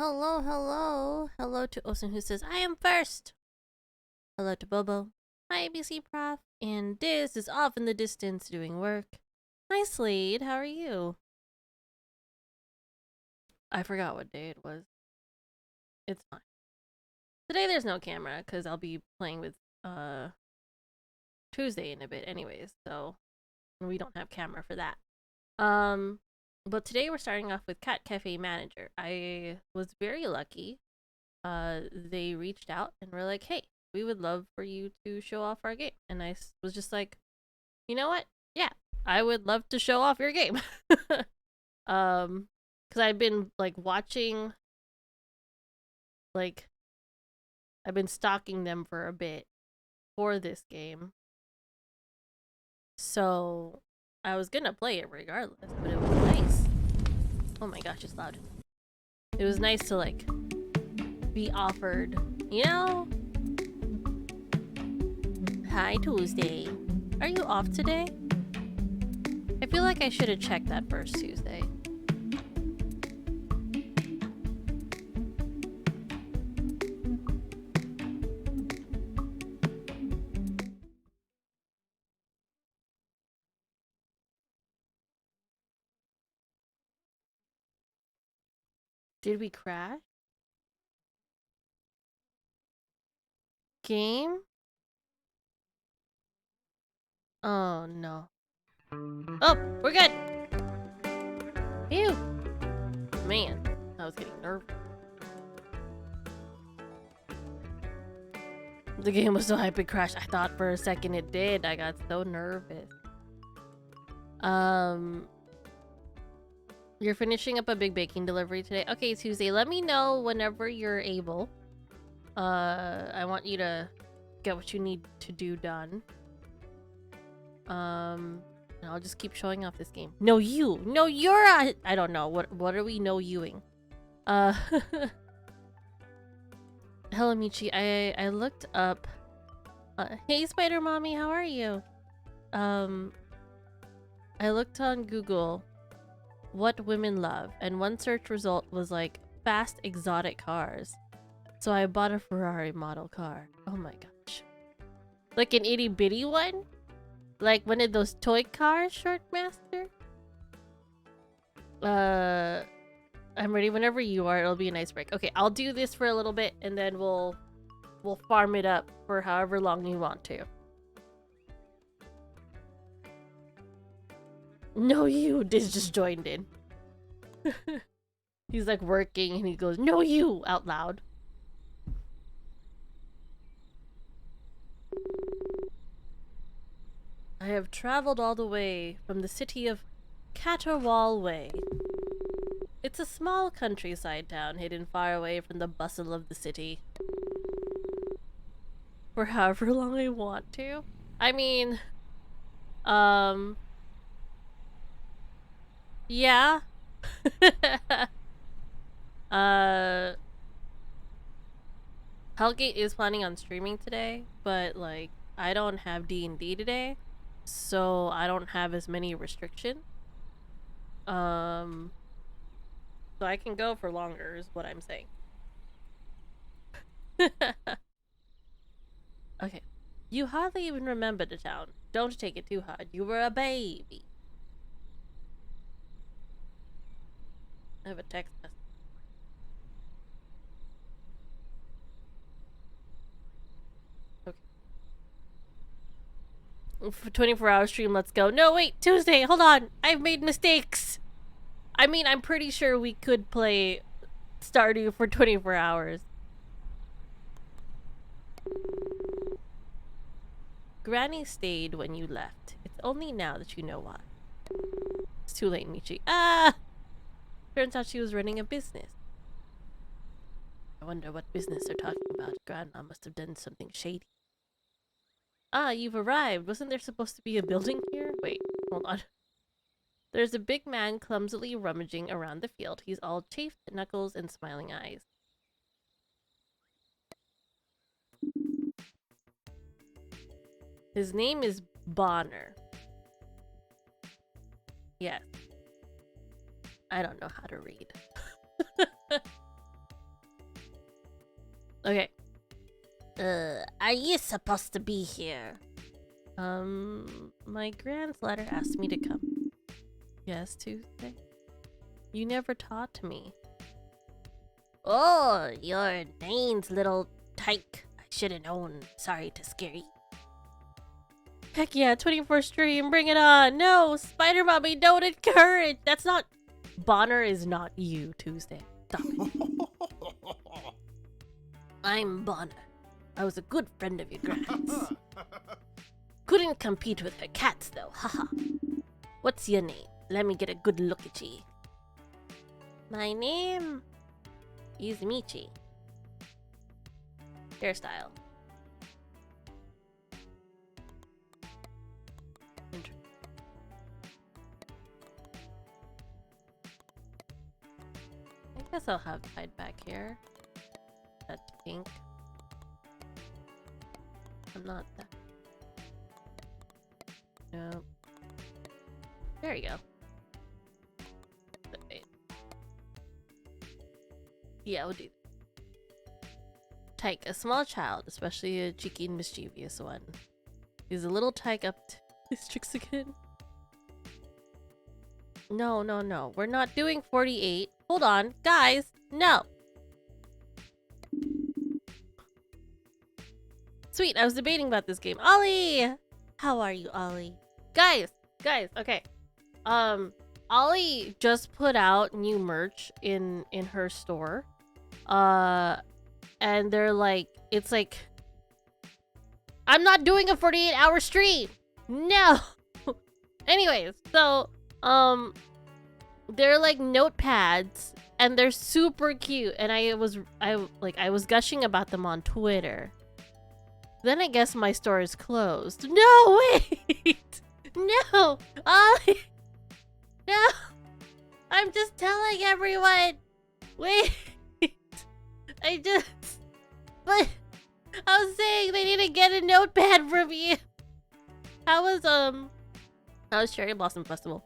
Hello, hello. Hello to Osun who says, I am first. Hello to Bobo. Hi, ABC Prof. And Diz is off in the distance doing work. Hi, Slade. How are you? I forgot what day it was. It's fine. Today there's no camera because I'll be playing with Tuesday in a bit anyways, so we don't have camera for that. But today we're starting off with Cat Cafe Manager. I was very lucky. They reached out and were like, hey, we would love for you to show off our game. And I was just like, you know what? Yeah, I would love to show off your game. Because I've been like watching, like, I've been stalking them for a bit for this game. So I was gonna play it regardless, but it was nice. Oh my gosh, it's loud. It was nice to like be offered, you know? Hi, Tuesday. Are you off today? I feel like I should have checked that first Tuesday. Did we crash? Game? Oh no. Oh, we're good! Ew! Man, I was getting nervous. The game was so hype it crashed. I thought for a second it did. I got so nervous. You're finishing up a big baking delivery today? Okay, Tuesday, let me know whenever you're able. I want you to get what you need to do done. And I'll just keep showing off this game. No, you! No, you're I don't know. What are we no youing? Hello, Michi. I looked up... hey, Spider Mommy, how are you? I looked on Google what women love, and one search result was like fast exotic cars. So I bought a Ferrari model car. Oh my gosh. Like an itty bitty one? Like one of those toy cars, Shortmaster? I'm ready whenever you are. It'll be a nice break. Okay, I'll do this for a little bit and then we'll farm it up for however long you want to. No, you! Diz just joined in. He's like working and he goes, no, you! Out loud. I have traveled all the way from the city of Caterwall. It's a small countryside town hidden far away from the bustle of the city. For however long I want to. I mean, yeah. Hellgate is planning on streaming today, but like I don't have D&D today, so I don't have as many restrictions. So I can go for longer is what I'm saying. Okay. You hardly even remember the town. Don't take it too hard. You were a baby. I have a text message. Okay. For 24-hour stream, let's go. No, wait, Tuesday, hold on. I've made mistakes. I mean, I'm pretty sure we could play Stardew for 24 hours. Granny stayed when you left. It's only now that you know why. It's too late, Michi. Ah! Turns out she was running a business. I wonder what business they're talking about. Grandma must have done something shady. Ah, you've arrived. Wasn't there supposed to be a building here? Wait, hold on. There's a big man clumsily rummaging around the field. He's all chafed knuckles and smiling eyes. His name is Bonner. Yes. I don't know how to read. Okay. Are you supposed to be here? My grand's letter asked me to come. Yes, Tuesday? You never taught me. Oh, you're Nane's little tyke. I should have known. Sorry to scare you. Heck yeah, 24th stream, bring it on. No, Spider Mommy, don't encourage. That's not... Bonner is not you, Tuesday. Stop it. I'm Bonner. I was a good friend of your grand's. Couldn't compete with her cats, though. Haha. What's your name? Let me get a good look at ye. My name is Michi. Hairstyle. I guess I'll have tied back here. That's pink. I'm not that. No. There you go. Wait. Yeah, we'll do that. Tyke, a small child, especially a cheeky and mischievous one. Is a little Tyke up to his tricks again? No, no, no. We're not doing 48. Hold on. Guys, no. Sweet, I was debating about this game. Ollie! How are you, Ollie? Guys, okay. Ollie just put out new merch in her store. And they're like, it's like, I'm not doing a 48-hour stream. No. Anyways, so, they're like notepads and they're super cute. And I was gushing about them on Twitter. Then I guess my store is closed. No, wait! No! Ollie! No! I'm just telling everyone! Wait! But I was saying they need to get a notepad from you! How was Cherry Blossom Festival?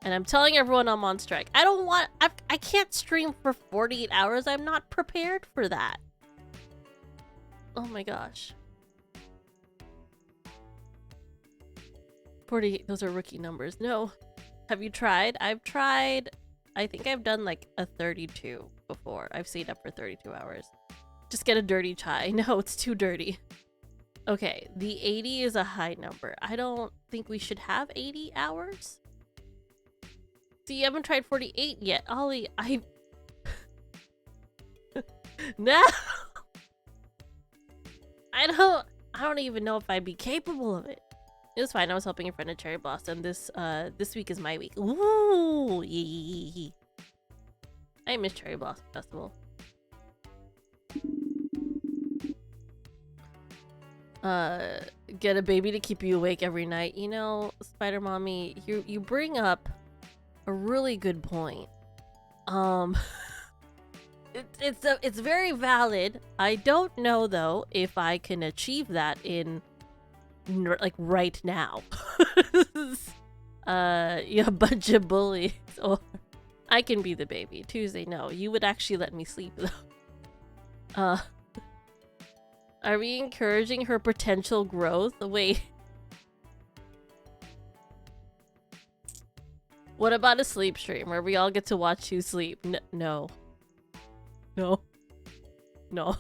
And I'm telling everyone I'm on strike. I can't stream for 48 hours. I'm not prepared for that. Oh my gosh. 48, those are rookie numbers. No. Have you tried? I've tried. I think I've done like a 32 before. I've stayed up for 32 hours. Just get a dirty chai. No, it's too dirty. Okay, the 80 is a high number. I don't think we should have 80 hours. So you haven't tried 48 yet. Ollie, No! I don't even know if I'd be capable of it. It was fine. I was helping a friend at Cherry Blossom. This week is my week. Ooh, yee. I miss Cherry Blossom Festival. Get a baby to keep you awake every night. You know, Spider Mommy, you bring up a really good point. It's very valid. I don't know though if I can achieve that in like right now. Yeah, bunch of bullies. Or I can be the baby. Tuesday, no. You would actually let me sleep though. Are we encouraging her potential growth? Wait. What about a sleep stream where we all get to watch you sleep? No. No. No.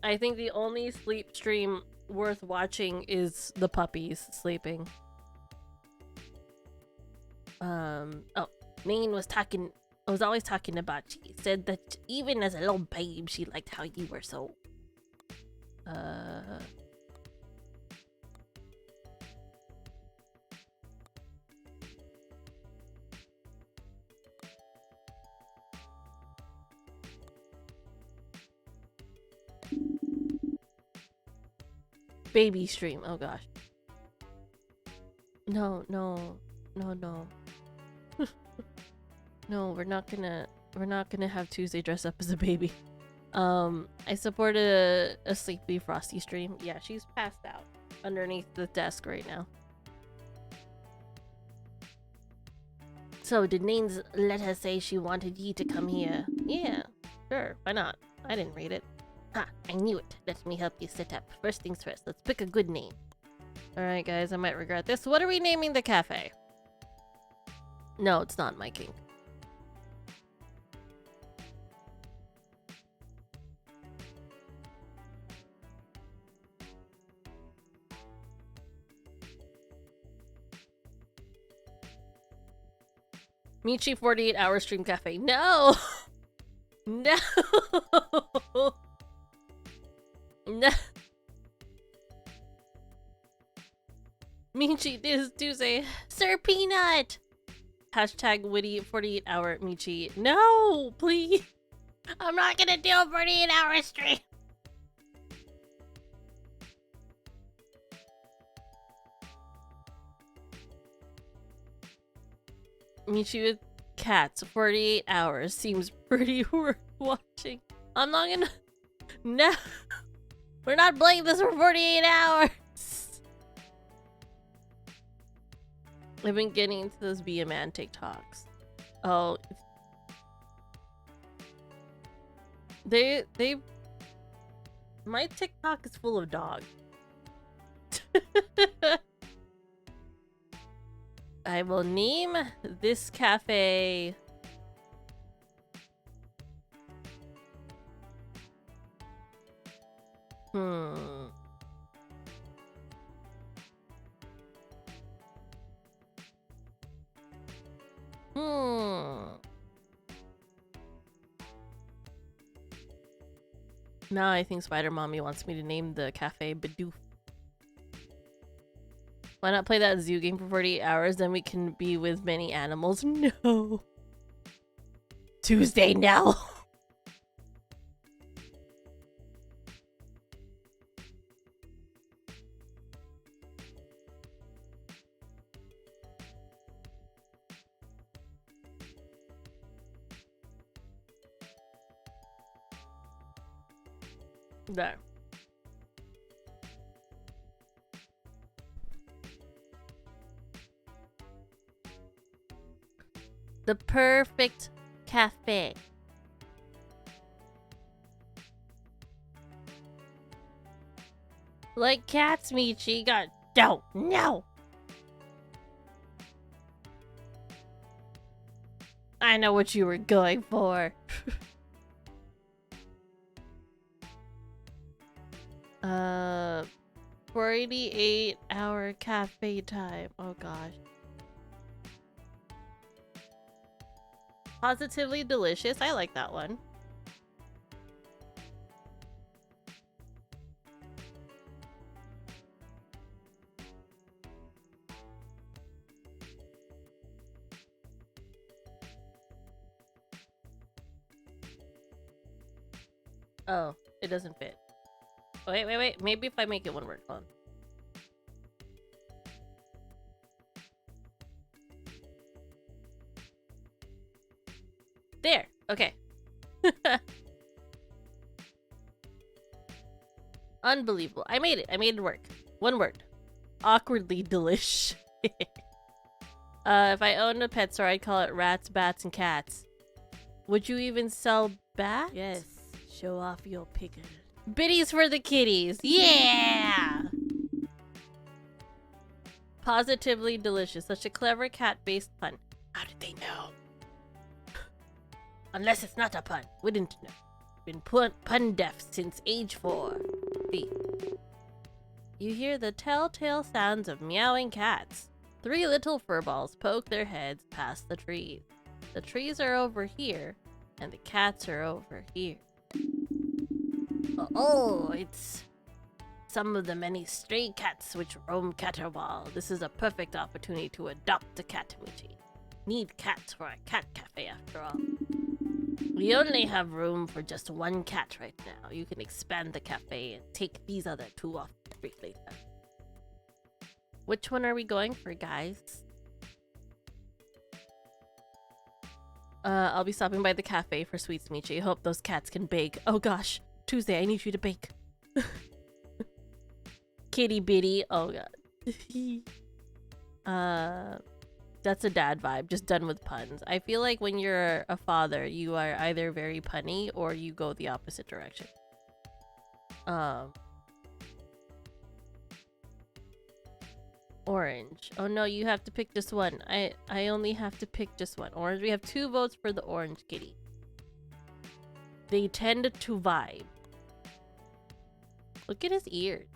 I think the only sleep stream worth watching is the puppies sleeping. Oh, Nane was always talking about you. Said that even as a little babe, she liked how you were so... Baby stream. Oh gosh. No. No, we're not gonna have Tuesday dress up as a baby. I support a Sleepy Frosty stream. Yeah, she's passed out underneath the desk right now. So did Nane's let her say she wanted ye to come here? Yeah, sure, why not? I didn't read it. Ah, I knew it. Let me help you set up. First things first, let's pick a good name. Alright guys, I might regret this. What are we naming the cafe? No, it's not my king. Michi 48 hour stream cafe. No! No! No! Michi, this is Tuesday. Sir Peanut! Hashtag witty 48 hour Michi. No! Please! I'm not gonna do a 48 hour stream! Michi with cats 48 hours seems pretty worth watching. I'm not gonna. No! We're not playing this for 48 hours! I've been getting into those Be a Man TikToks. Oh. They. My TikTok is full of dog. I will name this cafe... Now I think Spider Mommy wants me to name the cafe Bidoof. Why not play that zoo game for 48 hours? Then we can be with many animals. No. Tuesday now. No. The perfect cafe. Like cats, Michi got don't no. I know what you were going for. 48-hour cafe time. Oh gosh. Positively delicious. I like that one. Oh, it doesn't fit. Wait. Maybe if I make it one word. Hold on. There. Okay. Unbelievable. I made it. I made it work. One word. Awkwardly delish. If I owned a pet store, I'd call it Rats, Bats, and Cats. Would you even sell bats? Yes. Show off your pickle. Biddies for the kitties. Yeah! Positively delicious. Such a clever cat-based pun. How did they know? Unless it's not a pun. Wouldn't know. Been pun deaf since age 4. B. You hear the telltale sounds of meowing cats. 3 little furballs poke their heads past the trees. The trees are over here, and the cats are over here. Oh, it's some of the many stray cats which roam Caterwall. This is a perfect opportunity to adopt a cat, Michi. Need cats for a cat cafe after all. We only have room for just 1 cat right now. You can expand the cafe and take these other 2 off the street later. Which one are we going for, guys? I'll be stopping by the cafe for sweets, Michi. Hope those cats can bake. Oh gosh, Tuesday, I need you to bake. Kitty bitty. Oh god. That's a dad vibe, just done with puns. I feel like when you're a father, you are either very punny or you go the opposite direction. Orange. Oh no, you have to pick just one. I only have to pick just one. Orange. We have 2 votes for the orange kitty. They tend to vibe. Look at his ears.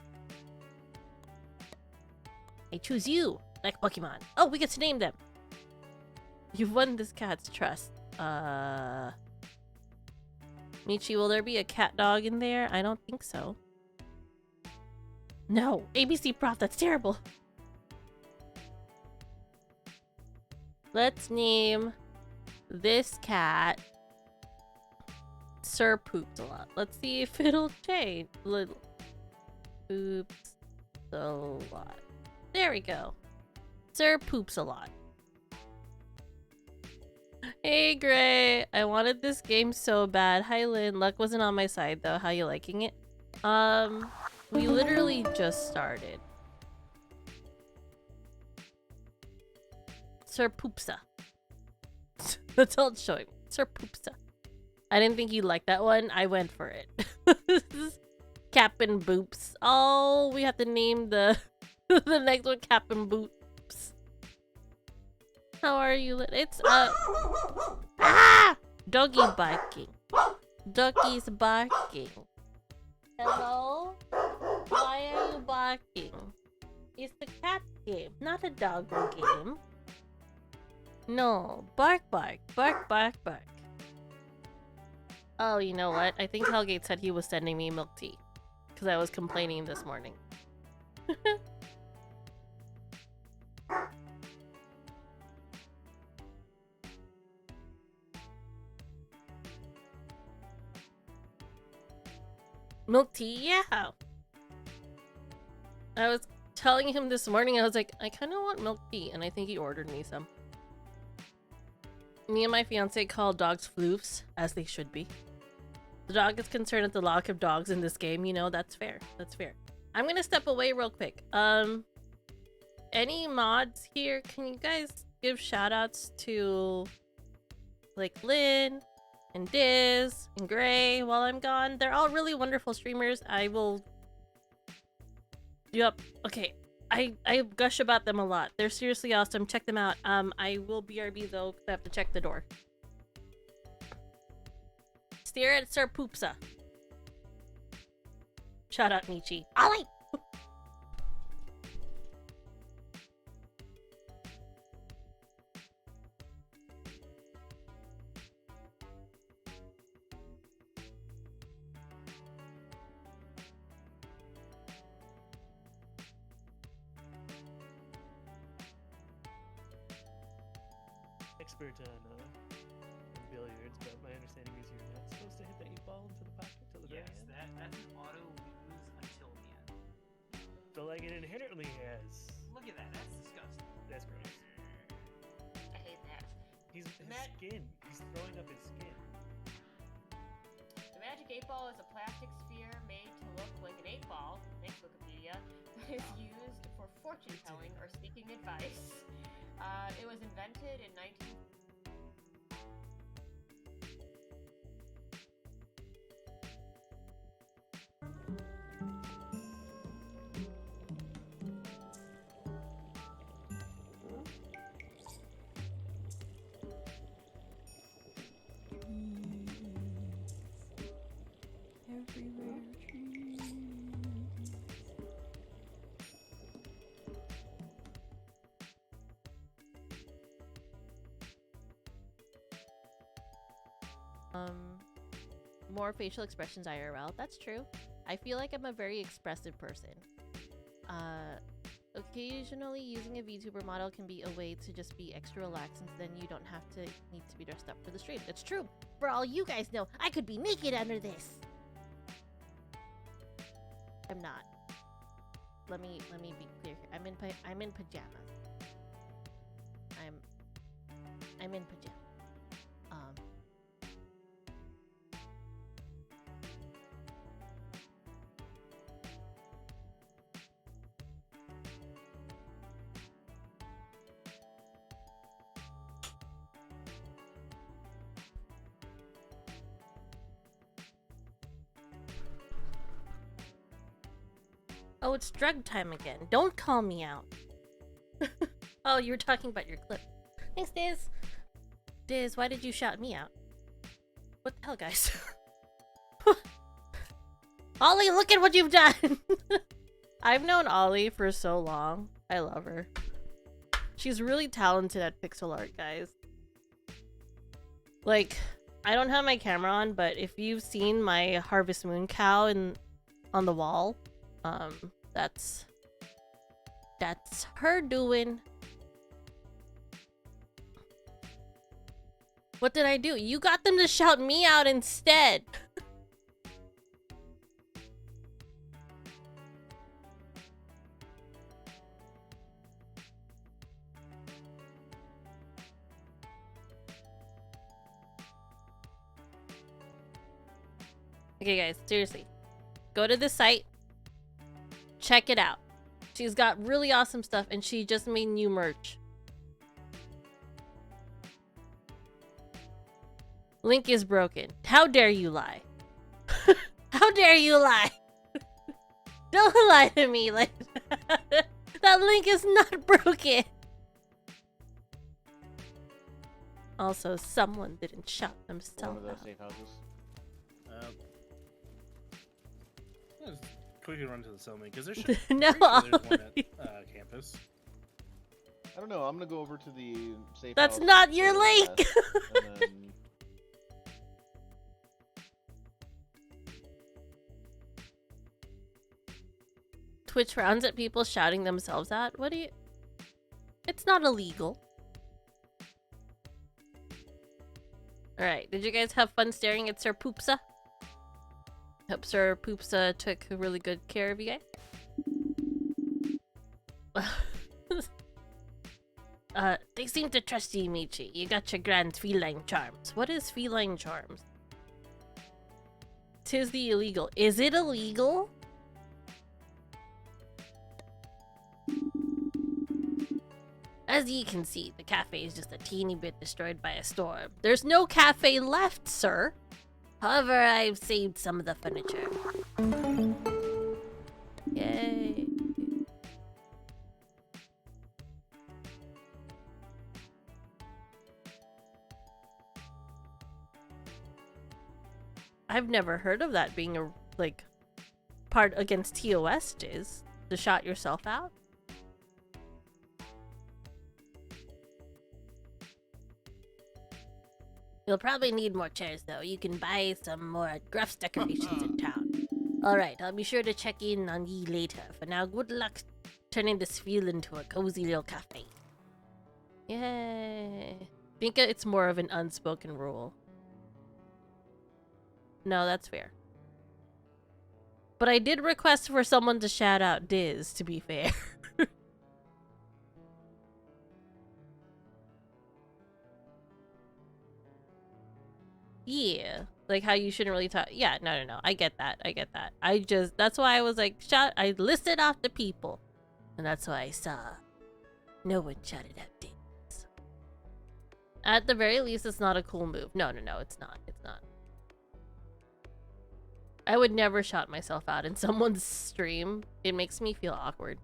I choose you, like Pokemon. Oh, we get to name them. You've won this cat's trust. Michi, will there be a cat dog in there? I don't think so. No, ABC Prof, that's terrible. Let's name this cat Sir Poops a lot. Let's see if it'll change. Little Poops a lot. There we go. Sir Poops a lot. Hey Gray, I wanted this game so bad. Hi Lynn, luck wasn't on my side though. How you liking it? We literally just started. Sir Poopsa. That's all it's showing. Sir Poopsa. I didn't think you'd like that one. I went for it. Cap'n Boops. Oh, we have to name the the next one Cap'n Boops. How are you? It's doggy barking. Doggy's barking. Hello? Why are you barking? It's the cat game, not a doggo game. No, bark, bark, bark, bark, bark. Oh, you know what? I think Hellgate said he was sending me milk tea because I was complaining this morning. Milk tea, yeah. I was telling him this morning, I was like, I kind of want milk tea, and I think he ordered me some. Me and my fiance call dogs floofs, as they should be. The dog is concerned at the lack of dogs in this game, you know, that's fair. That's fair. I'm gonna step away real quick. Any mods here, can you guys give shout outs to like Lynn and Diz and Gray while I'm gone? They're all really wonderful streamers. I will... Yep. Okay. I gush about them a lot. They're seriously awesome. Check them out. I will BRB though, because I have to check the door. Stare at Sir Poopsa. Shout out Michi. Ollie! Expert on billiards, but my understanding is you're not supposed to hit the 8-ball into the pocket till the very Yes, end. that's an auto lose until the end. So like it inherently has. Look at that, that's disgusting. That's gross. I hate that. His Matt- skin. He's throwing up his skin. The Magic 8-Ball is a plastic sphere made to look like an 8-ball, thanks Wikipedia, that is used for fortune telling or seeking advice. It was invented in 19... Everywhere trees. More facial expressions IRL. That's true. I feel like I'm a very expressive person. Occasionally using a VTuber model can be a way to just be extra relaxed, since then you don't have to need to be dressed up for the stream. It's true. For all you guys know, I could be naked under this. I'm not. Let me be clear here. I'm in pajamas. I'm in pajamas. Oh, it's drug time again. Don't call me out. Oh, you were talking about your clip. Thanks, Diz. Diz, why did you shout me out? What the hell, guys? Ollie, look at what you've done! I've known Ollie for so long. I love her. She's really talented at pixel art, guys. Like, I don't have my camera on, but if you've seen my Harvest Moon cow on the wall, that's her doing. What did I do? You got them to shout me out instead. Okay, guys, seriously. Go to the site. Check it out. She's got really awesome stuff, and she just made new merch. Link is broken. How dare you lie? How dare you lie? Don't lie to me like that. That link is not broken. Also, someone didn't shout One themselves of those out. safe houses. Let's quickly run to the cellmate because there should No, pretty sure there's one Ollie. at campus. I don't know. I'm gonna go over to the safe That's house not to your the link. west, and then... Twitch frowns at people shouting themselves out. What do you... It's not illegal. Alright, did you guys have fun staring at Sir Poopsa? Hope Sir Poopsa took really good care of you guys. They seem to trust you, Michi. You got your grand feline charms. What is feline charms? 'Tis the illegal. Is it illegal? As you can see, the cafe is just a teeny bit destroyed by a storm. There's no cafe left, sir. However, I've saved some of the furniture. Yay. I've never heard of that being a, like, part against TOS, Jizz. To shot yourself out? You'll probably need more chairs, though. You can buy some more Gruff's decorations in town. Alright, I'll be sure to check in on ye later. For now, good luck turning this field into a cozy little cafe. Yay. I think it's more of an unspoken rule. No, that's fair. But I did request for someone to shout out Diz, to be fair. Yeah, like how you shouldn't really talk. Yeah, no. I get that. That's why I was like, I listed off the people. And that's why I saw no one shouted out Diz. At the very least, it's not a cool move. No, it's not. It's not. I would never shout myself out in someone's stream. It makes me feel awkward.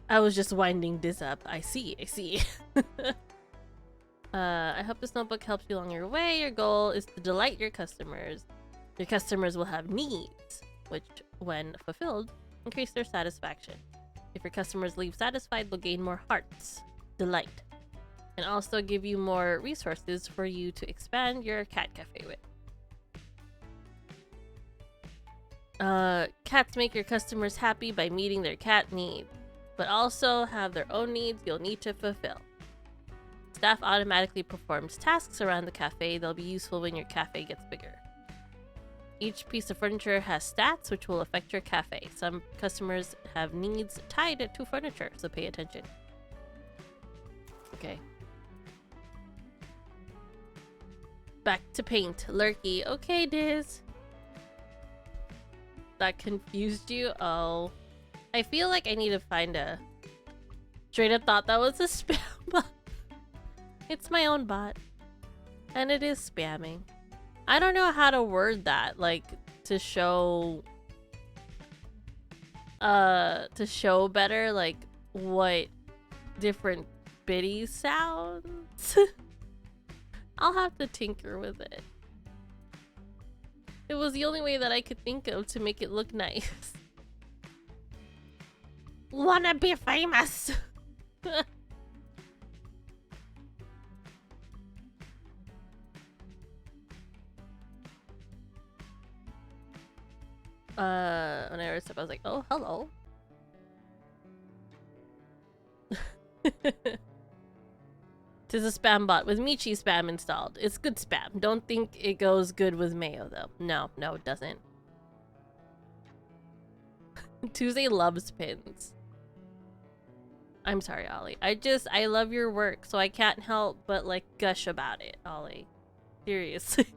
I was just winding this up. I see. I hope this notebook helps you along your way. Your goal is to delight your customers. Your customers will have needs, which, when fulfilled, increase their satisfaction. If your customers leave satisfied, they'll gain more hearts, delight, and also give you more resources for you to expand your cat cafe with. Cats make your customers happy by meeting their cat needs, but also have their own needs you'll need to fulfill. Staff automatically performs tasks around the cafe. They'll be useful when your cafe gets bigger. Each piece of furniture has stats which will affect your cafe. Some customers have needs tied to furniture, so pay attention. Okay. Back to paint. Lurky. Okay, Diz. That confused you? Oh. I feel like I need to find a... Straight up thought that was a spam bot. It's my own bot. And it is spamming. I don't know how to word that, like to show better like what different biddies sounds. I'll have to tinker with it. It was the only way that I could think of to make it look nice. Wanna be famous. When I heard stuff, I was like, oh, hello. Tis a spam bot with Michi spam installed. It's good spam. Don't think it goes good with mayo, though. No, it doesn't. Tuesday loves pins. I'm sorry, Ollie. I love your work, so I can't help but, like, gush about it, Ollie. Seriously.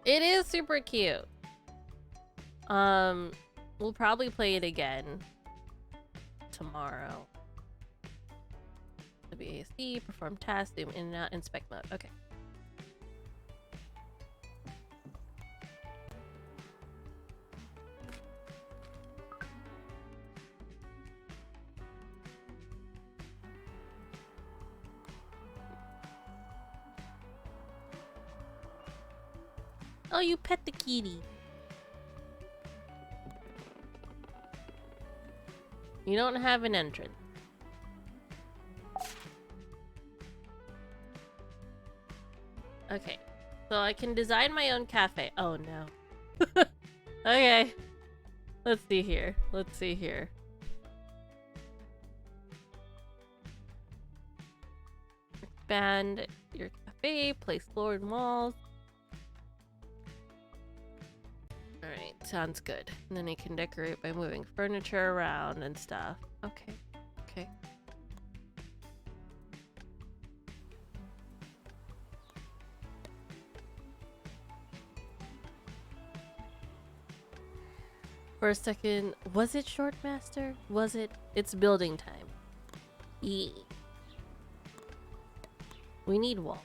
It is super cute. We'll probably play it again tomorrow. WASD, perform tasks, zoom in and out, inspect mode. Okay. Oh, you pet the kitty. You don't have an entrance. Okay. So I can design my own cafe. Oh no. Okay. Let's see here. Expand your cafe, place floor and walls. Alright, sounds good. And then you can decorate by moving furniture around and stuff. Okay. For a second, was it Shortmaster? Was it? It's building time. Yeah. We need walls.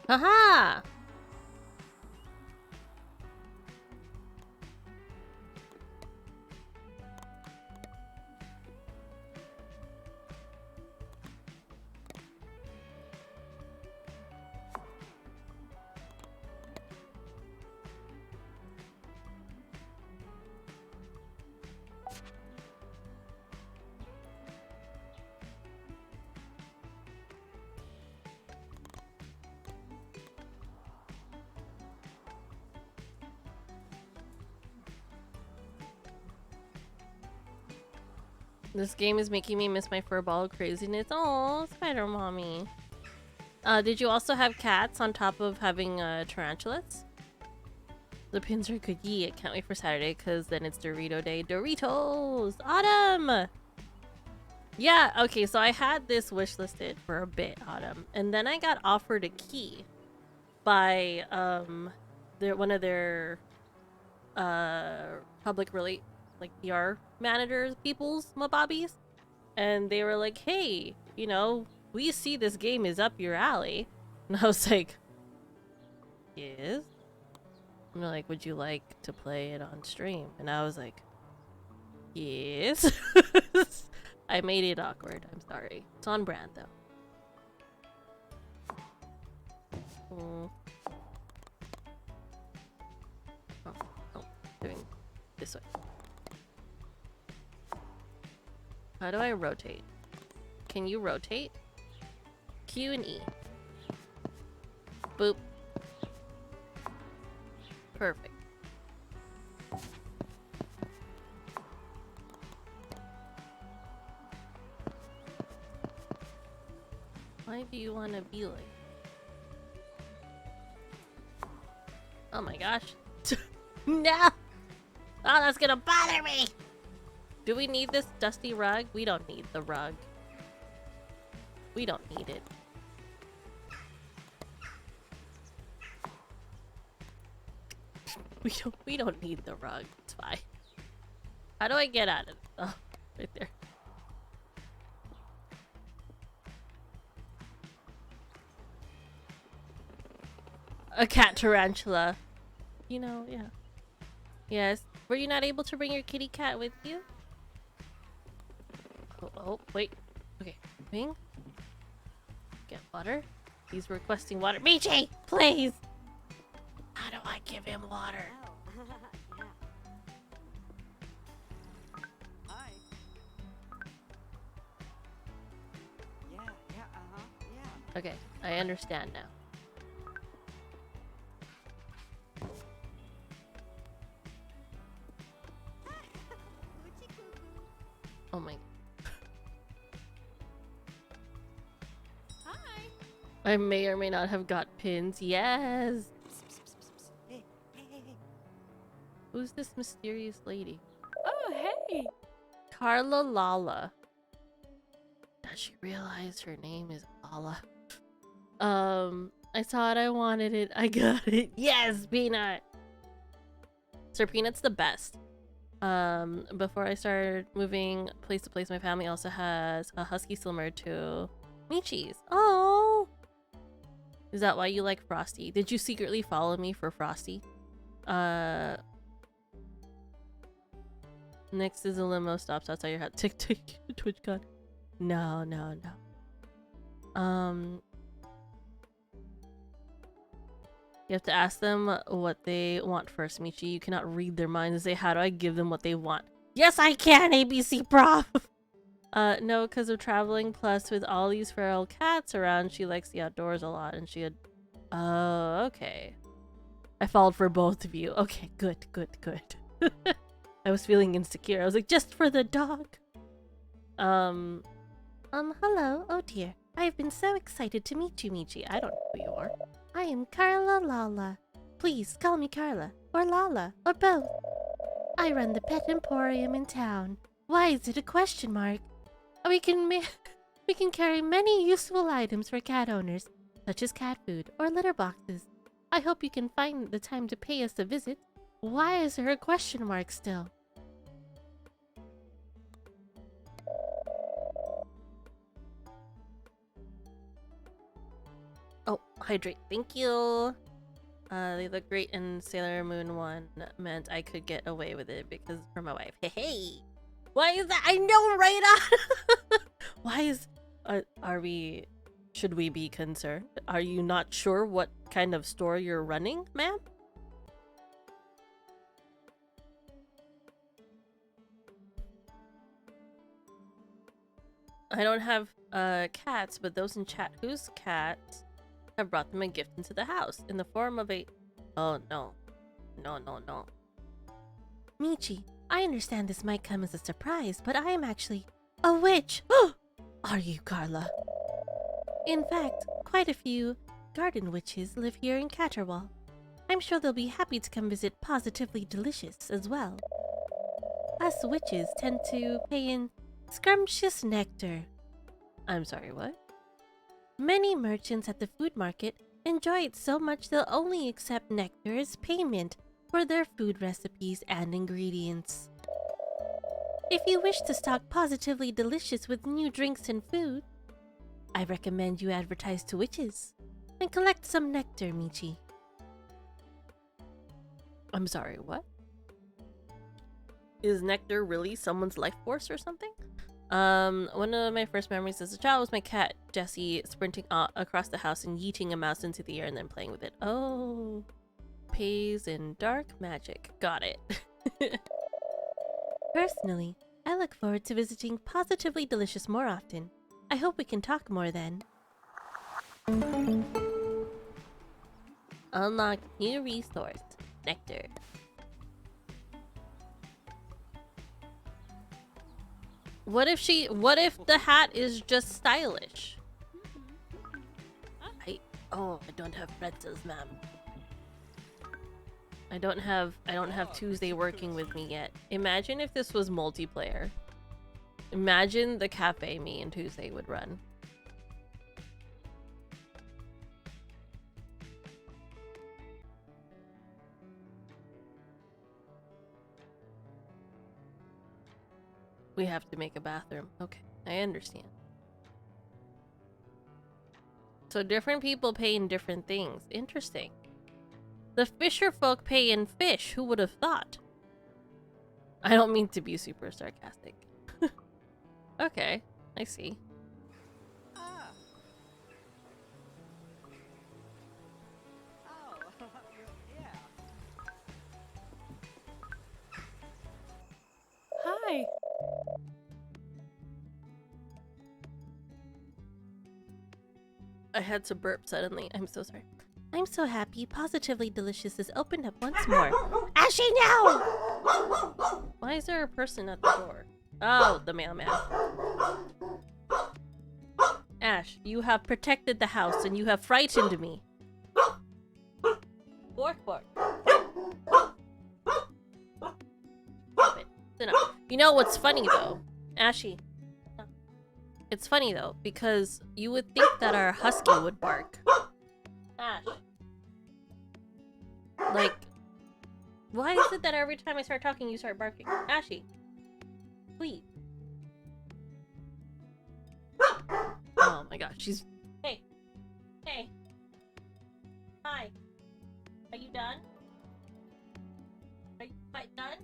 Haha! This game is making me miss my furball craziness. Oh, Spider Mommy. Did you also have cats on top of having tarantulas? The pins are good. Yeah, can't wait for Saturday because then it's Dorito Day. Doritos! Autumn! Yeah, okay, so I had this wish listed for a bit, Autumn. And then I got offered a key by one of their public PR managers, my bobbies, and they were like, hey, you know, we see this game is up your alley. And I was like, yes. And they're like, would you like to play it on stream? And I was like, yes. I made it awkward. I'm sorry. It's on brand though. Oh, doing this way. How do I rotate? Can you rotate? Q and E. Boop. Perfect. Why do you want to be like? Oh my gosh. No! Oh, that's gonna bother me! Do we need this dusty rug? We don't need the rug. We don't need it. We don't need the rug. It's fine. How do I get out of it? Oh, right there. A cat tarantula. You know, yeah. Yes. Were you not able to bring your kitty cat with you? Oh, wait. Okay. Ring. Get water. He's requesting water. Michi, please! How do I give him water? Hi. Yeah, yeah. Okay, I understand now. Oh my. Hi. I may or may not have got pins. Yes! Hey. Who's this mysterious lady? Oh, hey. Carla Lala. Does she realize her name is Lala? I saw it, I wanted it, I got it. Yes, Peanut! Sir Peanut's the best. Before I started moving place to place, my family also has a husky similar to Michi's. Oh! Is that why you like Frosty? Did you secretly follow me for Frosty? Next is a limo stops outside your house. TikTok, TwitchCon. No. You have to ask them what they want first, Michi. You cannot read their minds and say, how do I give them what they want? Yes, I can, ABC Prof! No, because of traveling, plus with all these feral cats around, she likes the outdoors a lot, and she had... Oh, okay. I followed for both of you. Okay, good. I was feeling insecure. I was like, just for the dog. Hello. Oh dear. I've been so excited to meet you, Michi. I don't know who you are. I am Carla Lala. Please call me Carla, or Lala, or both. I run the pet emporium in town. Why is it a question mark? We can carry many useful items for cat owners, such as cat food or litter boxes. I hope you can find the time to pay us a visit. Why is there a question mark still? Oh, hydrate. Thank you. They look great, and Sailor Moon 1 meant I could get away with it because for my wife. Hey! Why is that? I know, right? Why is... Should we be concerned? Are you not sure what kind of store you're running, ma'am? I don't have cats, but those in chat whose cats have brought them a gift into the house in the form of a... Oh, no. No. Michi, I understand this might come as a surprise, but I am actually a witch. Are you, Carla? In fact, quite a few garden witches live here in Caterwall. I'm sure they'll be happy to come visit Positively Delicious as well. Us witches tend to pay in scrumptious nectar. I'm sorry, what? Many merchants at the food market enjoy it so much they'll only accept nectar as payment for their food recipes and ingredients. If you wish to stock Positively Delicious with new drinks and food, I recommend you advertise to witches and collect some nectar, Michi. I'm sorry, what? Is nectar really someone's life force or something? One of my first memories as a child was my cat, Jessie, sprinting across the house and yeeting a mouse into the air and then playing with it. Oh, pays in dark magic. Got it. Personally, I look forward to visiting Positively Delicious more often. I hope we can talk more then. Unlock new resource. Nectar. What if the hat is just stylish? I don't have pretzels, ma'am. I don't have Tuesday working with me yet. Imagine if this was multiplayer. Imagine the cafe me and Tuesday would run. We have to make a bathroom. Okay, I understand. So different people pay in different things. Interesting. The fisher folk pay in fish. Who would have thought? I don't mean to be super sarcastic. Okay, I see. Ah. Oh, yeah. Hi. I had to burp suddenly. I'm so sorry. I'm so happy Positively Delicious is opened up once more. Ashy, no! Why is there a person at the door? Oh, the mailman. Ash, you have protected the house and you have frightened me. Bork, bork. Stop it. It's enough. You know what's funny though? Ashy. It's funny though, because you would think that our husky would bark. Ash. Like, why is it that every time I start talking, you start barking? Ashy. Please. Oh my gosh, she's... Hey. Hey. Hi. Are you done? Are you quite done?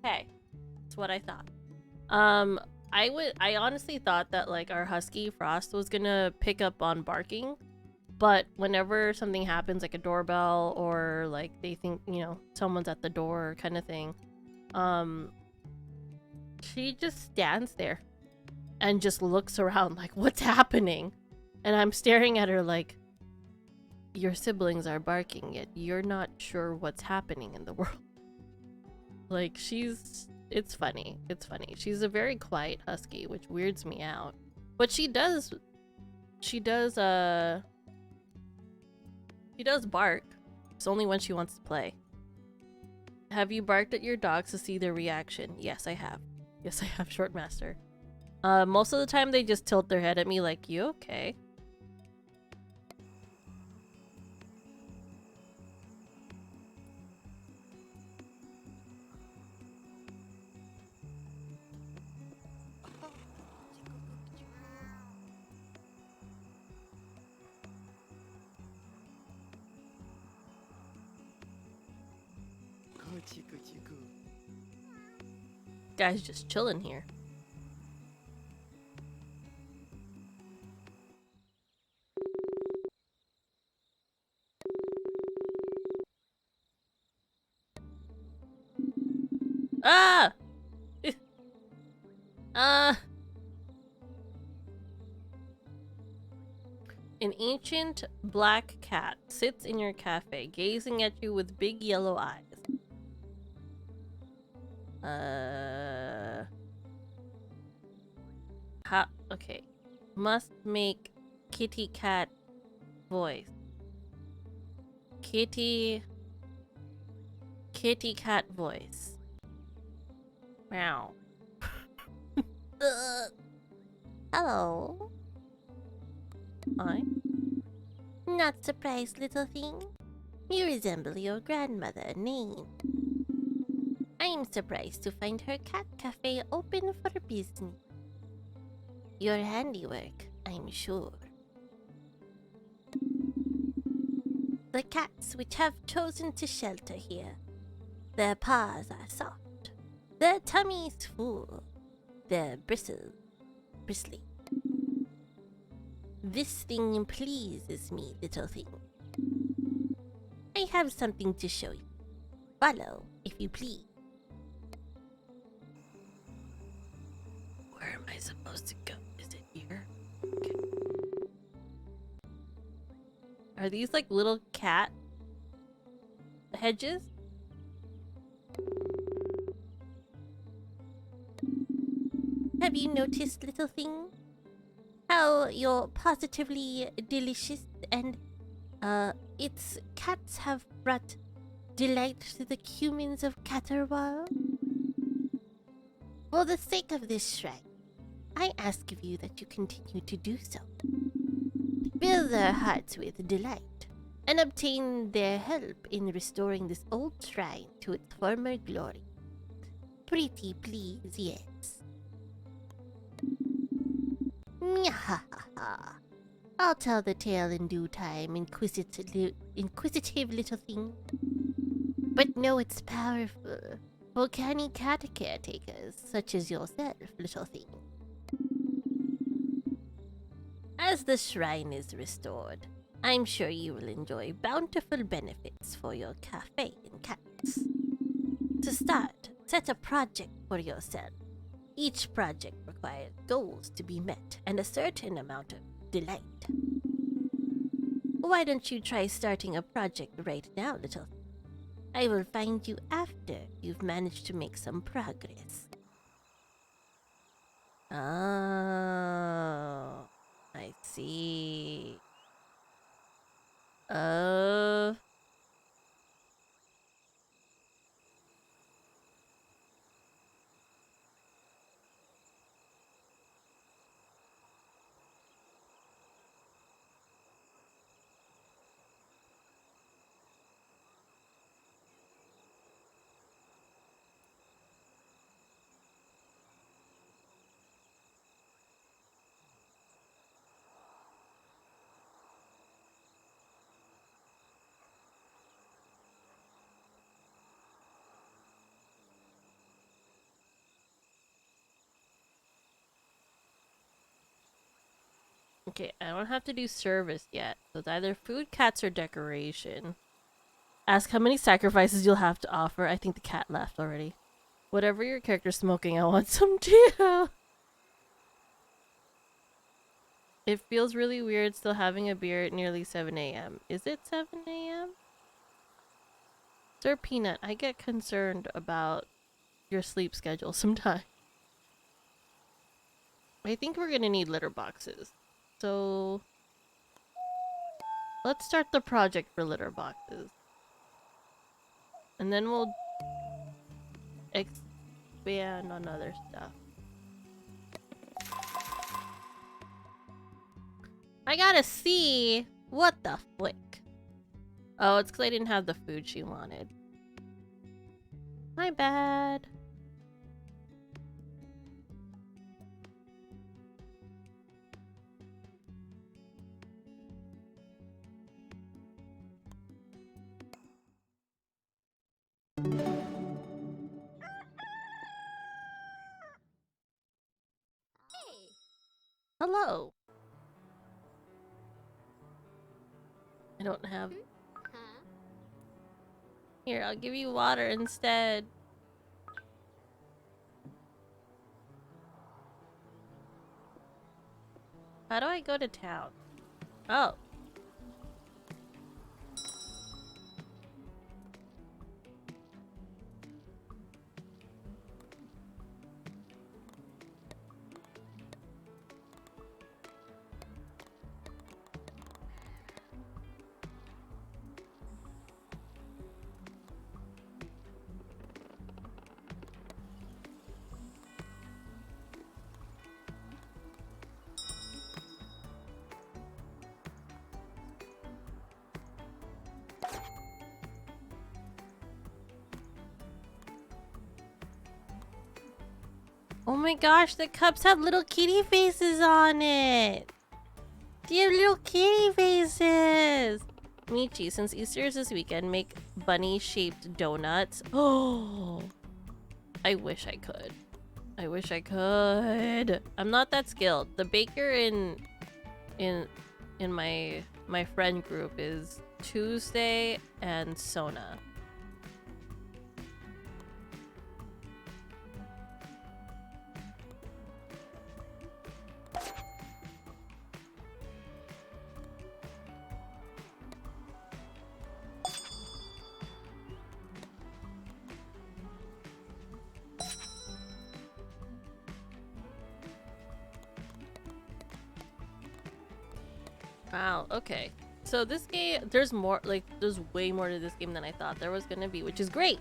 Hey. That's what I thought. I honestly thought that like our husky Frost was gonna pick up on barking, but whenever something happens, like a doorbell or like they think, you know, someone's at the door kind of thing, she just stands there and just looks around like, what's happening? And I'm staring at her like, your siblings are barking, yet you're not sure what's happening in the world. Like, it's funny. It's funny. She's a very quiet husky, which weirds me out. But she does bark. It's only when she wants to play. Have you barked at your dogs to see their reaction? Yes, I have. Yes, I have, Shortmaster. Most of the time they just tilt their head at me like, you okay? Guy's just chilling here. Ah! An ancient black cat sits in your cafe, gazing at you with big yellow eyes. Okay. Must make kitty cat voice. Kitty cat voice. Meow. Hello. Hi. Not surprised, little thing. You resemble your grandmother, Nane. I am surprised to find her cat cafe open for business. Your handiwork, I'm sure. The cats which have chosen to shelter here, their paws are soft, their tummies full, their bristles bristly. This thing pleases me, little thing. I have something to show you. Follow, if you please. Where am I supposed to go? Is it here? Okay. Are these like little cat hedges? Have you noticed, little thing? How you're positively delicious and, its cats have brought delight to the humans of Caterwall? For the sake of this shrine, I ask of you that you continue to do so. Fill their hearts with delight, and obtain their help in restoring this old shrine to its former glory. Pretty please, yes. Myahaha. I'll tell the tale in due time, inquisitive little thing. But know it's powerful for canny cat caretakers such as yourself, little thing. As the shrine is restored, I'm sure you will enjoy bountiful benefits for your cafe and cats. To start, set a project for yourself. Each project requires goals to be met and a certain amount of delight. Why don't you try starting a project right now, little? I will find you after you've managed to make some progress. Oh, I see. Okay, I don't have to do service yet. So it's either food, cats, or decoration. Ask how many sacrifices you'll have to offer. I think the cat left already. Whatever your character's smoking, I want some too. It feels really weird still having a beer at nearly 7 a.m. Is it 7 a.m.? Sir Peanut, I get concerned about your sleep schedule sometimes. I think we're gonna need litter boxes. So let's start the project for litter boxes. And then we'll expand on other stuff. I gotta see what the flick. Oh, it's because I didn't have the food she wanted. My bad. Hello. I don't have... Here, I'll give you water instead. How do I go to town? Oh. Oh my gosh, the cups have little kitty faces on it. They have little kitty faces. Michi, since Easter is this weekend, make bunny-shaped donuts. Oh, I wish I could. I wish I could. I'm not that skilled. The baker in my friend group is Tuesday and Sona. Wow, okay. So this game, there's more, like, there's way more to this game than I thought there was gonna be, which is great.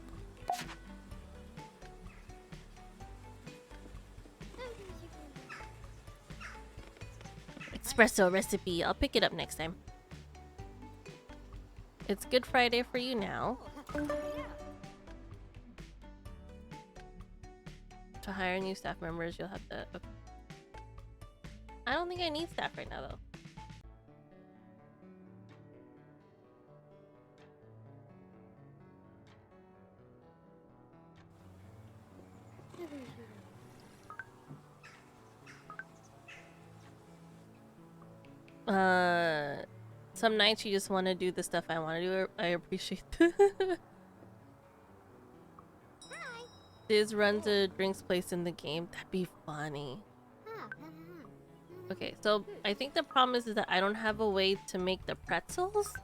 Espresso recipe. I'll pick it up next time. It's Good Friday for you now. To hire new staff members, you'll have to... Okay. I don't think I need staff right now, though. Some nights you just want to do the stuff I want to do. I appreciate that. Diz runs a drinks place in the game. That'd be funny. Okay, so I think the problem is that I don't have a way to make the pretzels.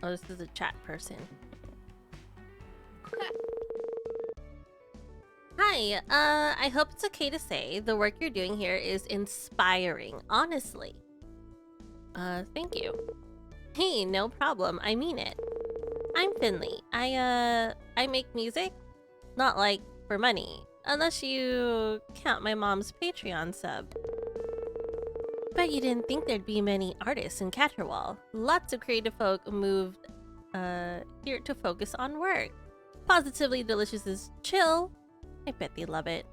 Oh, this is a chat person. Hi, I hope it's okay to say the work you're doing here is inspiring, honestly. Thank you. Hey, no problem, I mean it. I'm Finley. I make music, not like for money, unless you count my mom's Patreon sub. Bet you didn't think there'd be many artists in Caterwall. Lots of creative folk moved here to focus on work. Positively Delicious is chill. I bet they love it.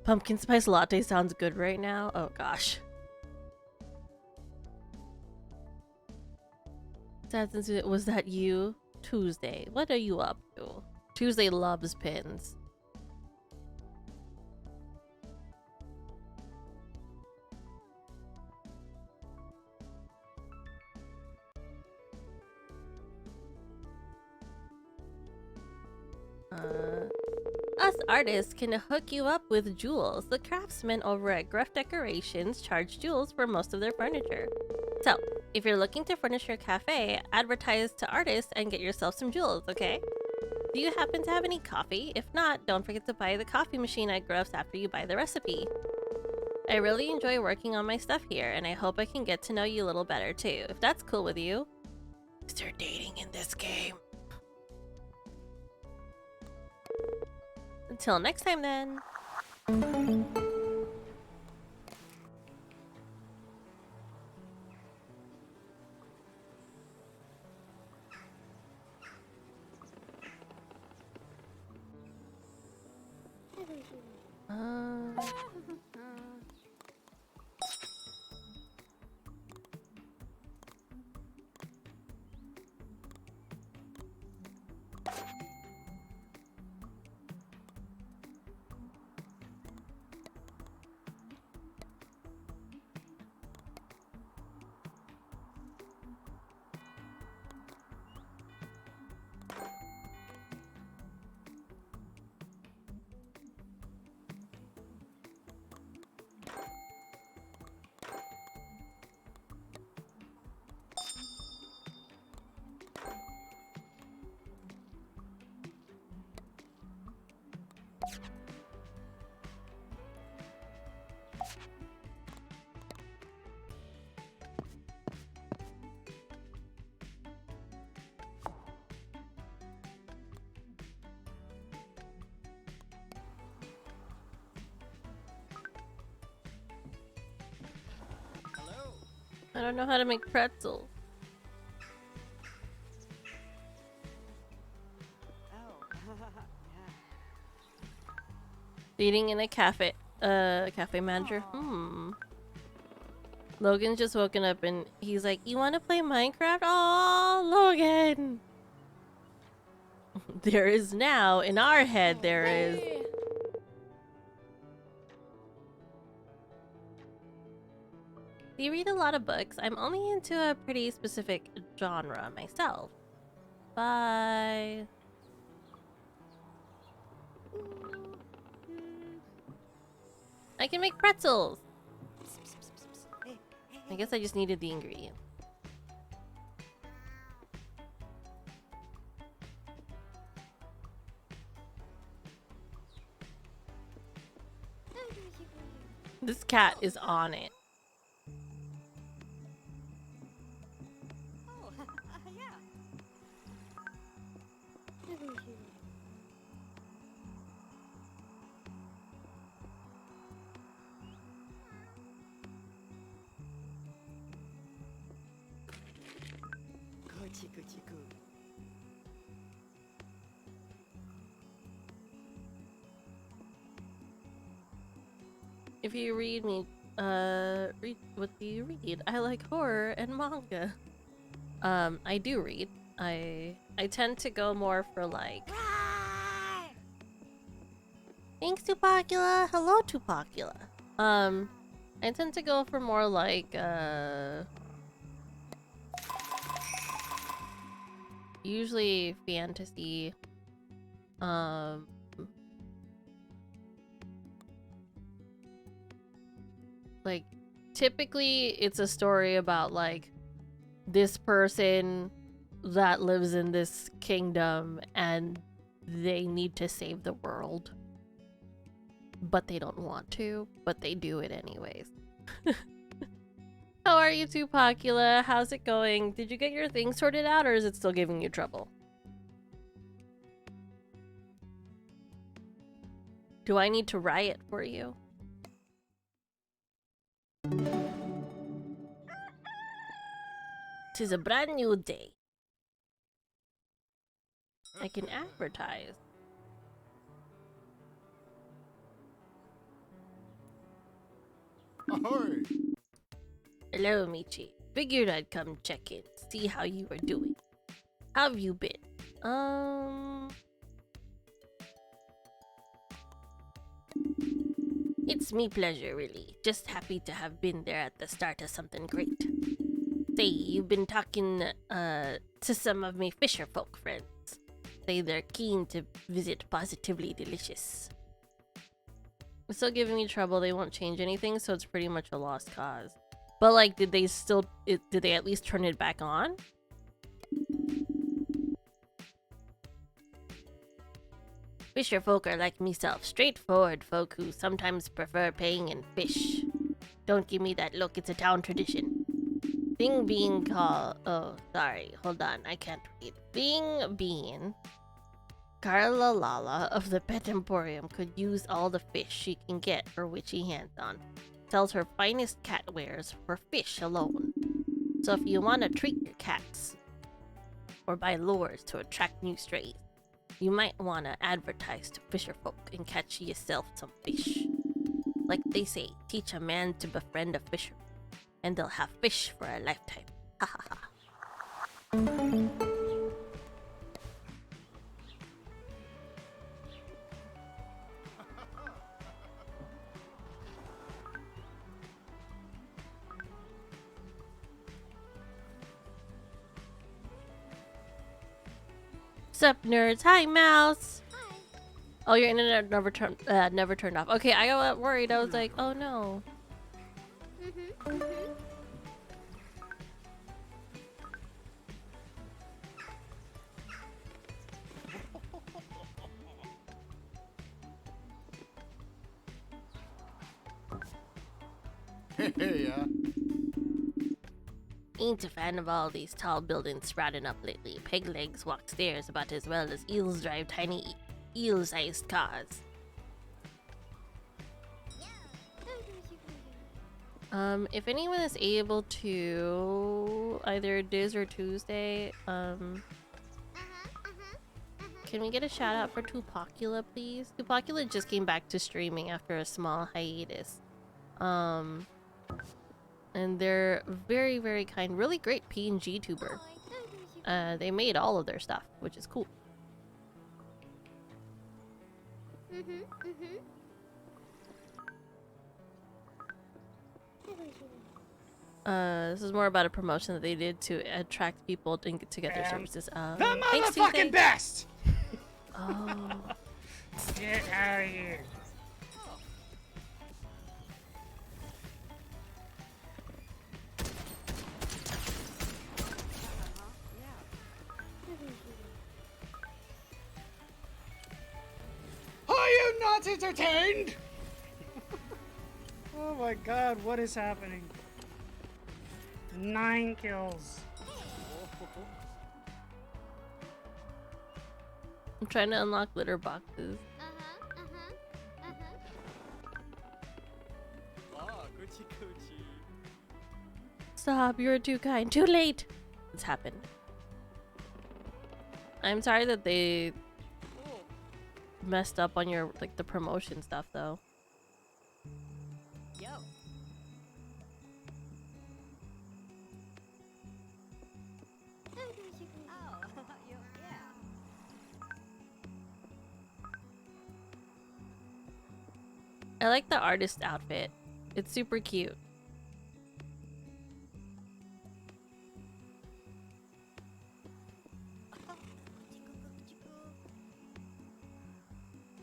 Pumpkin spice latte sounds good right now. Oh gosh. Was that you? Tuesday. What are you up to? Tuesday loves pins. Us artists can hook you up with Jules. The craftsmen over at Gruff Decorations charge Jules for most of their furniture. So, if you're looking to furnish your cafe, advertise to artists and get yourself some Jules, okay? Do you happen to have any coffee? If not, don't forget to buy the coffee machine at Gruff's after you buy the recipe. I really enjoy working on my stuff here, and I hope I can get to know you a little better too, if that's cool with you. Is there dating in this game? Until next time then. I don't know how to make pretzels. Eating in a cafe manager. Logan's just woken up and he's like, "You want to play Minecraft?" Oh, Logan! There is now in our head. There is. Do you read a lot of books? I'm only into a pretty specific genre myself. Bye. I can make pretzels. I guess I just needed the ingredient. This cat is on it. Oh, yeah. If you read me, read what do you read? I like horror and manga. I do read. I tend to go more for like. Thanks, Tupacula. Hello, Tupacula. I tend to go for more like usually fantasy. Like typically it's a story about like this person that lives in this kingdom and they need to save the world, but they don't want to, but they do it anyways. How are you, Tupacula? How's it going? Did you get your thing sorted out, or is it still giving you trouble? Do I need to riot for you? Tis a brand new day. I can advertise. Ahoy! Hello, Michi. Figured I'd come check in, see how you were doing. How have you been? It's me pleasure, really. Just happy to have been there at the start of something great. Say, you've been talking, to some of my fisher folk friends. Say they're keen to visit Positively Delicious. It's still giving me trouble. They won't change anything, so it's pretty much a lost cause. But like, did they at least turn it back on? Fisher folk are like myself, straightforward folk who sometimes prefer paying in fish. Don't give me that look, it's a town tradition. Thing being called... Oh, sorry, hold on, I can't read. Thing being... Carla Lala of the Pet Emporium could use all the fish she can get her witchy hands on. Sells her finest cat wares for fish alone. So if you want to treat your cats, or buy lures to attract new strays, you might want to advertise to fisherfolk and catch yourself some fish. Like they say, teach a man to befriend a fisher, and they'll have fish for a lifetime. Ha ha ha. Sup, nerds? Hi, Mouse. Hi. Oh, your internet never turned off. Okay, I got worried. I was like, oh no. Hey, yeah. Ain't a fan of all these tall buildings sprouting up lately. Peg legs walk stairs about as well as eels drive tiny eel-sized cars. If anyone is able to either Diz or Tuesday, can we get a shout out for Tupacula, please? Tupacula just came back to streaming after a small hiatus. And they're very, very kind, really great PNG tuber. They made all of their stuff, which is cool. This is more about a promotion that they did to attract people to get their services. The Thanks, Tuesday. motherfucking best! Oh. Get out of here. not entertained! Oh my god, what is happening? 9 kills. I'm trying to unlock litter boxes. Stop, you're too kind. Too late! It's happened. I'm sorry that they messed up on your, like, the promotion stuff, though. Yo. Oh, yeah. I like the artist outfit. It's super cute.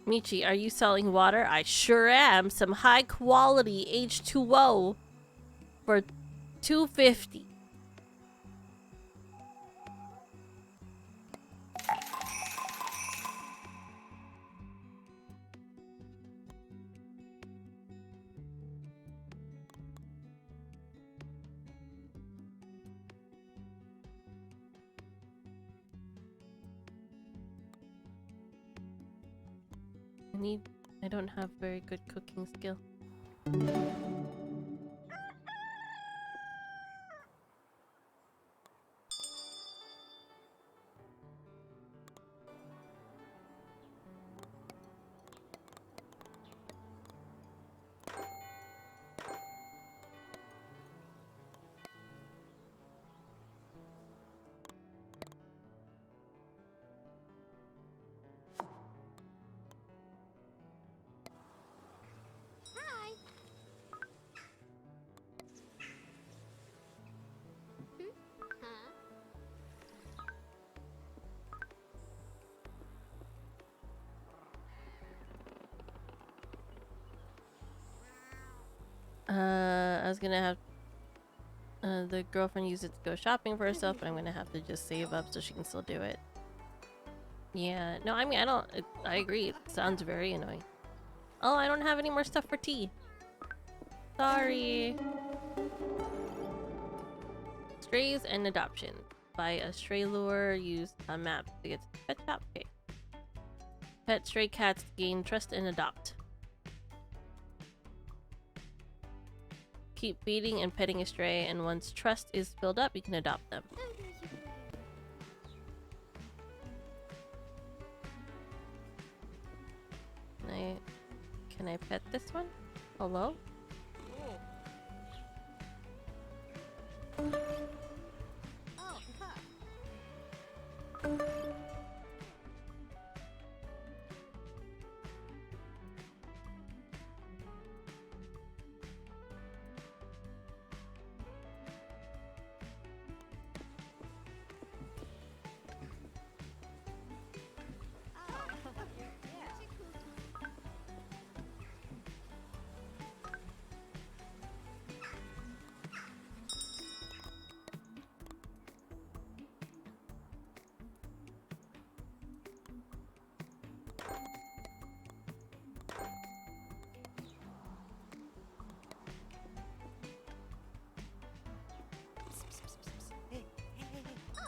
Michi, are you selling water? I sure am. Some high quality H2O for $2.50. I don't have very good cooking skill. I was gonna have the girlfriend use it to go shopping for herself, but I'm gonna have to just save up so she can still do it. Yeah, no, I mean, I agree. It sounds very annoying. Oh, I don't have any more stuff for tea. Sorry. Strays and adoption. Buy a stray lure, use a map to get to the pet shop. Okay. Pet stray cats gain trust and adopt. Keep feeding and petting a stray, and once trust is filled up, you can adopt them. Can I pet this one? Hello? Oh, huh.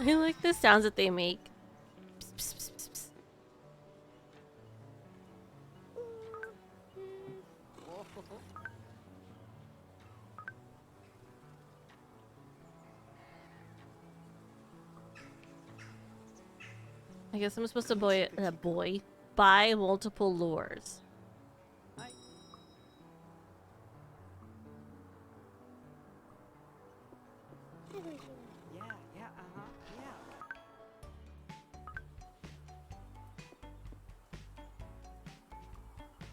I like the sounds that they make. Psst, psst, psst, psst, psst. I guess I'm supposed to buy multiple lures. Yeah, yeah.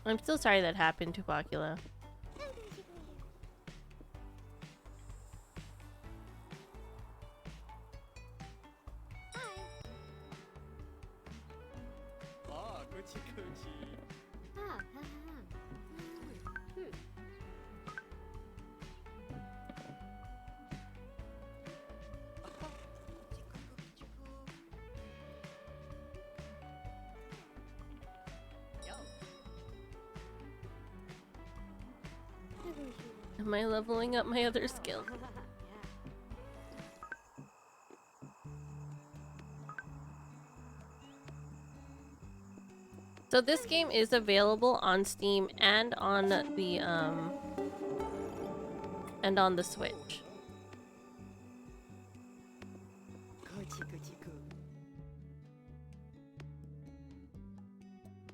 I'm still sorry that happened to Bakula. Am I leveling up my other skill? So this game is available on Steam and on the Switch.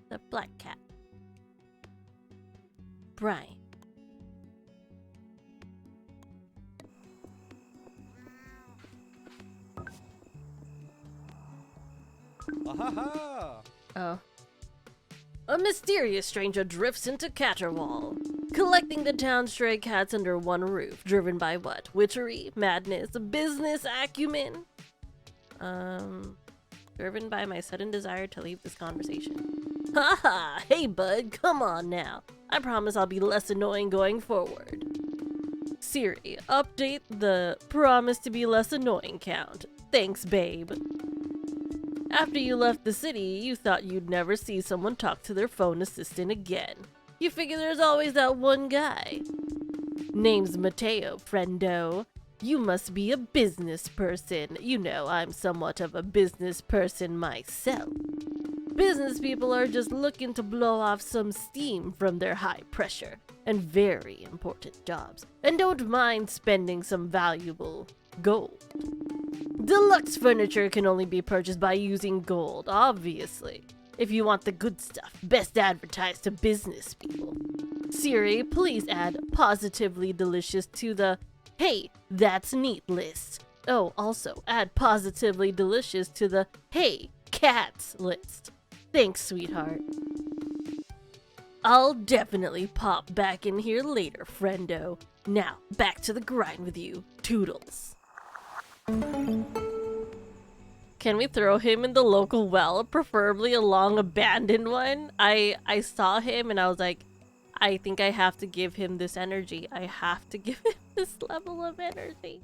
The Black Cat. Brian. Ahaha! Oh. A mysterious stranger drifts into Caterwall, collecting the town's stray cats under one roof, driven by what? Witchery? Madness? Business acumen? Driven by my sudden desire to leave this conversation. Haha! Hey bud, come on now. I promise I'll be less annoying going forward. Siri, update the promise to be less annoying count. Thanks, babe. After you left the city, you thought you'd never see someone talk to their phone assistant again. You figure there's always that one guy. Name's Mateo, friendo. You must be a business person. You know, I'm somewhat of a business person myself. Business people are just looking to blow off some steam from their high pressure and very important jobs, and don't mind spending some valuable gold. Deluxe furniture can only be purchased by using gold, obviously. If you want the good stuff, best advertise to business people. Siri, please add positively delicious to the hey, that's neat list. Oh, also, add positively delicious to the hey, cats list. Thanks, sweetheart. I'll definitely pop back in here later, friendo. Now, back to the grind with you. Toodles. Can we throw him in the local well, preferably a long abandoned one? I saw him and I was like, I think I have to give him this energy. I have to give him this level of energy.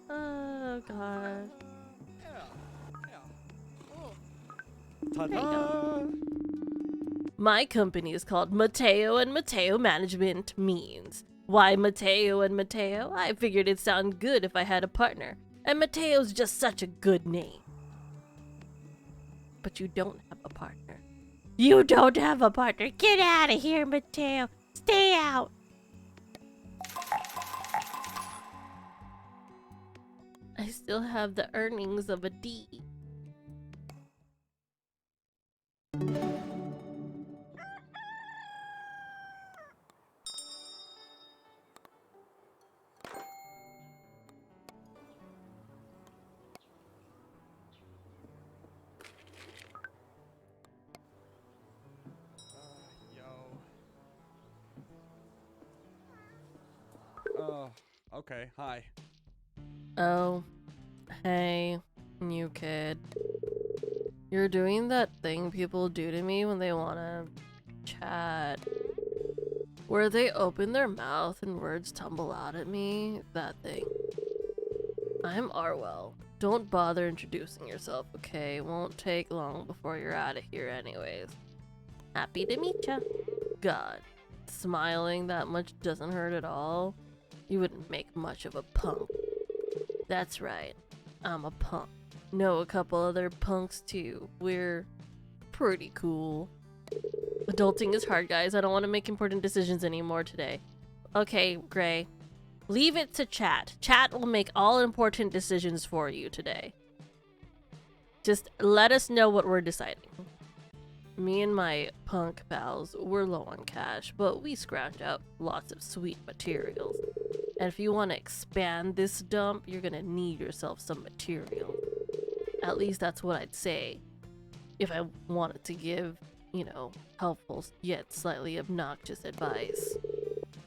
Oh gosh. Ta-da! My company is called Mateo and Mateo Management Means. Why Mateo and Mateo? I figured it'd sound good if I had a partner. And Mateo's just such a good name. But you don't have a partner. You don't have a partner. Get out of here, Mateo. Stay out. I still have the earnings of a D. Okay, hi. Oh, hey, new kid. You're doing that thing people do to me when they wanna chat. Where they open their mouth and words tumble out at me. That thing. I'm Arwell. Don't bother introducing yourself, okay? Won't take long before you're out of here anyways. Happy to meet ya. God, smiling that much doesn't hurt at all. You wouldn't make much of a punk. That's right, I'm a punk. Know a couple other punks too. We're pretty cool. Adulting is hard, guys. I don't want to make important decisions anymore today. Okay, Gray. Leave it to chat. Chat will make all important decisions for you today. Just let us know what we're deciding. Me and my punk pals, we're low on cash, but we scrounge up lots of sweet materials. And if you want to expand this dump, you're gonna need yourself some material. At least that's what I'd say if I wanted to give, you know, helpful yet slightly obnoxious advice.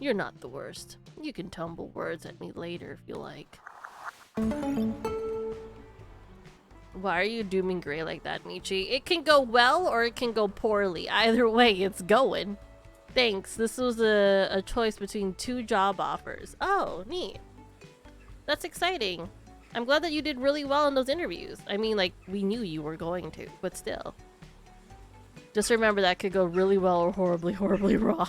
You're not the worst. You can tumble words at me later if you like. Why are you dooming Gray like that, Michi? It can go well or it can go poorly. Either way, it's going. Thanks. This was a choice between 2 job offers. Oh, neat. That's exciting. I'm glad that you did really well in those interviews. I mean, like, we knew you were going to, but still. Just remember that could go really well or horribly, horribly wrong.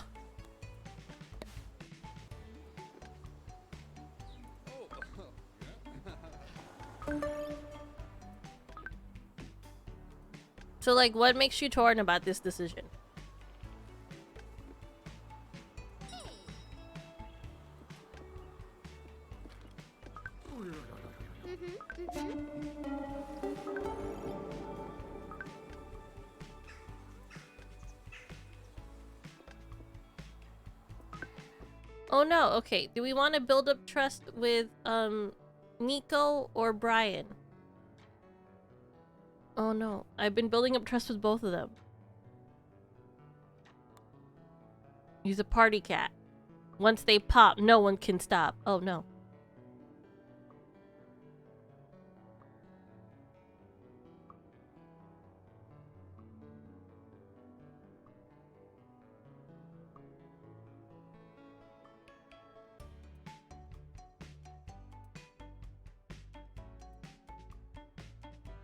So, like, what makes you torn about this decision? Oh no, okay. Do we want to build up trust with Nico or Brian? Oh no, I've been building up trust with both of them. He's a party cat. Once they pop, no one can stop. Oh no.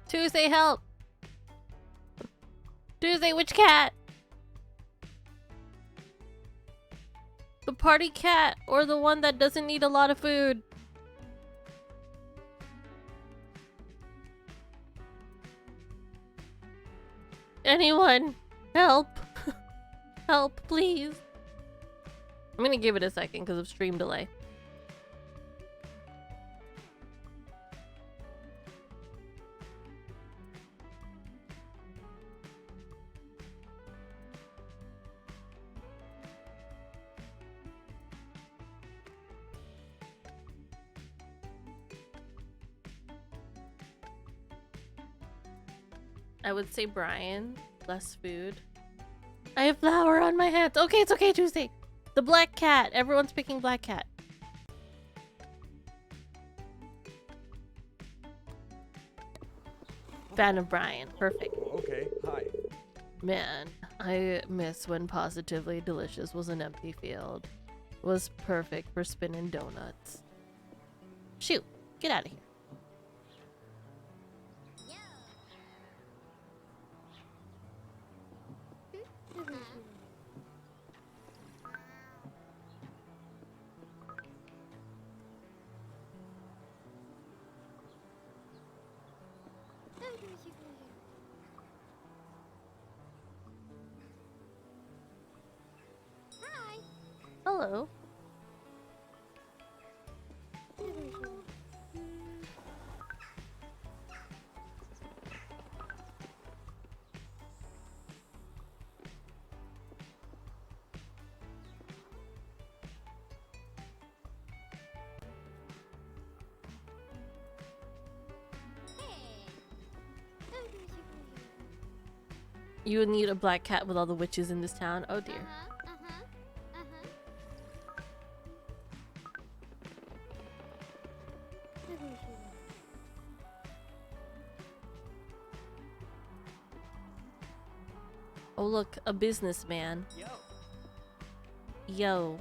Tuesday, help! Tuesday, which cat? The party cat or the one that doesn't need a lot of food? Anyone, help. Help, please. I'm gonna give it a second because of stream delay. I would say Brian. Less food. I have flour on my hands. Okay, it's okay, Tuesday. The black cat. Everyone's picking black cat. Fan of Brian. Perfect. Okay, hi. Man, I miss when Positively Delicious was an empty field. Was perfect for spinning donuts. Shoot, get out of here. Hello. You would need a black cat with all the witches in this town. Oh dear. Oh look, a businessman. Yo.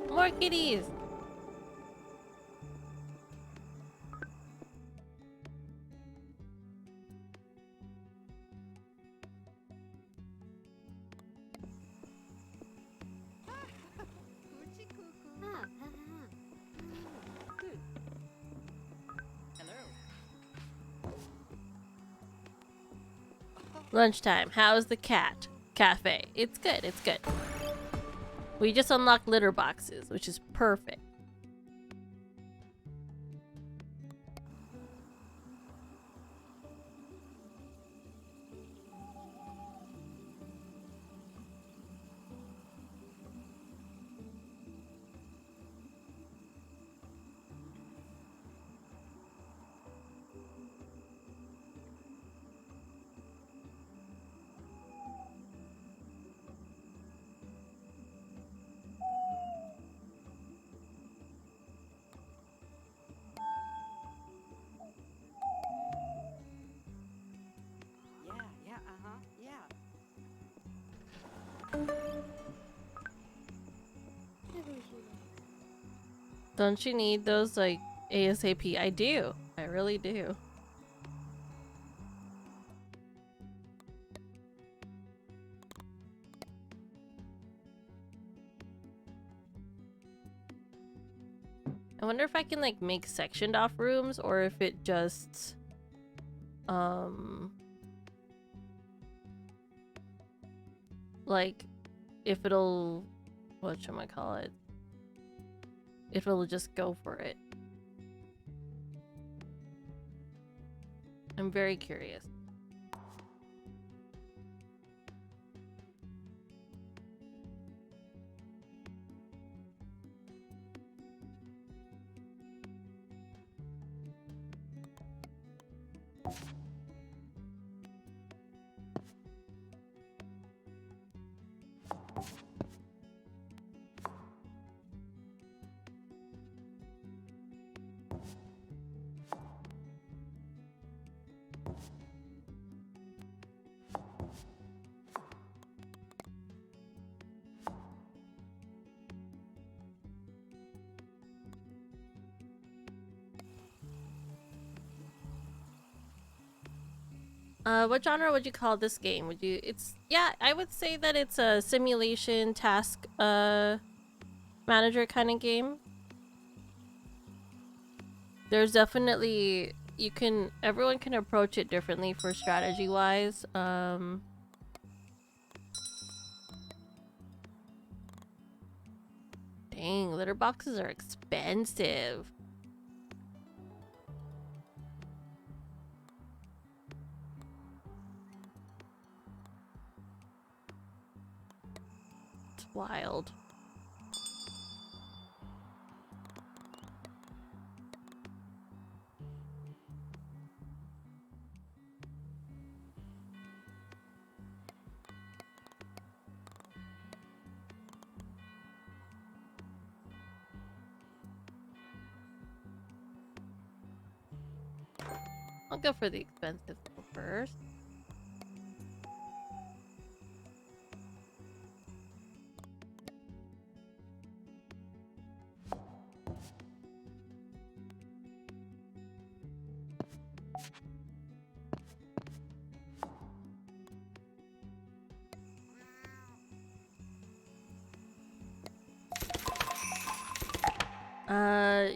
More kitties. Lunchtime. How's the cat cafe? It's good. It's good. We just unlocked litter boxes, which is perfect. Don't you need those like ASAP? I do. I really do. I wonder if I can like make sectioned off rooms or if it just like if it'll whatchamacallit, if it'll just go for it. I'm very curious. What genre would you call this game? Would you, yeah, I would say that it's a simulation task, manager kind of game. There's definitely, everyone can approach it differently for strategy wise. Dang, litter boxes are expensive. Wild. I'll go for the expensive one first.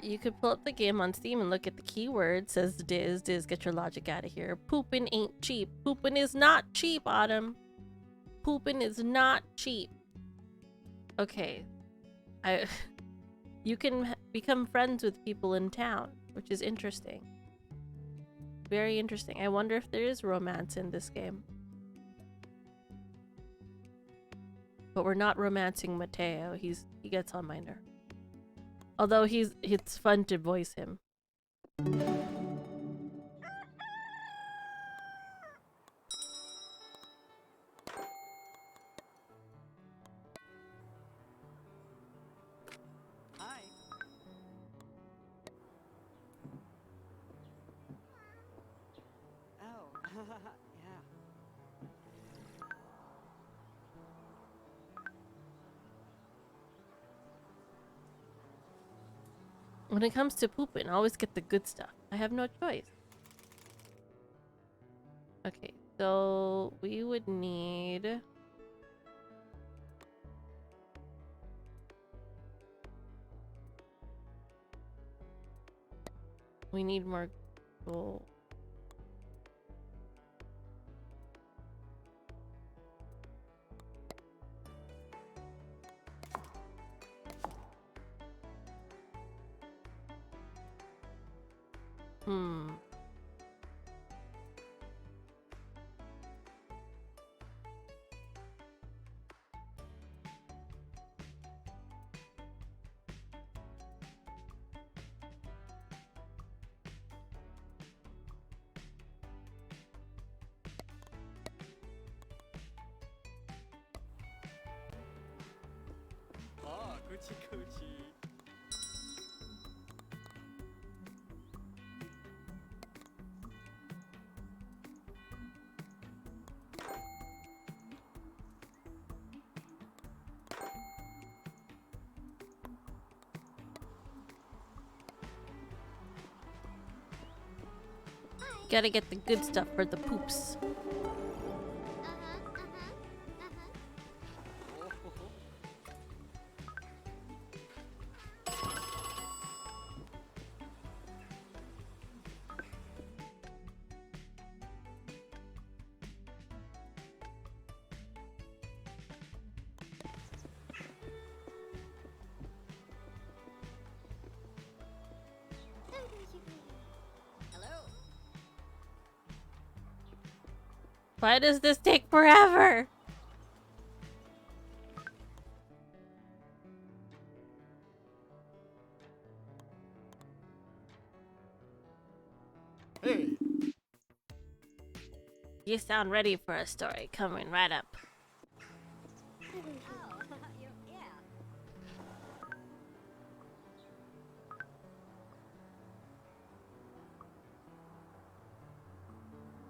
You could pull up the game on Steam and look at the keyword. Says Diz, get your logic out of here. Pooping ain't cheap. Pooping is not cheap, Autumn. Pooping is not cheap. Okay. You can become friends with people in town, which is interesting. Very interesting. I wonder if there is romance in this game. But we're not romancing Mateo. He gets on my nerve. Although it's fun to voice him. Hi. Oh, yeah. When it comes to pooping, I always get the good stuff. I have no choice. Okay, so we would need... We need more gold. Ah, coochie coochie. Gotta get the good stuff for the poops. Hello. Why does this take forever? Hey, You sound ready for a story. Coming right up. Oh, yeah.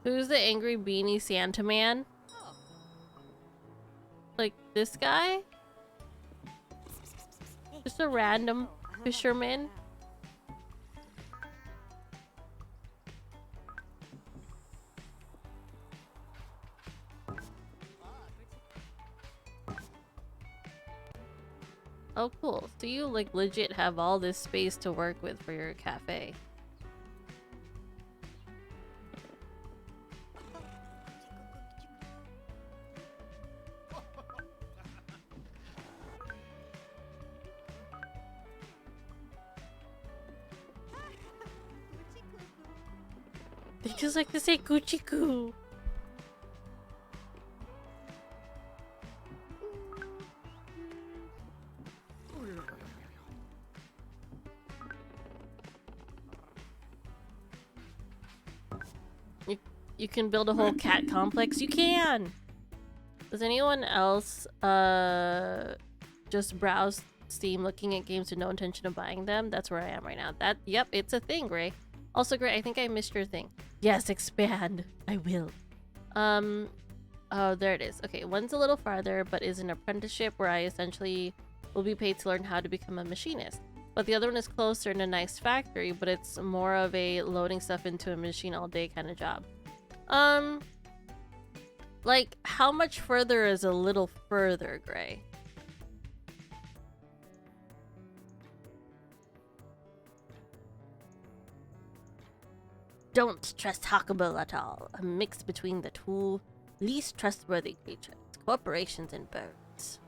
Who's the angry beanie Santa man? Oh. Like this guy? Hey, Just a random oh, fisherman? Oh, cool. So you like legit have all this space to work with for your cafe. They just like to say coochie coo. You can build a whole cat complex. You can! Does anyone else just browse Steam looking at games with no intention of buying them? That's where I am right now. Yep, it's a thing, Gray. Also, Gray, I think I missed your thing. Yes, expand. I will. Oh, there it is. Okay, one's a little farther, but is an apprenticeship where I essentially will be paid to learn how to become a machinist. But the other one is closer in a nice factory, but it's more of a loading stuff into a machine all day kind of job. Like, how much further is a little further, Gray? Don't trust Hakubo at all. A mix between the two least trustworthy creatures, corporations and birds.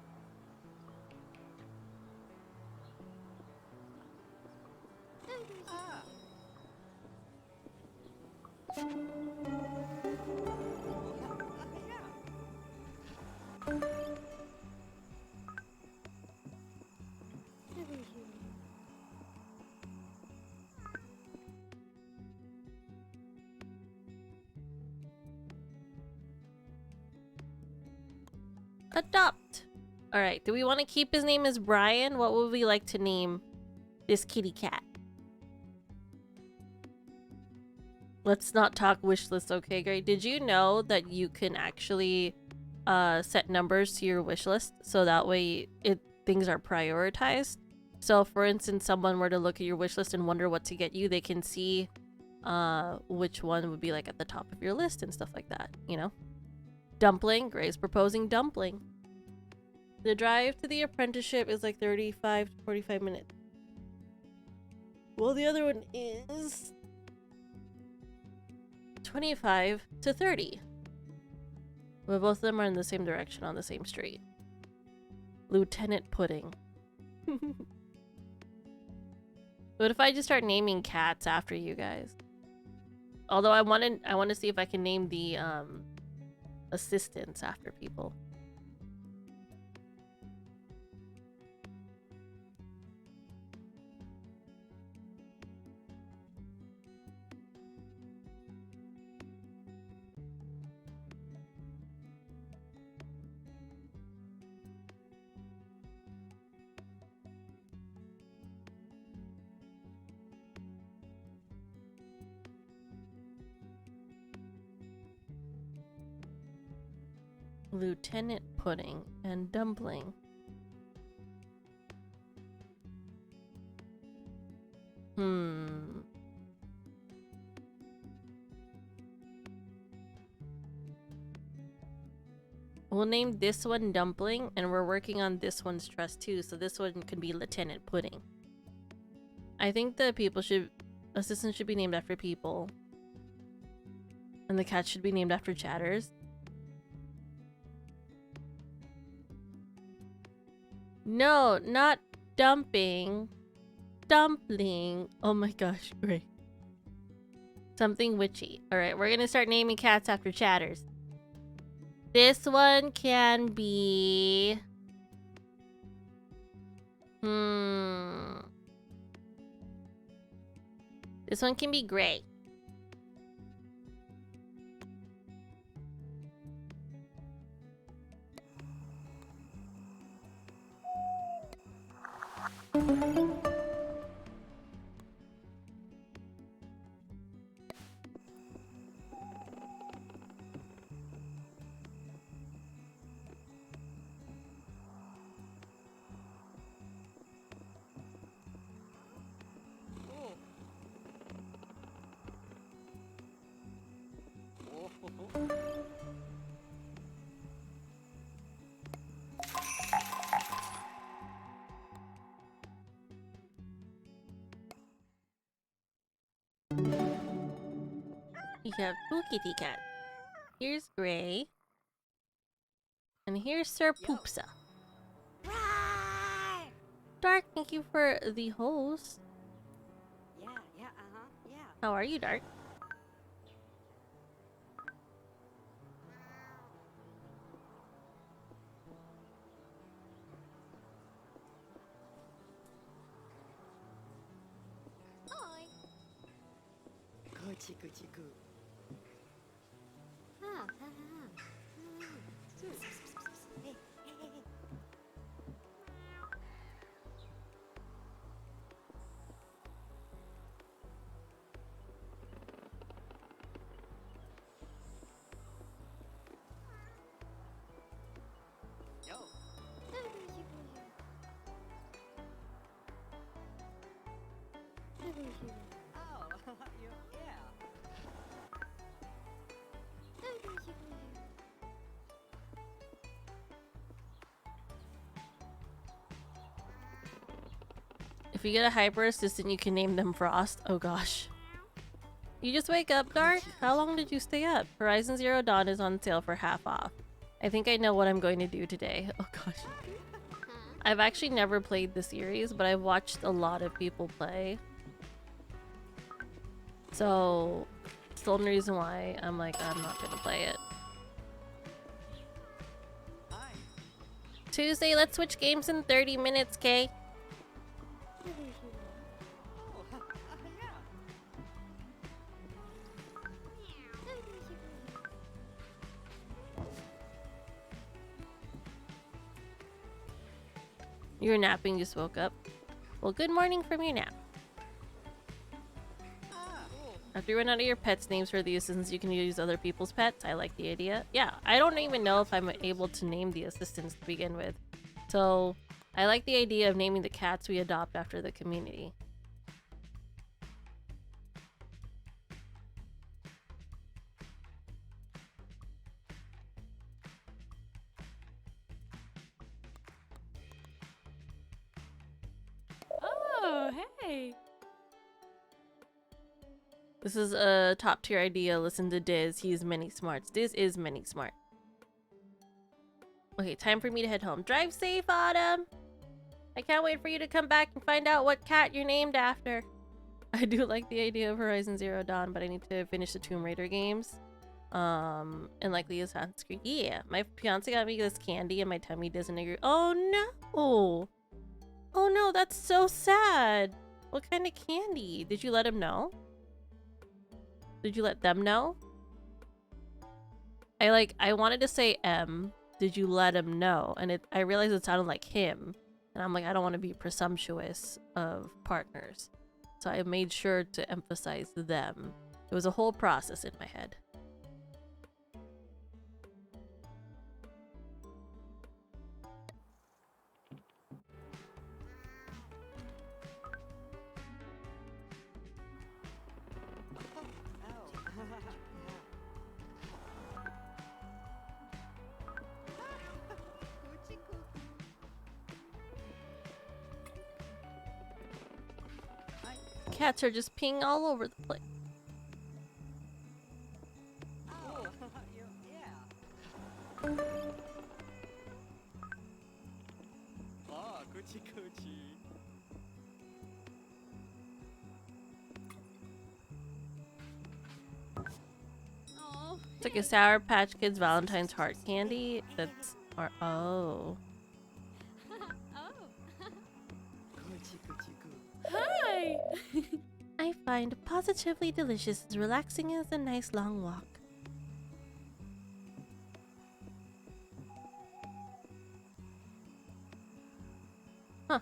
Ah. Adopt. All right. Do we want to keep his name as Brian? What would we like to name this kitty cat? Let's not talk wish list, okay, Gray? Did you know that you can actually set numbers to your wish list so that way things are prioritized? So, for instance, someone were to look at your wish list and wonder what to get you, they can see which one would be like at the top of your list and stuff like that, you know? Dumpling. Gray's proposing dumpling. The drive to the apprenticeship is like 35 to 45 minutes. Well, the other one is 25 to 30. But both of them are in the same direction on the same street. Lieutenant Pudding. What if I just start naming cats after you guys? Although I want to see if I can name the assistants after people. Lieutenant Pudding and Dumpling. We'll name this one Dumpling, and we're working on this one's trust too, so this one could be Lieutenant Pudding. I think the assistants should be named after people. And the cat should be named after Chatters. No, not dumping. Dumpling. Oh my gosh, great. Something witchy. Alright, we're gonna start naming cats after Chatters. This one can be... This one can be Gray. You have two kitty cats. Here's Gray. And here's Sir Poopsa. Dark, thank you for the host. Yeah, yeah. How are you, Dark? Hi. Gucci, Gucci, Goo. Ah, ah, ah. Hey, hey, hey, hey. Yo. Oh, yeah. If you get a hyper assistant, you can name them Frost. Oh gosh. You just wake up, Dark? How long did you stay up? Horizon Zero Dawn is on sale for half off. I think I know what I'm going to do today. Oh gosh. I've actually never played the series, but I've watched a lot of people play. So, it's the only reason why I'm like, I'm not gonna play it. Hi. Tuesday, let's switch games in 30 minutes, Kay. Oh, yeah. You were napping, just woke up. Well, good morning from your nap. After you run out of your pets' names for the assistants, you can use other people's pets. I like the idea. Yeah, I don't even know if I'm able to name the assistants to begin with. So, I like the idea of naming the cats we adopt after the community. Oh, hey. This is a top tier idea. Listen to Diz. He's many smarts. Diz is many smart. Okay, time for me to head home. Drive safe, Autumn. I can't wait for you to come back and find out what cat you're named after. I do like the idea of Horizon Zero Dawn, but I need to finish the Tomb Raider games. And likely Assassin's Creed. Yeah, my fiance got me this candy and my tummy doesn't agree. Oh no! Oh no, that's so sad. What kind of candy? Did you let him know? Did you let them know? I wanted to say M. Did you let him know? And I realized it sounded like him. And I'm like, I don't want to be presumptuous of partners. So I made sure to emphasize them. It was a whole process in my head. cats are just peeing all over the place. Oh, yeah. Oh, coochie coochie. Oh. It's like a Sour Patch Kids Valentine's heart candy. That's oh. Oh. Coochie coochie coo. Hi. I find positively delicious as relaxing as a nice long walk. Huh.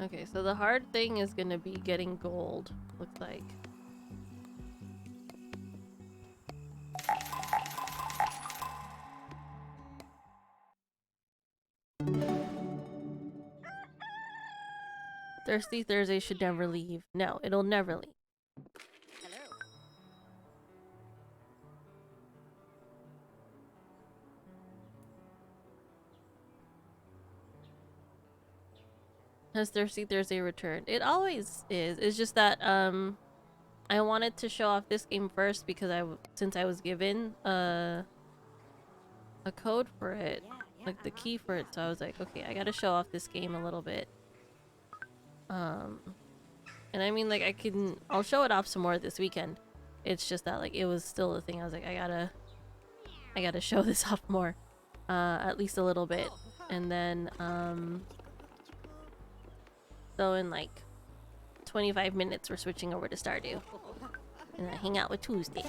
Okay, so the hard thing is gonna be getting gold, looks like. Thirsty Thursday should never leave. No, it'll never leave. Hello. Has Thirsty Thursday returned? It always is. It's just that I wanted to show off this game first because since I was given a code for it, Yeah, like the key for it, so I was like, okay, I gotta show off this game a little bit. And I mean, like, I'll show it off some more this weekend. It's just that, like, it was still a thing. I was like, I gotta show this off more, at least a little bit. And then, so in like 25 minutes, we're switching over to Stardew. And I hang out with Tuesday.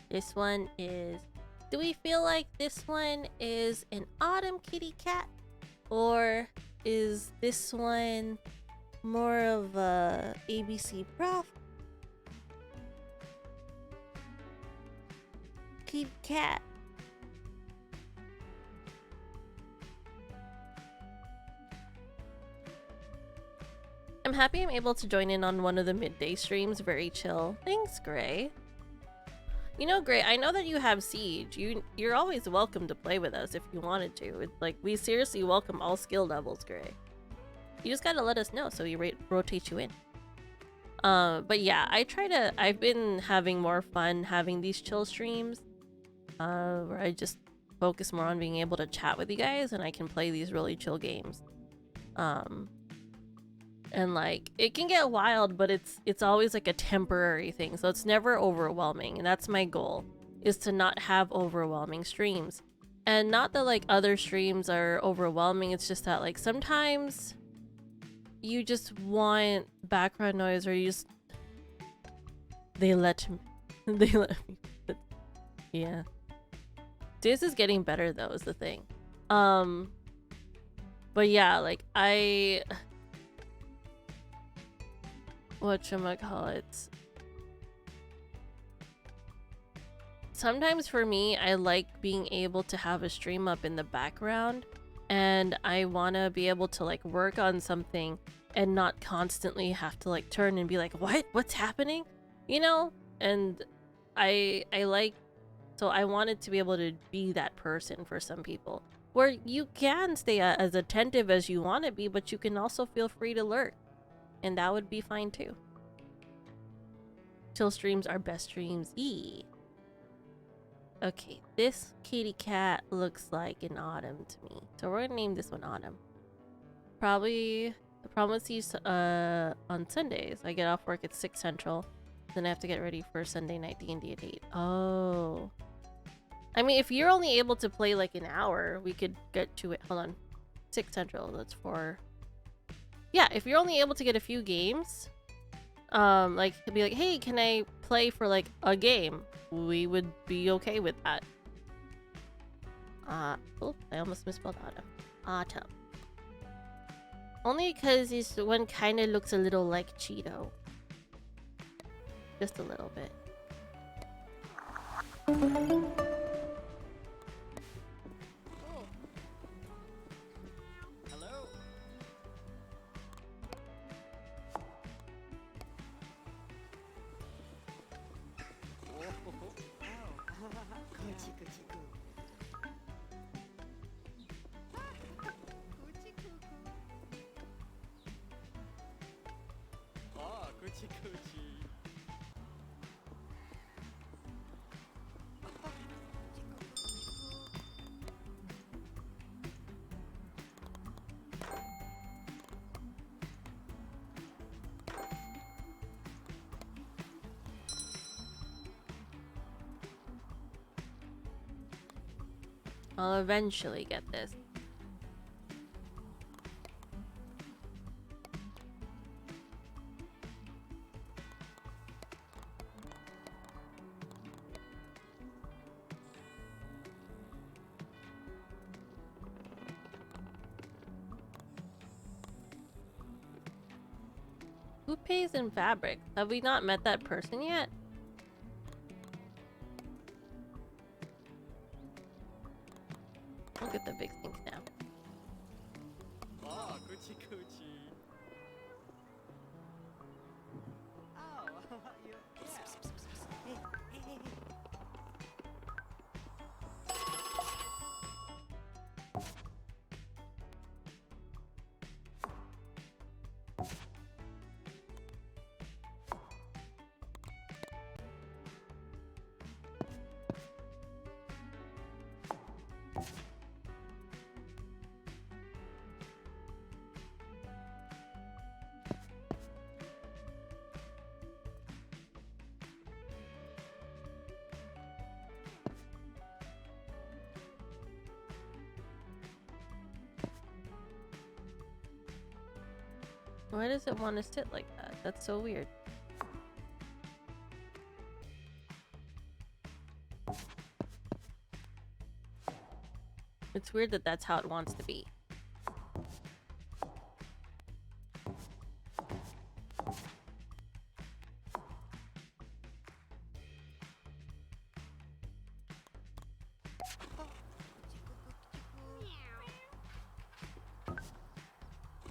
This one is... Do we feel like this one is an autumn kitty cat? Or is this one more of a ABC prof? Kitty cat. I'm happy I'm able to join in on one of the midday streams. Very chill. Thanks, Gray. You know, Gray, I know that you have Siege. You're always welcome to play with us if you wanted to. It's like, we seriously welcome all skill levels, Gray. You just gotta let us know so we rotate you in. But yeah, I've been having more fun having these chill streams. Where I just focus more on being able to chat with you guys and I can play these really chill games. And like, it can get wild, but it's always like a temporary thing, so it's never overwhelming, and that's my goal, is to not have overwhelming streams. And not that like other streams are overwhelming, it's just that like sometimes you just want background noise, or they let me yeah. This is getting better though, is the thing. But yeah, like whatchamacallit. Sometimes for me, I like being able to have a stream up in the background, and I want to be able to like work on something and not constantly have to like turn and be like, what's happening? You know? And I wanted to be able to be that person for some people, where you can stay as attentive as you want to be, but you can also feel free to lurk. And that would be fine too. Chill streams are best streams. Yee. Okay, this kitty cat looks like an Autumn to me. So we're gonna name this one Autumn. Probably Promises on Sundays. I get off work at 6 Central. Then I have to get ready for Sunday night D&D at 8. Oh. I mean, if you're only able to play like an hour, we could get to it. Hold on. 6 Central, that's 4. Yeah, if you're only able to get a few games, like, to be like, hey, can I play for, like, a game? We would be okay with that. Oh, I almost misspelled Autumn. Autumn. Only because this one kind of looks a little like Cheeto. Just a little bit. Oh. Hello. Oh, ho, ho. Ow. Kuchi, kuchi, ku. Kuchi, kuku. Ah, kuchi, kuchi. I'll eventually get this. Who pays in fabric? Have we not met that person yet? Look at the big things now. Ah, kuchi, kuchi. Ow. You, yeah. Hey, hey, hey, hey. Why does it want to sit like that? That's so weird. It's weird that that's how it wants to be.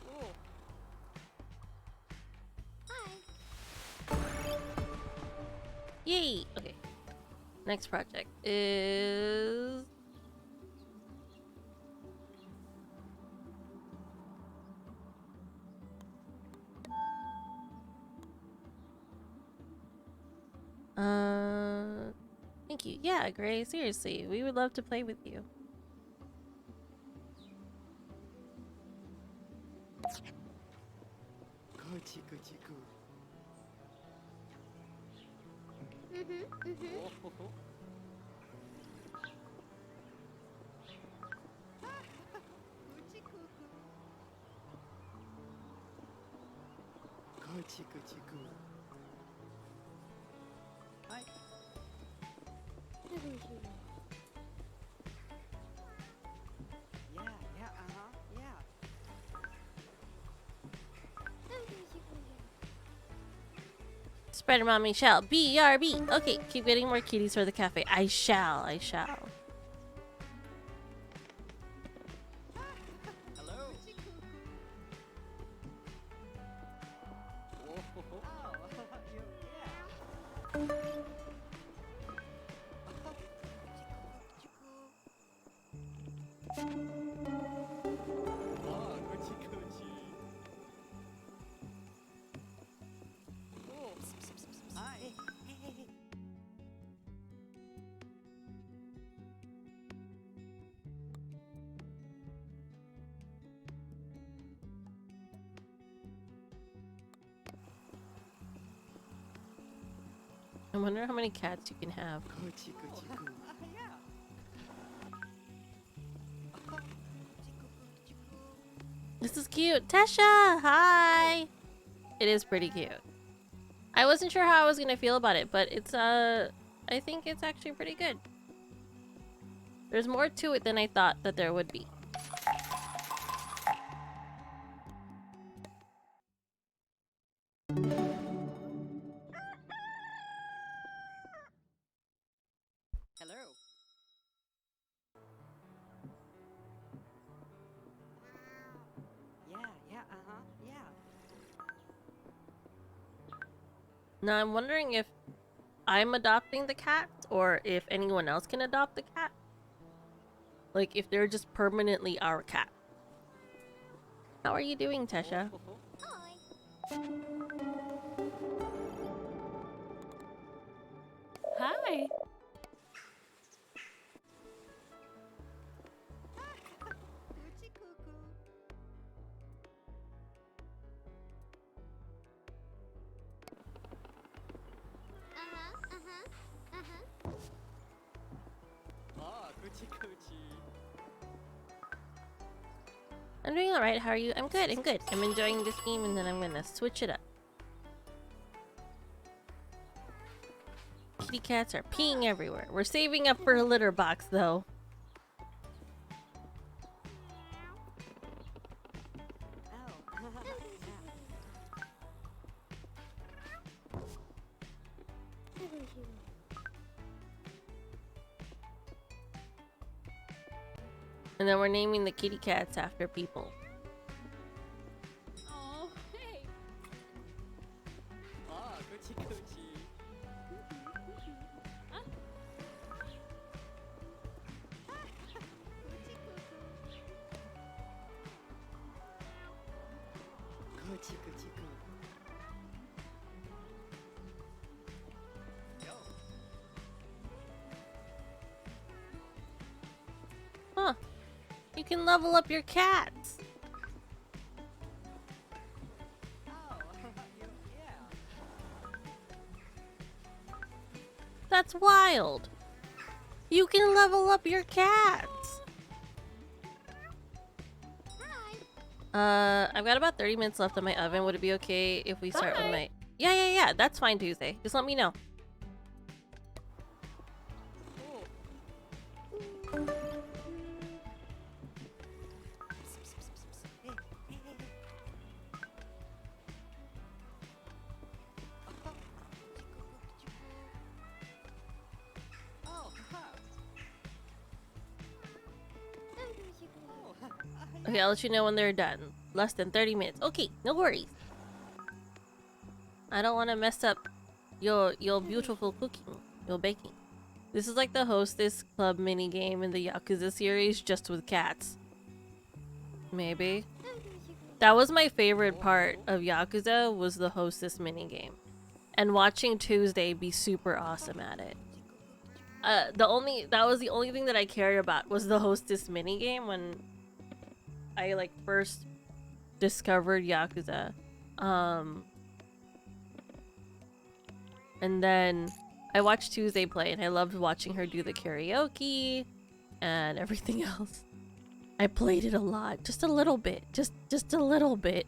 Oh. Yay! Okay. Next project is... Thank you. Yeah, Gray, seriously, we would love to play with you. Kuchi, kuchi, ku. Mm-hmm. Oh, ho, ho. Kuchi, kuku. Kuchi, kuchi, ku. Hi. Yeah, yeah, yeah. Spider Mommy shall. BRB! Okay, keep getting more kitties for the cafe. I shall, I shall. Hello. Oh, ho, ho. Ow. You, yeah. Ah, kuchi, kuchi. Oh. Ah, hey, hey, hey, hey. I wonder how many cats you can have. Kuchi, kuchi, ku. Yeah. This is cute. Tasha! Hi! It is pretty cute. I wasn't sure how I was gonna feel about it, but it's, I think it's actually pretty good. There's more to it than I thought that there would be. Now I'm wondering if I'm adopting the cat or if anyone else can adopt the cat. Like if they're just permanently our cat. How are you doing, Tesha? Hi. I'm doing alright, how are you? I'm good, I'm good. I'm enjoying this game and then I'm gonna switch it up. Kitty cats are peeing everywhere. We're saving up for a litter box though. And then we're naming the kitty cats after people. Oh, hey. Huh. You can level up your cats. That's wild. You can level up your cats. I've got about 30 minutes left on my oven. Would it be okay if we start with my... Yeah. That's fine, Tuesday. Just let me know. Okay, I'll let you know when they're done. Less than 30 minutes. Okay, no worries. I don't want to mess up your beautiful cooking, your baking. This is like the Hostess Club mini game in the Yakuza series, just with cats. Maybe. That was my favorite part of Yakuza, was the Hostess mini game. And watching Tuesday be super awesome at it. That was the only thing that I cared about, was the Hostess mini game when I like first discovered Yakuza. And then I watched Tuesday play and I loved watching her do the karaoke and everything else. I played it a lot, just a little bit, just a little bit.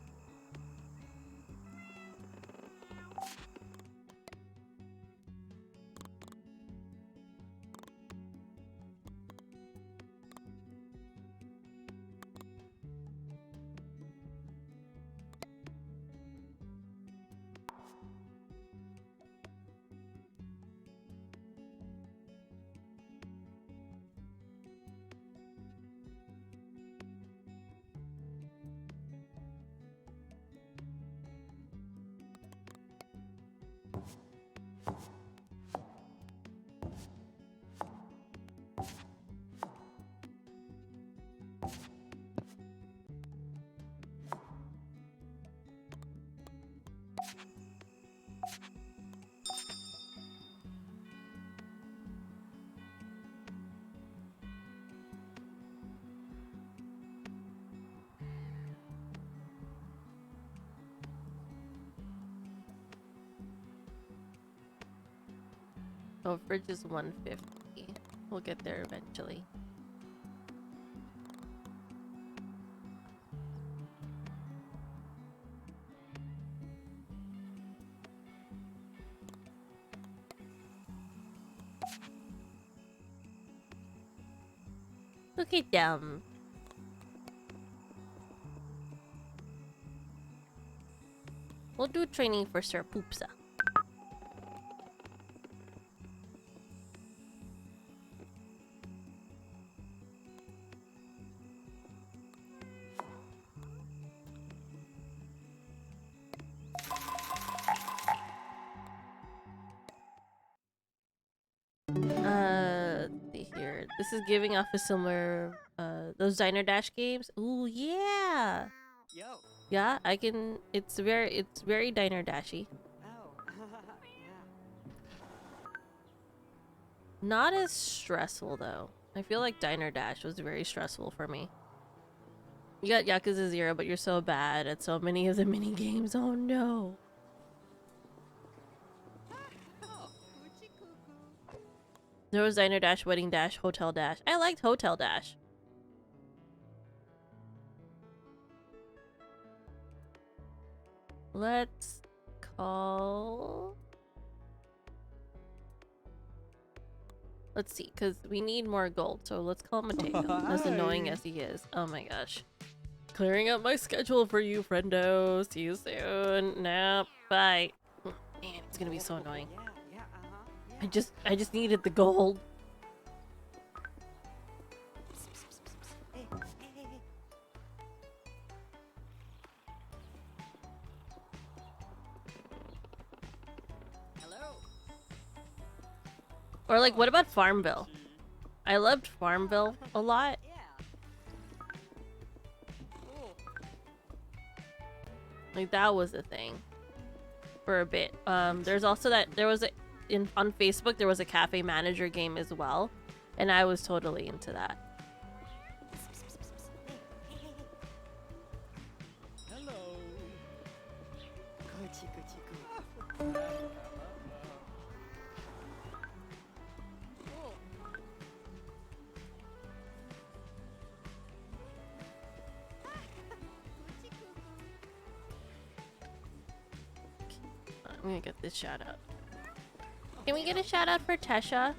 Oh, fridge is 150. We'll get there eventually. Look at them. We'll do training for Sir Poopsa. This is giving off a similar, those Diner Dash games. Ooh, yeah. Yo. Yeah, I can. It's very Diner Dashy. Oh. Yeah. Not as stressful though. I feel like Diner Dash was very stressful for me. You got Yakuza 0, but you're so bad at so many of the mini games. Oh no. Oh, coochie cuckoo. There was Diner Dash, Wedding Dash, Hotel Dash. I liked Hotel Dash. Let's call... Let's see, because we need more gold, so let's call Mateo, as annoying as he is. Oh my gosh. Clearing up my schedule for you, friendo. See you soon. Nah, bye. Man, it's gonna be so annoying. Yeah, yeah, yeah. I just needed the gold. Hey, hey, hey, hey. Hello. Or like, what about Farmville? I loved Farmville a lot. Yeah. Cool. Like that was a thing for a bit. There's also on Facebook there was a cafe manager game as well, and I was totally into that. Hello. Coochie coochie coo. Cool. Coochie cuckoo. I'm gonna get this shout out. Can we get a shout out for Tesha?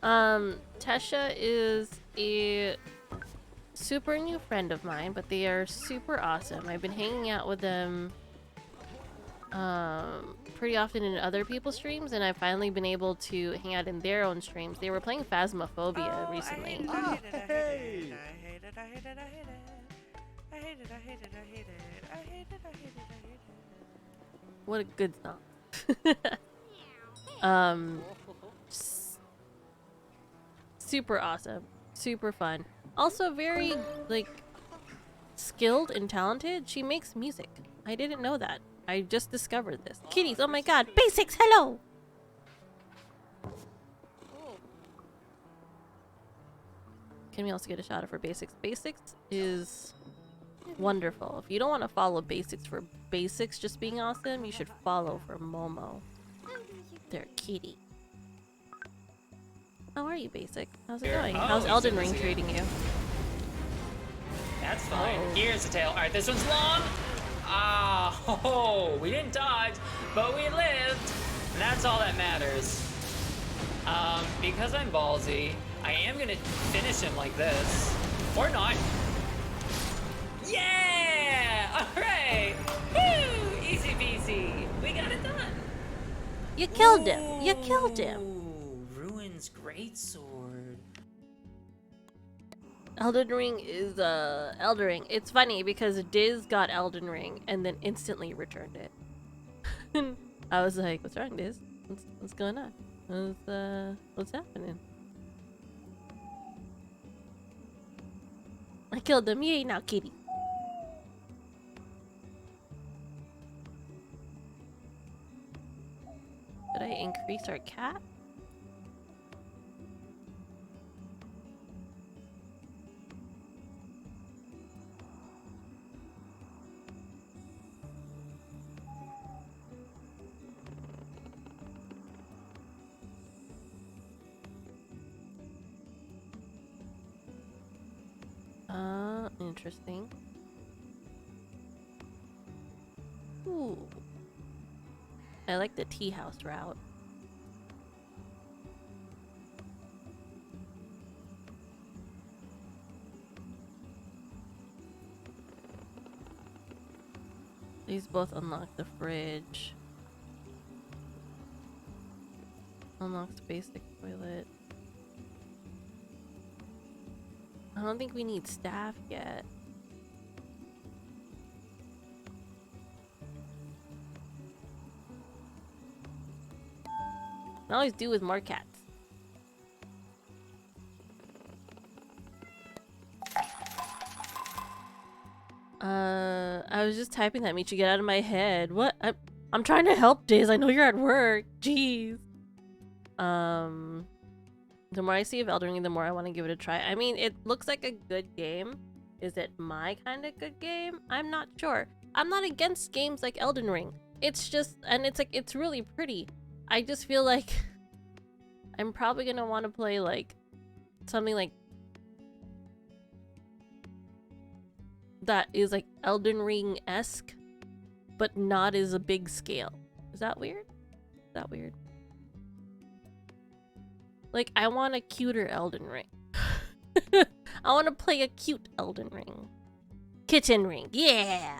Tesha is a super new friend of mine, but they are super awesome. I've been hanging out with them pretty often in other people's streams, and I've finally been able to hang out in their own streams. They were playing Phasmophobia recently. What a good song. Super awesome. Super fun. Also very, like, skilled and talented. She makes music. I didn't know that. I just discovered this. Kitties, oh my god. Basics, hello! Cool. Can we also get a shout out for Basics? Basics is wonderful. If you don't want to follow Basics for Basics just being awesome, you should follow for Momo. They're kitty. How are you, Basic? How's it going? Oh, How's he's Elden in Ring this treating you? That's fine. Oh. Here's the tail. Alright, this one's long. Ah, we didn't dodge, but we lived. And that's all that matters. Because I'm ballsy, I am gonna finish him like this. Or not. Yeah! Alright! Woo! Easy peasy. We got it done. You killed him. You killed him. Ooh, Ruin's greatsword. Elden Ring is Elden Ring. It's funny because Diz got Elden Ring and then instantly returned it. And I was like, "What's wrong, Diz? What's going on? What's happening?" I killed him. Yay, now kitty. Did I increase our cat? Interesting. Ooh. I like the tea house route. These both unlock the fridge. Unlocks basic toilet. I don't think we need staff yet. I always do with more cats. I was just typing that, Michi. Get out of my head. What? I'm trying to help, Diz. I know you're at work. Jeez. The more I see of Elden Ring, the more I want to give it a try. I mean, it looks like a good game. Is it my kind of good game? I'm not sure. I'm not against games like Elden Ring. It's just, and it's like, it's really pretty. I just feel like I'm probably gonna want to play like something like that is like Elden Ring-esque, but not as a big scale. Is that weird? Is that weird? Like, I want a cuter Elden Ring. I want to play a cute Elden Ring. Kitchen Ring, yeah!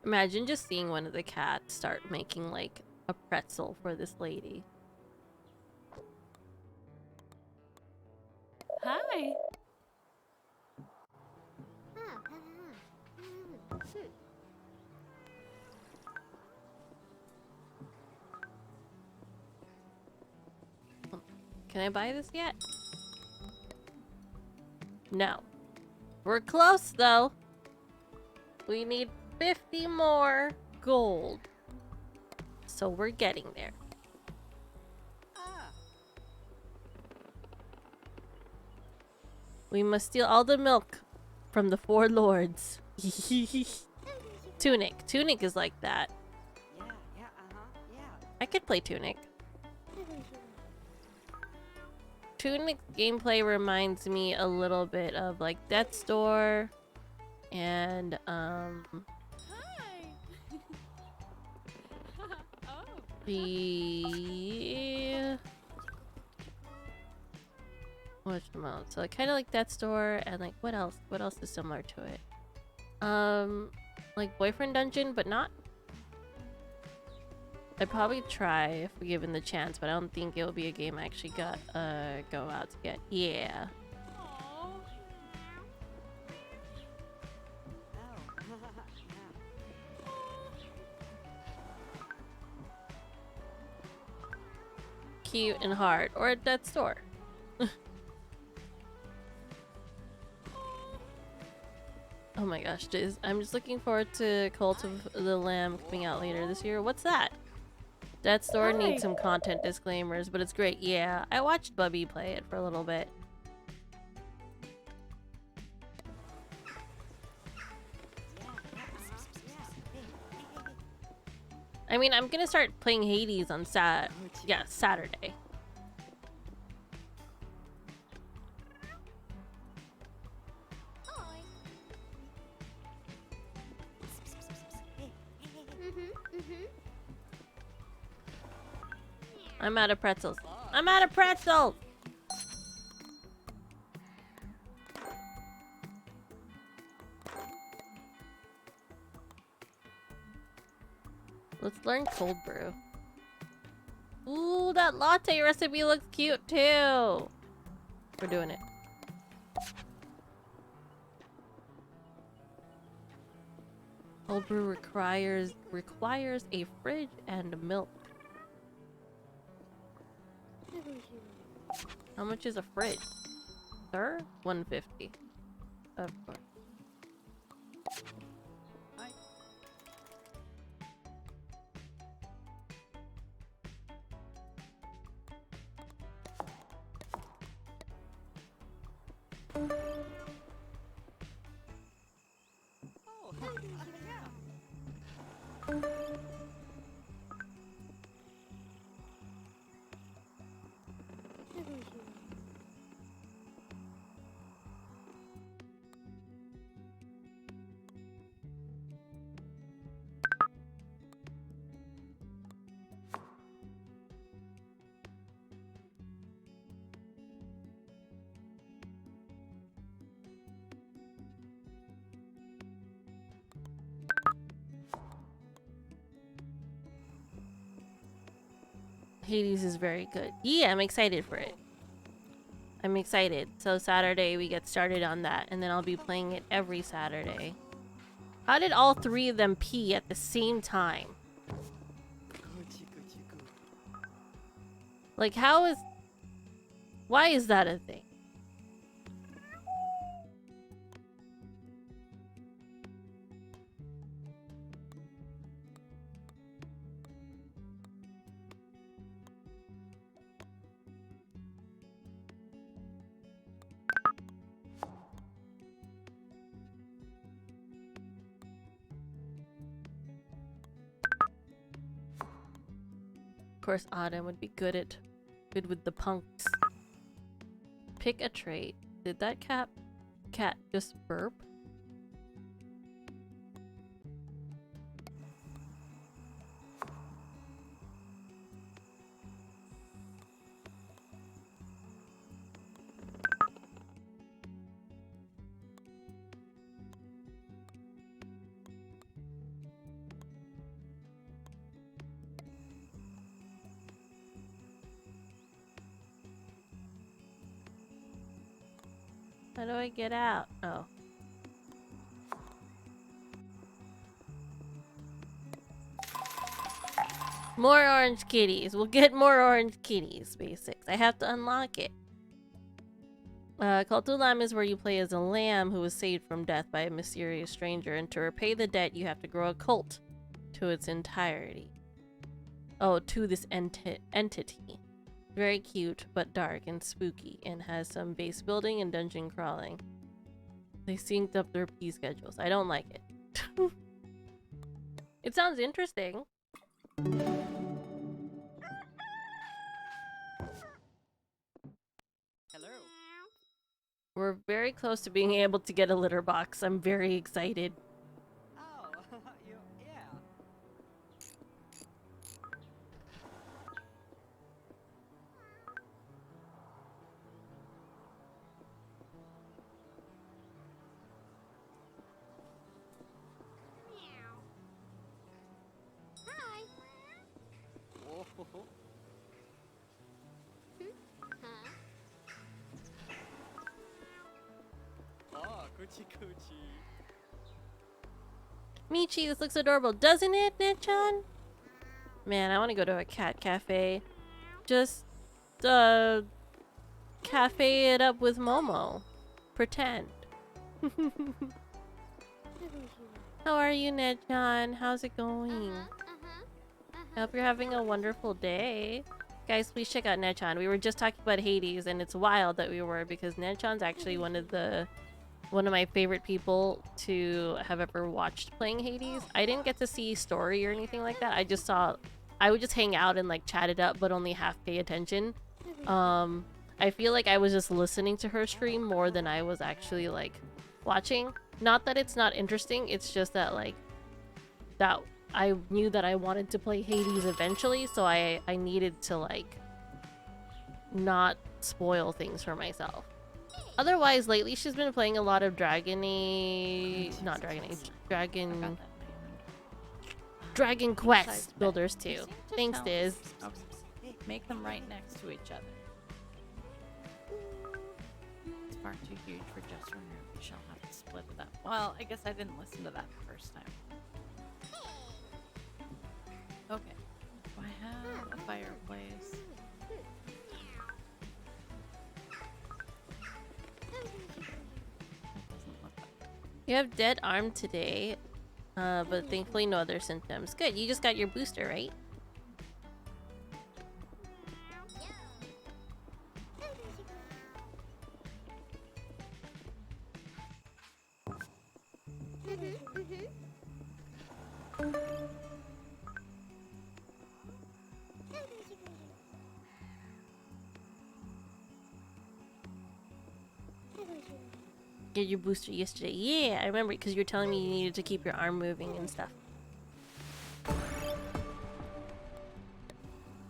Imagine just seeing one of the cats start making like a pretzel for this lady. Hi. Can I buy this yet? No. We're close though. We need 50 more gold. So we're getting there. We must steal all the milk from the 4 lords. Tunic. Tunic is like that. I could play Tunic. Tunic gameplay reminds me a little bit of like Death's Door and Hi. Oh. the whatchamacallit? So kind of like Death's Door and like what else? What else is similar to it? Like Boyfriend Dungeon, but not. I'd probably try if we're given the chance, but I don't think it will be a game I actually go out to get. Yeah. Aw. Cute and hard, or at Death's Door. Oh my gosh, I'm just looking forward to Cult of the Lamb coming out later this year. What's that? Death's Door Hi. needs some content disclaimers, but it's great. Yeah, I watched Bubby play it for a little bit. I mean, I'm gonna start playing Hades on Saturday. I'm out of pretzels. I'm out of pretzels! Let's learn cold brew. Ooh, that latte recipe looks cute too. We're doing it. Cold brew requires a fridge and milk. How much is a fridge? Sir? 150. Of course. Hades is very good. Yeah, I'm excited for it. I'm excited. So Saturday we get started on that, and then I'll be playing it every Saturday. How did all three of them pee at the same time? Like, how is... Why is that a thing? Of course, Autumn would be good with the punks. Pick a trait. Did that cat just burp? How do I get out? Oh. More orange kitties. We'll get more orange kitties, basics. I have to unlock it. Cult of Lamb is where you play as a lamb who was saved from death by a mysterious stranger, and to repay the debt, you have to grow a cult to its entirety. Oh, to this entity. Very cute, but dark and spooky, and has some base building and dungeon crawling. They synced up their P schedules. I don't like it. It sounds interesting. Hello. We're very close to being able to get a litter box. I'm very excited. Oh, yeah. Hi. Oh, Huh? oh, coochie coochie. Michi, this looks adorable, doesn't it, Nechan? Man, I want to go to a cat cafe. Just, cafe it up with Momo. Pretend. How are you, Nechan? How's it going? I hope you're having a wonderful day. Guys, please check out Nechan. We were just talking about Hades, and it's wild that we were, because Nechan's actually one of my favorite people to have ever watched playing Hades. I didn't get to see story or anything like that. I would just hang out and like chat it up, but only half pay attention. I feel like I was just listening to her stream more than I was actually like watching. Not that it's not interesting, it's just that like that I knew that I wanted to play Hades eventually, so I needed to like not spoil things for myself. Otherwise, lately she's been playing a lot of Dragon Quest Builders too. Thanks, Diz. Make them right next to each other. It's far too huge for just one room. We shall have to split it up. Well, I guess I didn't listen to that the first time. Okay. Do I have a fireplace? You have dead arm today, but thankfully no other symptoms. Good, you just got your booster, right? Get your booster yesterday. Yeah, I remember because you were telling me you needed to keep your arm moving and stuff.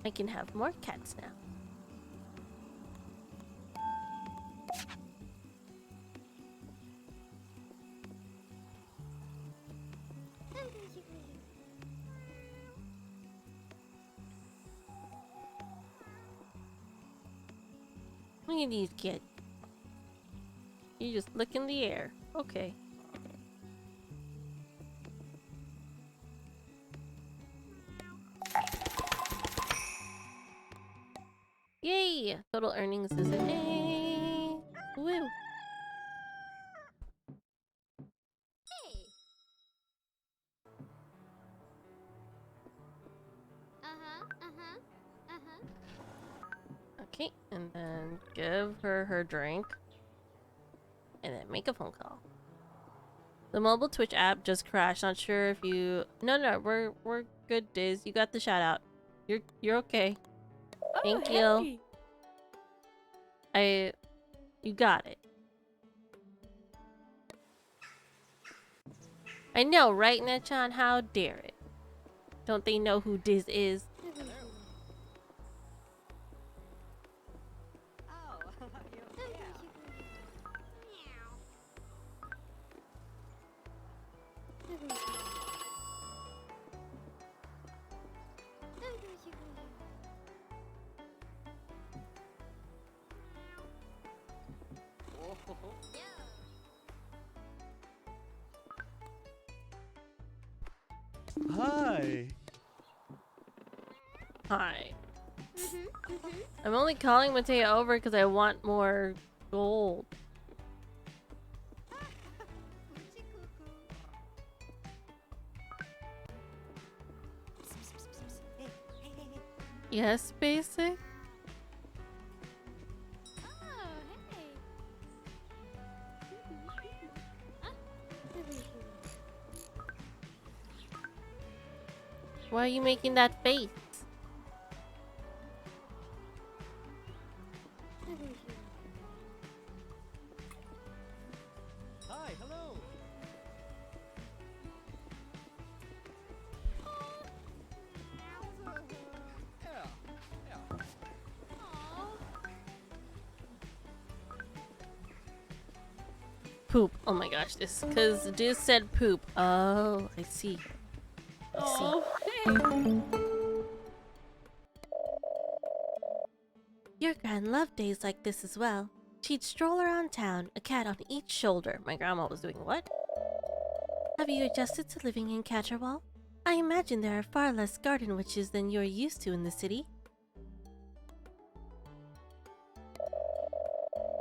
I can have more cats now. you need, kid? You just look in the air. Okay. Yay! Total earnings is an A. Woo! Okay, and then give her her drink. And then make a phone call. The mobile Twitch app just crashed. Not sure if you... No, we're good, Diz. You got the shout out. You're okay. Thank you. You got it. I know, right, Nechan? How dare it? Don't they know who Diz is? Hi. Hi. I'm only calling Mateo over because I want more gold. Yes, basic? Why are you making that face? Hi, hello. Poop. Oh my gosh, this because Diz said poop. Oh, I see. Oh, Your gran loved days like this as well. She'd stroll around town, a cat on each shoulder. My grandma was doing what? Have you adjusted to living in Caterwall? I imagine there are far less garden witches than you're used to in the city.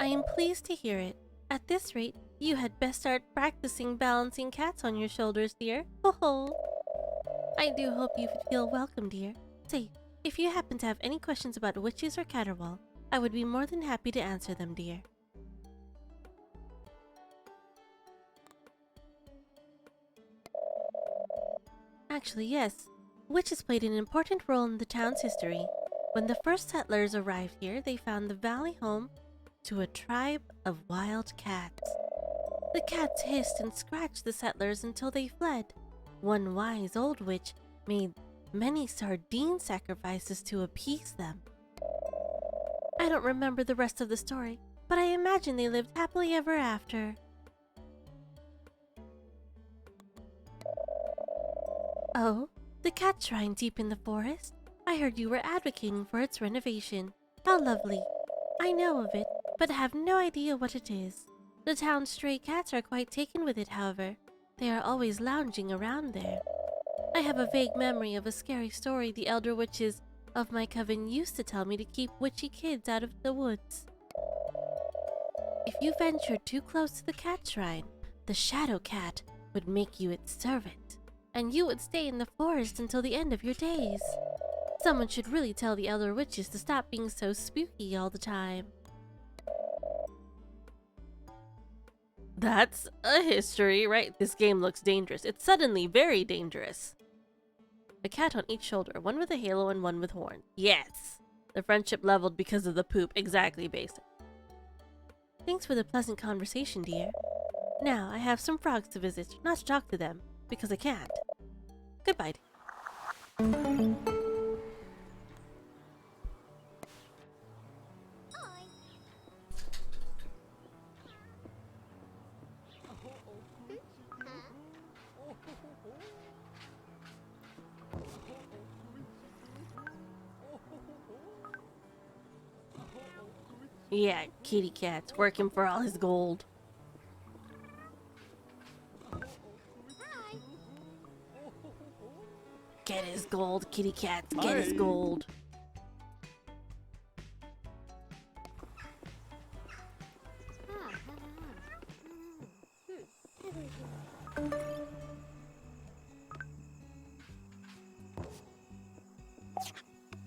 I am pleased to hear it. At this rate, you had best start practicing balancing cats on your shoulders, dear. Ho ho! I do hope you feel welcome, dear. Say, if you happen to have any questions about witches or Caterwall, I would be more than happy to answer them, dear. Actually, yes. Witches played an important role in the town's history. When the first settlers arrived here, they found the valley home to a tribe of wild cats. The cats hissed and scratched the settlers until they fled. One wise old witch made many sardine sacrifices to appease them. I don't remember the rest of the story, but I imagine they lived happily ever after. Oh, the cat shrine deep in the forest? I heard you were advocating for its renovation. How lovely. I know of it, but have no idea what it is. The town's stray cats are quite taken with it, however. They are always lounging around there. I have a vague memory of a scary story the elder witches of my coven used to tell me to keep witchy kids out of the woods. If you ventured too close to the cat shrine, the shadow cat would make you its servant, and you would stay in the forest until the end of your days. Someone should really tell the elder witches to stop being so spooky all the time. That's a history, right? This game looks dangerous. It's suddenly very dangerous. A cat on each shoulder, one with a halo and one with horns. Yes! The friendship leveled because of the poop. Exactly, basic. Thanks for the pleasant conversation, dear. Now, I have some frogs to visit, not to talk to them, because I can't. Goodbye. Yeah, kitty cat's working for all his gold. Get his gold, kitty cats, get his Hi. gold.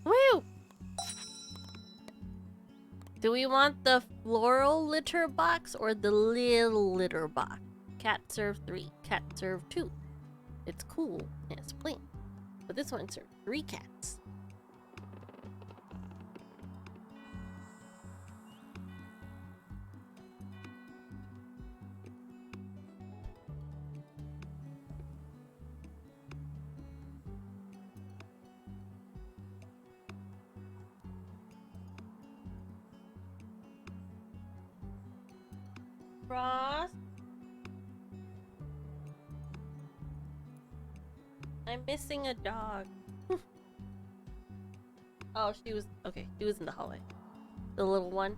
Woo! Do we want the floral litter box or the little litter box? Cat serve 3, cat serve 2. It's cool and it's plain. But this one serves 3 cats. Frost? I'm missing a dog. Oh, she was... Okay, she was in the hallway. The little one.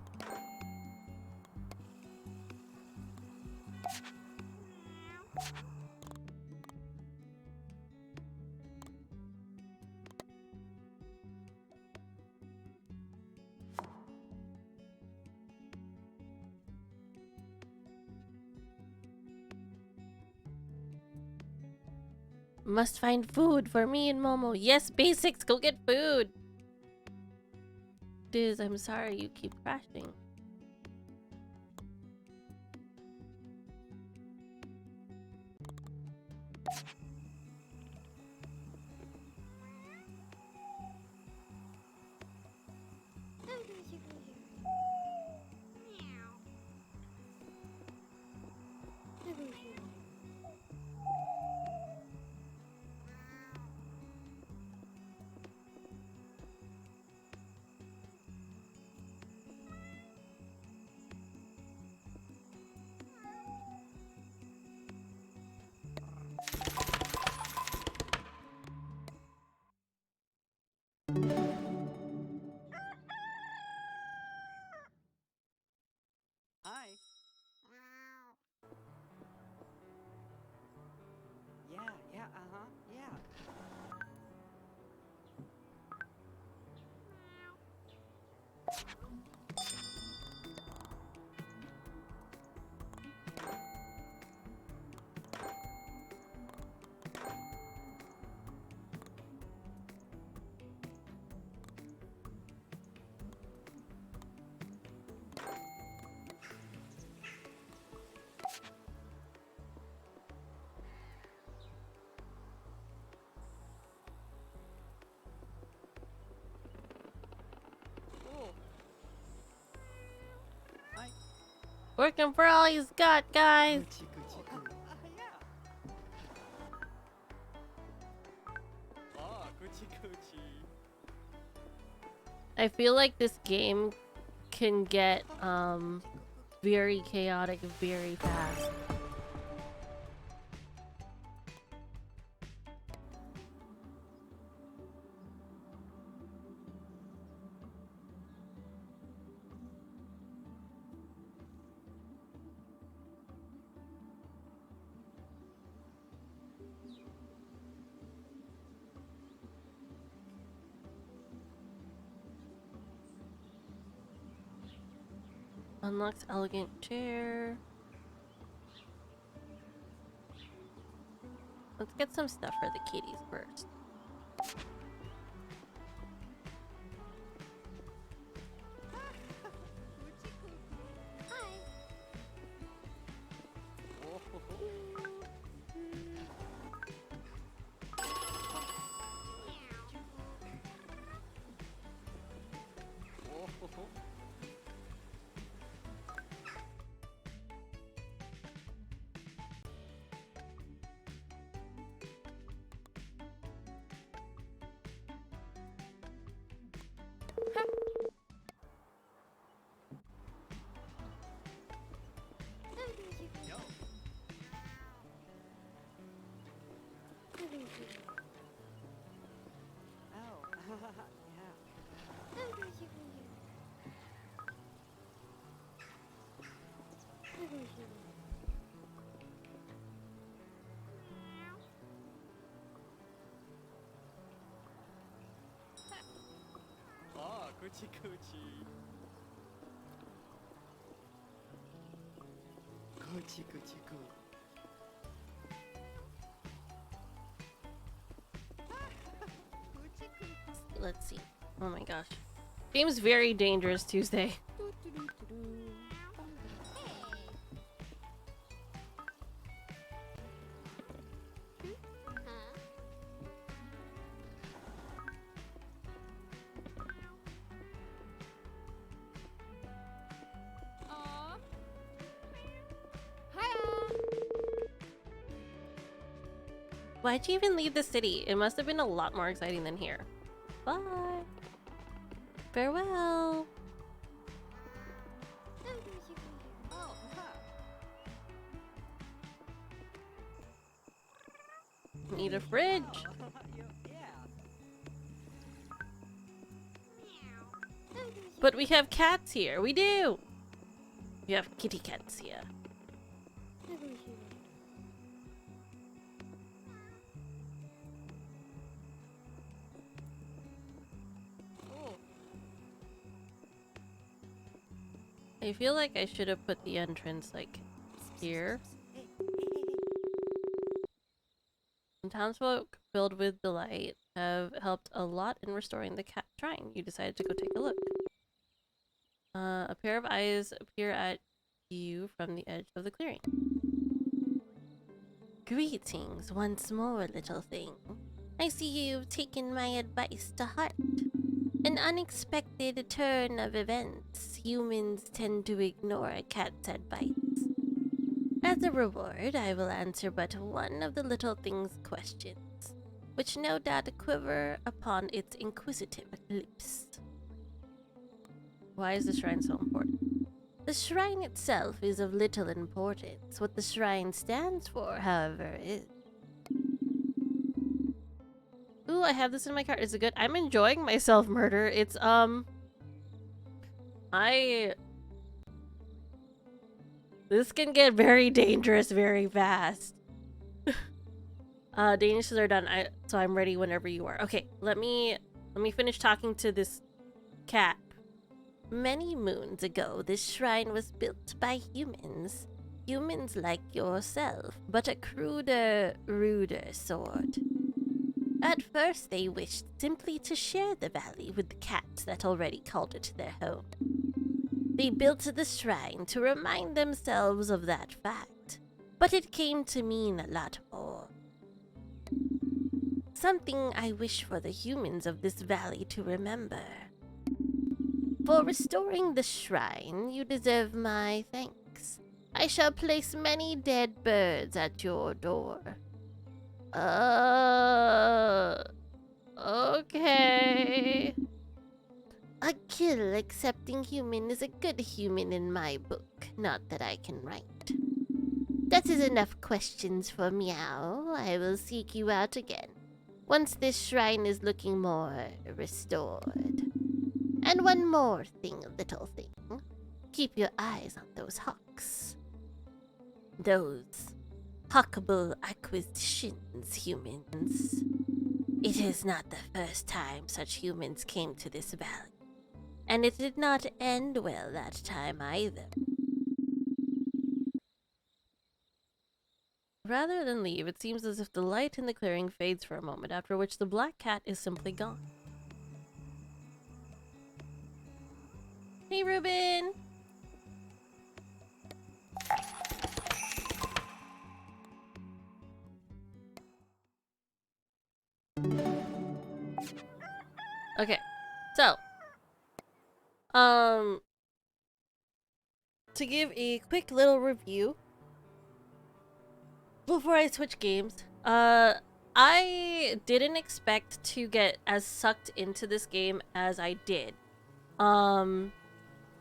Must find food for me and Momo. Yes, basics, go get food. Diz, I'm sorry you keep crashing. Hi. Yeah, uh-huh, yeah. Working for all he's got, guys. Yeah. Oh, coochie coochie. I feel like this game can get very chaotic very fast. Unlocks elegant chair. Let's get some stuff for the kitties first. Oh, yeah. Coochie coochie. Coochie coochie coo. Let's see. Oh my gosh. Game's very dangerous Tuesday. Aw. Why'd you even leave the city? It must have been a lot more exciting than here. Bye. Farewell. Oh, Need a fridge. But we have cats here. We do. We have kitty cats here. I feel like I should have put the entrance like here. The townsfolk, filled with delight, have helped a lot in restoring the cat shrine. You decided to go take a look. A pair of eyes appear at you from the edge of the clearing. Greetings once more, little thing. I see you've taken my advice to heart. An unexpected turn of events. Humans tend to ignore a cat's advice. As a reward, I will answer but one of the little thing's questions, which no doubt quiver upon its inquisitive lips. Why is the shrine so important? The shrine itself is of little importance. What the shrine stands for, however, is... Ooh, I have this in my cart. Is it good? I'm enjoying myself, Murder. It's, This can get very dangerous very fast. Danishes are done. So I'm ready whenever you are. Okay, let me finish talking to this cat. Many moons ago, this shrine was built by humans. Humans like yourself, but a cruder, ruder sort. At first, they wished simply to share the valley with the cats that already called it their home. They built the shrine to remind themselves of that fact, but it came to mean a lot more. Something I wish for the humans of this valley to remember. For restoring the shrine, you deserve my thanks. I shall place many dead birds at your door. Okay. A kill accepting human is a good human in my book, not that I can write. That is enough questions for Meow. I will seek you out again, once this shrine is looking more restored. And one more thing, little thing. Keep your eyes on those hawks. Those hawkable acquisitions, humans. It is not the first time such humans came to this valley, and it did not end well that time either. Rather than leave, it seems as if the light in the clearing fades for a moment, after which the black cat is simply gone. Hey, Ruben! Okay, so, to give a quick little review before I switch games, I didn't expect to get as sucked into this game as I did.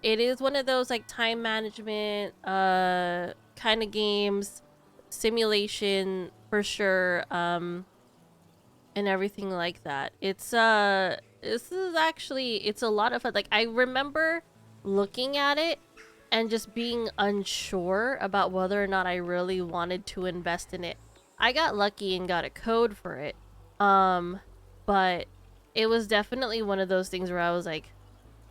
It is one of those like time management kind of games, simulation for sure, and everything like that. It's this is actually, it's a lot of fun. Like, I remember looking at it and just being unsure about whether or not I really wanted to invest in it. I got lucky and got a code for it, but it was definitely one of those things where I was like,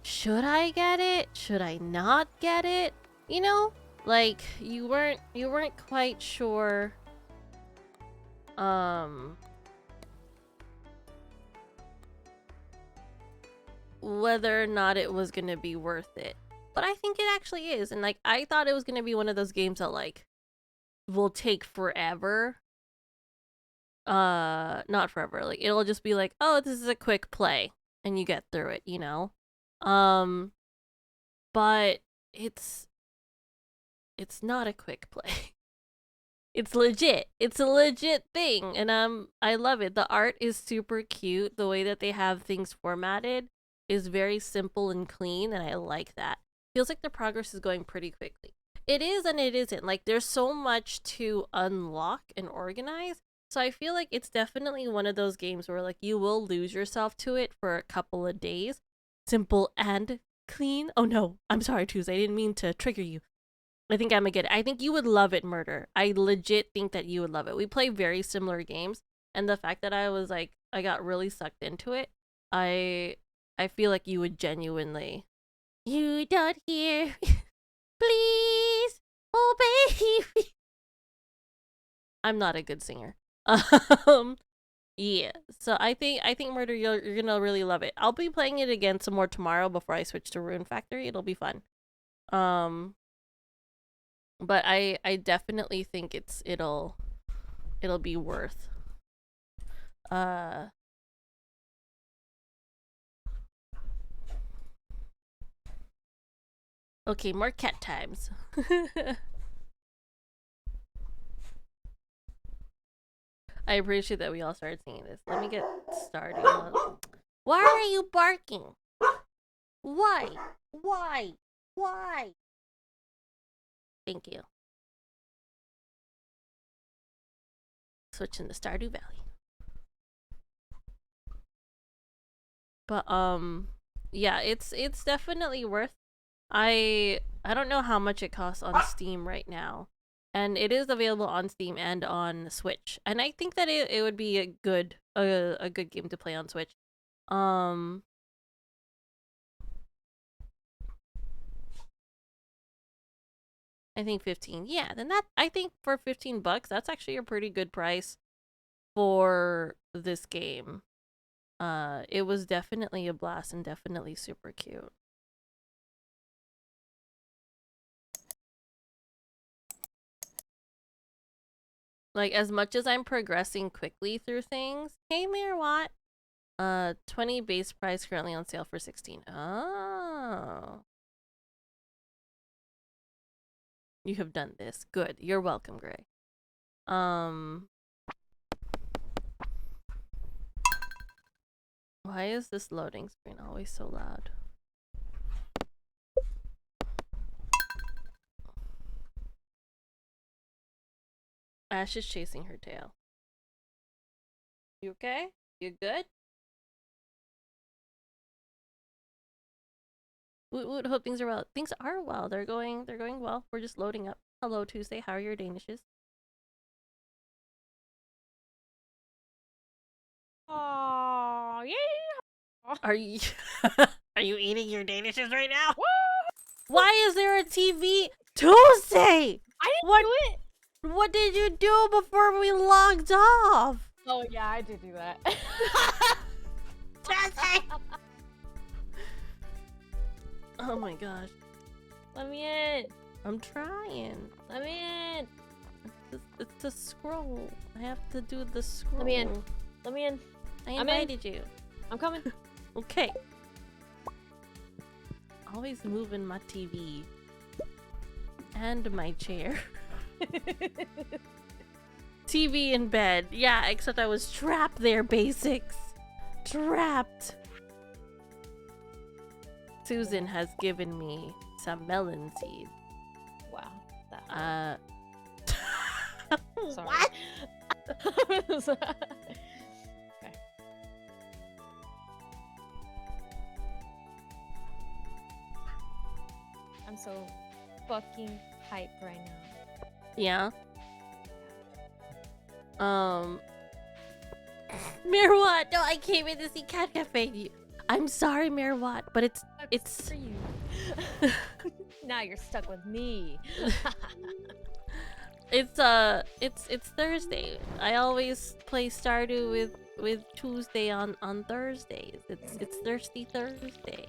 should I get it? Should I not get it? You know, like you weren't quite sure whether or not it was gonna be worth it. But I think it actually is. And like I thought it was gonna be one of those games that like will take forever. Not forever. Like it'll just be like, oh, this is a quick play and you get through it, you know? But it's not a quick play. It's legit. It's a legit thing, and I love it. The art is super cute. The way that they have things formatted is very simple and clean, and I like that. Feels like the progress is going pretty quickly. It is and it isn't. Like there's so much to unlock and organize. So I feel like it's definitely one of those games where like you will lose yourself to it for a couple of days. Simple and clean. Oh no, I'm sorry, Tuesday. I didn't mean to trigger you. I think I'm gonna get it. I think you would love it, Murder. I legit think that you would love it. We play very similar games, and the fact that I got really sucked into it, I feel like you would genuinely. You don't hear, please, oh baby. I'm not a good singer. Yeah. So I think Murder, you're gonna really love it. I'll be playing it again some more tomorrow before I switch to Rune Factory. It'll be fun. But I definitely think it'll be worth. Okay, more cat times. I appreciate that we all started singing this. Let me get started. Why are you barking? Why? Why? Why? Thank you. Switching to Stardew Valley. But yeah, it's definitely worth. I don't know how much it costs on Steam right now. And it is available on Steam and on Switch. And I think that it would be a good game to play on Switch. I think 15. Yeah, then I think for $15, that's actually a pretty good price for this game. It was definitely a blast and definitely super cute. Like, as much as I'm progressing quickly through things. Hey, Mayor Watt. 20 base price currently on sale for 16. Oh. You have done this. Good. You're welcome, Gray. Why is this loading screen always so loud? Ash is chasing her tail. You okay? You good? Would hope things are well. Things are well. They're going well. We're just loading up. Hello, Tuesday. How are your Danishes? Oh, yeah. Are you are you eating your Danishes right now? Why is there a TV? Tuesday! I didn't do it! What did you do before we logged off? Oh yeah, I did do that. Tuesday! Oh my gosh. Let me in. I'm trying. Let me in. It's a scroll. I have to do the scroll. Let me in. Let me in. I I'm invited you. I'm coming. Okay. Always moving my TV. And my chair. TV in bed. Yeah, except I was trapped there, basics. Trapped. Susan has given me some melon seeds. Wow. Sorry. What? Okay. I'm so fucking hyped right now. Yeah. Mirwat, no, I came in to see Cat Cafe. I'm sorry, Mirwat, but it's It's for you. Now you're stuck with me. it's Thursday. I always play Stardew with Tuesday on Thursdays. It's Thirsty Thursday.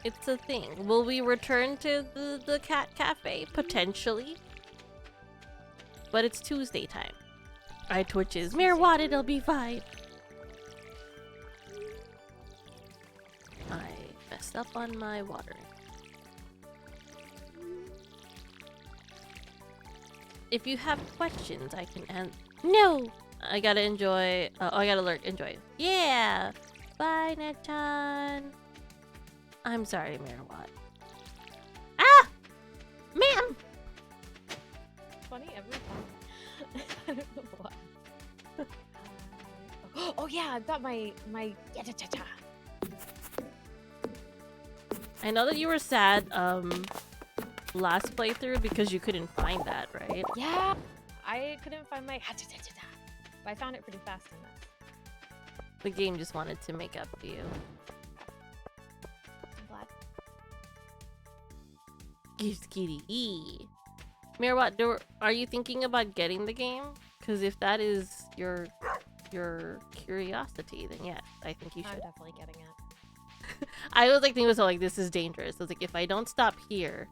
It's a thing. Will we return to the cat cafe? Potentially. But it's Tuesday time. Our Twitch is Mirwat, it'll be fine. I messed up on my watering. If you have questions, I can answer. No! I gotta enjoy. I gotta lurk. Enjoy. Yeah! Bye, Netchan. I'm sorry, Mirwat. Ah! Ma'am! Funny every time. I don't know why. Oh yeah, I've got my cha-cha-cha. I know that you were sad, last playthrough because you couldn't find that, right? Yeah, I couldn't find my cha-cha-cha-cha, but I found it pretty fast in this. The game just wanted to make up to you. I'm glad. Skitty. Mirwat, are you thinking about getting the game? Because if that is your curiosity, then yes, I think you should. I'm definitely getting it. I was like thinking to myself, like, this is dangerous. I was like, if I don't stop here,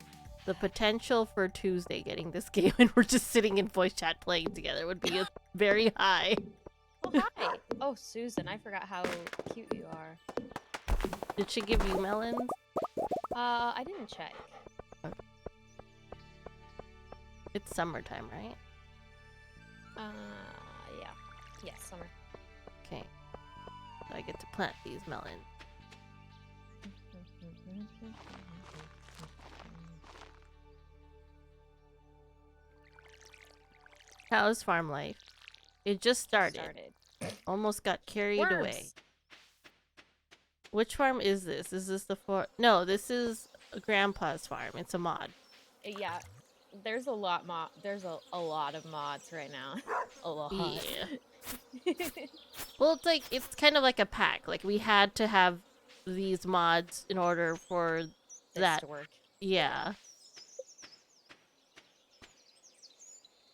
the potential for Tuesday getting this game and we're just sitting in voice chat playing together would be very high. Oh, hi. Oh, Susan, I forgot how cute you are. Did she give you melons? I didn't check. It's summertime, right? Yeah. Yes, summer. Okay. So I get to plant these melons. How's farm life? It just started. Almost got carried away. Which farm is this? Is this the No, this is Grandpa's farm. It's a mod. Yeah. There's a lot there's a lot of mods right now. A lot. Yeah. Well, it's kind of like a pack. Like, we had to have these mods in order for that to work. Yeah.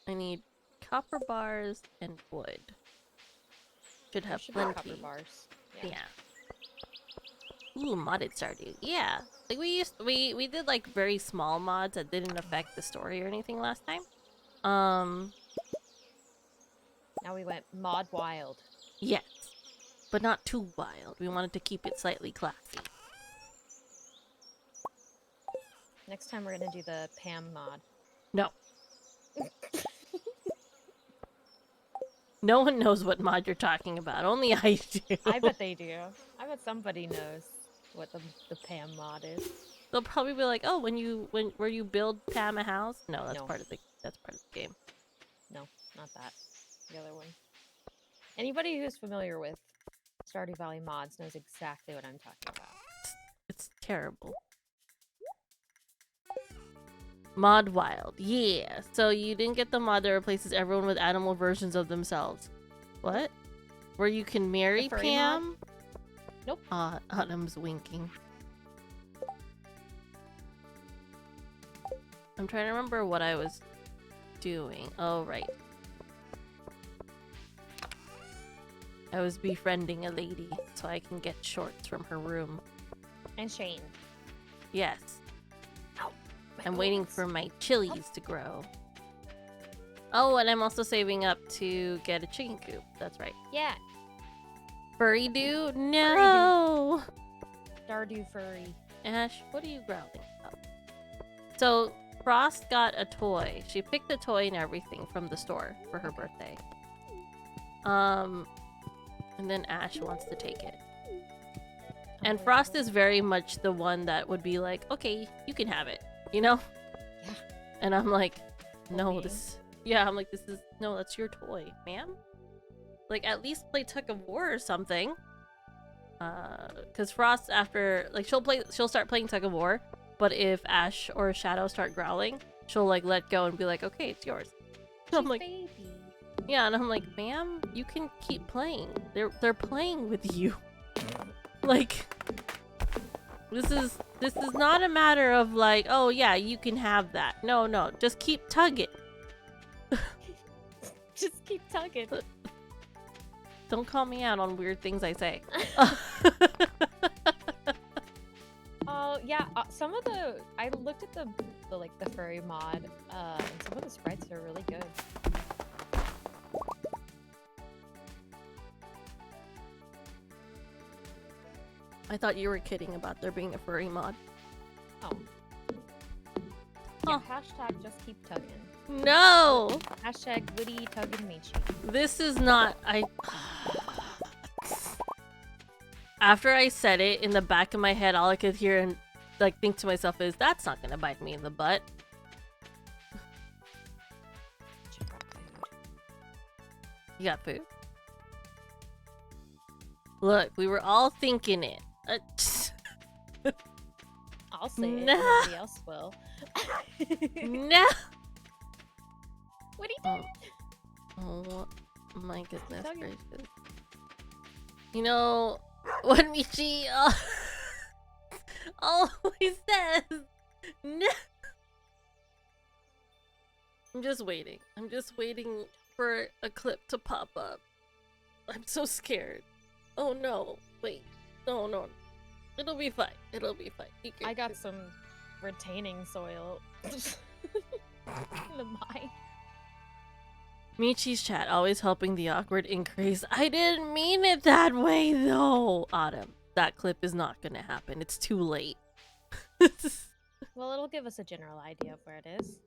I need copper bars and wood. Should have plenty. Copper bars. Yeah. Ooh, modded Stardew. Yeah. Like, we did like very small mods that didn't affect the story or anything last time. Now we went mod wild. Yes. But not too wild. We wanted to keep it slightly classy. Next time we're gonna do the Pam mod. No. No one knows what mod you're talking about. Only I do. I bet they do. I bet somebody knows what the Pam mod is. They'll probably be like, "Oh, where you build Pam a house?" No, that's part of the game. No, not that. The other one. Anybody who's familiar with Stardew Valley mods knows exactly what I'm talking about. It's terrible. Mod Wild. Yeah. So you didn't get the mod that replaces everyone with animal versions of themselves. What? Where you can marry Pam? Mod? Nope. Autumn's winking. I'm trying to remember what I was doing. Oh, right. I was befriending a lady so I can get shorts from her room. And Shane. Yes. I'm waiting for my chilies to grow. Oh, and I'm also saving up to get a chicken coop. That's right. Yeah. Furry do? No! Stardew Furry. Ash, what are you growling about? So, Frost got a toy. She picked a toy and everything from the store for her birthday. And then Ash wants to take it. And Frost is very much the one that would be like, okay, you can have it. You know? Yeah. And I'm like, no, I'm like, no, that's your toy, ma'am. Like, at least play Tug of War or something. Because Frost, after, like, she'll start playing Tug of War, but if Ash or Shadow start growling, she'll, like, let go and be like, okay, it's yours. And I'm like, baby. Yeah, and I'm like, ma'am, you can keep playing. They're playing with you. Like, This is not a matter of like, oh yeah, you can have that. No, no, just keep tugging. Just keep tugging. Don't call me out on weird things I say. Oh yeah, some of the I looked at the like the furry mod, and some of the sprites are really good. I thought you were kidding about there being a furry mod. Oh. Yeah, hashtag just keep tugging. No! Hashtag witty tugging Michi. This is not. After I said it, in the back of my head, all I could hear and like think to myself is, that's not gonna bite me in the butt. You got food? Look, we were all thinking it. I'll say it. No. Nobody else will. No! What are you doing? Oh my goodness Tugging. gracious. You know what Michi always says? No! I'm just waiting. I'm just waiting for a clip to pop up. I'm so scared. Oh no. Wait. No, no. It'll be fine. It'll be fine. You can- I got some retaining soil in the mine. Michi's chat always helping the awkward increase. I didn't mean it that way though. Autumn, that clip is not gonna happen. It's too late. Well, it'll give us a general idea of where it is.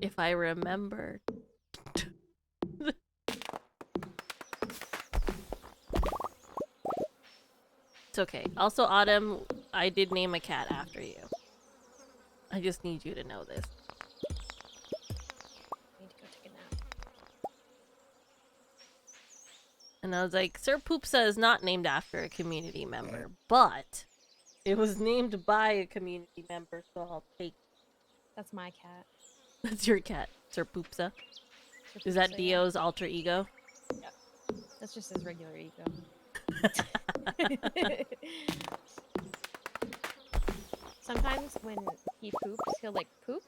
If I remember. It's okay. Also, Autumn, I did name a cat after you. I just need you to know this. Need to go take a nap. And I was like, Sir Poopsa is not named after a community member, but it was named by a community member, so I'll take. That's my cat. That's your cat, Sir Poopsa. Is that Dio's alter ego? Yep. That's just his regular ego. Sometimes when he poops, he'll like poop,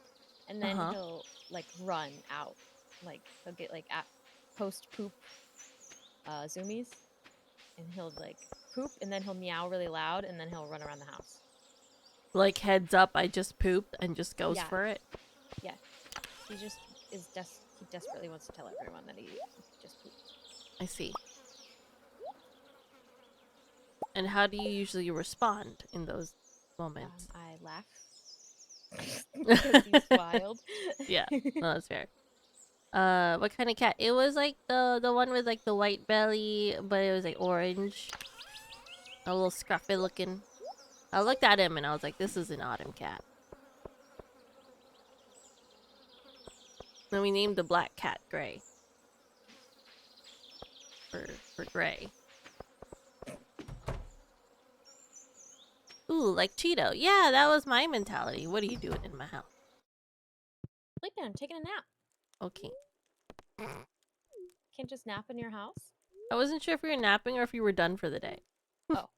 and then he'll like run out. Like he'll get like at post poop zoomies, and he'll like poop, and then he'll meow really loud, and then he'll run around the house. Like, heads up, I just pooped, and just goes Yeah. for it. Yeah, he just is he desperately wants to tell everyone that he just pooped. I see. And how do you usually respond in those moments? I laugh. Because he's wild. Yeah, no, that's fair. What kind of cat? It was like the one with like the white belly, but it was like orange. A little scruffy looking. I looked at him and I was like, this is an autumn cat. Then we named the black cat Gray. For Gray. Ooh, like Cheeto. Yeah, that was my mentality. What are you doing in my house? Sleep down, taking a nap. Okay. Can't just nap in your house? I wasn't sure if you were napping or if you were done for the day. Oh.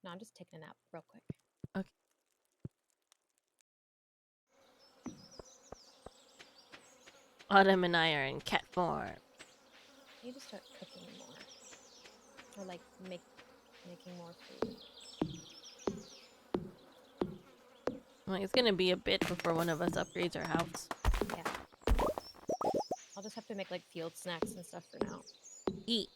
No, I'm just taking a nap real quick. Okay. Autumn and I are in cat form. I need to start cooking more. Or like making more food. Like, it's gonna be a bit before one of us upgrades our house. Yeah. I'll just have to make like field snacks and stuff for now. Eat.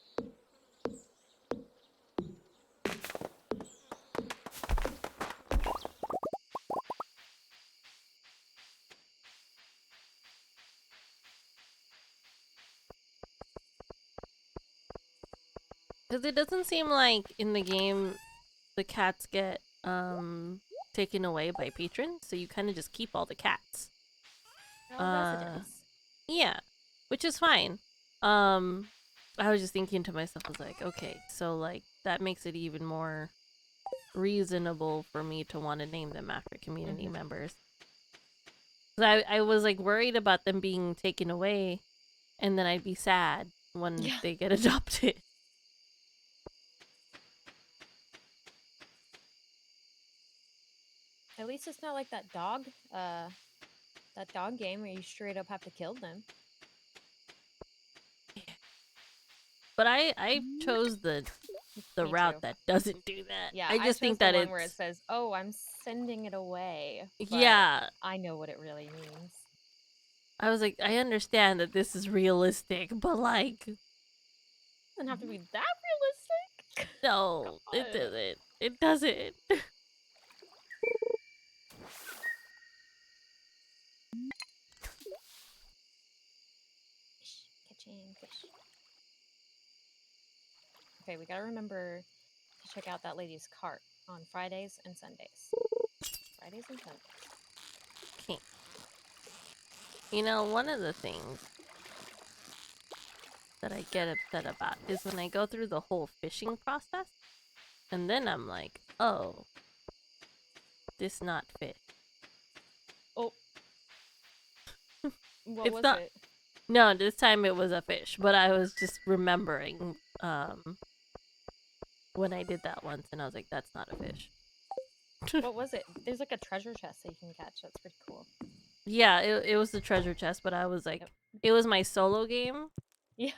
Because it doesn't seem like in the game the cats get taken away by patrons, so you kind of just keep all the cats. Residents. Yeah, which is fine. I was just thinking to myself, I was like, okay, so like that makes it even more reasonable for me to want to name them after community members. 'Cause I was like worried about them being taken away, and then I'd be sad when they get adopted. At least it's not like that dog game where you straight up have to kill them. But I chose the Me route too. that doesn't do that. Yeah, I just chose think the that one it's where it says, "Oh, I'm sending it away." But yeah. I know what it really means. I was like, I understand that this is realistic, but like, It doesn't have to be that realistic. no, it God. doesn't. It doesn't. Fish. Catching fish. Okay, we gotta remember to check out that lady's cart on Fridays and Sundays. Fridays and Sundays. Okay. You know, one of the things that I get upset about is when I go through the whole fishing process, and then I'm like, oh, this not fish. Oh. What It's was not- it? No, this time it was a fish, but I was just remembering when I did that once, and I was like, that's not a fish. What was it? There's like a treasure chest that you can catch. That's pretty cool. Yeah, it was the treasure chest, but I was like, Yep. it was my solo game, Yeah.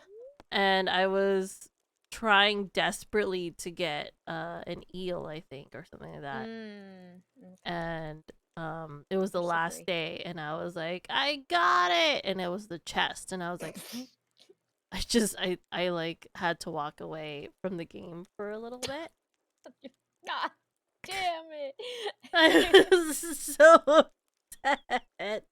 and I was trying desperately to get an eel, I think, or something like that. Okay. And it was the You're last slippery. day, and I was like, I got it, and it was the chest, and I was like, I like had to walk away from the game for a little bit. God damn it. I was so upset.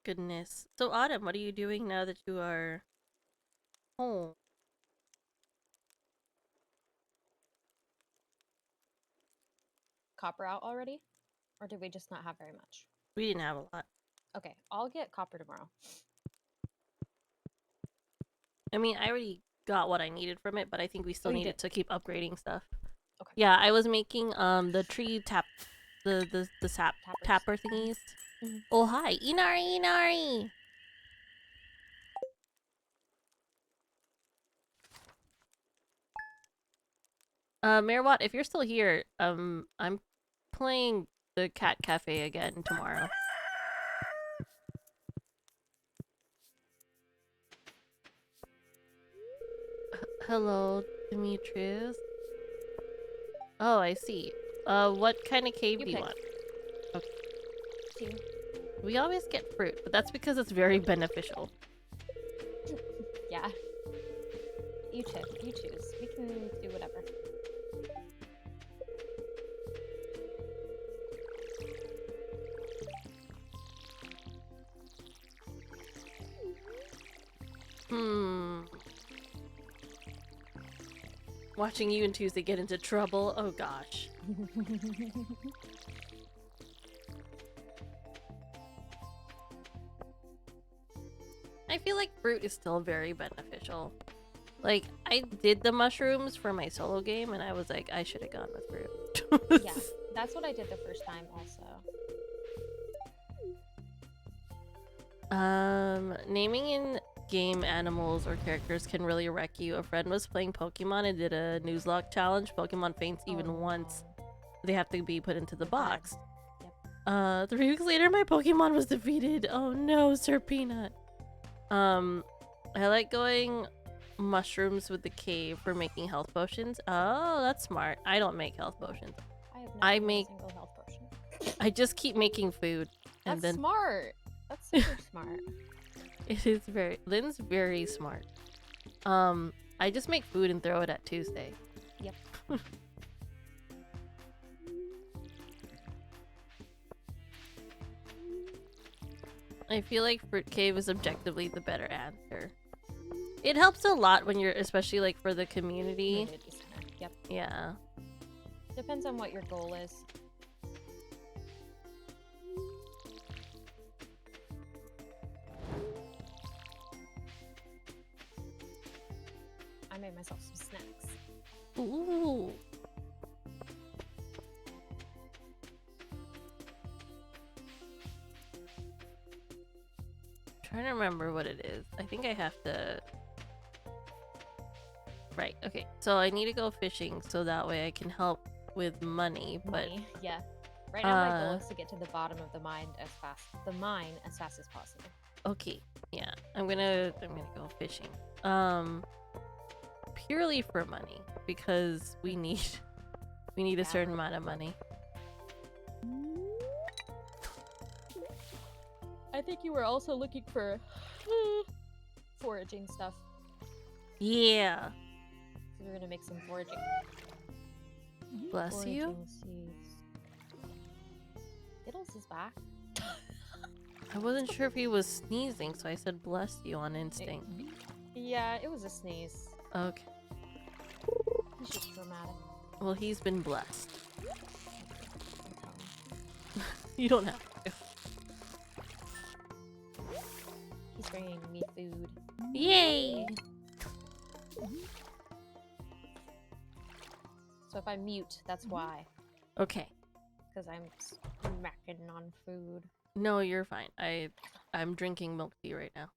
Goodness. So Autumn, what are you doing now that you are home? Copper out already? Or did we just not have very much? We didn't have a lot. Okay, I'll get copper tomorrow. I mean, I already got what I needed from it, but I think we still Oh, you needed did? to keep upgrading stuff. Okay. Yeah, I was making the tree tap the sap Tappers. tapper thingies. Mhm. Oh hi, Inari Inari. Merwat, if you're still here, I'm playing the Cat Cafe again tomorrow. Hello, Demetrius. Oh, I see. What kind of cave You do you pick. want? Two. We always get fruit, but that's because it's very beneficial. Yeah. You choose. We can do whatever. Watching you and Tuesday get into trouble. Oh gosh. I feel like fruit is still very beneficial. Like, I did the mushrooms for my solo game, and I was like, I should have gone with fruit. Yeah, that's what I did the first time also. Naming in game animals or characters can really wreck you. A friend was playing Pokemon and did a Nuzlocke challenge. Pokemon faints even once. They have to be put into the box. Yep. 3 weeks later, my Pokemon was defeated. Oh no, Sir Peanut. I like going mushrooms with the cave for making health potions. Oh, that's smart. I don't make health potions. I I have not made make- a single health potion. I just keep making food. And That's then smart. That's super smart. it is very Lynn's very smart. I just make food and throw it at Tuesday. Yep. I feel like Fruit Cave is objectively the better answer. It helps a lot when you're, especially like for the community. Community center. Yep. Yeah. Depends on what your goal is. I made myself some snacks. Ooh. Trying to remember what it is. I think I have to. Right. Okay. So I need to go fishing so that way I can help with money. But Money, yeah. Right now my goal is to get to the bottom of the mine as fast as possible. okay. Yeah. I'm gonna go fishing. Purely for money because we need a certain amount of money. I think you were also looking for foraging stuff. Yeah. So we're gonna make some foraging. Bless you. Foraging seeds. Skittles is back. I wasn't sure if he was sneezing, so I said bless you on instinct. Yeah, it was a sneeze. Okay. He's just dramatic. Well, he's been blessed. Don't tell him. You don't have to. He's bringing me food. Yay! So if I mute, that's why. Okay. Because I'm smacking on food. No, you're fine. I'm drinking milk tea right now.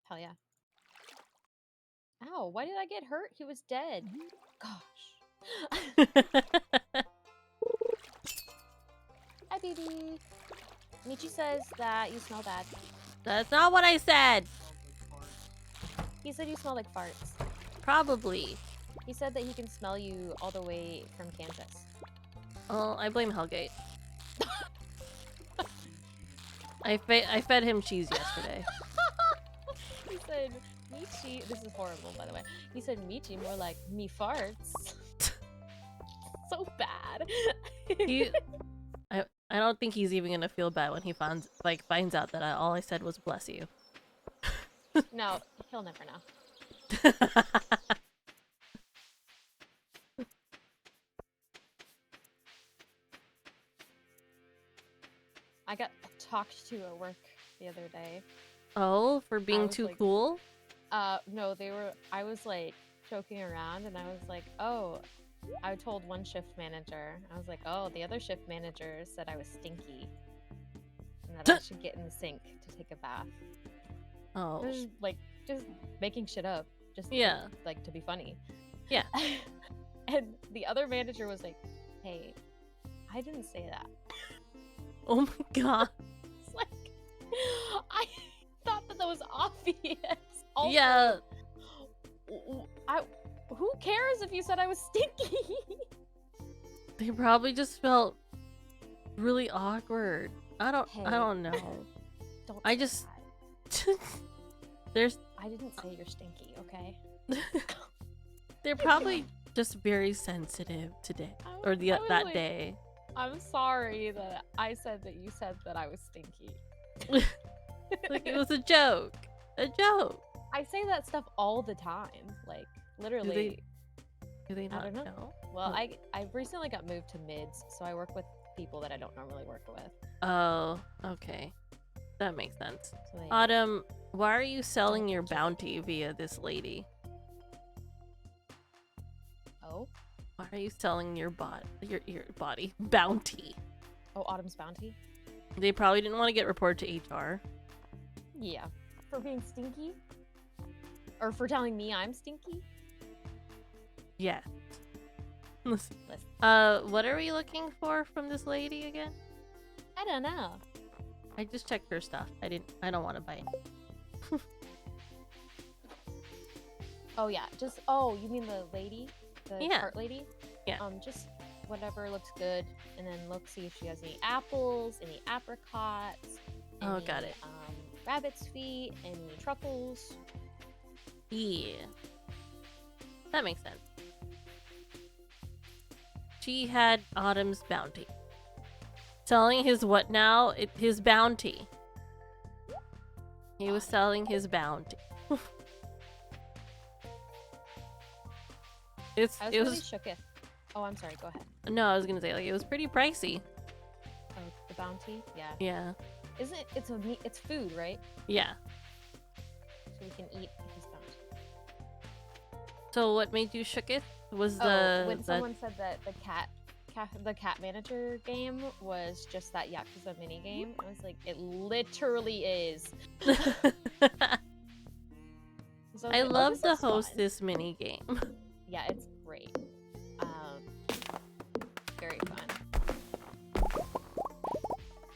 Hell yeah. Ow, why did I get hurt? He was dead. Gosh. Hi, baby. Michi says that you smell bad. That's not what I said. He said you smell like farts. Probably. He said that he can smell you all the way from Kansas. Well, I blame Hellgate. I fed him cheese yesterday. He said, Michi, this is horrible, by the way. He said, Michi, more like me farts. So bad. I don't think he's even gonna feel bad when he finds out that all I said was bless you. No, he'll never know. I got talked to at work the other day. Oh, for being was too like- cool? No, I was like joking around and I was like, oh, I told one shift manager, I was like, oh, the other shift manager said I was stinky. And that I should get in the sink to take a bath. Oh. Just making shit up. Just Yeah. like to be funny. Yeah. And the other manager was like, hey, I didn't say that. Oh my god. It's like, I thought that was obvious. Also, Yeah. Who cares if you said I was stinky? They probably just felt really awkward. I don't Hey. know. Don't I say just that. there's I didn't say you're stinky, okay? they're probably just very sensitive today or I was that like, day. I'm sorry that I said that you said that I was stinky. Like it was a joke. A joke. I say that stuff all the time. Like literally. Do they I not don't know. know? Well, I recently got moved to mids, so I work with people that I don't normally work with. Oh, okay. That makes sense. So they, Autumn, why are you selling your bounty via this lady? oh, Why are you selling your your body bounty? oh, Autumn's bounty. They probably didn't want to get reported to HR. Yeah, for being stinky, or for telling me I'm stinky. Yeah. Listen. Listen. What are we looking for from this lady again? I don't know. I just checked her stuff. I don't want to buy it. Oh yeah, just oh, you mean the lady, the Yeah. cart lady? Yeah. Just whatever looks good, and then look see if she has any apples, any apricots. Oh, any, got it. Rabbit's feet, any truffles. Yeah. That makes sense. She had Autumn's bounty. Selling his what now? His bounty. He was selling his bounty. I was it really was shooketh. Oh, I'm sorry. Go ahead. no, I was gonna say like it was pretty pricey. Oh, the bounty. Yeah. Yeah. Isn't it? It's a meat. It's food, right? Yeah. So we can eat his bounty. So what made you shook it? Was when someone said that the cat manager game was just that Yakuza mini game, I was like, it literally is. So I was like, love this the is fun. hostess mini game. Yeah, it's great. Very fun.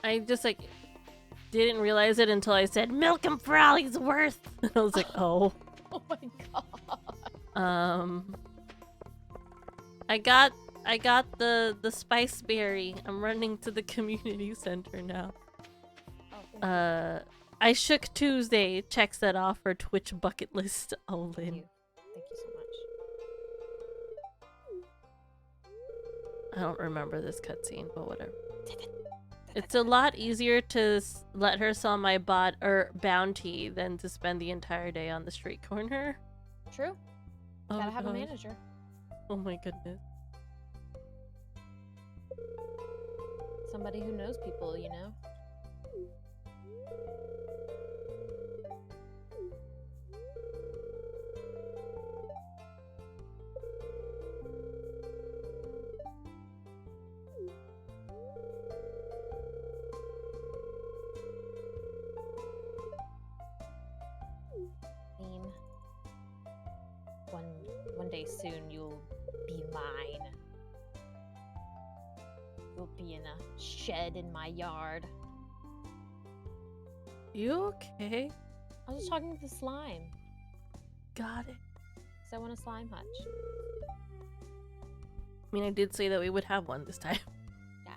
I just like didn't realize it until I said milk him for all he's worth. I was like, oh. Oh my god. I got the spice berry. I'm running to the community center now. I shook Tuesday. Checks that off for Twitch bucket list. Olin. Thank you so much. I don't remember this cutscene, but whatever. It's a lot easier to let her sell my bot or bounty than to spend the entire day on the street corner. True. Oh, Gotta have a God. manager. Oh my goodness. Somebody who knows people, you know? One day soon you'll be mine. You'll be in a shed in my yard. You okay? I was just talking to the slime. Got it. So I want a slime hutch. I mean, I did say that we would have one this time. Yeah,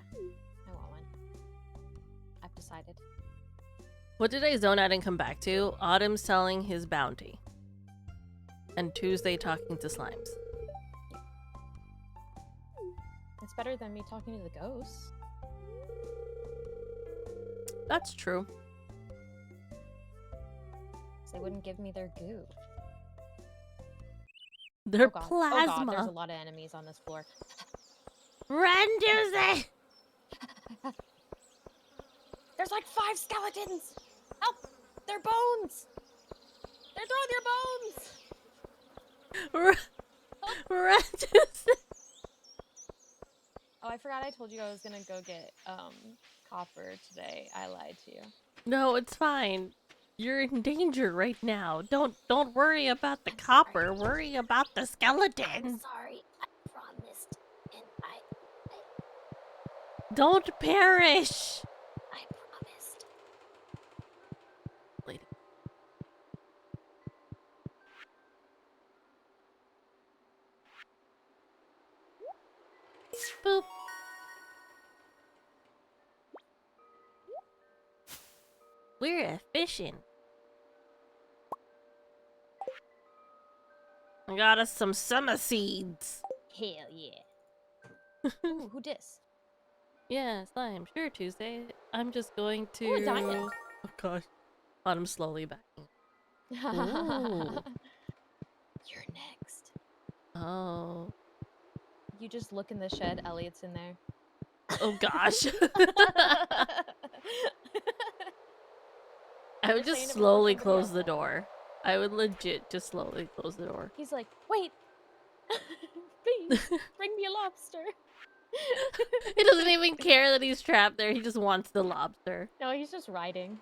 I want one. I've decided. What did I zone out and come back to? Autumn selling his bounty. And Tuesday talking to slimes. It's better than me talking to the ghosts. That's true. They wouldn't give me their goo. Their Oh god, plasma. there's a lot of enemies on this floor. Run, Tuesday! There's like 5 skeletons! Help! Their bones! They're throwing their bones! Run, Tuesday! Oh, I forgot I told you I was gonna go get copper today. I lied to you. No, it's fine. You're in danger right now. Don't worry about the copper. Worry about the skeleton. Sorry, I promised, and I Don't perish. promised. Lady. Boop. We're efficient. I got us some summer seeds. Hell yeah. Ooh, who dis? Yeah, slime. Sure, Tuesday. I'm just going to. Ooh, a diamond. Oh gosh. I'm slowly backing. Ooh. You're next. Oh. You just look in the shed. Elliot's in there. Oh gosh. I would You're saying just it before slowly somebody close else. the door. I would legit just slowly close the door. He's like, wait. Please, bring me a lobster. He doesn't even care that he's trapped there. He just wants the lobster. No, he's just riding.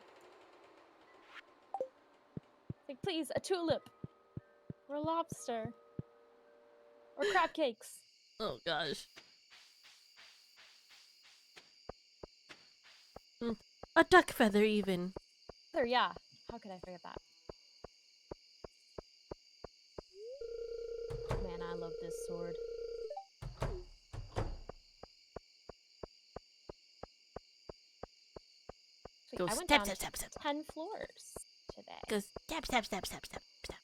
Like, please, a tulip. Or a lobster. Or crab cakes. Oh gosh. A duck feather even. There, yeah. How could I forget that? Man, I love this sword. Wait, Go I went step, down step, step, step. 10 floors today. Go step, step, step, step, step, step.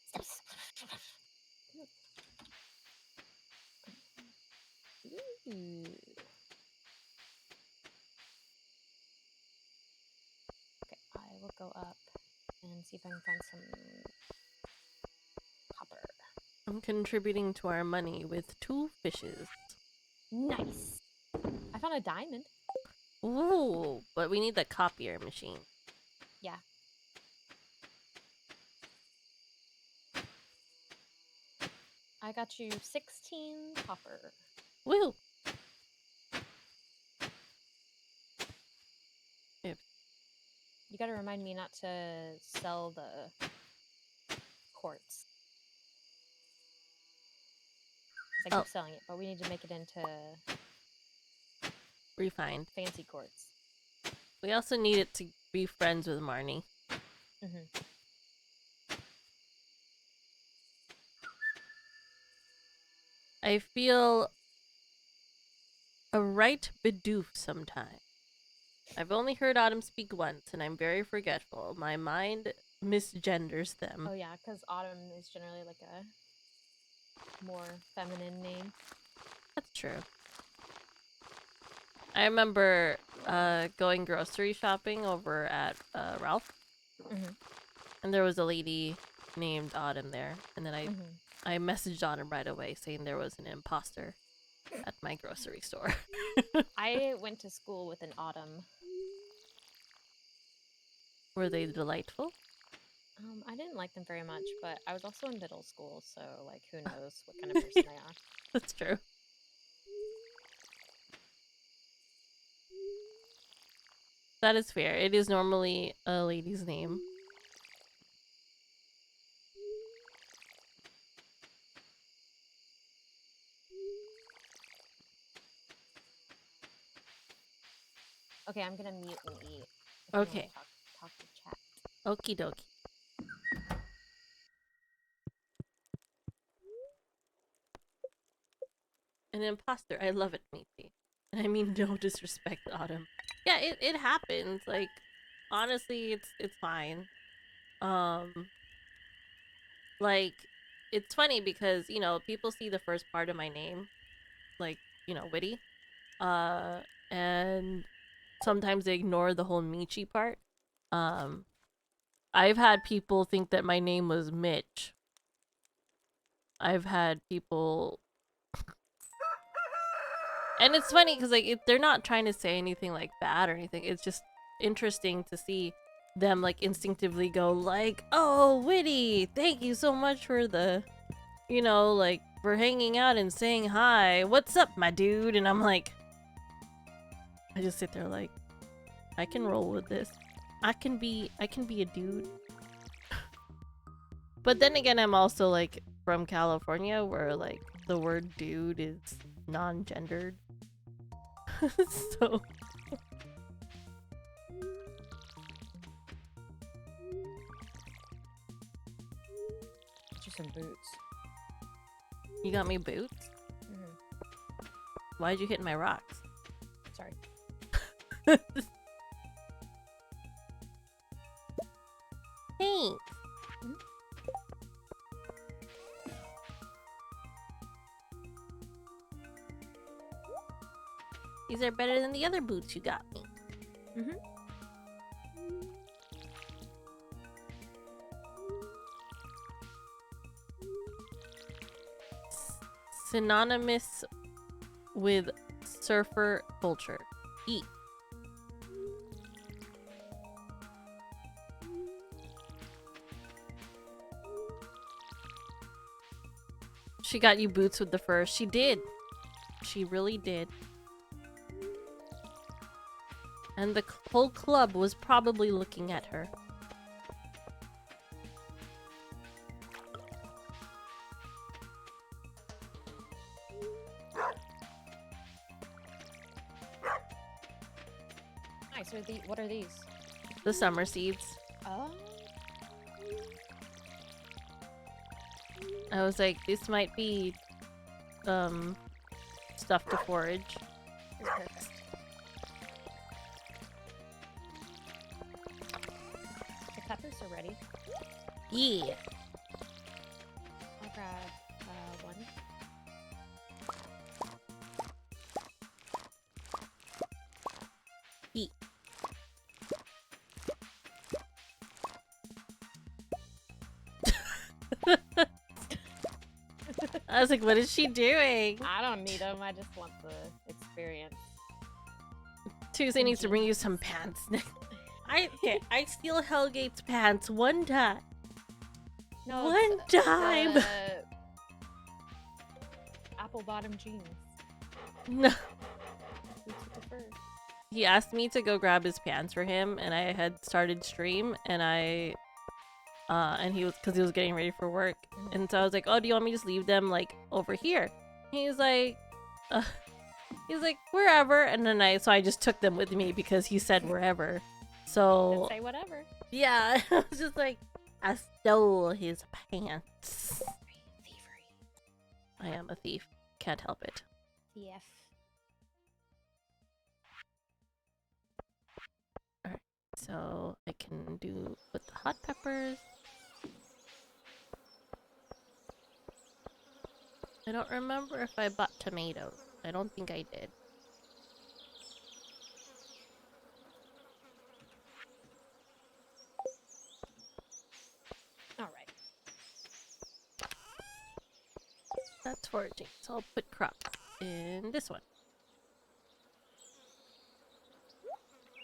Ooh. Okay, I will go up and see if I can find some copper. I'm contributing to our money with 2 fishes. Nice. I found a diamond. Ooh, but we need the copier machine. Yeah. I I got you 16 copper. Woo! You gotta remind me not to sell the quartz. 'Cause I keep selling it, but we need to make it into Refined. fancy quartz. We also need it to be friends with Marnie. Mm-hmm. I feel a right Bidoof sometimes. I've only heard Autumn speak once, and I'm very forgetful. My mind misgenders them. Oh yeah, because Autumn is generally like a more feminine name. That's true. I remember going grocery shopping over at Ralph, Mm-hmm. and there was a lady named Autumn there, and then Mm-hmm. I messaged Autumn right away saying there was an imposter at my grocery store. I went to school with an Autumn. Were they delightful? I didn't like them very much, but I was also in middle school, so like who knows what kind of person they are. That's true. That is fair. It is normally a lady's name. Okay, I'm gonna mute and eat. If you wanna Okay. Talk to chat. Okie dokie. An imposter. I love it, Michi. And I mean no disrespect, Autumn. Yeah, it happens. Like, honestly, it's fine. Like, it's funny because, you know, people see the first part of my name, like, you know, Witty. And sometimes they ignore the whole Michi part. I've had people think that my name was Mitch. I've had people... And it's funny because, like, they're not trying to say anything, like, bad or anything. It's just interesting to see them, like, instinctively go, like, oh, Witty, thank you so much for the, you know, like, for hanging out and saying hi. What's up, my dude? And I'm like... I just sit there like, I can roll with this. I can be a dude. But then again, I'm also, like, from California where, like, the word dude is non-gendered. So... Get you some boots. You got me boots? Mm-hmm. Why'd you hit my rocks? Sorry. Thanks. These are better than the other boots you got me. Mm-hmm. Synonymous with surfer culture. Eat. She got you boots with the fur. She did. She really did. And the whole club was probably looking at her. Nice. What are these? The summer seeds. Oh. I was like, this might be stuff to forage. It's perfect. The peppers are ready. Yeah. I'll grab one. Eat. I was like, what is she doing? I don't need them. I just want the experience. Tuesday needs to bring you some pants. I steal Hellgate's pants one time. No, One time. apple bottom jeans. No. Boots with the fur. He asked me to go grab his pants for him, and I had started stream, and and he was, because he was getting ready for work, and so I was like, oh, do you want me to just leave them, like, over here? He's like, wherever, and then so I just took them with me because he said wherever. So Say whatever. yeah, I was just like, I stole his pants. Thievery. I am a thief. Can't help it. Thief. So I can do with the hot peppers. I don't remember if I bought tomatoes. I don't think I did. All right. That's foraging. So I'll put crop in this one.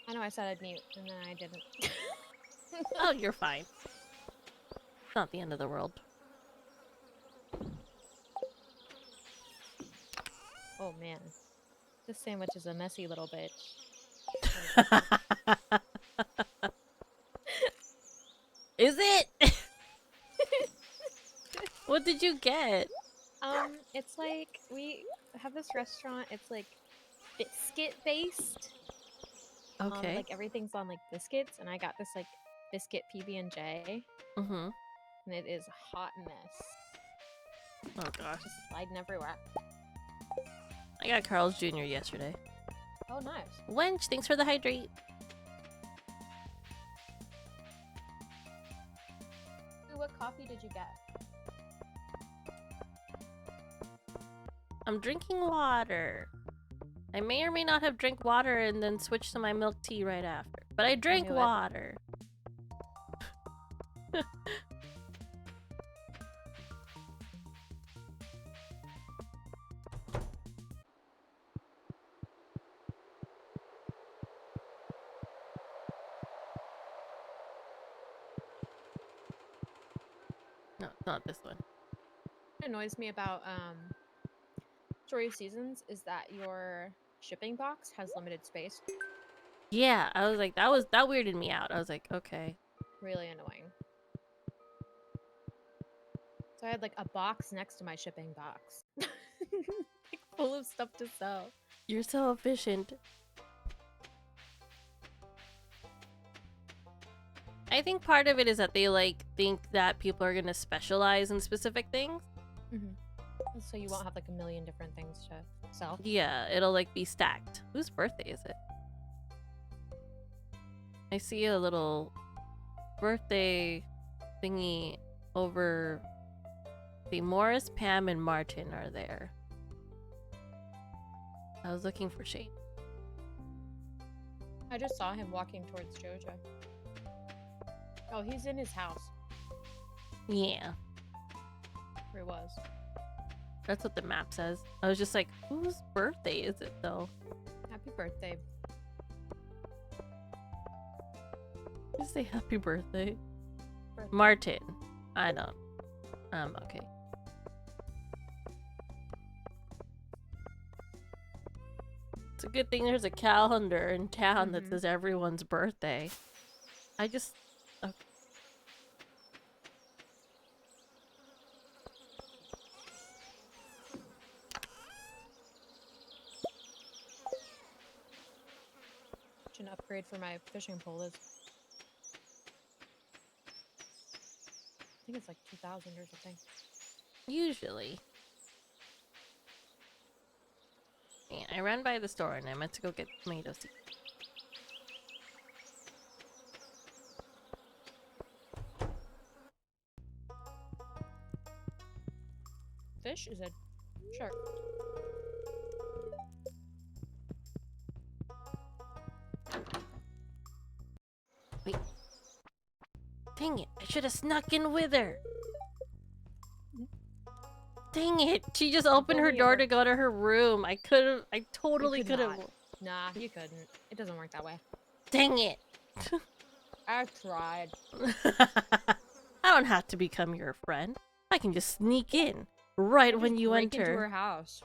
I know I said I'd mute, and then I didn't. Oh, you're fine. It's not the end of the world. Oh man, this sandwich is a messy little bitch. Is it? What did you get? It's like we have this restaurant. It's like biscuit based. Okay. Like everything's on like biscuits, and I got this like biscuit PB&J, Mm-hmm. and it is a hot mess. Oh gosh. Just sliding everywhere. I got Carl's Jr. yesterday. Oh, nice. Wench, thanks for the hydrate. Ooh, what coffee did you get? I'm drinking water. I may or may not have drank water and then switched to my milk tea right after. But I drank knew it. water. No, it's not this one. What annoys me about Story of Seasons is that your shipping box has limited space. Yeah, I was like, that weirded me out. I was like, okay. Really annoying. So I had like a box next to my shipping box. Like full of stuff to sell. You're so efficient. I think part of it is that they like think that people are gonna specialize in specific things. Mm-hmm. So you won't have like a million different things to sell. Yeah, it'll like be stacked. Whose birthday is it? I see a little birthday thingy over. The Morris, Pam, and Martin are there. I was looking for Shane. I just saw him walking towards Jojo. Oh, he's in his house. Yeah, Where he was. that's what the map says. I was just like, whose birthday is it though? Happy birthday. Just say happy birthday. Birthday. Martin. I don't. Okay. It's a good thing there's a calendar in town that says everyone's birthday. I just... Okay. Such an upgrade for my fishing pole is. I think it's like 2,000 or something. Usually. Man, I ran by the store and I meant to go get tomato seeds. Fish is a shark. Wait. Dang it, I should have snuck in with her. Dang it, she just opened her door to go to her room. I totally could have. Nah, you couldn't. It doesn't work that way. Dang it. I tried. I don't have to become your friend. I can just sneak in. right Just when you break into enter. her house.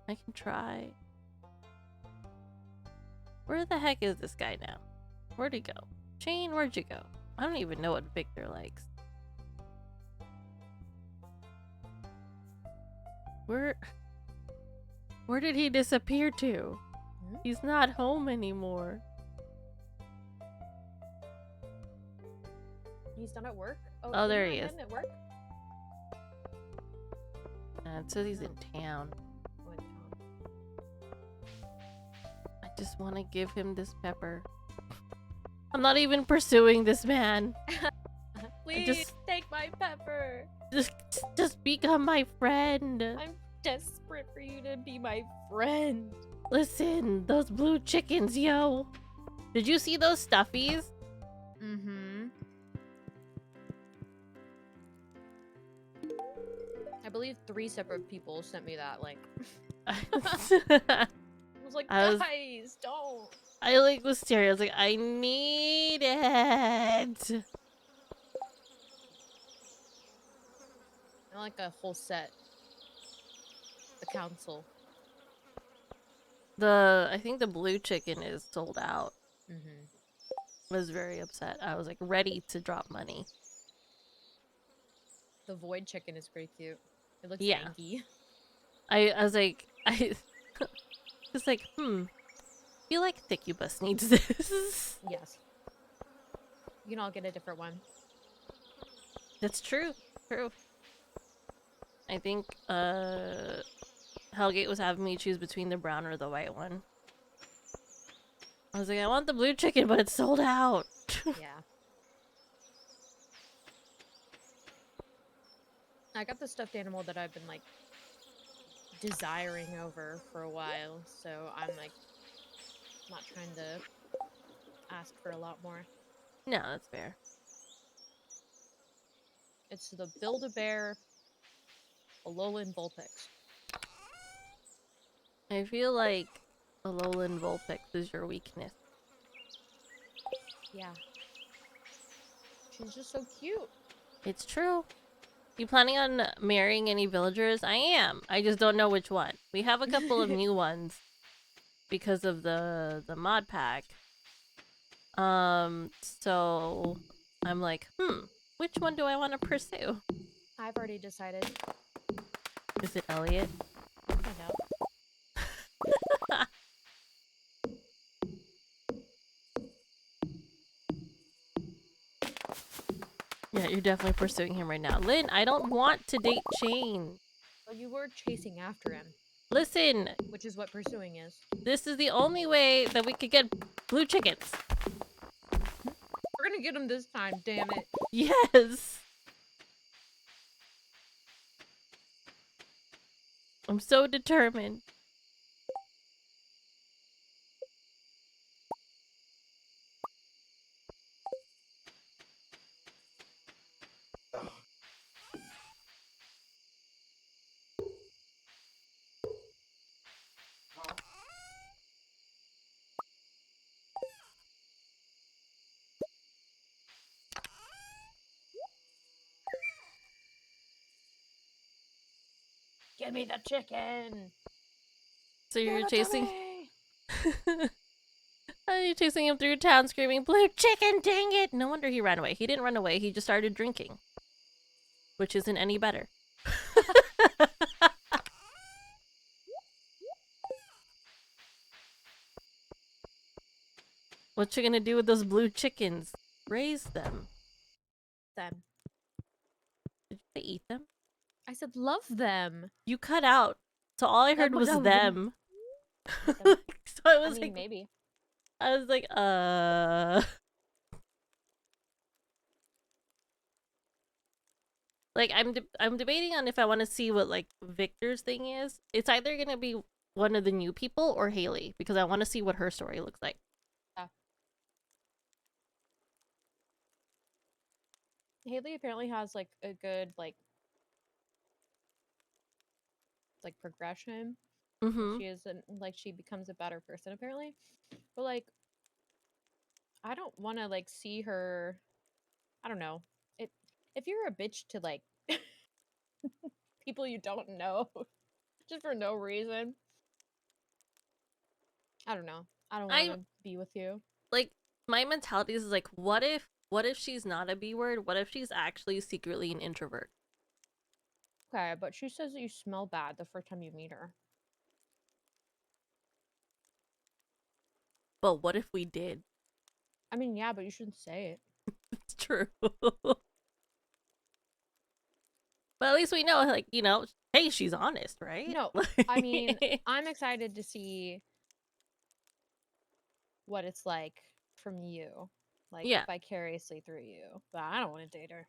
I can try. Where the heck is this guy now? Where'd he go? Shane, where'd you go? I don't even know what Victor likes. Where did he disappear to? Hmm? He's not home anymore. He's done at work. Oh, there isn't he that is. him at work. It says he's in town. Oh, in town. I just want to give him this pepper. I'm not even pursuing this man. Please just- take my pepper. Just become my friend. I'm desperate for you to be my friend. Listen, those blue chickens, yo. Did you see those stuffies? Mm-hmm. I believe 3 separate people sent me that link. I was like, I was- guys, don't. I like was staring. I was like, I need it. I like a whole set. The council. I think the blue chicken is sold out. Mm-hmm. I was very upset. I was like ready to drop money. The void chicken is pretty cute. It looks Yeah. danky. I was like, I was like, I feel like Thickubus needs this. Yes. You can all get a different one. That's true. True. I think Hellgate was having me choose between the brown or the white one. I was like, I want the blue chicken, but it's sold out. Yeah. I got the stuffed animal that I've been like desiring over for a while, so I'm like not trying to ask for a lot more. No, that's fair. It's the Build-A-Bear Alolan Vulpix. I feel like Alolan Vulpix is your weakness. Yeah. She's just so cute. It's true. You planning on marrying any villagers? I am. I just don't know which one. We have a couple of new ones because of the mod pack. So I'm like, which one do I want to pursue? I've already decided. Is it Elliot? I'll find out. Yeah, you're definitely pursuing him right now. Lynn, I don't want to date Shane. Well, you were chasing after him, Listen, which is what pursuing is. this is the only way that we could get blue chickens. We're gonna get him this time, damn it. Yes. I'm so determined. Give me the chicken. So you're Give it to chasing me! Are you chasing him through town screaming, blue chicken, dang it! No wonder he ran away. He didn't run away, he just started drinking. Which isn't any better. What you gonna do with those blue chickens? Raise them. Them. Did they eat them? I said love them. You cut out. So all I heard Them was love them. them. So I I was mean, like, maybe. I was like, Like I'm debating on if I want to see what like Victor's thing is. It's either gonna be one of the new people or Haley because I want to see what her story looks like. Haley apparently has like a good like progression. Mm-hmm. She isn't like she becomes a better person apparently. But like I don't want to like see her. I don't know. If you're a bitch to like People you don't know. Just for no reason. I don't know. I don't want to be with you. Like, my mentality is like, what if she's not a B word? What if she's actually secretly an introvert? Okay, but she says that you smell bad the first time you meet her. But what if we did? I mean, yeah, but you shouldn't say it. It's true. But at least we know, like, you know, hey, she's honest, right? No, I mean, I'm excited to see what it's like from you. Like, Yeah. vicariously through you. But I don't want to date her.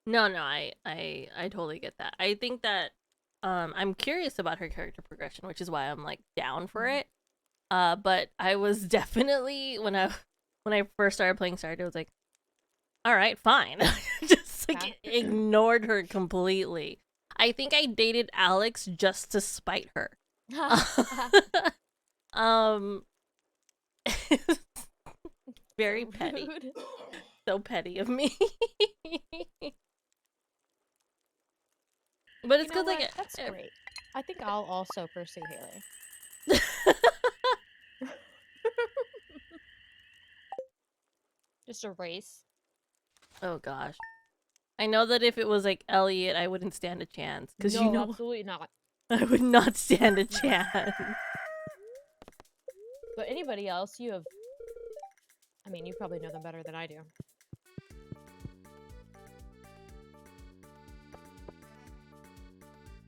No, I totally get that. I think that I'm curious about her character progression, which is why I'm like down for it. But I was definitely when I first started playing Stardew, I was like, all right, fine. Just like ignored her completely. I think I dated Alex just to spite her. Very petty. Rude. So petty of me. But it's You know because like what? That's great. I think I'll also pursue Haley. Just a race. Oh gosh. I know that if it was like Elliot, I wouldn't stand a chance. Because No, you know, absolutely not. I would not stand a chance. But anybody else, you have. I mean, you probably know them better than I do.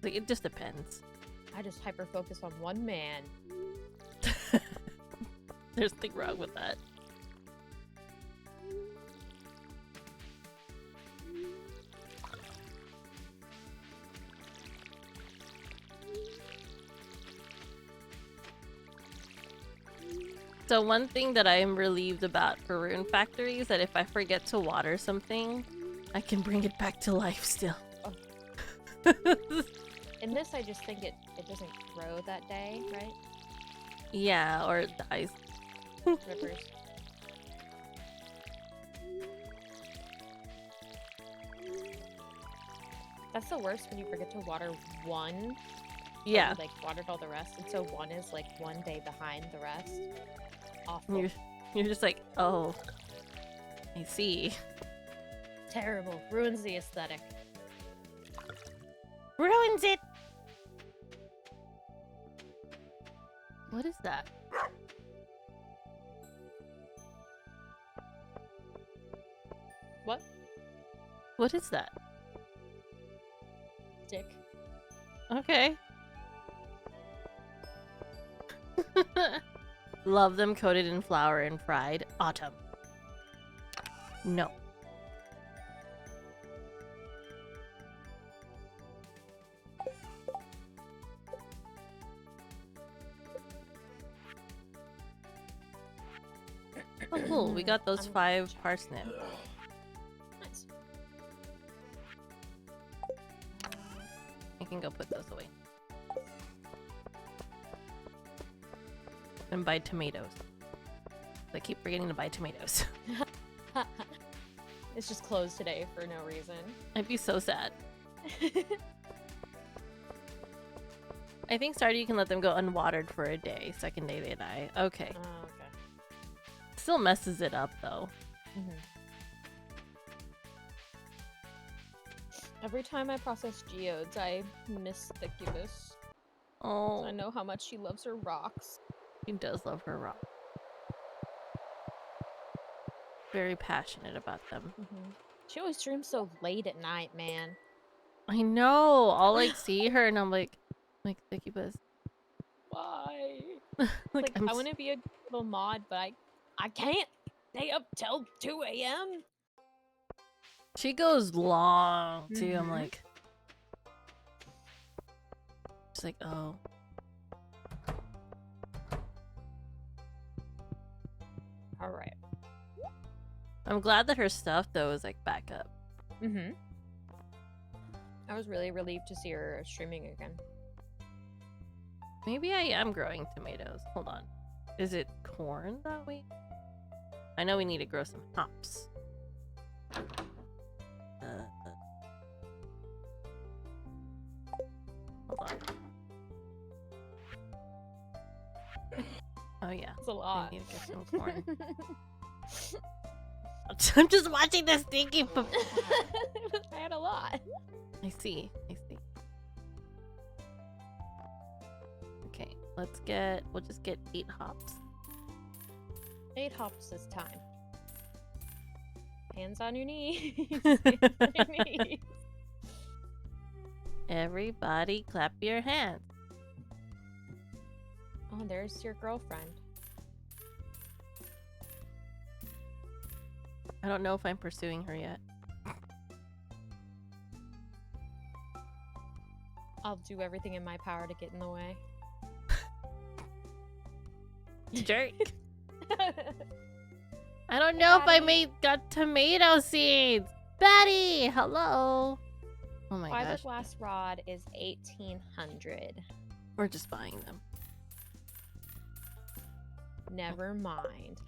Like, it just depends. I just hyper focus on one man. There's nothing wrong with that. So one thing that I am relieved about for Rune Factory is that if I forget to water something, I can bring it back to life still. Oh. In this, I just think it doesn't grow that day, right? Yeah, or it dies. Rippers. That's the worst when you forget to water one. Yeah. You, like, watered all the rest, and so one is like one day behind the rest. Awful. You're just like, oh, I see. Terrible. Ruins the aesthetic. Ruins it. What is that? What? What is that? Dick. Okay. Love them coated in flour and fried. Autumn. No. Oh, cool. We got those 5 parsnips. Nice. I can go put those away. And buy tomatoes. I keep forgetting to buy tomatoes. It's just closed today for no reason. I'd be so sad. I think Stardew you can let them go unwatered for a day. Second day they die. Okay. Oh, okay. Still messes it up though. Mm-hmm. Every time I process geodes, I miss Thicubus. Oh. I know how much she loves her rocks. She does love her rock. Very passionate about them. Mm-hmm. She always streams so late at night, man. I know. I'll like see her and I'm like Thicubus. Why? Like I want to be a little mod, but I can't stay up till 2 a.m. She goes long too. Mm-hmm. I'm like, she's like, oh. All right. I'm glad that her stuff though is like back up. Mm-hmm. I was really relieved to see her streaming again. Maybe I am growing tomatoes. Hold on. Is it corn that we? I know we need to grow some hops. on. Oh yeah. It's a I lot. need to get some corn. I'm just watching this stinky. I had a lot. I see. I see. Okay, we'll just get 8 hops. 8 hops this time. Hands on your knees. Hands on your knees. Everybody clap your hands. Oh, there's your girlfriend. I don't know if I'm pursuing her yet. I'll do everything in my power to get in the way. Jerk. I don't know if I got tomato seeds. Betty, hello. Oh my gosh. Fiberglass rod is 1,800. We're just buying them. Never mind.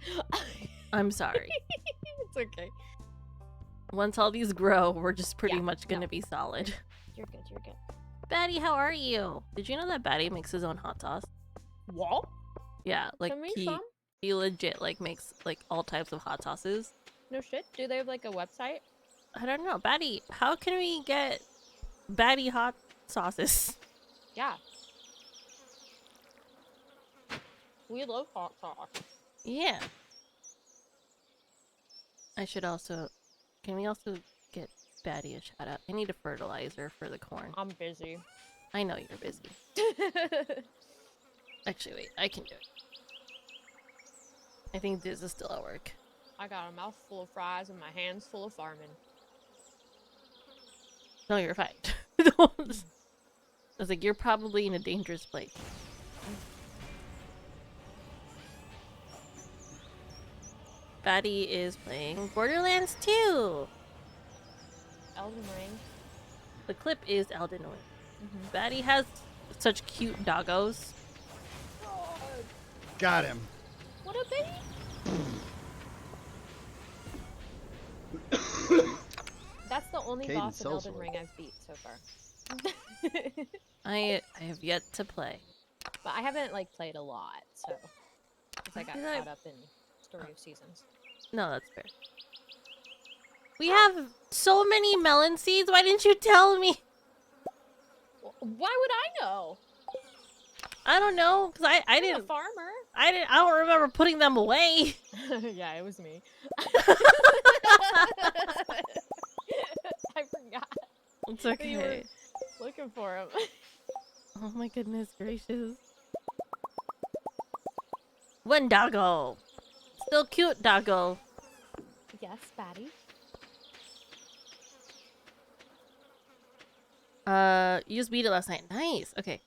I'm sorry. It's okay. Once all these grow, we're just pretty Yeah, much gonna no. be solid. You're good, you're good. Batty, how are you? Did you know that Batty makes his own hot sauce? What? Yeah, like Can we some? he legit like makes like all types of hot sauces. No shit? Do they have like a website? I don't know, Batty. How can we get Batty hot sauces? Yeah. We love hot sauce. Yeah. I should also. Can we also get Batty a shout out? I need a fertilizer for the corn. I'm busy. I know you're busy. Actually, wait. I can do it. I think Diz is still at work. I got a mouthful of fries and my hands full of farming. No, you're fine. I was like, you're probably in a dangerous place. Batty is playing Borderlands 2. Elden Ring. The clip is Elden Ring. Batty has such cute doggos. Got him. What a baby! That's the only Caden boss of sells Elden one. Ring I've beat so far. I have yet to play. But I haven't like played a lot, so because I got Did I- caught up in Story of Seasons. No, that's fair. We have so many melon seeds. Why didn't you tell me? Why would I know? I don't know, cause I I'm didn't. a farmer. I don't remember putting them away. Yeah, it was me. I forgot. It's that you were okay. looking for him. Oh my goodness gracious. One doggo. Still cute doggo. Yes, Batty. You just beat it last night. Nice. Okay.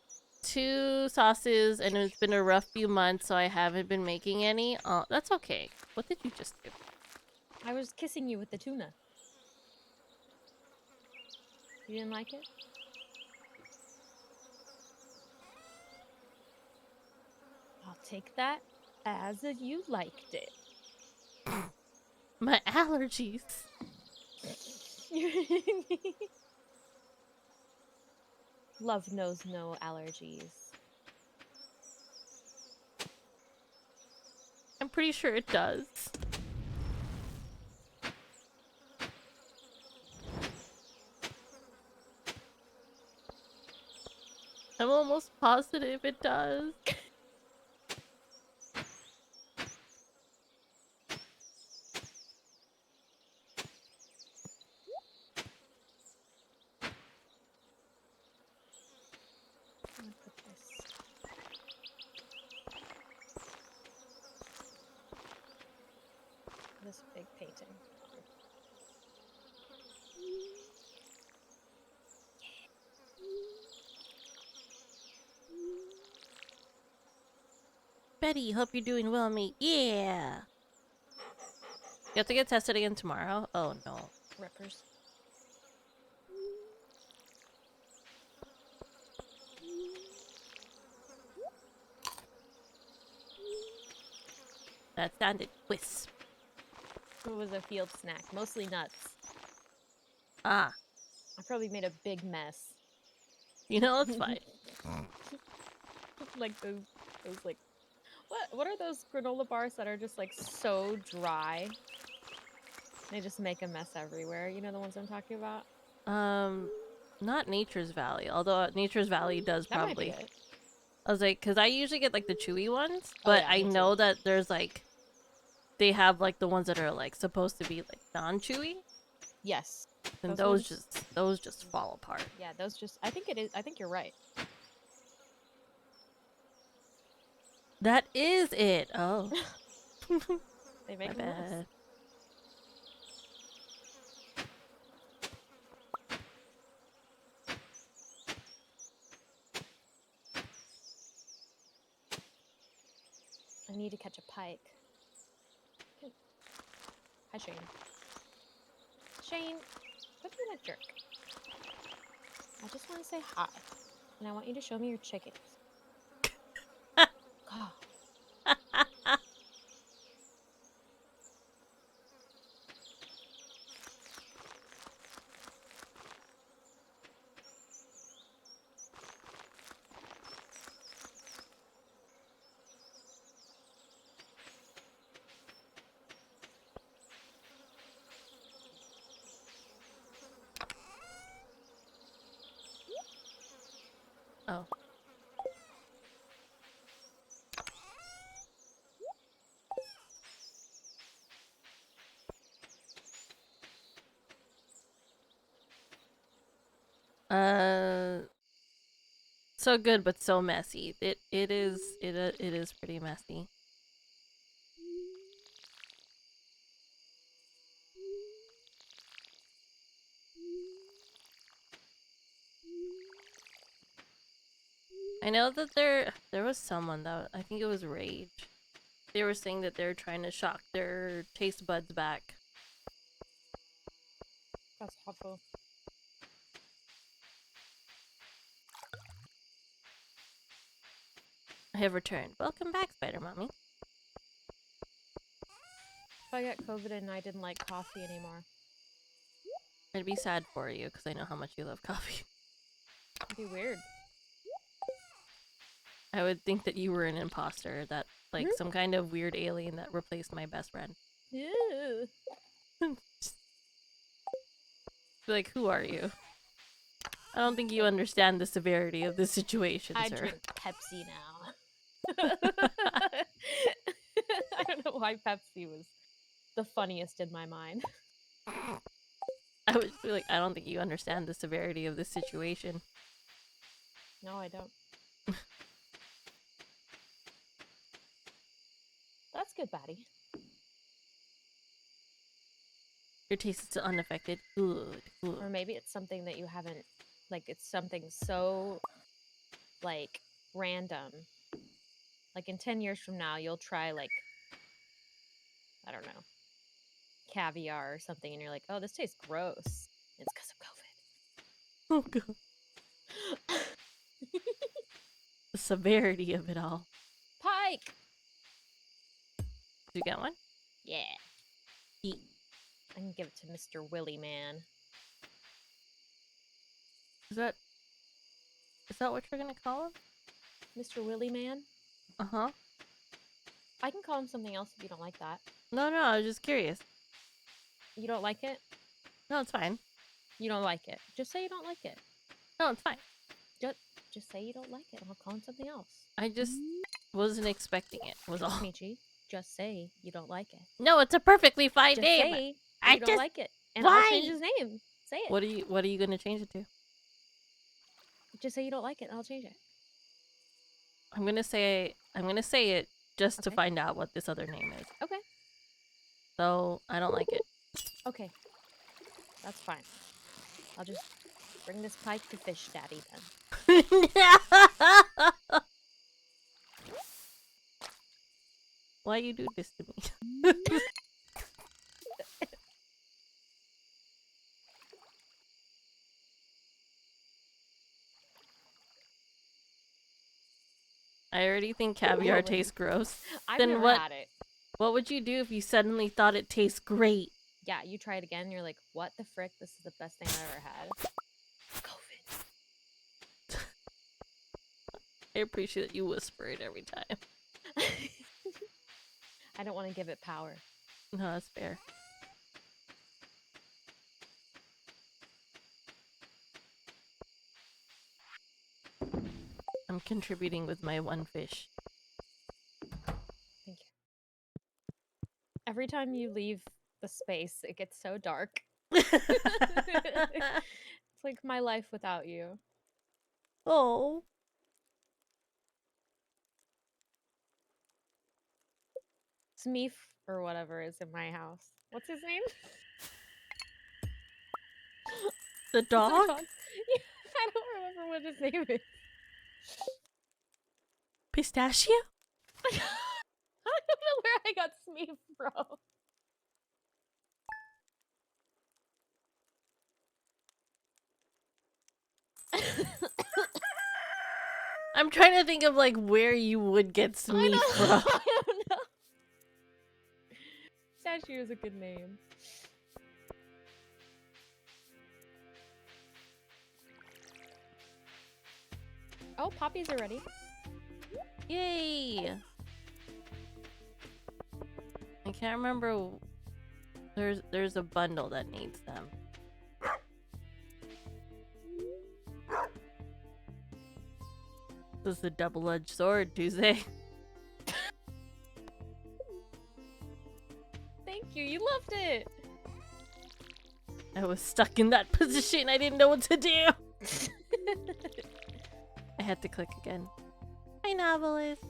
2 sauces, and it's been a rough few months, so I haven't been making any. Oh, that's okay. What did you just do? I was kissing you with the tuna. You didn't like it? I'll take that as if you liked it. My allergies. Love knows no allergies. I'm pretty sure it does. I'm almost positive it does. I'm gonna put this. This big painting. Betty, hope you're doing well, mate. Yeah. You have to get tested again tomorrow? Oh no. Rippers. That sounded wisp. It was a field snack, mostly nuts. Ah. I probably made a big mess. You know, it's fine. Like those like what are those granola bars that are just like so dry? They just make a mess everywhere. You know the ones I'm talking about? Not Nature's Valley. Although Nature's Valley does That probably. might be it. I was like, because I usually get like the chewy ones, Oh, but yeah, I me too. know that there's like, they have like the ones that are like supposed to be like non-chewy, Yes. and Those those just fall apart. Yeah, those just I think it is I think you're right. That is it. Oh, They my make a mess. bad. I need to catch a pike. Hi, Shane. Shane, quit being a jerk. I just want to say hi, and I want you to show me your chickens. God. Oh. So good, but so messy. It is pretty messy. I know that there was someone that I think it was Rage. They were saying that they're trying to shock their taste buds back. That's awful. I have returned. Welcome back, Spider Mommy. If I got COVID and I didn't like coffee anymore, I'd be sad for you because I know how much you love coffee. it'd be weird. I would think that you were an imposter, that like some kind of weird alien that replaced my best friend. Ew. Be like, who are you? I don't think you understand the severity of this situation, I sir. drink Pepsi now. I don't know why Pepsi was the funniest in my mind. I would be like, I don't think you understand the severity of this situation. No, I don't. That's good, Batty. Your taste is still unaffected. Good, good. Or maybe it's something that you haven't, like, it's something so, like, random. Like, in 10 years from now, you'll try, like, I don't know, caviar or something, and you're like, oh, this tastes gross. It's because of COVID. Oh, God. The severity of it all. Pike! Did you get one? Yeah. Eat. I can give it to Mr. Willy Man. Is that what you're gonna call him? Mr. Willy Man? Uh-huh. I can call him something else if you don't like that. No, I was just curious. You don't like it? No, it's fine. You don't like it. Just say you don't like it. No, it's fine. Just say you don't like it, and I'll call him something else. I just wasn't expecting it, was all. Michi, just say you don't like it. No, it's a perfectly fine Just name. say I you don't just like it, and why? I'll change his name. Say it. What are you gonna change it to? Just say you don't like it, and I'll change it. I'm gonna say it just to Okay. find out what this other name is. Okay. So I don't like it. Okay. That's fine. I'll just bring this pike to Fish Daddy then. Why you do this to me? I already think caviar tastes gross. I've Then never what? had it. What would you do if you suddenly thought it tastes great? Yeah, you try it again, and you're like, what the frick? This is the best thing I've ever had. COVID. I appreciate that you whisper it every time. I don't want to give it power. No, that's fair. I'm contributing with my one fish. Thank you. Every time you leave the space, it gets so dark. It's like my life without you. Oh. Smeef or whatever is in my house. What's his name? The dog? Yeah, I don't remember what his name is. Pistachio? I don't know where I got Smeef from. I'm trying to think of like where you would get Smeef from. I don't know. Pistachio is a good name. Oh, poppies are ready. Yay! I can't remember. There's a bundle that needs them. This is a double-edged sword, Tuesday. Thank you. You loved it. I was stuck in that position. I didn't know what to do. I had to click again. Hi, Novelist.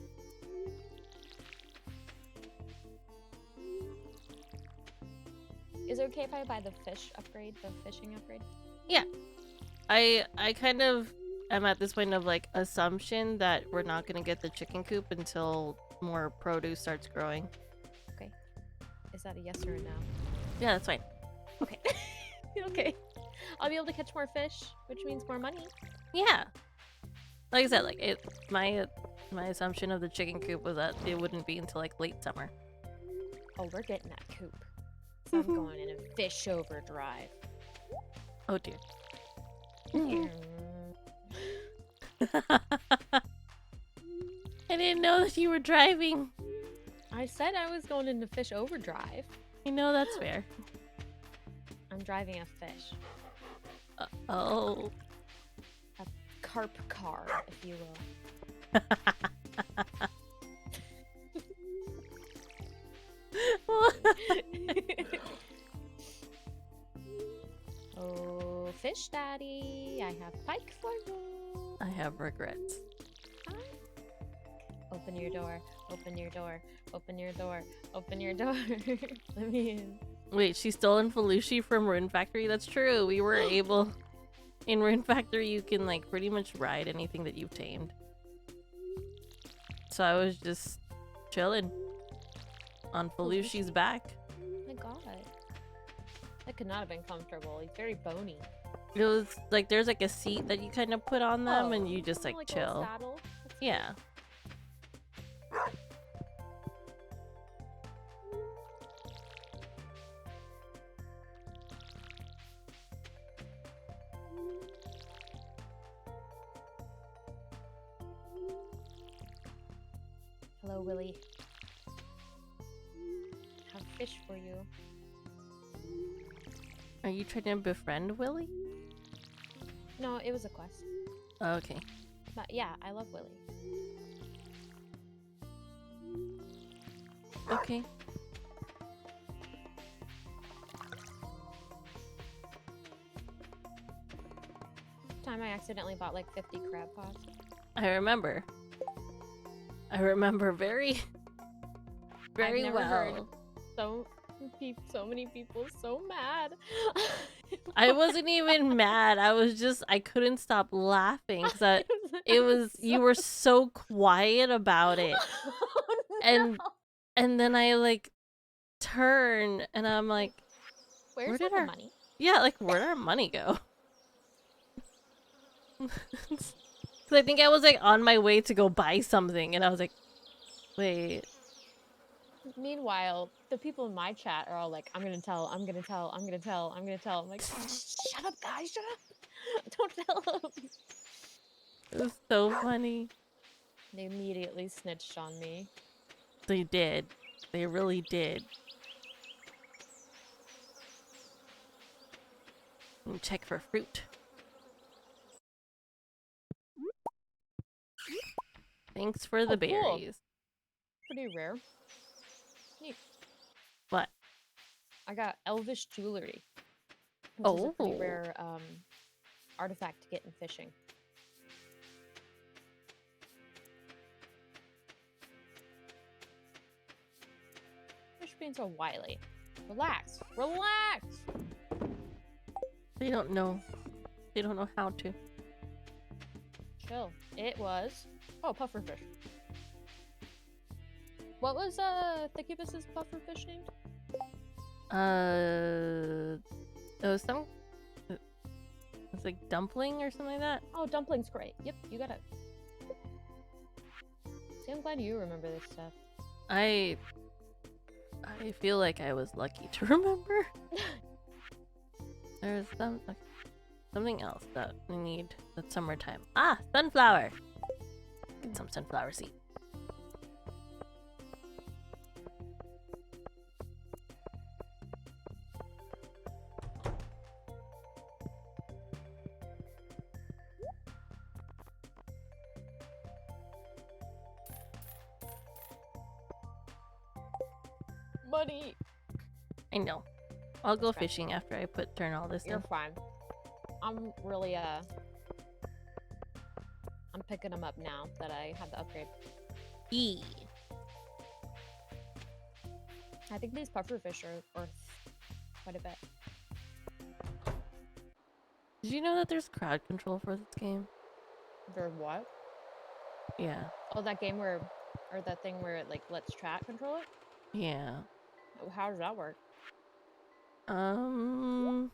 Is it okay if I buy the fish upgrade, the fishing upgrade? Yeah. I kind of am at this point of like assumption that we're not gonna get the chicken coop until more produce starts growing. Okay. Is that a yes or a no? Yeah, that's fine. Okay. Okay. I'll be able to catch more fish, which means more money. Yeah. Like I said, like my assumption of the chicken coop was that it wouldn't be until like late summer. Oh, we're getting that coop. So I'm going in a fish overdrive. Oh dear. I didn't know that you were driving. I said I was going into fish overdrive. You know that's fair. I'm driving a fish. Oh. A carp car, if you will. Oh, fish daddy, I have pike for you. I have regrets. Open your door, open your door, open your door, open your door. Let me in. Wait, she stole in Felushi from Rune Factory? That's true. We were able... In Rune Factory, you can, like, pretty much ride anything that you've tamed. So I was just chilling on Felushi's back. Oh my god. That could not have been comfortable. He's very bony. It was, like, there's, like, a seat that you kind of put on them and you just, like a little chill. saddle. That's Yeah. Hello, Willy. Have fish for you. Are you trying to befriend Willy? No, it was a quest. Oh, okay. But yeah, I love Willy. Okay. Time I accidentally bought like 50 crab pots. I remember. I remember very I've never heard well. so many people so mad. I wasn't even mad. I couldn't stop laughing because you were so quiet about it. Oh, And then I like turn and I'm like, where's where did all our the money? Yeah, like where did our money go? Because I think I was like on my way to go buy something and I was like, wait. Meanwhile, the people in my chat are all like, I'm gonna tell, I'm gonna tell, I'm gonna tell, I'm gonna tell. I'm like, shut up, guys, shut up. Don't tell them. It was so funny. They immediately snitched on me. They did. They really did. Check for fruit. Thanks for the Oh, cool. berries. Pretty rare. Neat. What? I got elvish jewelry. Which is a pretty Oh. rare artifact to get in fishing. Fish being so wily. Relax. Relax! They don't know. They don't know how to. Chill. It was... Oh, pufferfish. What was Thecubus's pufferfish named? It was some... It's like dumpling or something like that. Oh, dumpling's great. Yep, you got it. See, I'm glad you remember this stuff. I feel like I was lucky to remember. There's something else that we need. That's summertime. Ah, sunflower. Get some sunflower seed. Money. I know. I'll go Okay. fishing after I turn all this You're in. fine. I'm really I'm picking them up now that I have the upgrade. E. I think these pufferfish are worth quite a bit. Did you know that there's crowd control for this game? They're what? Yeah. Oh, that game where, or that thing where it like lets chat control it? Yeah. Oh, how does that work? I'm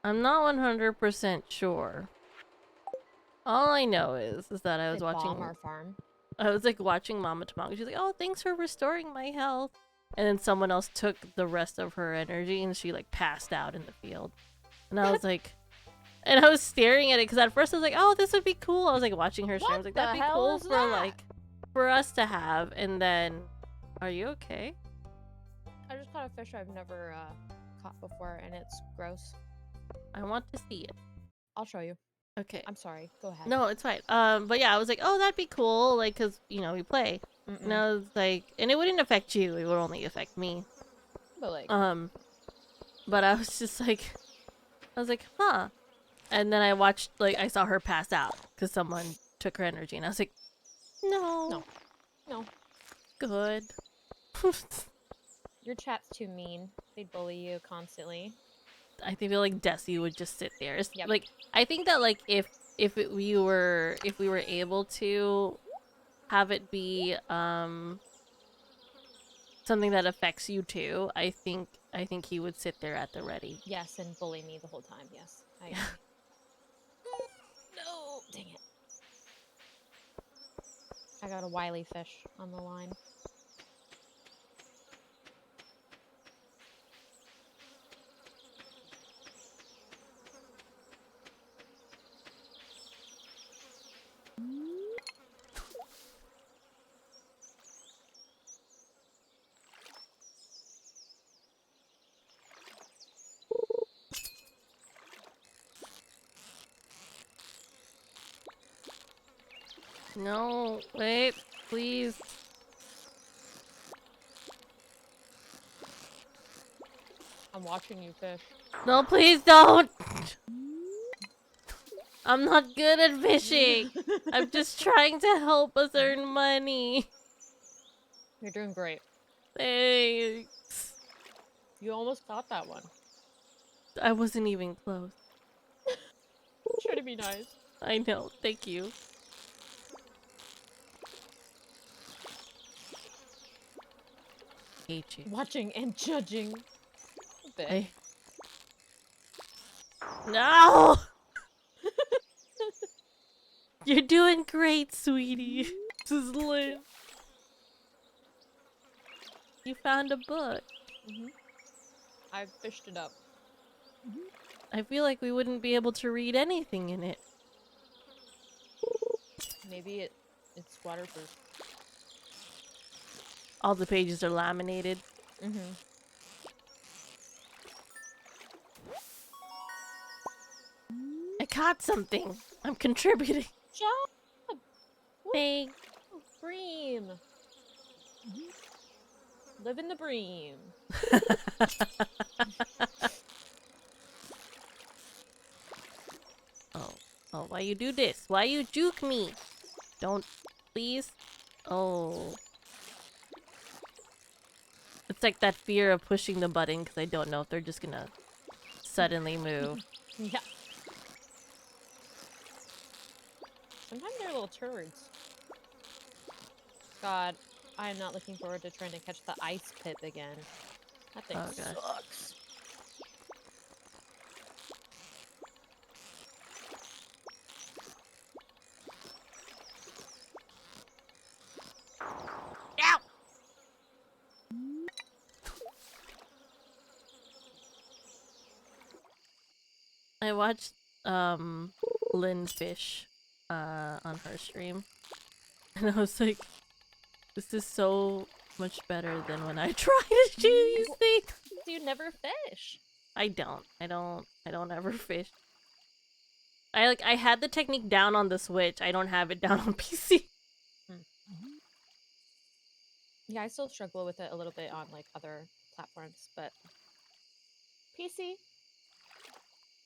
not 100% sure. All I know is that I was They watching bomb our farm. I was like watching Mama Tamanga. She's like, "Oh, thanks for restoring my health." And then someone else took the rest of her energy and she like passed out in the field. And I was like, and I was staring at it because at first I was like, "Oh, this would be cool." I was like watching her stream. I was like, What "That'd the be hell cool is for that? like for us to have." And then, are you okay? I just caught a fish I've never caught before, and it's gross. I want to see it. I'll show you. Okay. I'm sorry. Go ahead. No, it's fine. But yeah, I was like, "Oh, that'd be cool," like, cause you know we play. And I was like, and it wouldn't affect you. It would only affect me. But like, But I was just like, I was like, huh. And then I watched, like, I saw her pass out because someone took her energy, and I was like, no, no. good. Your chat's too mean. They bully you constantly. I feel like Desi would just sit there. Yep. Like, I think that like if we were able to have it be something that affects you too, I think he would sit there at the ready. Yes, and bully me the whole time. Yes. I agree. No. Dang it. I got a wily fish on the line. No, wait, please. I'm watching you fish. No, please don't. I'm not good at fishing. I'm just trying to help us earn money. You're doing great. Thanks. You almost got that one. I wasn't even close. Try to be nice. I know. Thank you. Hate you. Watching and judging. A bit. No! You're doing great, sweetie. This is lit. You found a book. I fished it up. I feel like we wouldn't be able to read anything in it. Maybe it's waterproof. All the pages are laminated. Mm-hmm. I caught something. I'm contributing. Job! Thanks. Bream! Live in the bream. Oh, why you do this? Why you juke me? Don't, please. Oh. It's like that fear of pushing the button because I don't know if they're just gonna suddenly move. Yeah. Sometimes they're little turds. God, I am not looking forward to trying to catch the ice pip again. That thing Oh, gosh. sucks. Ow! I watched Lynn Fish on her stream, and I was like, this is so much better than when I try to do these things. You never fish. I don't ever fish. I had the technique down on the Switch. I don't have it down on PC. Yeah, I still struggle with it a little bit on like other platforms, but PC,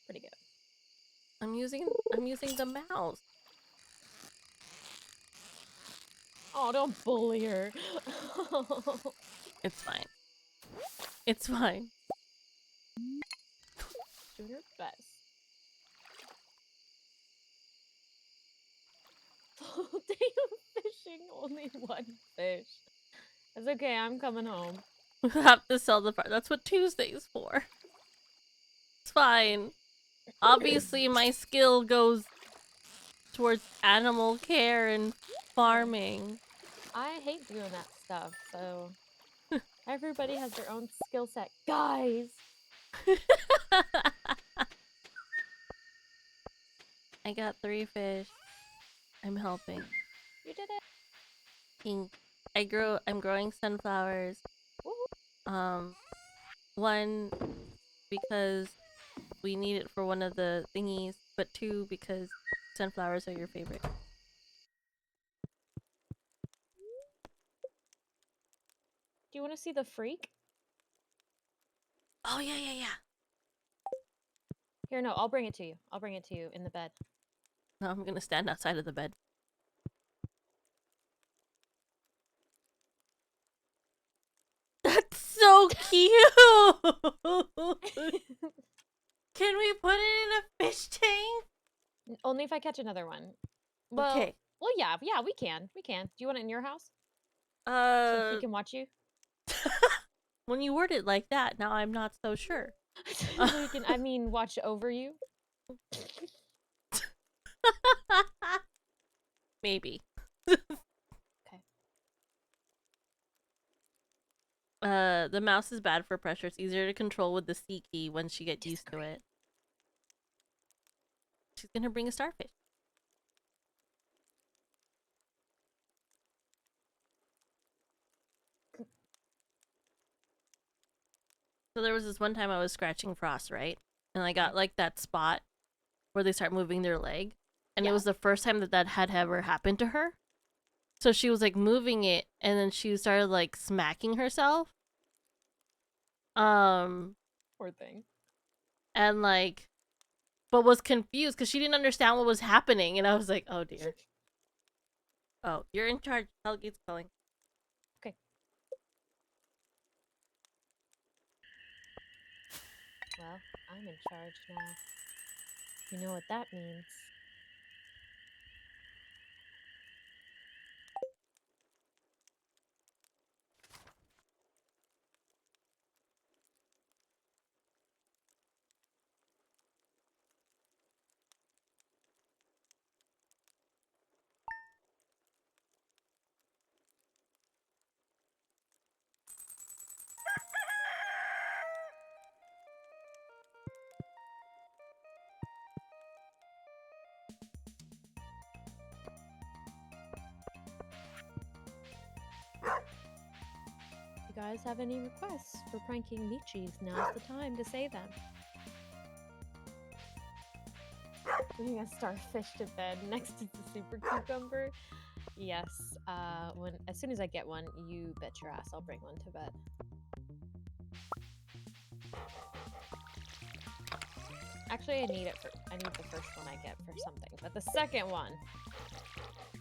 pretty good. I'm using the mouse. Oh, don't bully her. It's fine. It's fine. Doing her best. Full day of fishing, only one fish. It's okay, I'm coming home. We have to sell the part. That's what Tuesday's for. It's fine. Obviously, my skill goes towards animal care and farming. I hate doing that stuff, so everybody has their own skill set. Guys! I got 3 fish. I'm helping. You did it. Pink. I'm growing sunflowers. Woohoo. One, because we need it for one of the thingies, but 2, because sunflowers are your favorite. Do you want to see the freak? Oh, yeah. Here, no, I'll bring it to you. I'll bring it to you in the bed. No, I'm gonna stand outside of the bed. That's so cute! Can we put it in a fish tank? Only if I catch another one. Well, Okay. Well, yeah, we can. We can. Do you want it in your house? So he can watch you? When you word it like that, now I'm not so sure. So he can, I mean, watch over you? Maybe. Okay. The mouse is bad for pressure. It's easier to control with the C key once she gets used to it. She's gonna bring a starfish. So there was this one time I was scratching Frost, right? And I got like that spot where they start moving their leg. And it was the first time that had ever happened to her. So she was like moving it and then she started like smacking herself. Poor thing. And like, but was confused because she didn't understand what was happening. And I was like, oh dear. Oh, you're in charge. Hellgate's calling. Okay. Well, I'm in charge now. You know what that means. guys have any requests for pranking Michis, now's the time to say them. Bringing a starfish to bed next to the super cucumber. Yes. As soon as I get one, you bet your ass I'll bring one to bed. Actually, I need the first one I get for something, but the second one,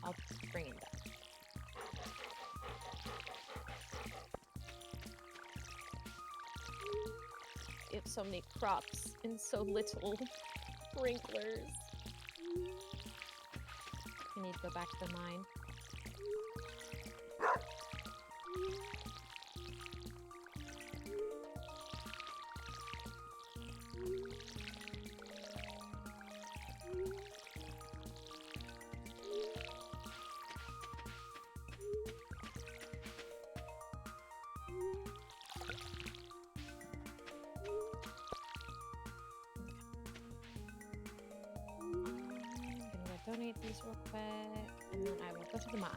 I'll bring it back. You have so many crops and so little sprinklers. I need to go back to the mine. Donate these real quick, and then I will go to the mine.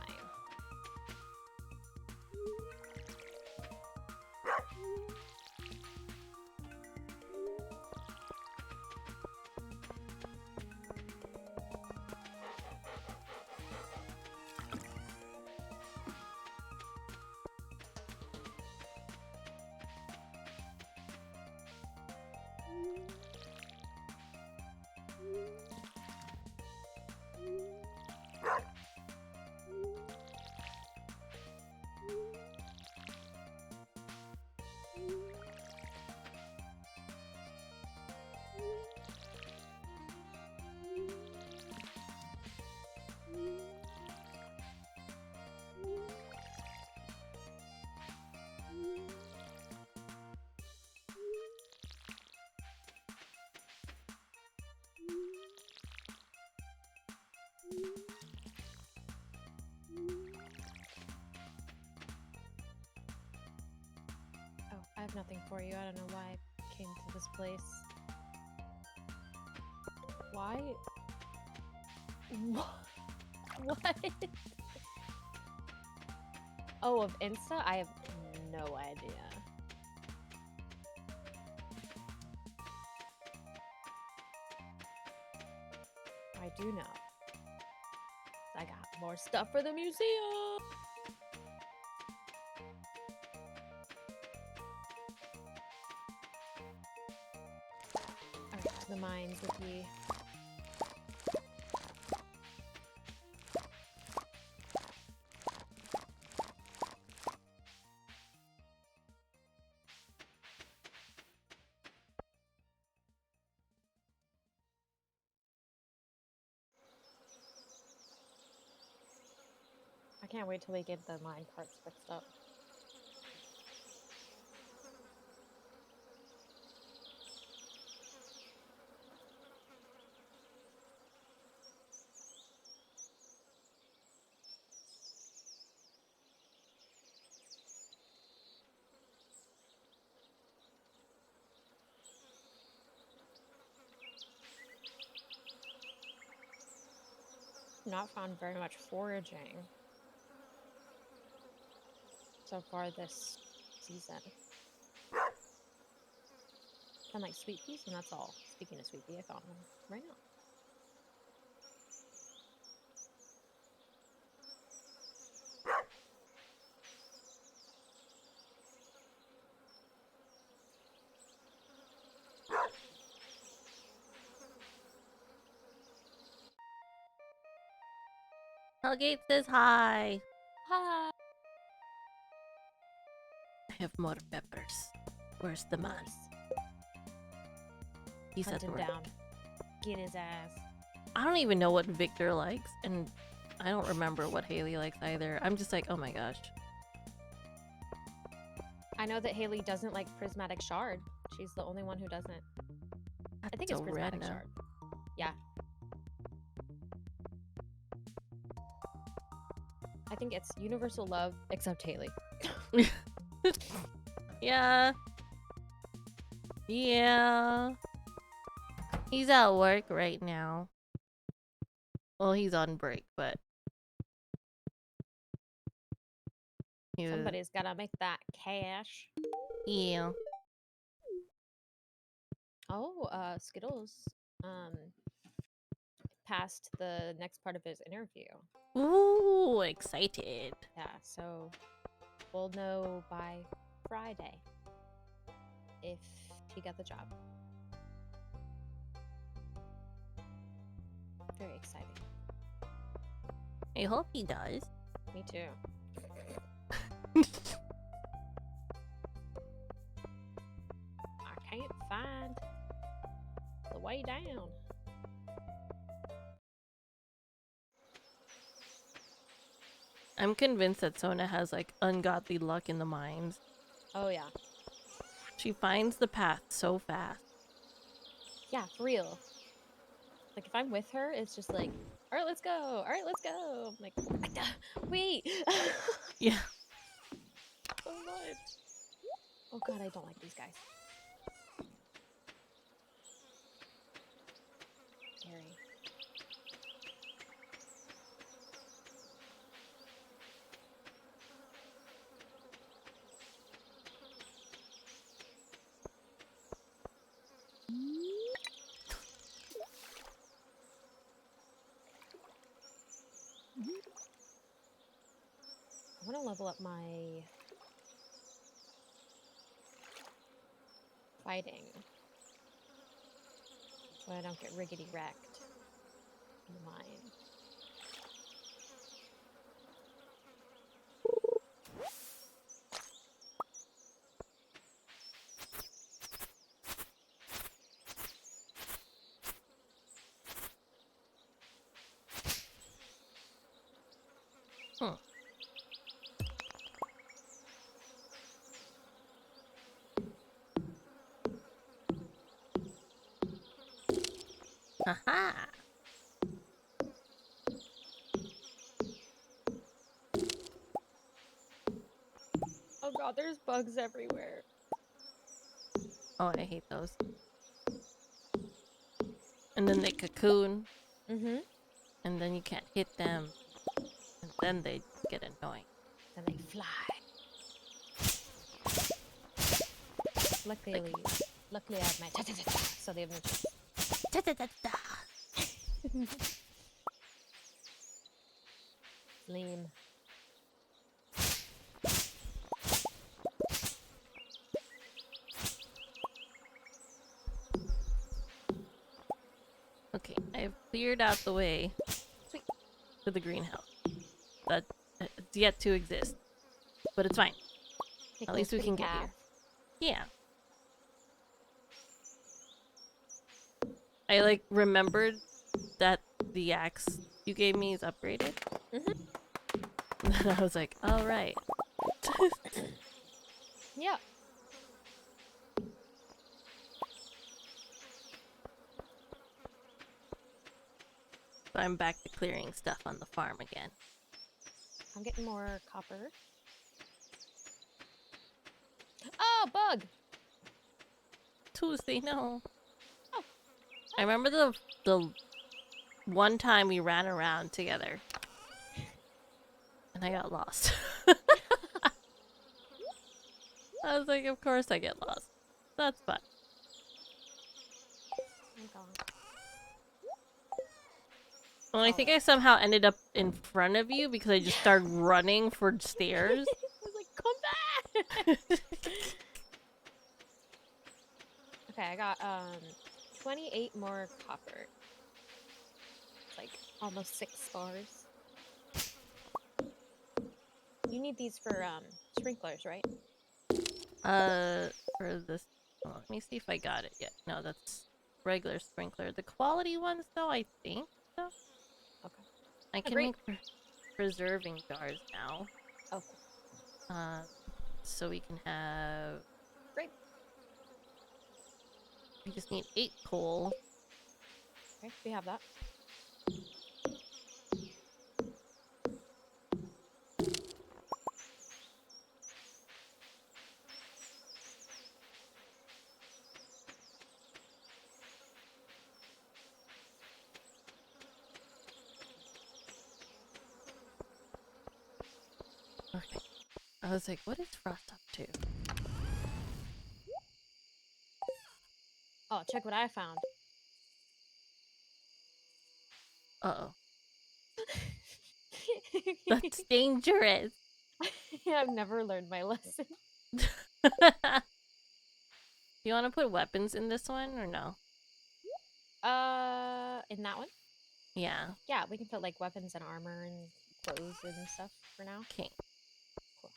Oh, I have nothing for you. I don't know why I came to this place. Why? What? Oh, of Insta? I have no idea. I do know. I got more stuff for the museum. Alright, to the mines with you. I can't wait till we get the mine parts fixed up. Not found very much foraging so far this season. Found like sweet peas, and that's all. Speaking of sweet pea, I found one right now. Hellgate says hi. Hi. I have more peppers. Where's the man? He's Hunt at him work. down. Get his ass. I don't even know what Victor likes, and I don't remember what Haley likes either. I'm just like, oh my gosh. I know that Haley doesn't like prismatic shard. She's the only one who doesn't. I think That's it's so prismatic random. shard. Yeah. I think it's universal love, except Haley. Yeah. Yeah. He's at work right now. Well, he's on break, but You- Somebody's gotta make that cash. Yeah. Oh, Skittles passed the next part of his interview. Ooh, excited. Yeah, so we'll know by Friday if he got the job. Very exciting. I hope he does. Me too. I can't find the way down. I'm convinced that Sona has like ungodly luck in the mines. Oh yeah. She finds the path so fast. Yeah, for real. Like if I'm with her, it's just like, all right, let's go. All right, let's go. I'm like, wait. Yeah. So much. Oh god, I don't like these guys. Scary. I want to level up my fighting so I don't get riggedy wrecked in the mine. Huh. Haha. Oh god, there's bugs everywhere. Oh, I hate those. And then they cocoon, Mm-hmm. and then you can't hit them, and then they get annoying. Then they fly. Luckily, I have my ta-ta-ta-ta, so they have no chance. Ta-ta-ta-ta. Lame. Okay, I've cleared out the way to the greenhouse. That it's yet to exist, but it's fine. Take At a least we little can get path. here. Yeah. I like remembered that the axe you gave me is upgraded. Mhm. And I was like, all right. Yeah. So I'm back to clearing stuff on the farm again. I'm getting more copper. Oh, bug! Tuesday, no. Oh. I remember the one time we ran around together. And I got lost. I was like, of course I get lost. That's fun. Oh god. Well, I think I somehow ended up in front of you because I just started running for stairs. I was like, come back! Okay, I got 28 more copper. It's like almost 6 bars. You need these for sprinklers, right? For this, oh, let me see if I got it yet. No, that's regular sprinkler. The quality ones, though, I think so. Okay. I can great. make preserving jars now. Oh. So we can have. Great. We just need 8 coal. Okay, we have that. Okay. I was like, what is Frost up to? Oh, check what I found. Uh-oh. That's dangerous. I've never learned my lesson. You want to put weapons in this one or no? In that one? Yeah. Yeah, we can put like weapons and armor and clothes and stuff for now. Okay. Cool.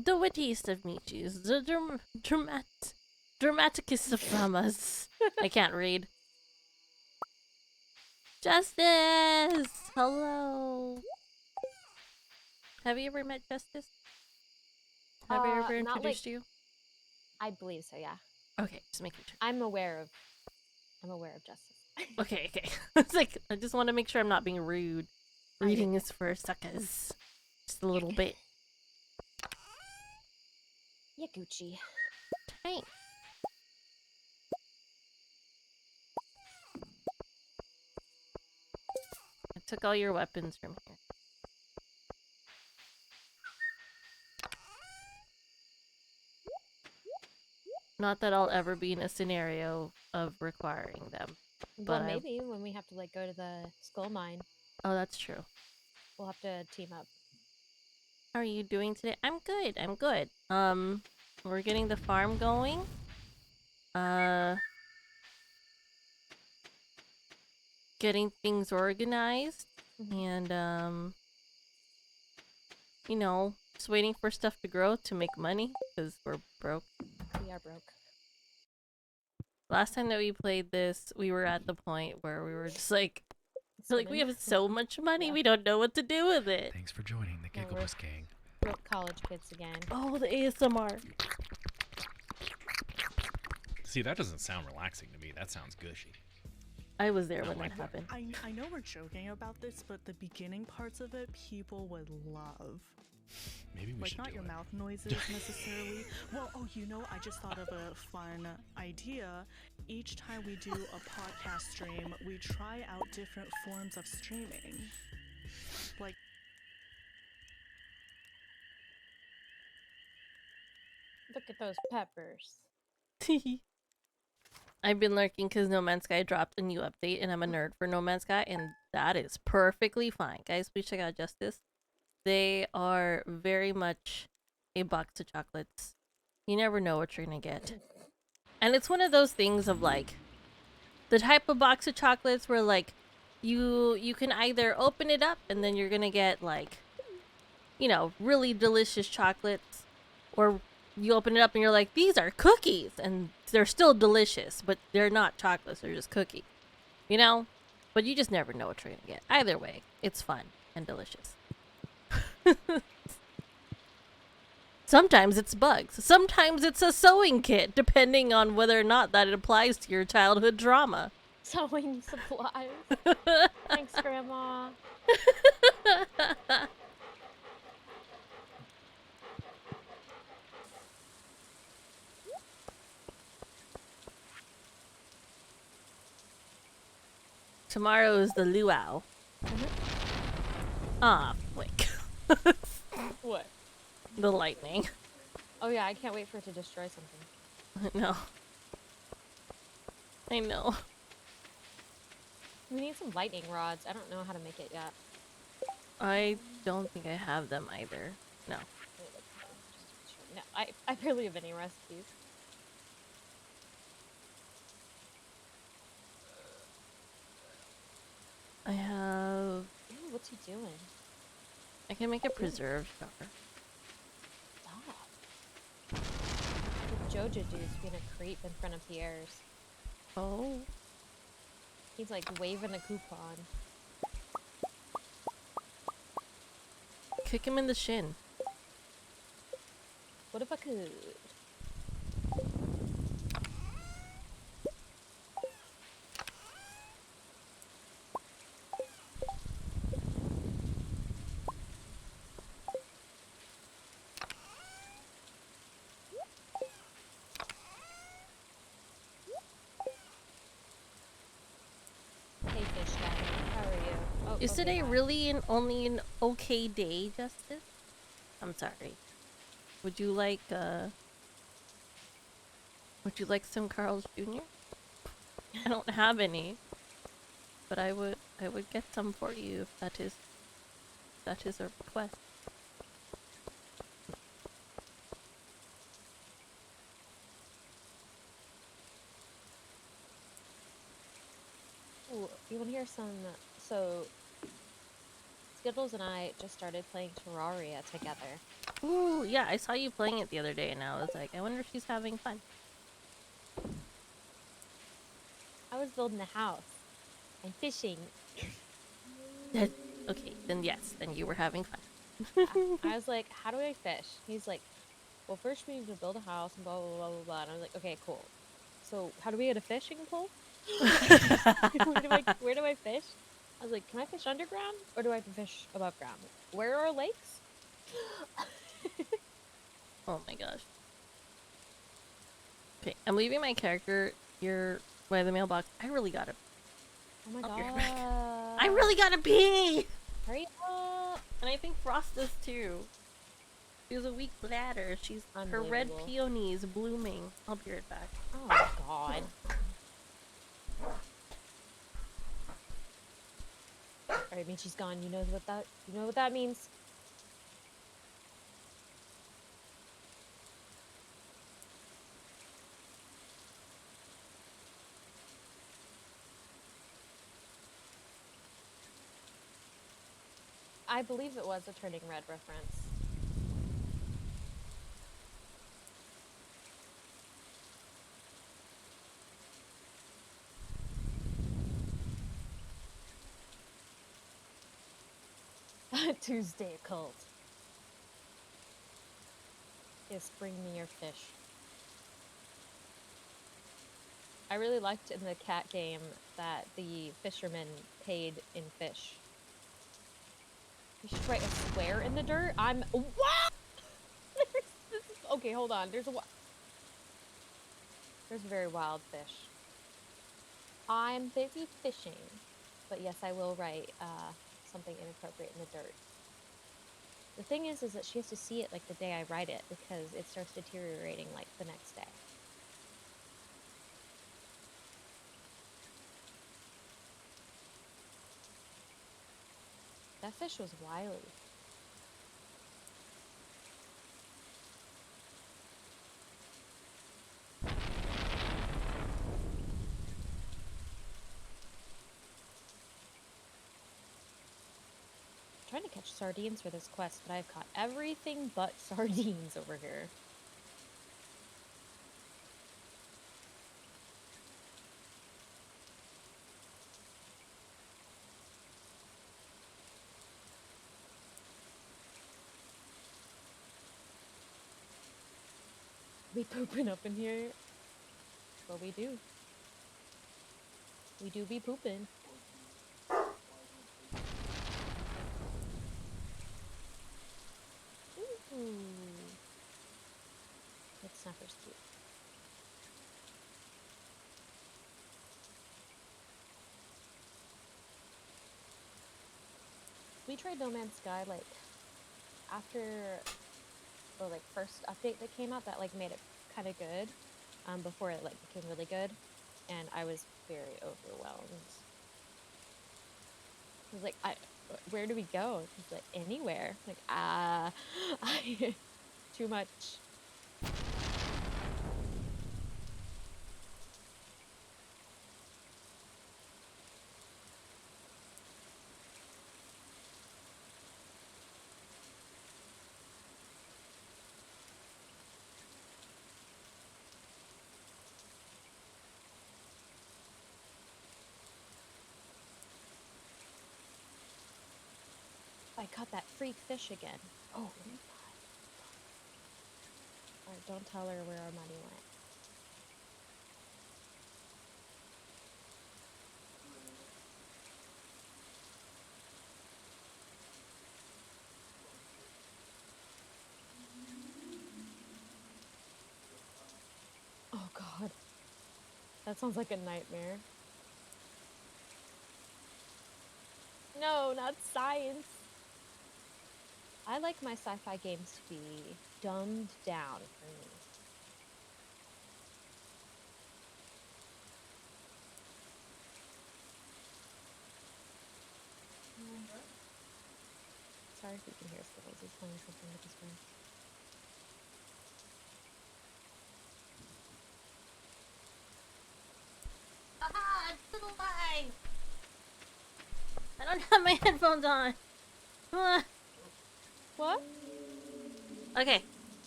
The wittiest of Michis, the dramaticus of dramas. I can't read. Justice! Hello! Have you ever met Justice? Have I ever not introduced like- you? I believe so, yeah. Okay, just making sure. I'm aware of justice. Okay, okay. It's like, I just want to make sure I'm not being rude. Reading is for suckers. Just a little bit. Yeah, Gucci. Thanks. I took all your weapons from here. Not that I'll ever be in a scenario of requiring them. Well, But maybe when we have to like go to the skull mine, Oh, that's true. we'll have to team up. How are you doing today? I'm good. I'm good. We're getting the farm going. Getting things organized and you know, just waiting for stuff to grow to make money because we're broke. We are broke. Last time that we played this, we were at the point where we were just like, we have so much money, we don't know what to do with it. Thanks for joining the No, Gigglebus gang. Broke college kids again. Oh, the ASMR. See, that doesn't sound relaxing to me. That sounds gushy. I was there when that happened. I know we're joking about this, but the beginning parts of it, people would love. Maybe we like should not do your it. mouth noises necessarily. Well, oh, you know, I just thought of a fun idea. Each time we do a podcast stream, we try out different forms of streaming. Like Look at those peppers. I've been lurking because No Man's Sky dropped a new update and I'm a nerd for No Man's Sky and that is perfectly fine. Guys, please check out Justice. They are very much a box of chocolates. You never know what you're gonna get. And it's one of those things of like the type of box of chocolates where like you can either open it up and then you're gonna get like, you know, really delicious chocolates, or you open it up and you're like, these are cookies and they're still delicious, but they're not chocolates, they're just cookies, you know? But you just never know what you're gonna get. Either way, it's fun and delicious. Sometimes it's bugs. Sometimes it's a sewing kit, depending on whether or not that it applies to your childhood drama. Sewing supplies. Thanks, Grandma. Tomorrow is the luau. Ah, flick. What? The lightning. Oh yeah, I can't wait for it to destroy something. I know. I know. We need some lightning rods. I don't know how to make it yet. I don't think I have them either. No. No, I barely have any recipes. I have... Ew, what's he doing? I can make a preserved cover. Stop. The Jojo dude's being a creep in front of Pierre's. Oh. He's like waving a coupon. Kick him in the shin. What if I could? Is Okay, today bye. really only an okay day, Justice? I'm sorry. Would you like some Carl's Jr.? I don't have any, but I would get some for you if that is a request. Ooh, you want to hear some? So, Skittles and I just started playing Terraria together. Ooh, yeah, I saw you playing it the other day, and I was like, I wonder if she's having fun. I was building a house and fishing. Okay, then yes, then you were having fun. I was like, how do I fish? He's like, well, first we need to build a house and blah, blah, blah, blah, blah. And I was like, okay, cool. So how do we get a fishing pole? Where do I fish? I was like, can I fish underground or do I have to fish above ground? Where are lakes? Oh my gosh. Okay, I'm leaving my character here by the mailbox. I really gotta. Oh my I'll be right god. back. I really gotta pee! Hurry up. And I think Frost does too. She has a weak bladder. Her red Unbelievable. peony is blooming. I'll be right back. Oh my god. Alright, Michi's gone. You know what that means. I believe it was a Turning Red reference. Tuesday cult. Yes, bring me your fish. I really liked in the cat game that the fisherman paid in fish. You should write a square in the dirt. What? Okay, hold on. There's a very wild fish. I'm busy fishing, but yes, I will write something inappropriate in the dirt. The thing is that she has to see it like the day I write it because it starts deteriorating like the next day. That fish was wily. I'm trying to catch sardines for this quest, but I've caught everything but sardines over here. We pooping up in here? Well, we do. We do be pooping. Ooh. That snapper's cute. We tried No Man's Sky like after the like first update that came out that like made it kind of good before it like became really good, and I was very overwhelmed. I was like, where do we go? He's like, anywhere. Like, too much. I caught that freak fish again. Oh, alright, don't tell her where our money went. Oh god. That sounds like a nightmare. No, not science. I like my sci-fi games to be dumbed down for me. Sorry if you can hear Skittles. He's playing something with his friend. Ah, it's still alive. I don't have my headphones on. Ah. What? Okay.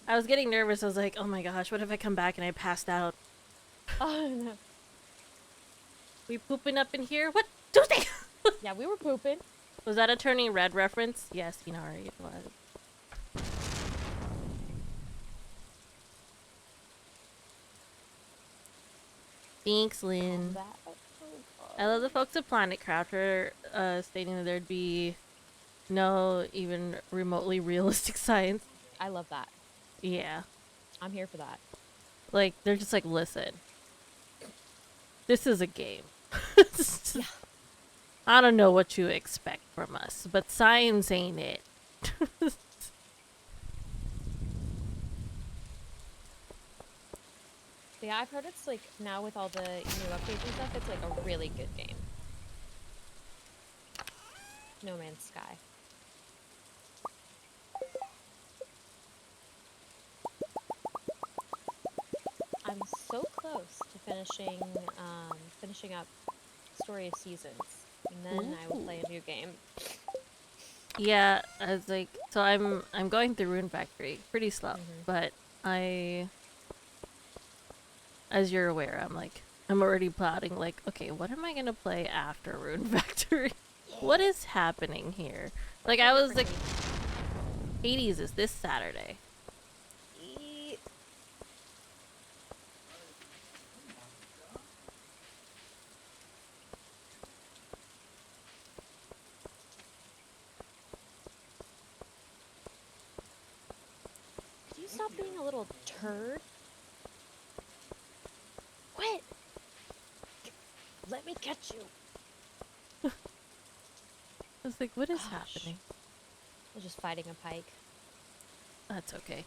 I was getting nervous. I was like, oh my gosh, what if I come back and I passed out? Oh no. We pooping up in here? What? Tuesday! Yeah, we were pooping. Was that a Turning Red reference? Yes, Inari, it was. Thanks, Lynn. I love the folks at Planet Crafter stating that there'd be no even remotely realistic science. I love that. Yeah. I'm here for that. Like, they're just like, listen. This is a game. Yeah. I don't know what you expect from us, but science ain't it. Yeah, I've heard it's like now with all the new updates and stuff, it's like a really good game. No Man's Sky. I'm so close to finishing up Story of Seasons, and then I will play a new game. Yeah, I was like, so I'm going through Rune Factory pretty slow, but as you're aware, I'm already plotting like, okay, what am I gonna play after Rune Factory? What is happening here? Like, I was like, Hades is this Saturday. Could you stop being a little turd? Quit! Let me catch you! I was like, what is happening? I was just fighting a pike. That's okay.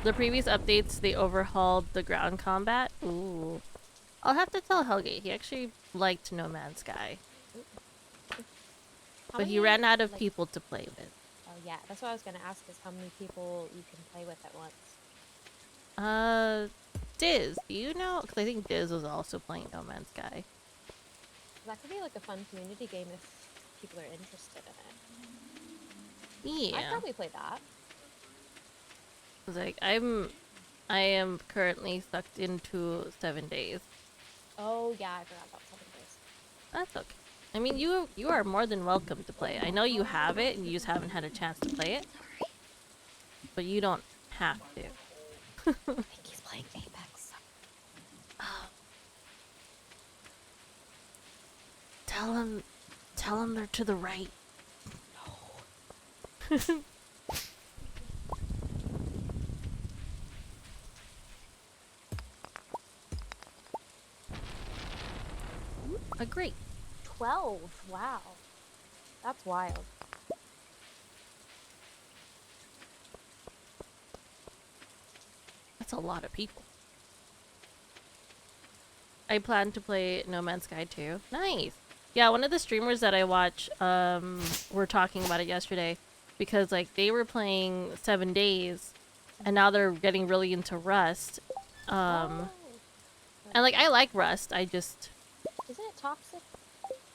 The previous updates, they overhauled the ground combat. Ooh. I'll have to tell Helge. He actually liked No Man's Sky. But he ran out of people to play with. Oh yeah, that's what I was gonna ask, is how many people you can play with at once. Diz, do you know? Because I think Diz was also playing No Man's Sky. That could be like a fun community game if people are interested in it. Yeah. I'd probably play that. I was like, I am currently sucked into 7 days. Oh yeah, I forgot about 7 days. That's okay. I mean, you are more than welcome to play. I know you have it, and you just haven't had a chance to play it. But you don't have to. I think he's playing Apex. Tell him they're to the right. No. Agree. 12. Wow. That's wild. That's a lot of people. I plan to play No Man's Sky too. Nice. Yeah, one of the streamers that I watch, were talking about it yesterday, because like they were playing 7 days, and now they're getting really into Rust. And like I like Rust. I just Isn't it toxic?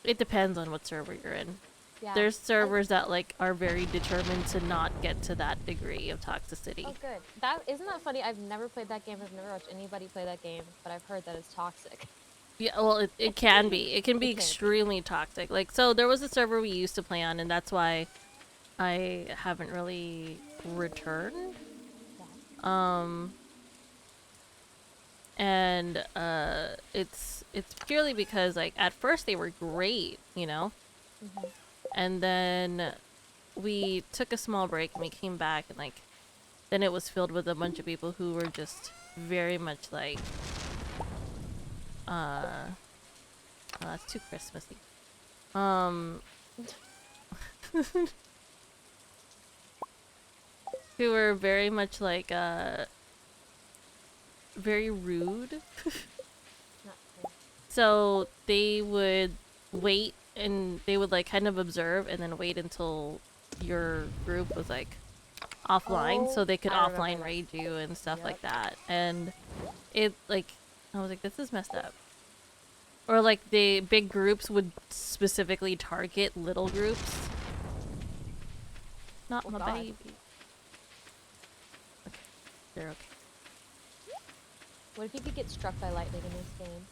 it depends on what server you're in. Yeah. There's servers that like are very determined to not get to that degree of toxicity. Oh, good. Isn't that funny? I've never played that game. I've never watched anybody play that game, but I've heard that it's toxic. Yeah, well, it can be. It can be extremely toxic. Like, so there was a server we used to play on, and that's why I haven't really returned. And it's purely because like at first they were great, you know, and then we took a small break and we came back, and like then it was filled with a bunch of people who were just very much like Oh, that's too Christmassy. Who were very much like very rude. So they would wait and they would like kind of observe and then wait until your group was like offline so they could I remember offline that. raid you and stuff Yep. like that. And it like I was like, this is messed up. Or like the big groups would specifically target little groups. Not Oh, my God. baby. Okay. They're okay. What if you could get struck by lightning in this game?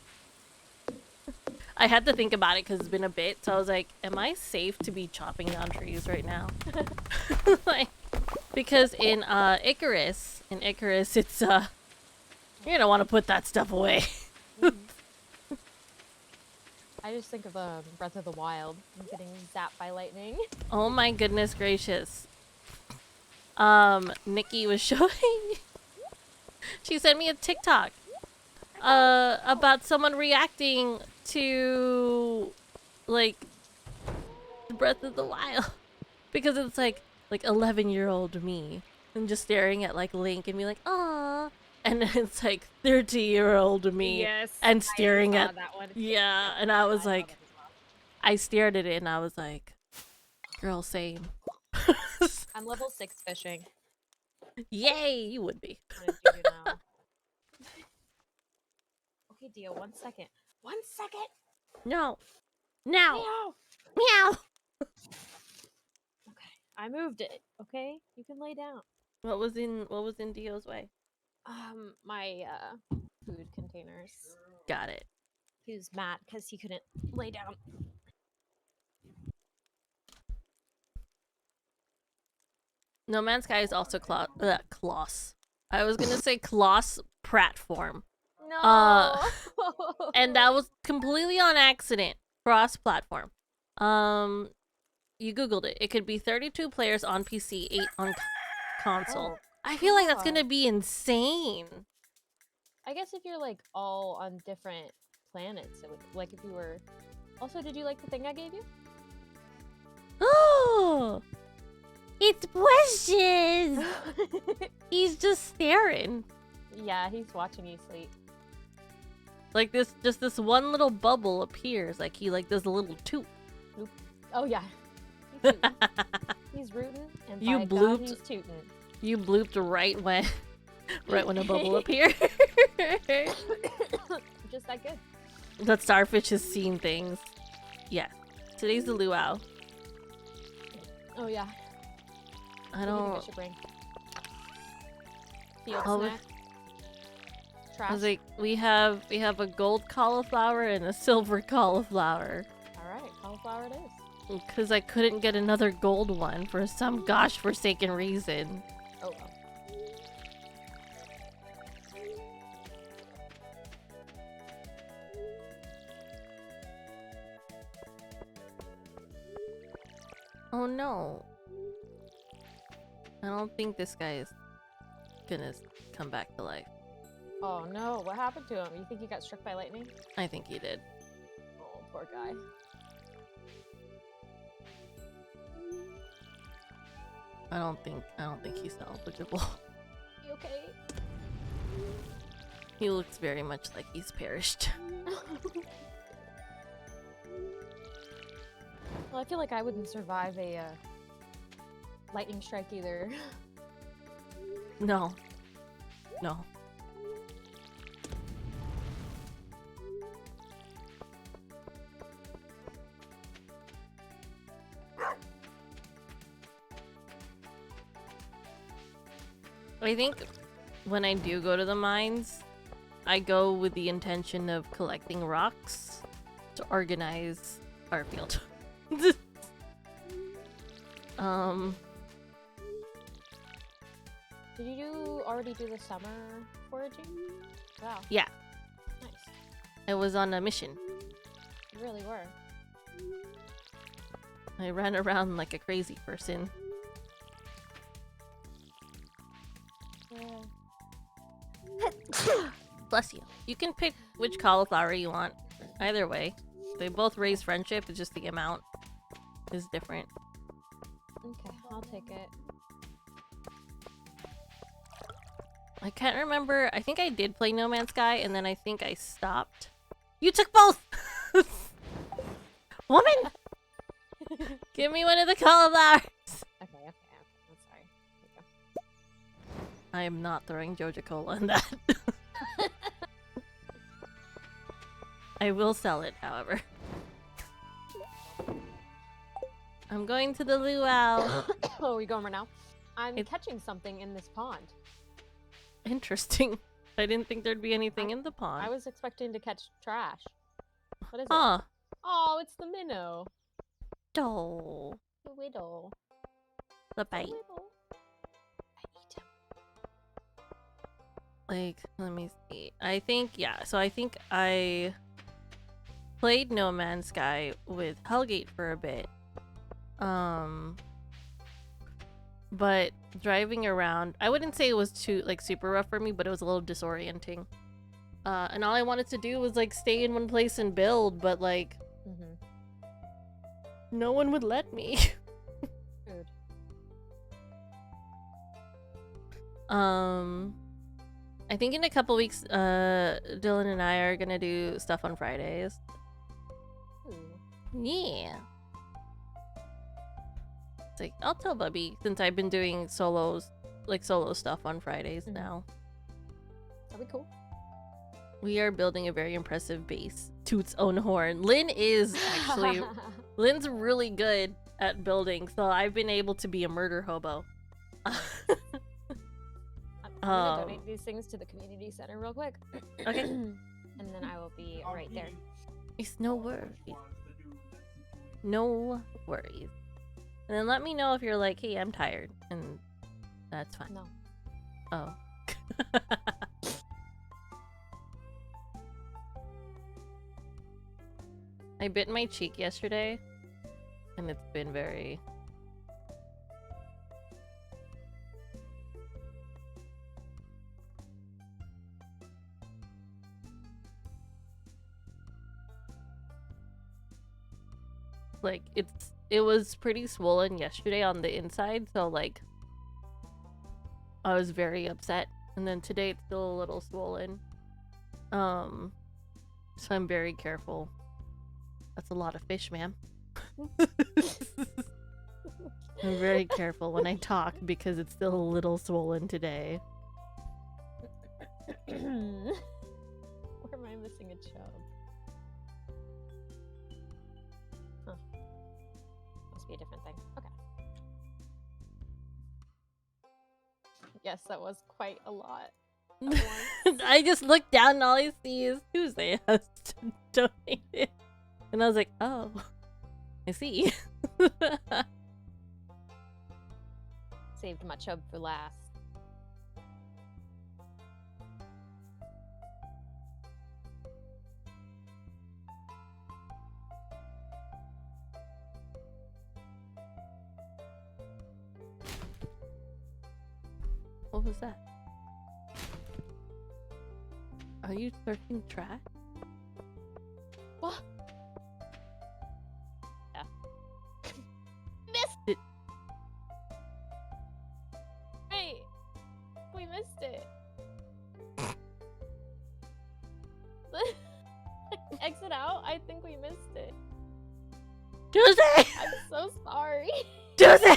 I had to think about it because it's been a bit, so I was like, am I safe to be chopping down trees right now? Like, because in Icarus, it's you're gonna want to put that stuff away. I just think of Breath of the Wild and getting zapped by lightning. Oh my goodness gracious. Nikki was showing she sent me a TikTok about someone reacting to like Breath of the Wild because it's like 11-year-old me and just staring at like Link and be like, "Aw," and then it's like 30-year-old me and staring at yeah, and I was like, I stared at it and I was like, girl, same. I'm level 6 fishing. Yay, you would be. I'm gonna do you now. Okay, Dio, 1 second. 1 second! No. Now. Meow! Meow. Okay, I moved it. Okay, you can lay down. What was in Dio's way? My food containers. Got it. He was mad because he couldn't lay down. No Man's Sky is also Kloss. I was gonna say Kloss platform. No. And that was completely on accident. Cross-platform. You googled it. It could be 32 players on PC, 8 on console. Oh, I feel like that's God. gonna be insane. I guess if you're like all on different planets, it would like if you were. Also, did you like the thing I gave you? Oh, it's Precious. He's just staring. Yeah, he's watching you sleep. Like this one little bubble appears. Like he like does a little toot. Oh yeah, he's tooting. He's rooting, and You by God, blooped. he's tooting. You blooped right when a bubble appeared. Just that good. That Starfish has seen things. Yeah. Today's the luau. Oh yeah. I What do you think don't. I should bring? Field Oh, snack. I Trash. was like, we have a gold cauliflower and a silver cauliflower. All right, cauliflower it is. Because I couldn't get another gold one for some gosh forsaken reason. Oh well. Oh no. I don't think this guy is gonna come back to life. Oh no, what happened to him? You think he got struck by lightning? I think he did. Oh, poor guy. I don't think he's salvageable. You okay? He looks very much like he's perished. Well, I feel like I wouldn't survive a lightning strike either. No. No. I think when I do go to the mines, I go with the intention of collecting rocks to organize our field. Did you already do the summer foraging? Wow. Yeah. Nice. I was on a mission. You really were. I ran around like a crazy person. Yeah. Bless you. You can pick which cauliflower you want. Either way. They both raise friendship. It's just the amount is different. Okay, I'll take it. I can't remember. I think I did play No Man's Sky, and then I think I stopped. You took both! Woman! Give me one of the cauliflowers! Okay. I'm sorry. Here you go. I am not throwing Joja Cola in that. I will sell it, however. I'm going to the luau. Oh, are we going right now? I'm catching something in this pond. Interesting. I didn't think there'd be anything in the pond. I was expecting to catch trash. What is Huh. it? Oh, it's the minnow. Oh. The widow. The bite. Like, let me see. I think, yeah. So I think I played No Man's Sky with Hellgate for a bit. But driving around, I wouldn't say it was too, like, super rough for me, but it was a little disorienting. And all I wanted to do was, like, stay in one place and build, but, like, no one would let me. Rude. I think in a couple weeks, Dylan and I are gonna do stuff on Fridays. Yeah. It's like, I'll tell Bubby, since I've been doing solo stuff on Fridays now. That'd be cool. We are building a very impressive base to its own horn. Lynn is actually... Lynn's really good at building, so I've been able to be a murder hobo. I'm gonna donate these things to the community center real quick. Okay. And then I will be right there. It's no worries. No worries. And then let me know if you're like, hey, I'm tired. And that's fine. No. Oh. I bit my cheek yesterday. And it's been very... like, it was pretty swollen yesterday on the inside, so like I was very upset. And then today it's still a little swollen. So I'm very careful. That's a lot of fish, ma'am. I'm very careful when I talk because it's still a little swollen today. Where am I missing a chub? Huh. Must be a different thing. Okay. Yes, that was quite a lot. I just looked down and all I see is Tuesday has donated. And I was like, oh, I see. Saved my chub for last. What was that? Are you searching trash? What? Yeah. Missed it. Wait, we missed it. Exit out? I think we missed it. Tuesday! I'm so sorry. Tuesday!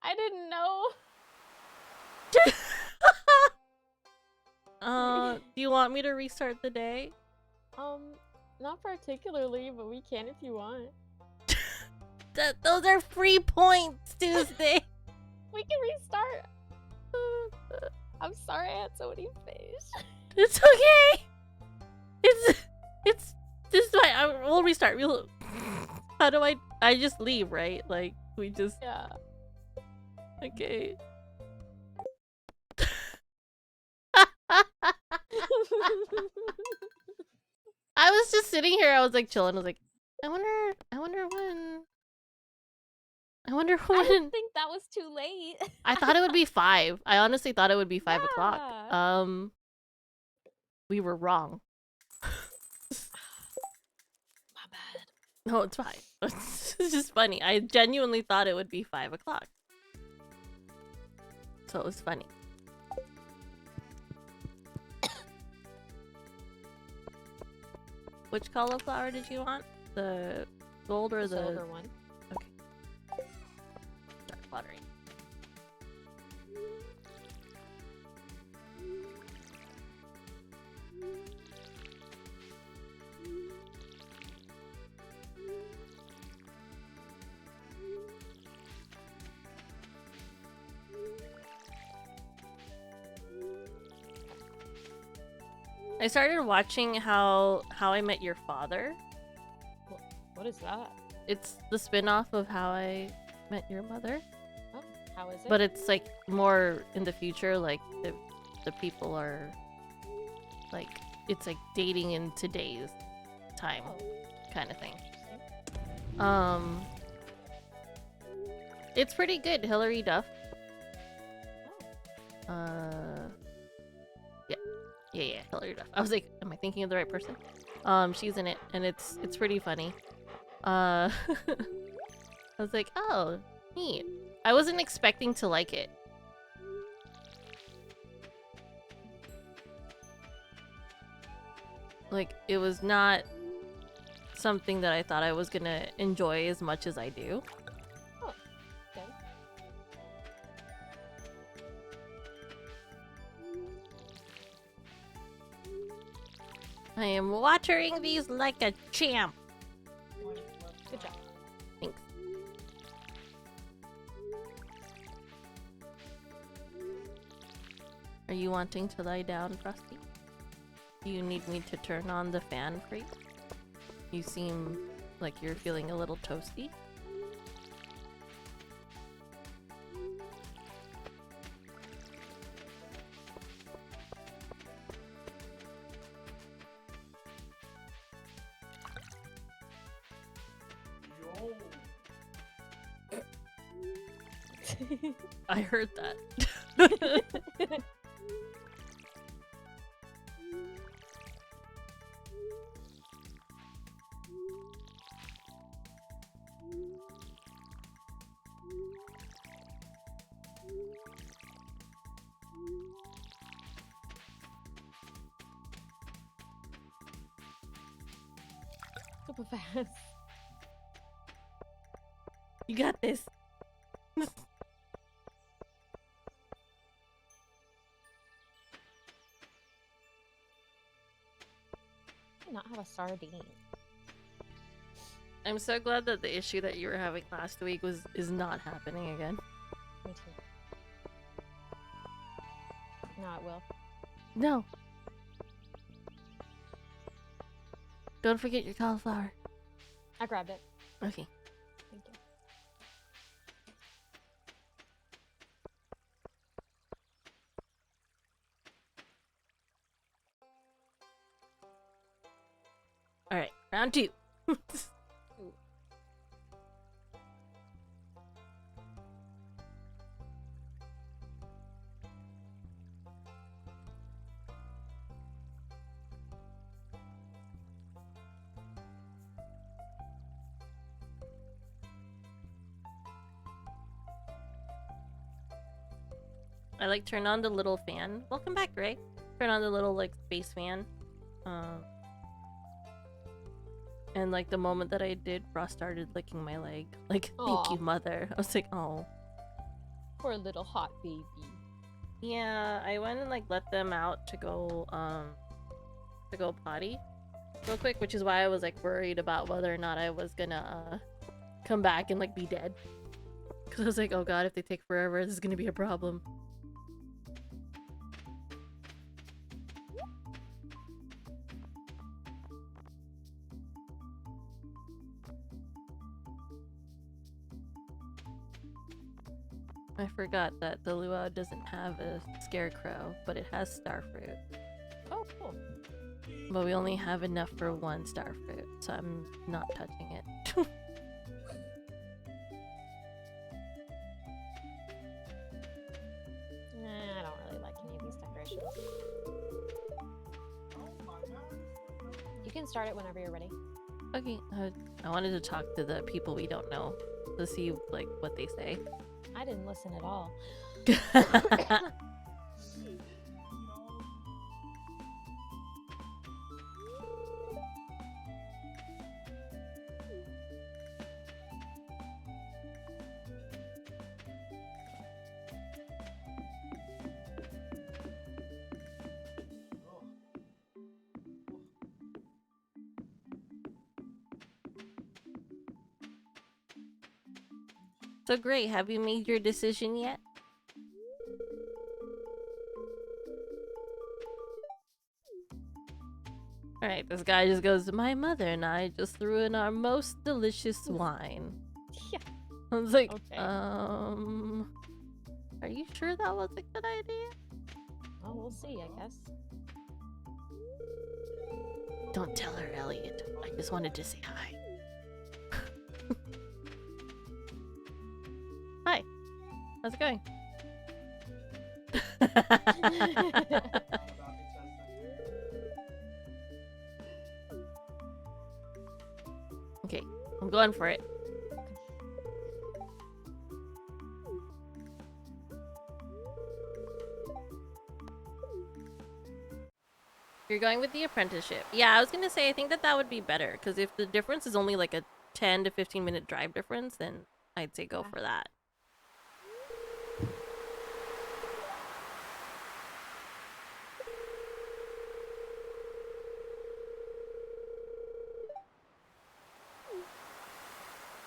I didn't know. Do you want me to restart the day? Not particularly, but we can if you want. Those are free points, Tuesday. We can restart. I'm sorry I had so many fish. It's okay. It's this is fine. We'll restart. How do I just leave, right? Like we just yeah. Okay. I was just sitting here. I was like chilling. I was like, I wonder when. I didn't think that was too late. I thought it would be 5. I honestly thought it would be 5 o'clock. We were wrong. No, it's fine. It's just funny. I genuinely thought it would be 5 o'clock. So it was funny. Which cauliflower did you want? The gold or the silver one? Okay. Start watering. I started watching How I Met Your Father. What is that? It's the spin-off of How I Met Your Mother. Oh, how is it? But it's like more in the future, like the people are like, it's like dating in today's time kind of thing. It's pretty good. Hilary Duff. Yeah, Hilary Duff. I was like, am I thinking of the right person? She's in it, and it's pretty funny. I was like, oh, neat. I wasn't expecting to like it. Like, it was not something that I thought I was gonna enjoy as much as I do. Oh, okay. I am watering these like a champ. Good job. Thanks. Are you wanting to lie down, Frosty? Do you need me to turn on the fan for you? You seem like you're feeling a little toasty. I heard that. Super fast. You got this. Not have a sardine. I'm so glad that the issue that you were having last week is not happening again. Me too. No, it will. No. Don't forget your cauliflower. I grabbed it. Okay. Thank you. Alright, round two. I like turn on the little fan. Welcome back, Ray. Turn on the little like space fan. And like the moment that I did, Frost started licking my leg. Like, thank you, mother. I was like, oh. Poor little hot baby. Yeah, I went and like let them out to go potty real quick, which is why I was like worried about whether or not I was gonna come back and like be dead. Cause I was like, oh god, if they take forever, this is gonna be a problem. I forgot that the luau doesn't have a scarecrow, but it has starfruit. Oh, cool. But we only have enough for one starfruit, so I'm not touching it. Nah, I don't really like any of these decorations. You can start it whenever you're ready. Okay, I wanted to talk to the people we don't know to see like what they say. I didn't listen at all. So great, have you made your decision yet? Alright, this guy just goes, my mother and I just threw in our most delicious wine. Yeah. I was like, Okay. are you sure that was a good idea? Oh, we'll see, I guess. Don't tell her, Elliot. I just wanted to say hi. Hi. How's it going? Okay, I'm going for it. You're going with the apprenticeship. Yeah, I was gonna say, I think that would be better, because if the difference is only like a 10 to 15 minute drive difference, then I'd say go for that.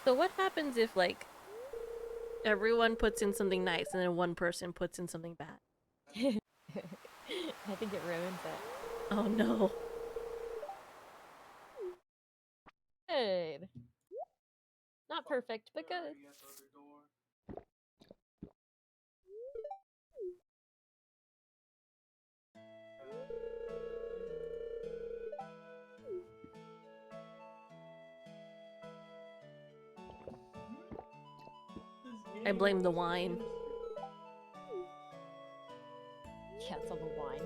So what happens if, like, everyone puts in something nice and then one person puts in something bad? I think it ruins it. Oh no. Good. Not perfect, but good. I blame the wine. Cancel the wine.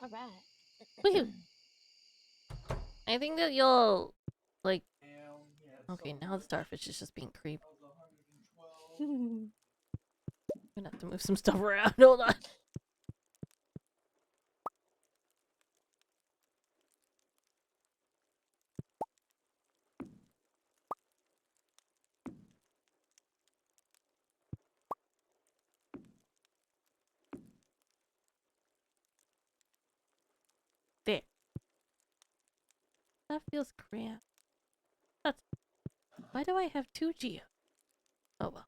All right. Woohoo! I think that you'll, like... Okay, now the starfish is just being creepy. I'm gonna have to move some stuff around. Hold on. There. That feels cramped. That's... Why do I have 2 Geo? Oh well.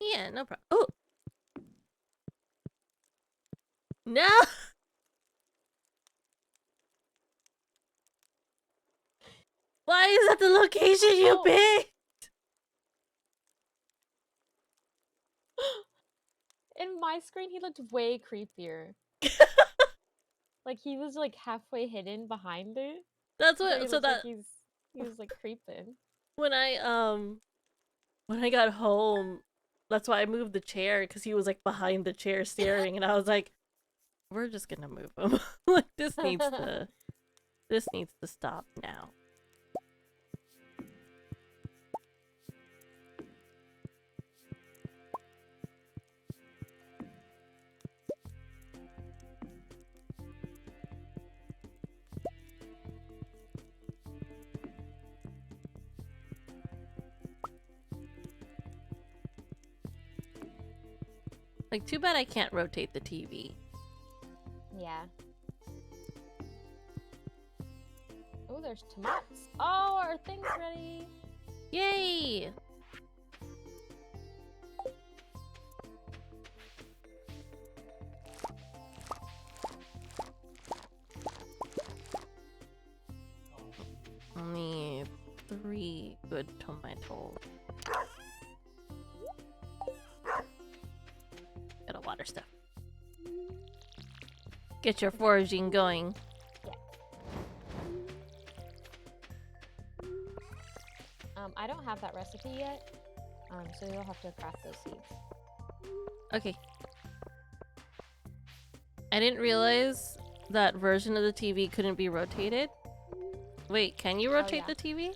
Yeah, no problem. Oh! No! Why is that the location you picked? In my screen, he looked way creepier. Like he was like halfway hidden behind it. That's So what. he So looked like that he was like creeping. when I got home, that's why I moved the chair, because he was like behind the chair staring, and I was like, we're just gonna move him. Like this needs to stop now. Like, too bad I can't rotate the TV. Yeah. Oh, there's tomatoes. Oh, our thing's ready. Yay! Only 3 good tomatoes. Gotta water stuff. Get your foraging going. recipe yet. So you'll have to craft those seeds. Okay. I didn't realize that version of the TV couldn't be rotated. Wait, can you rotate yeah. the TV?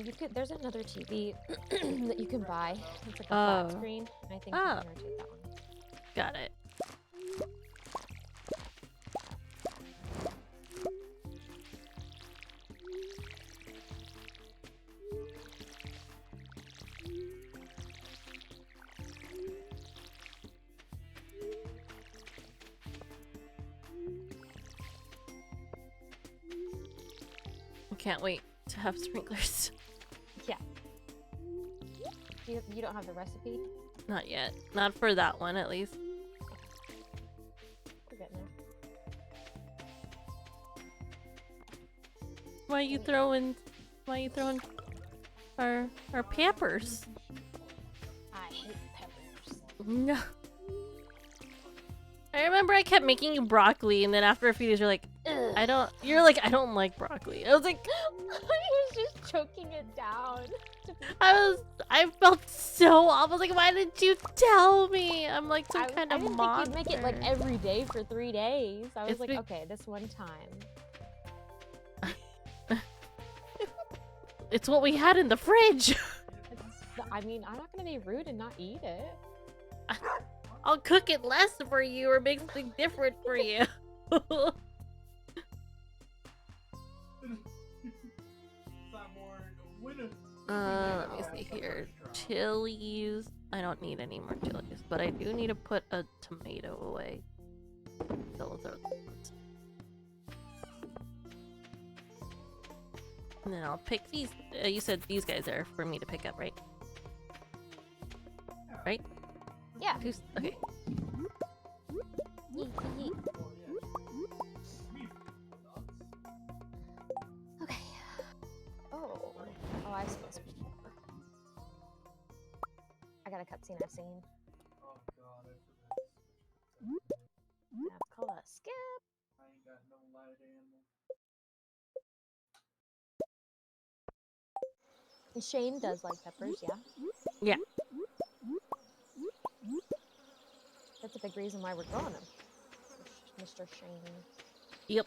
You could. There's another TV that you can buy. It's like a flat screen. And I think you can rotate that one. Got it. Can't wait to have sprinklers. Yeah. You don't have the recipe? Not yet. Not for that one, at least. We're getting there. Why are you throwing our peppers? I hate peppers. No. I remember I kept making you broccoli, and then after a few days, you're like, Ugh. I don't like broccoli. I was like, I was just choking it down. I felt so awful. I was like, why didn't you tell me? I'm like some kind of monster. I didn't think you'd make it like every day for 3 days. I was like, okay, this one time. It's what we had in the fridge. I mean, I'm not gonna be rude and not eat it. I'll cook it less for you or make something different for you. Let me see here. Chilies. I don't need any more chilies, but I do need to put a tomato away. Those are the ones. And then I'll pick these. You said these guys are for me to pick up, right? Right? Yeah. Okay. Okay. Oh, I've seen this before. I got a cutscene I've seen. That's called a skip. I ain't got no light animal. And Shane does like peppers, yeah? Yeah. That's a big reason why we're growing them. Mr. Shane. Yep.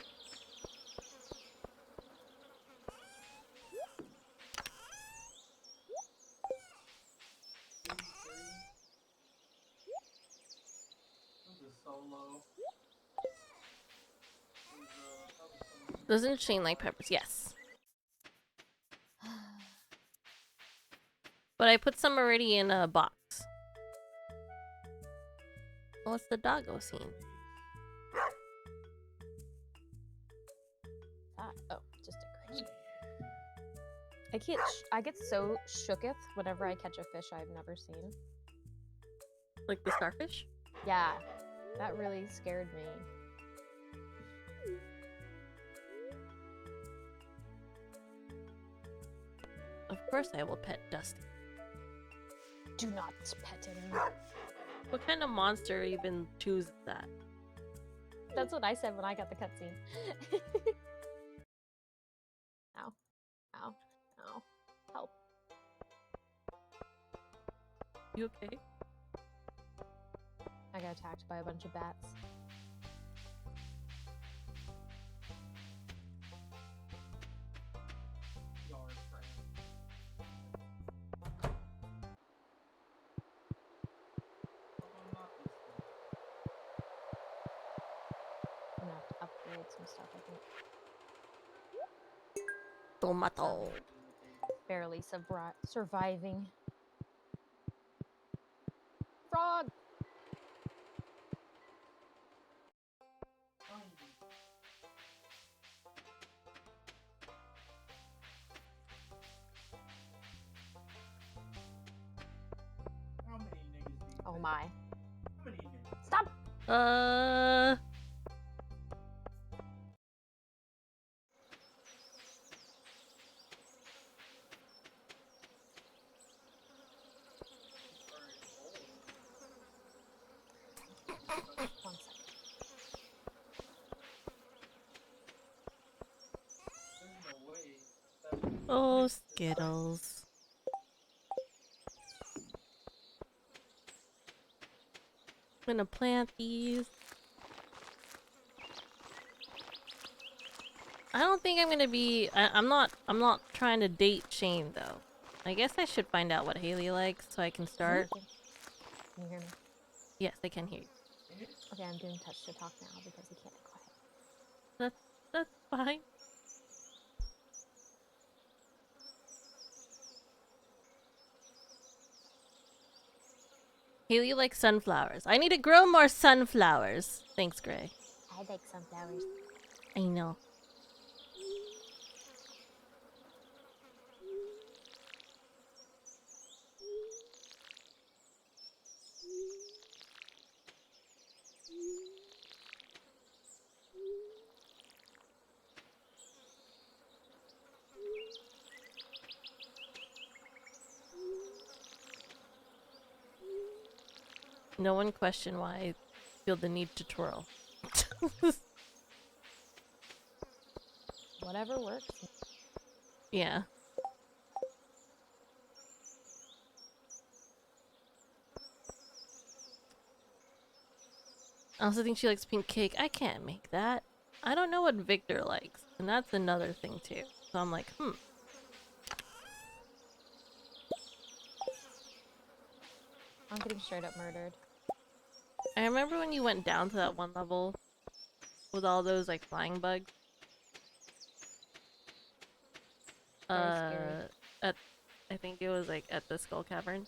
Doesn't Shane like peppers? Yes. But I put some already in a box. What's the doggo scene? Oh, just decoration. I get so shooketh whenever I catch a fish I've never seen. Like the starfish? Yeah, that really scared me. Of course I will pet Dusty. Do not pet him. What kind of monster even chooses that? That's what I said when I got the cutscene. Ow. Ow. Ow. Help. You okay? I got attacked by a bunch of bats. I'm gonna have to upgrade some stuff, I think. Tomato. Barely surviving. Frog! Oh my. Stop! One second. Oh, Skittles. I'm gonna plant these. I don't think I'm gonna be. I'm not trying to date Shane though. I guess I should find out what Haley likes so I can start. Can you hear me? Yes, I can hear you. Okay, I'm doing touch to talk now because he can't be quiet. That's fine. Haley likes sunflowers. I need to grow more sunflowers. Thanks, Gray. I like sunflowers. I know. No one question why I feel the need to twirl. Whatever works. Yeah. I also think she likes pink cake. I can't make that. I don't know what Victor likes, and that's another thing too. So I'm like, I'm getting straight up murdered. I remember when you went down to that one level with all those like flying bugs. Very At I think it was like at the Skull Cavern.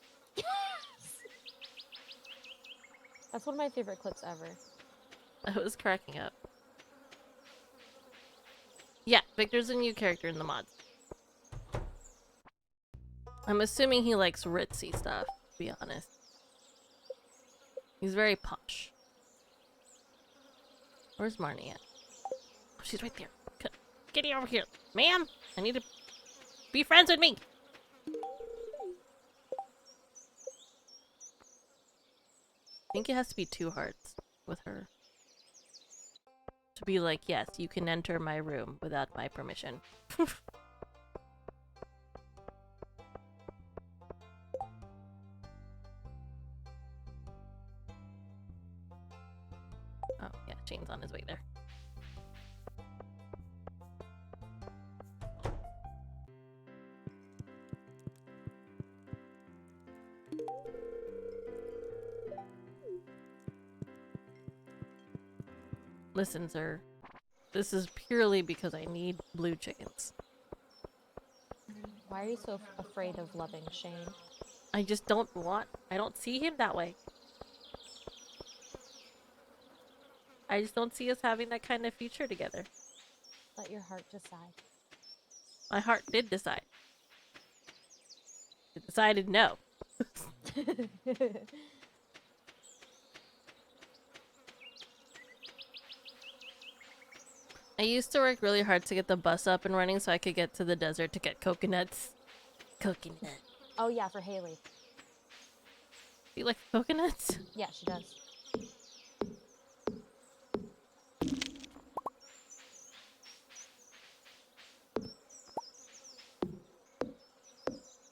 That's one of my favorite clips ever. I was cracking up. Yeah, Victor's a new character in the mods. I'm assuming he likes ritzy stuff, to be honest. He's very posh. Where's Marnie at? Oh, she's right there. Get over here. Ma'am, I need to be friends with me. I think it has to be 2 hearts with her. To be like, yes, you can enter my room without my permission. Oh, yeah, Shane's on his way there. Listen, sir. This is purely because I need blue chickens. Why are you so afraid of loving Shane? I just don't want... I don't see him that way. I just don't see us having that kind of future together. Let your heart decide. My heart did decide. It decided no. I used to work really hard to get the bus up and running so I could get to the desert to get coconuts. Coconut. Oh yeah, for Haley. You like coconuts? Yeah, she does.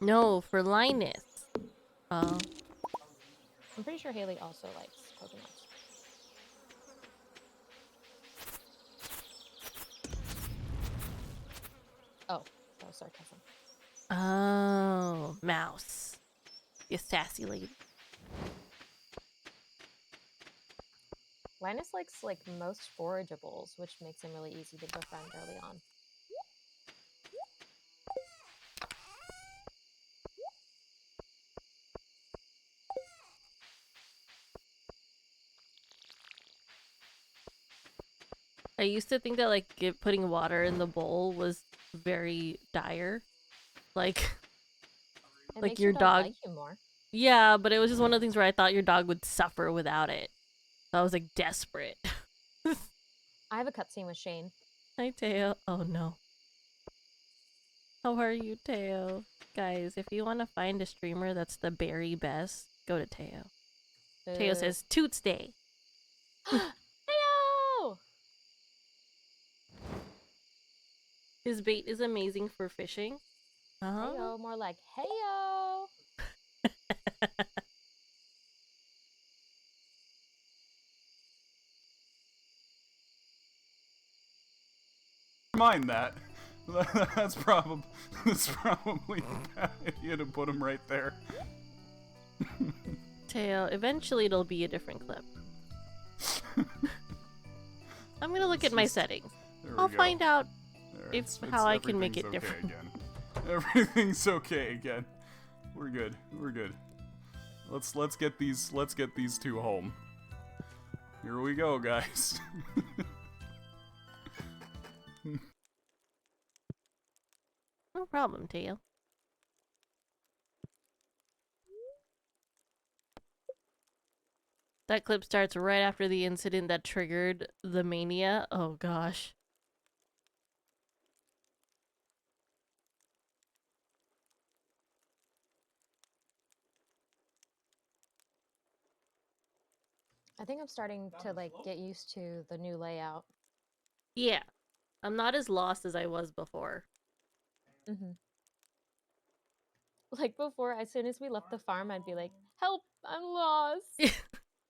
No, for Linus. Oh. I'm pretty sure Haley also likes coconuts. Oh, that was sarcasm. Oh, Mouse. You sassy lady. Linus likes like most forageables, which makes him really easy to befriend early on. I used to think that like putting water in the bowl was very dire. Like, It like makes your dog. like you more. Yeah, but it was just one of the things where I thought your dog would suffer without it. So I was like desperate. I have a cutscene with Shane. Hi, Teo. Oh no. How are you, Teo? Guys, if you want to find a streamer that's the very best, go to Teo. Teo says, Toots Day. Heyo! His bait is amazing for fishing. Heyo, more like heyo. mind that. That's probably a bad idea to put him right there. Tail. Eventually, it'll be a different clip. I'm gonna look at my settings. I'll find out how I can make it everything's different. okay again. Everything's okay again. We're good. We're good. Let's get these two home. Here we go, guys. No problem, Tail. That clip starts right after the incident that triggered the mania. Oh gosh. I think I'm starting to like get used to the new layout. Yeah. I'm not as lost as I was before. Like before, as soon as we left the farm, I'd be like, "Help! I'm lost."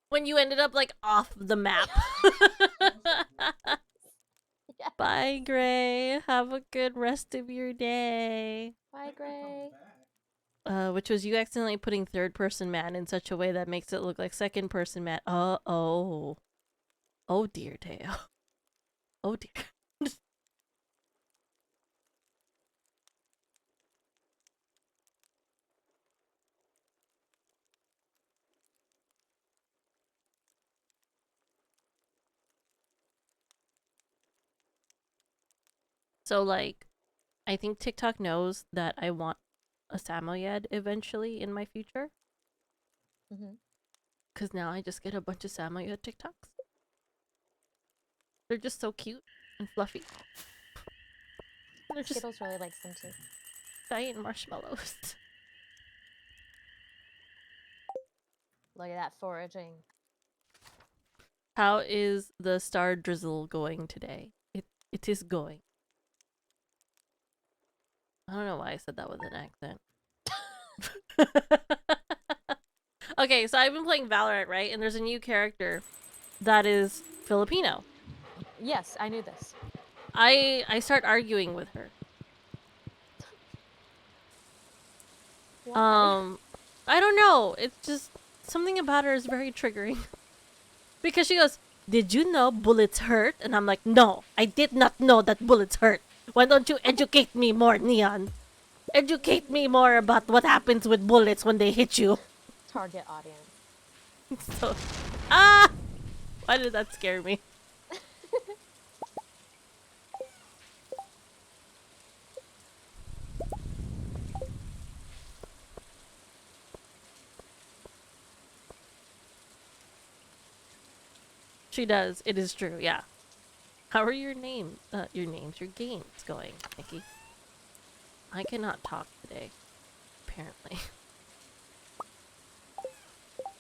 When you ended up like off the map. Bye, Gray. Have a good rest of your day. Bye, Gray. Which was you accidentally putting third-person man in such a way that makes it look like second-person man. Oh dear, Teo. Oh dear. So, like, I think TikTok knows that I want a Samoyed eventually in my future. Because now I just get a bunch of Samoyed TikToks. They're just so cute and fluffy. They're just Skittles really likes them too. giant marshmallows. Look at that foraging. How is the star drizzle going today? It is going. I don't know why I said that with an accent. Okay, so I've been playing Valorant, right? And there's a new character that is Filipino. Yes, I knew this. I start arguing with her. Why? I don't know. It's just something about her is very triggering. Because she goes, "Did you know bullets hurt?" And I'm like, "No, I did not know that bullets hurt. Why don't you educate me more, Neon? Educate me more about what happens with bullets when they hit you." Target audience. So, why did that scare me? She does. It is true. Yeah. How are your games going, Nikki? I cannot talk today. Apparently.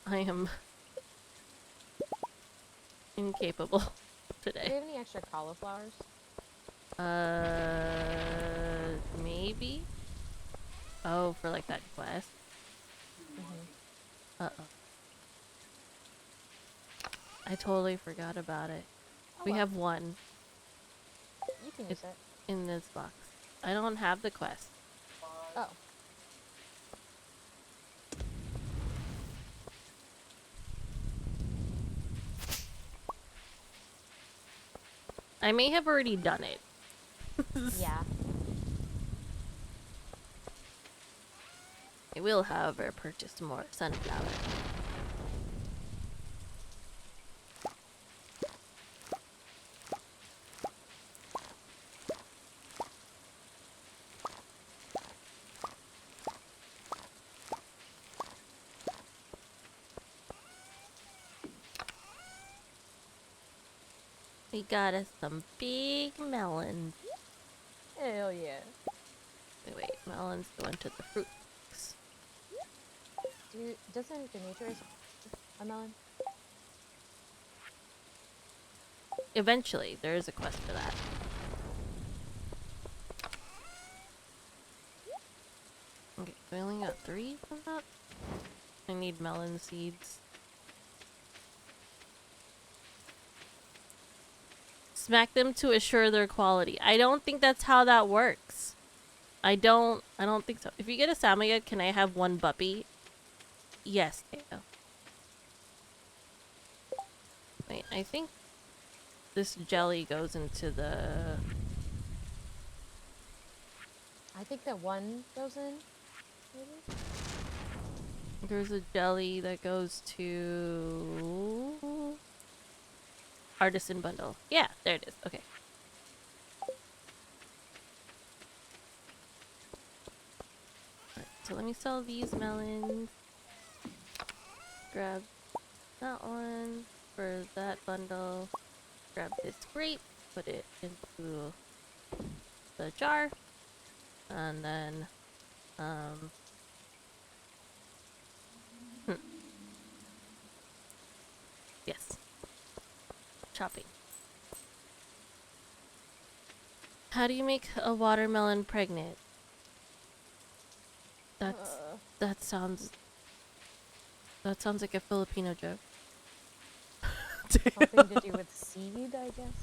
I am incapable Do today. you have any extra cauliflowers? Maybe? Oh, for like that quest? Uh-oh. I totally forgot about it. We have one. You can use it. In this box. I don't have the quest. Oh. I may have already done it. Yeah. I will, however, purchase more sunflower. We got us some big melons. Hell yeah. Wait, melons go into the fruit box. Doesn't Demetrius a melon? Eventually, there is a quest for that. Okay, we only got 3 from that. I need melon seeds. smack them to assure their quality. I don't think that's how that works. I don't think so. If you get a Samoyed, can I have one puppy? Yes, Teo. Wait, I think this jelly goes into the... I think that one goes in, maybe? There's a jelly that goes to... Artisan bundle. Yeah, there it is. Okay. Alright, so let me sell these melons. Grab that one for that bundle. Grab this grape, put it into the jar. And then, yes. Chopping. How do you make a watermelon pregnant? That sounds like a Filipino joke. Something to do with seed, I guess.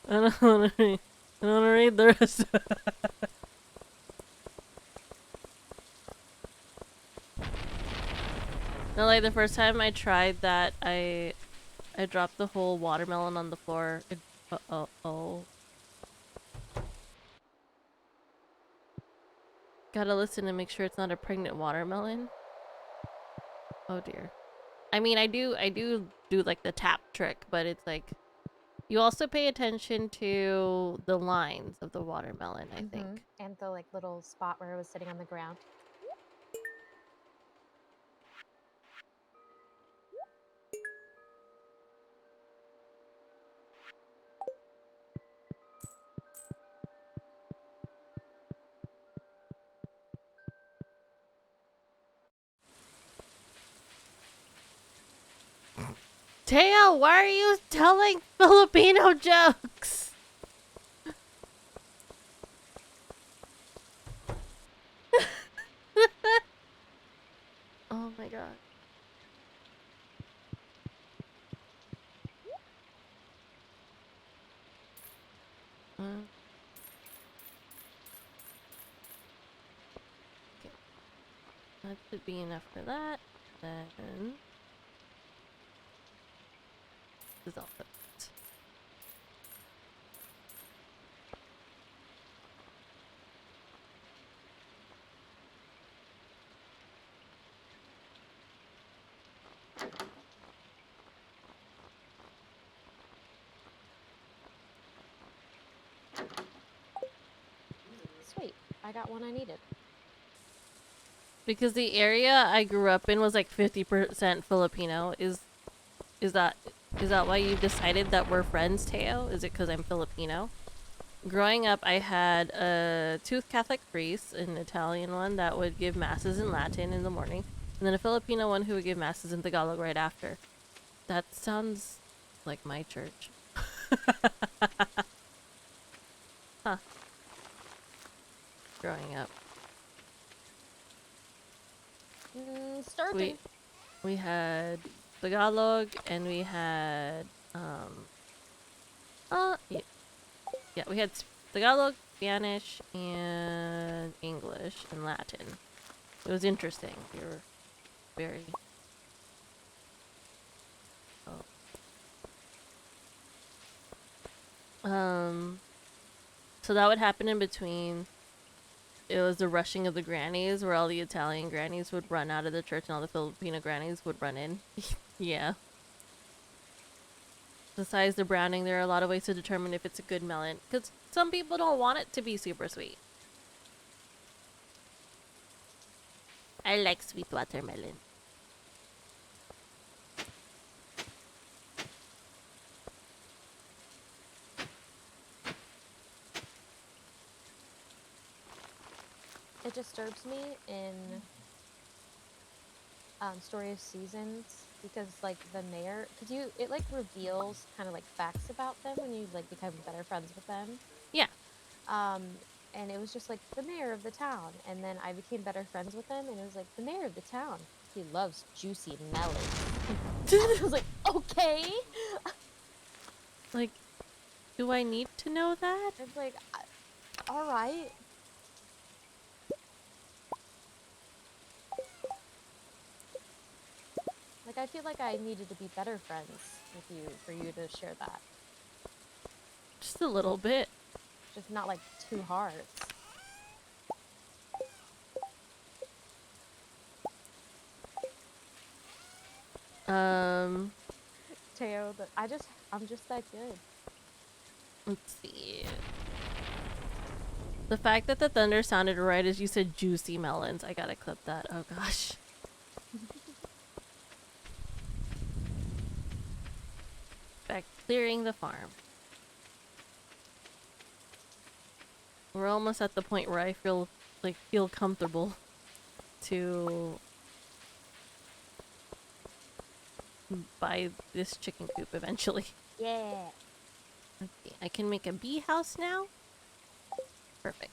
I don't want to read the rest. No, like the first time I tried that, I dropped the whole watermelon on the floor. Oh. Gotta listen to make sure it's not a pregnant watermelon. Oh dear. I mean, I do like the tap trick, but it's like you also pay attention to the lines of the watermelon, I think. And the like little spot where it was sitting on the ground. Teo, why are you telling Filipino jokes? Oh my god. Okay. That should be enough for that. Then this is all cooked. Sweet. I got one I needed. Because the area I grew up in was like 50% Filipino. Is that why you decided that we're friends, Teo? Is it because I'm Filipino? Growing up, I had a tooth Catholic priest, an Italian one that would give masses in Latin in the morning, and then a Filipino one who would give masses in Tagalog right after. That sounds like my church. Huh. Growing up. Starting. We had Tagalog and we had yeah, we had Tagalog, Spanish, and English and Latin. It was interesting. We were very so that would happen in between. It was the rushing of the grannies where all the Italian grannies would run out of the church and all the Filipino grannies would run in. Yeah. Besides the browning, there are a lot of ways to determine if it's a good melon. Because some people don't want it to be super sweet. I like sweet watermelon. It disturbs me in Story of Seasons because like the mayor, because it like reveals kind of like facts about them when you like become better friends with them. Yeah. And it was just like the mayor of the town, and then I became better friends with him, and it was like the mayor of the town. He loves juicy melons. I was like, okay. Like, do I need to know that? It's like, all right. Like, I feel like I needed to be better friends with you for you to share that. Just a little bit. Just not like 2 hearts. Teo, I'm just that good. Let's see. The fact that the thunder sounded right as you said juicy melons. I gotta clip that. Oh gosh. Back clearing the farm. We're almost at the point where I feel comfortable to buy this chicken coop eventually. Yeah. Let's see. I can make a bee house now. Perfect.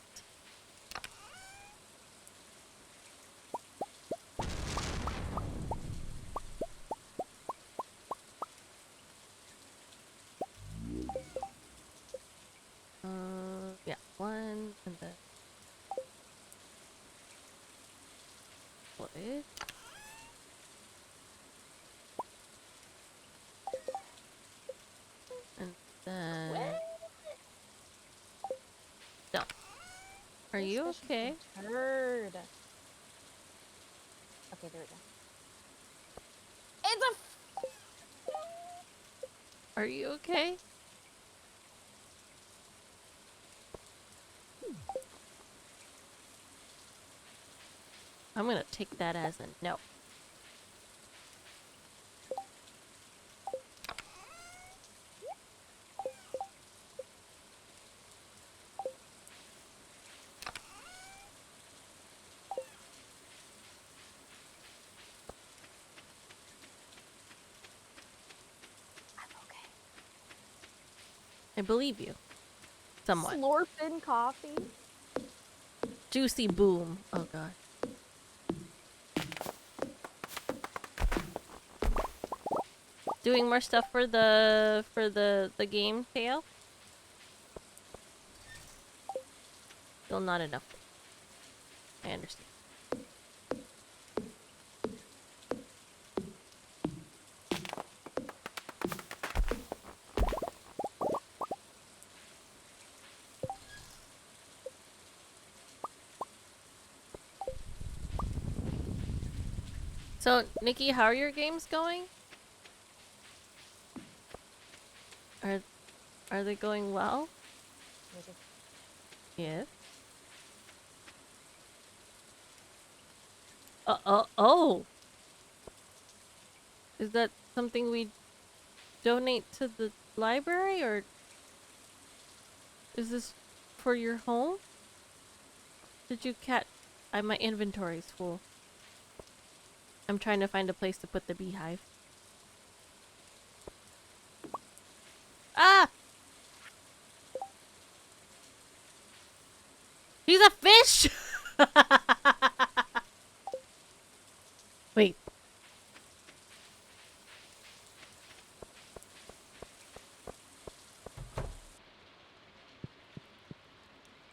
Yeah, 1 and then wood. And then no. Are you okay? Turd. Okay, there we go. It's Are you okay? I'm gonna take that as a no. I believe you. Somewhat. Slurping coffee. Juicy boom. Oh god. Doing more stuff for the game, Teo? Still not enough. I understand. So, Nikki, how are your games going? Are they going well? Yes. Oh. Is that something we donate to the library, or is this for your home? Did you catch? My inventory's full. I'm trying to find a place to put the beehive. Ah! He's a fish! Wait.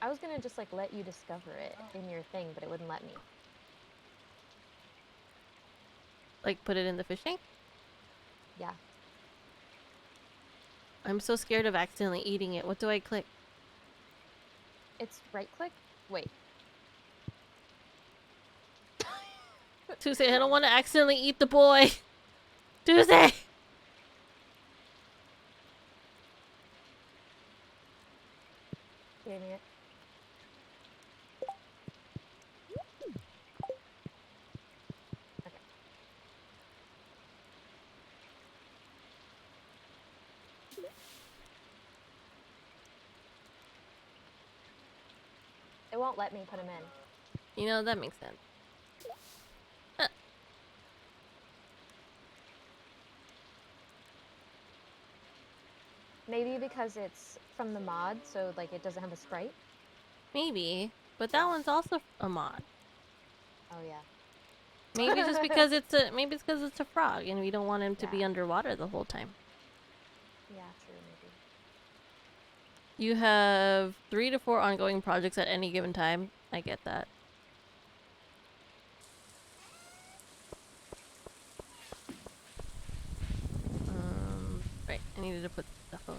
I was gonna just like let you discover it in your thing, but it wouldn't let me. Like put it in the fish tank? Yeah. I'm so scared of accidentally eating it. What do I click? It's right click? Wait. Tuesday, I don't want to accidentally eat the boy. Tuesday! Dang it. It won't let me put him in. You know, that makes sense. Maybe because it's from the mod, so like it doesn't have a sprite. Maybe. But that one's also a mod. Oh yeah. Maybe just because it's a frog and we don't want him to be underwater the whole time. Yeah, true, maybe. You have 3 to 4 ongoing projects at any given time. I get that. Right, I needed to put stuff away.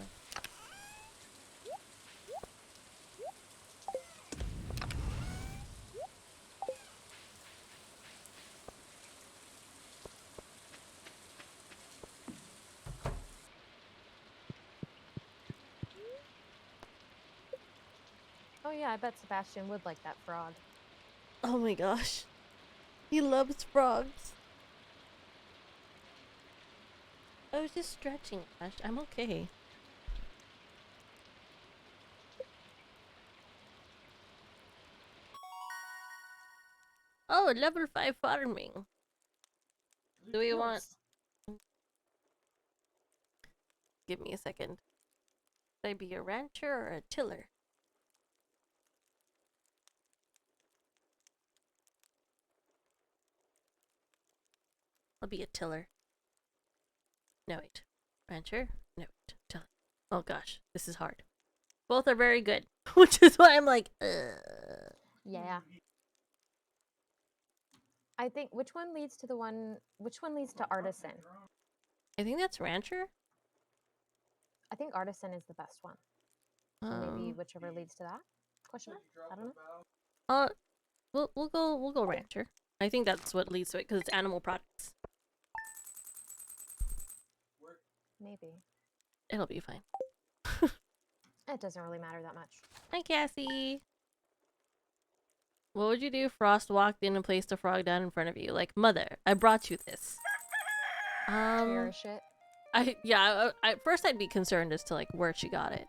Oh yeah, I bet Sebastian would like that frog. Oh my gosh. He loves frogs. I was just stretching, Ash. I'm okay. Oh, level 5 farming. Do we want... Give me a second. Should I be a rancher or a tiller? I'll be a tiller. No, wait. Rancher? No, wait. Tiller. Oh gosh, this is hard. Both are very good, which is why I'm like, ugh. Yeah. I think which one leads to artisan? I think that's rancher. I think artisan is the best one. So maybe whichever leads to that? Question mark? I don't know. We'll go rancher. I think that's what leads to it because it's animal products. Maybe. It'll be fine. It doesn't really matter that much. Hi, Cassie. What would you do if Frost walked in and placed a frog down in front of you? Like, mother, I brought you this. Cherish it. At first I'd be concerned as to like where she got it.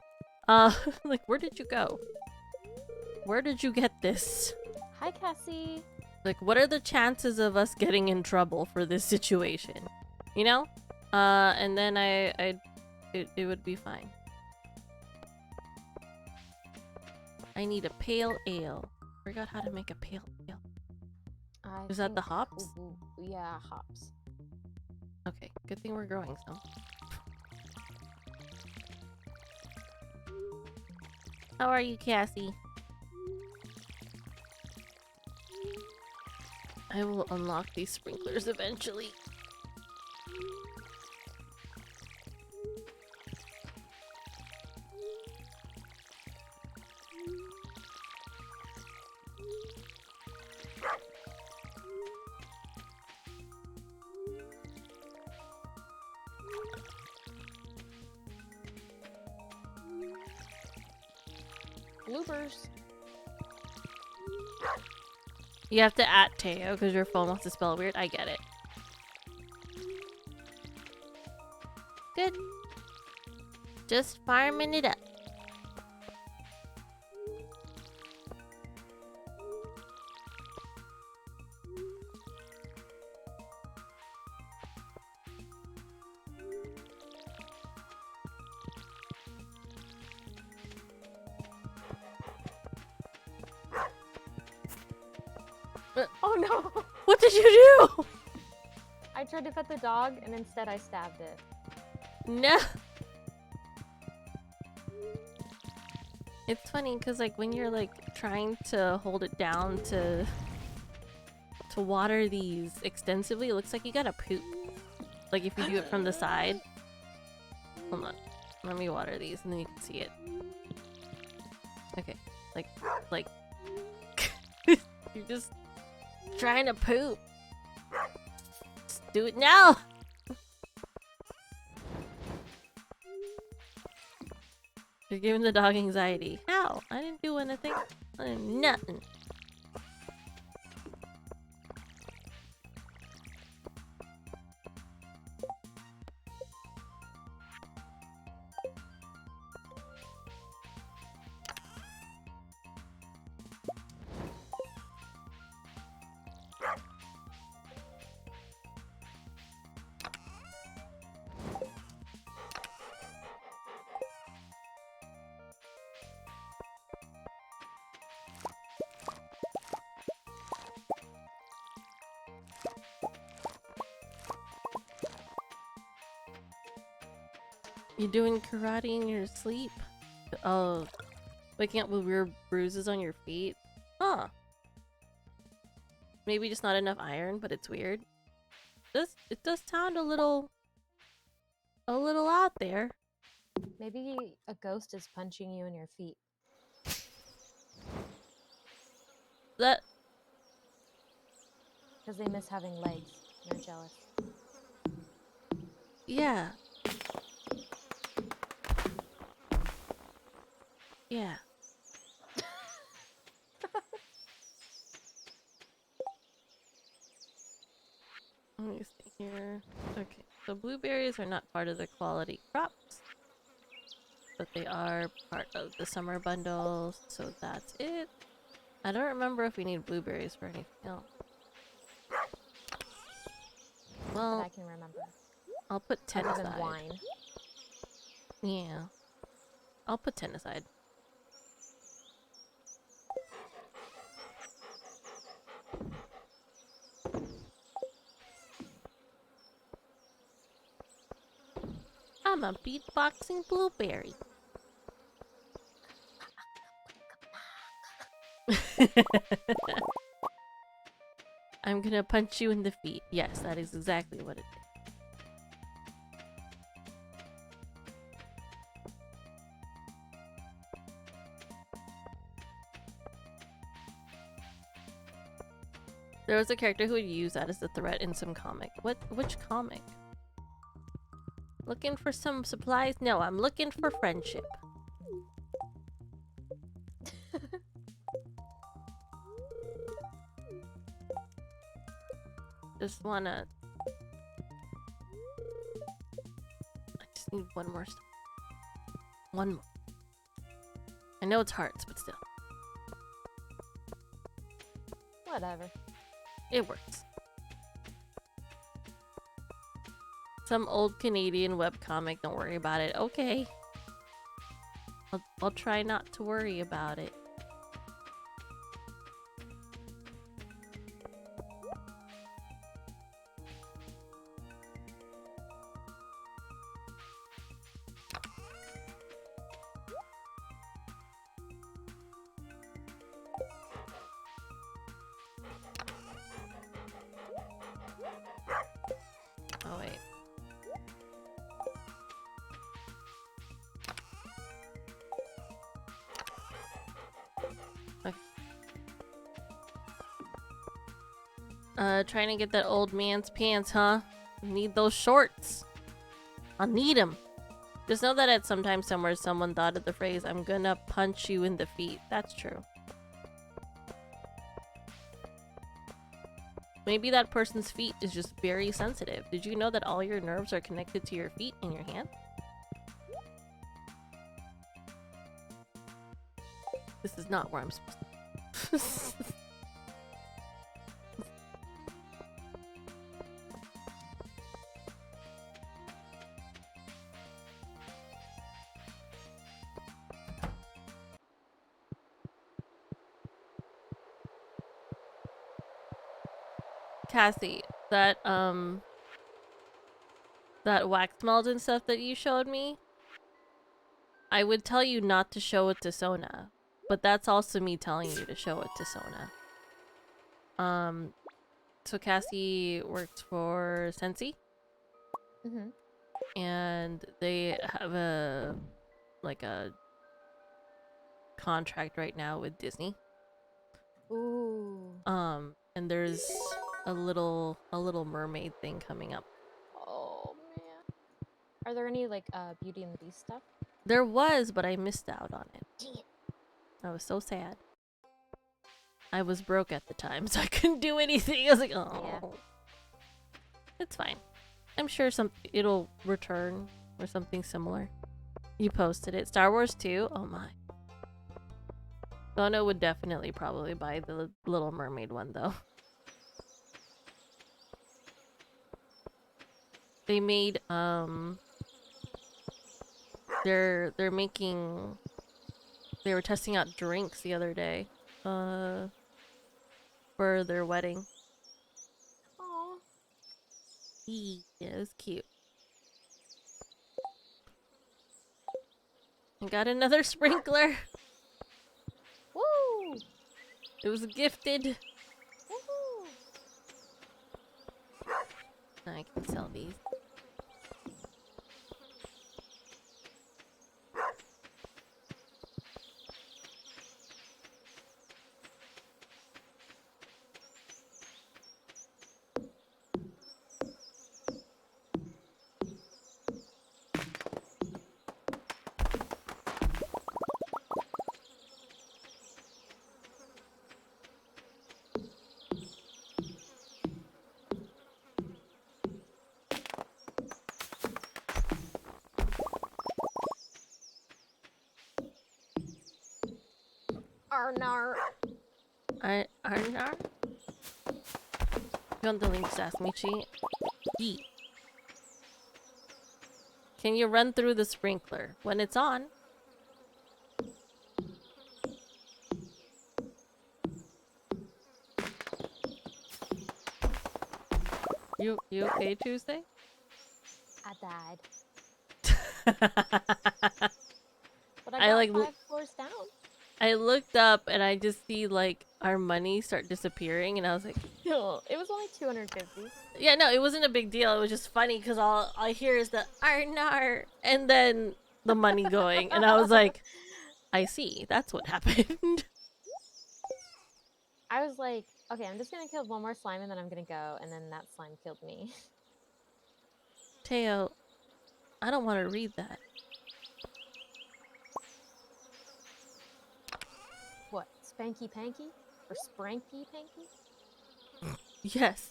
Like where did you go? Where did you get this? Hi, Cassie. Like, what are the chances of us getting in trouble for this situation? You know? And then it would be fine. I need a pale ale. Forgot how to make a pale ale. Is that the hops? Yeah, hops. Okay, good thing we're growing some. How are you, Cassie? I will unlock these sprinklers eventually. Bloopers. You have to at Teo because your phone wants to spell weird. I get it. Good. Just farming it up. Oh no! What did you do? I tried to pet the dog and instead I stabbed it. No. It's funny because like when you're like trying to hold it down to water these extensively, it looks like you gotta poop. Like if you do it from the side. Hold on. Let me water these and then you can see it. Okay. Like you're just trying to poop. Just do it now. You're giving the dog anxiety. How? I didn't do anything. I did nothing. You doing karate in your sleep? Oh, waking up with weird bruises on your feet? Huh. Maybe just not enough iron, but it's weird. It does sound a little out there. Maybe a ghost is punching you in your feet. That Because they miss having legs. They're jealous. yeah. Yeah. Let me see here. Okay, so blueberries are not part of the quality crops, but they are part of the summer bundles, so that's it. I don't remember if we need blueberries for anything else. Well, But I can remember. I'll put 10 Other than aside. wine. Yeah. I'll put 10 aside. I'm a beatboxing blueberry. I'm gonna punch you in the feet. Yes, that is exactly what it is. There was a character who would use that as a threat in some comic. Which comic? Looking for some supplies? No, I'm looking for friendship. Just wanna... I just need one more stone. One more. I know it's hearts, but still. Whatever. It works. Some old Canadian webcomic, don't worry about it. Okay. I'll try not to worry about it. Oh wait. Okay. Trying to get that old man's pants, huh? Need those shorts. I'll need them. Just know that at some time somewhere someone thought of the phrase, I'm gonna punch you in the feet. That's true. Maybe that person's feet is just very sensitive. Did you know that all your nerves are connected to your feet and your hand? This is not where I'm supposed to... Cassie, that wax melt and stuff that you showed me, I would tell you not to show it to Sona, but that's also me telling you to show it to Sona. So Cassie works for Sensi, and they have a contract right now with Disney. Ooh. And there's a little mermaid thing coming up. Oh man. Are there any like Beauty and the Beast stuff? There was, but I missed out on it. Dang it. I was so sad. I was broke at the time, so I couldn't do anything. I was like, oh. Yeah. It's fine. I'm sure it'll return or something similar. You posted it. Star Wars 2? Oh my. Sona would definitely probably buy the Little Mermaid one though. They made they were testing out drinks the other day for their wedding. Aww. Yeah, it was cute. I got another sprinkler. Woo! It was gifted. Woohoo! I can sell these. Arnar. Arnar? You want the link, Sasmichi? Yeet. Can you run through the sprinkler when it's on? You okay, Tuesday? I died. But I got 5 floors down. I looked up and I just see like our money start disappearing, and I was like, No, it was only 250. yeah, no, it wasn't a big deal. It was just funny because all I hear is the Arnar and then the money going, and I was like, I see, that's what happened. I was like, okay, I'm just gonna kill one more slime and then I'm gonna go, and then that slime killed me. Teo, I don't want to read that. What? Spanky Panky? Or Spranky Panky? Yes.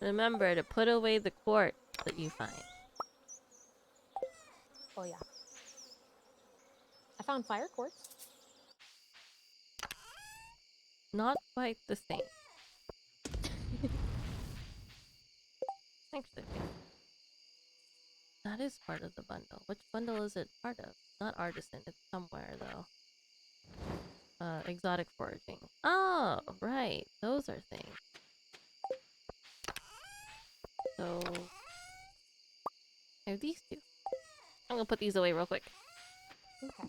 Remember to put away the quartz that you find. Oh yeah. I found fire quartz. Not quite the same. Thanks, Vivian. That is part of the bundle. Which bundle is it part of? Not artisan, it's somewhere though. Exotic foraging. Oh, right. Those are things. So I have these two. I'm gonna put these away real quick. Okay.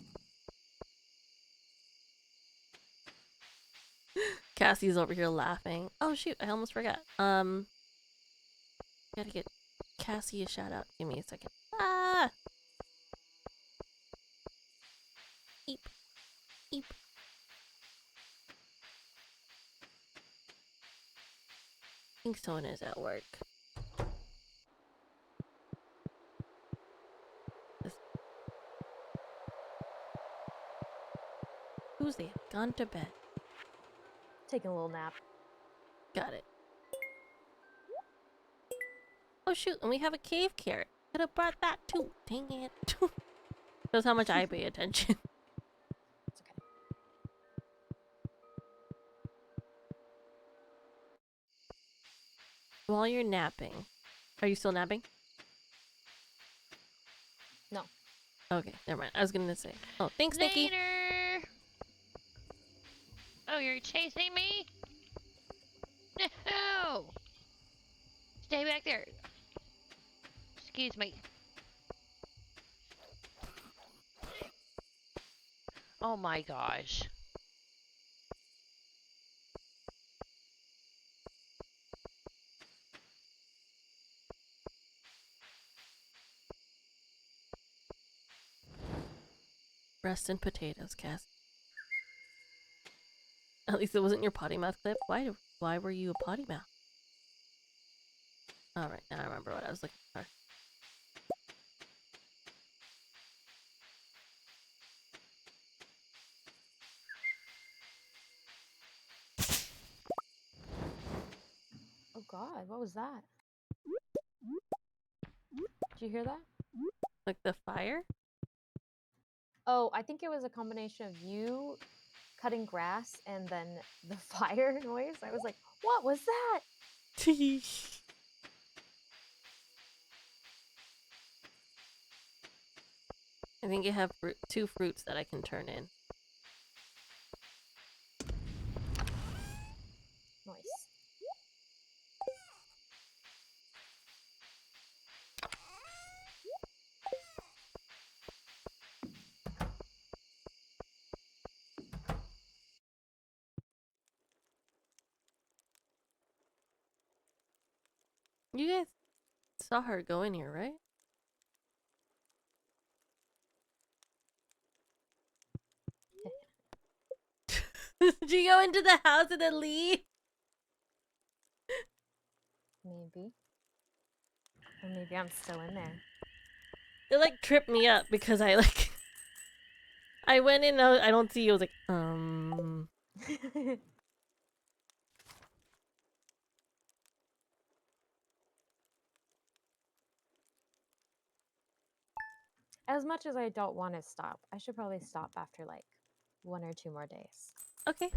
Cassie's over here laughing. Oh shoot, I almost forgot. Gotta get Cassie a shout out. Give me a second. Ah! Eep. Eep. I think someone is at work. Who's they? Gone to bed. Taking a little nap. Got it. Oh shoot, and we have a cave carrot. Could have brought that too. Dang it. Shows how much I pay attention. It's okay. While you're napping. Are you still napping? No. Okay, never mind. I was gonna say. Oh, thanks, Nikki. Later. Oh, you're chasing me? No! Stay back there. Excuse me. Oh my gosh. Rest in potatoes, Cass. At least it wasn't your potty mouth clip. Why were you a potty mouth? Alright, now I remember what I was looking for. Oh god, what was that? Did you hear that? Like the fire? Oh, I think it was a combination of you cutting grass and then the fire noise. I was like, what was that? I think you have two fruits that I can turn in. Nice. You guys saw her go in here, right? Did you go into the house and then leave? Maybe. Or maybe I'm still in there. It like tripped me up because I like I went in, I don't see you. I was like, As much as I don't want to stop, I should probably stop after like 1 or 2 more days. Okay.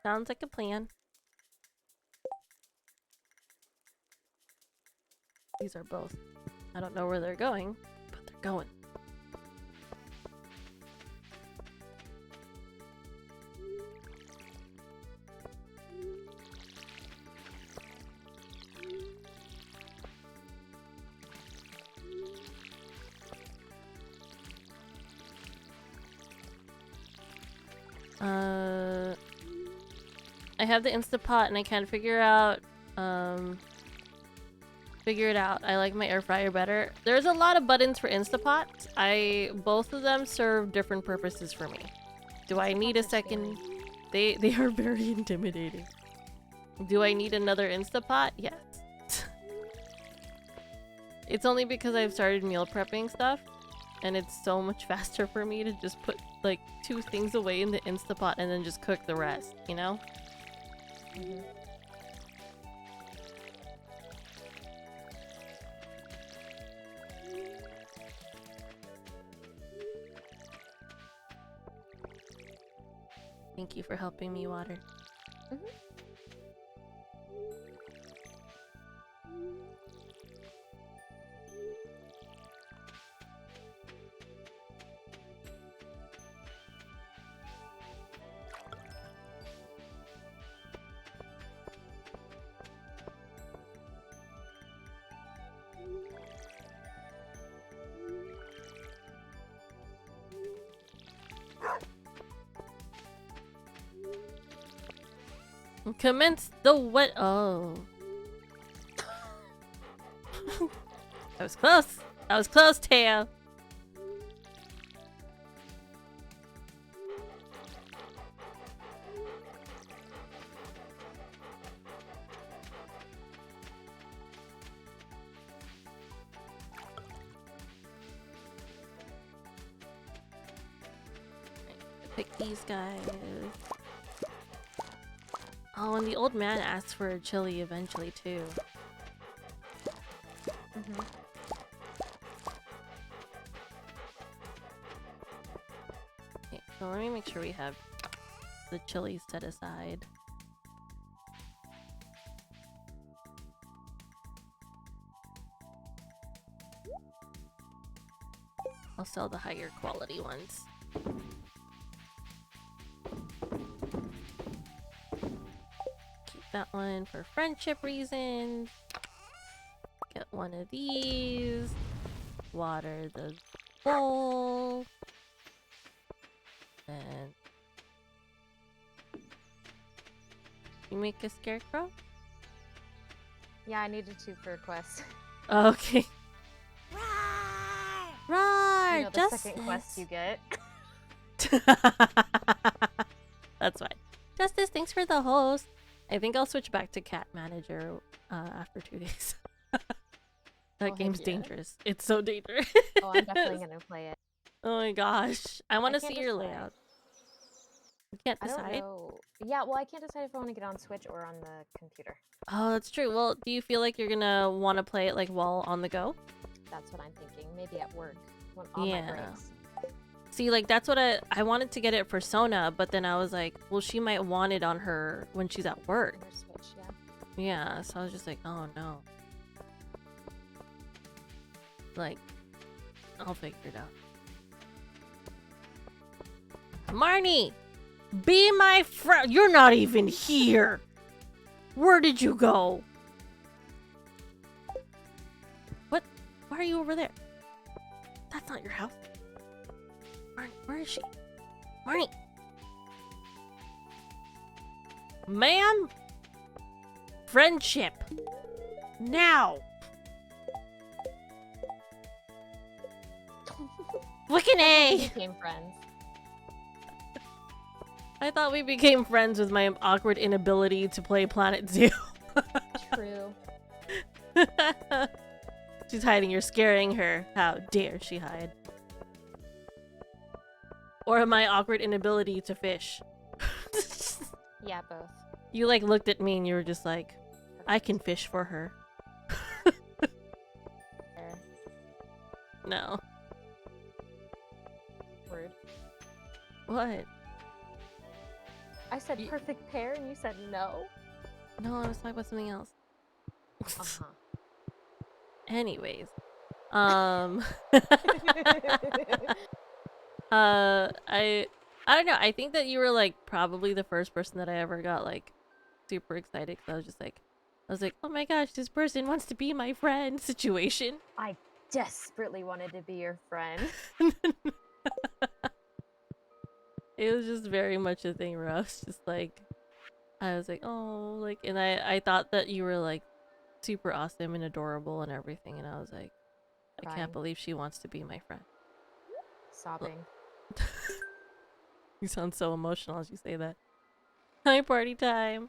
Sounds like a plan. These are both. I don't know where they're going, but they're going. I have the Instapot and I can't figure it out. I like my air fryer better. There's a lot of buttons for Instapot. Both of them serve different purposes for me. Do I need a second? They are very intimidating. Do I need another Instapot? Yes. It's only because I've started meal prepping stuff and it's so much faster for me to just put like 2 things away in the Instapot and then just cook the rest, you know? Thank you for helping me, Water. Commence the wet. Oh. That was close. That was close, Teo. Pick these guys. Oh, and the old man asks for a chili eventually, too. Okay, so let me make sure we have the chili set aside. I'll sell the higher quality ones. That one for friendship reasons. Get one of these. Water the bowl. And you make a scarecrow? Yeah, I needed to for a quest. Okay. Roar! You know, the second quest you get. That's fine. Justice, thanks for the host. I think I'll switch back to Cat Manager after 2 days. That game's dangerous. It's so dangerous. Oh, I'm definitely gonna play it. Oh my gosh. I want to see your decide. layout. You can't I don't decide? know. Yeah, well, I can't decide if I want to get on Switch or on the computer. Oh, that's true. Well, do you feel like you're gonna want to play it like while on the go? That's what I'm thinking. Maybe at work. On my breaks. See, like, that's what I wanted to get it for Sona, but then I was like, well, she might want it on her when she's at work. On her Switch, yeah. Yeah, so I was just like, oh no. Like, I'll figure it out. Marnie! Be my friend! You're not even here! Where did you go? What? Why are you over there? That's not your house. Marnie, where is she? Marnie! Ma'am? Friendship. Now. Wicked A. Became friends. I thought we became friends with my awkward inability to play Planet Zoo. True. She's hiding. You're scaring her. How dare she hide? Or my awkward inability to fish. Yeah, both. You like looked at me and you were just like, I can fish for her. There. No. Rude. What? I said perfect pair and you said no. No, I was talking about something else. Uh-huh. Anyways. I don't know. I think that you were like probably the first person that I ever got like super excited because I was like, oh my gosh, this person wants to be my friend situation. I desperately wanted to be your friend. It was just very much a thing where I was just like, I was like, oh, like, and I thought that you were like super awesome and adorable and everything, and I was like, I Fine. can't believe she wants to be my friend. Sobbing. You sound so emotional as you say that. Hi, party time.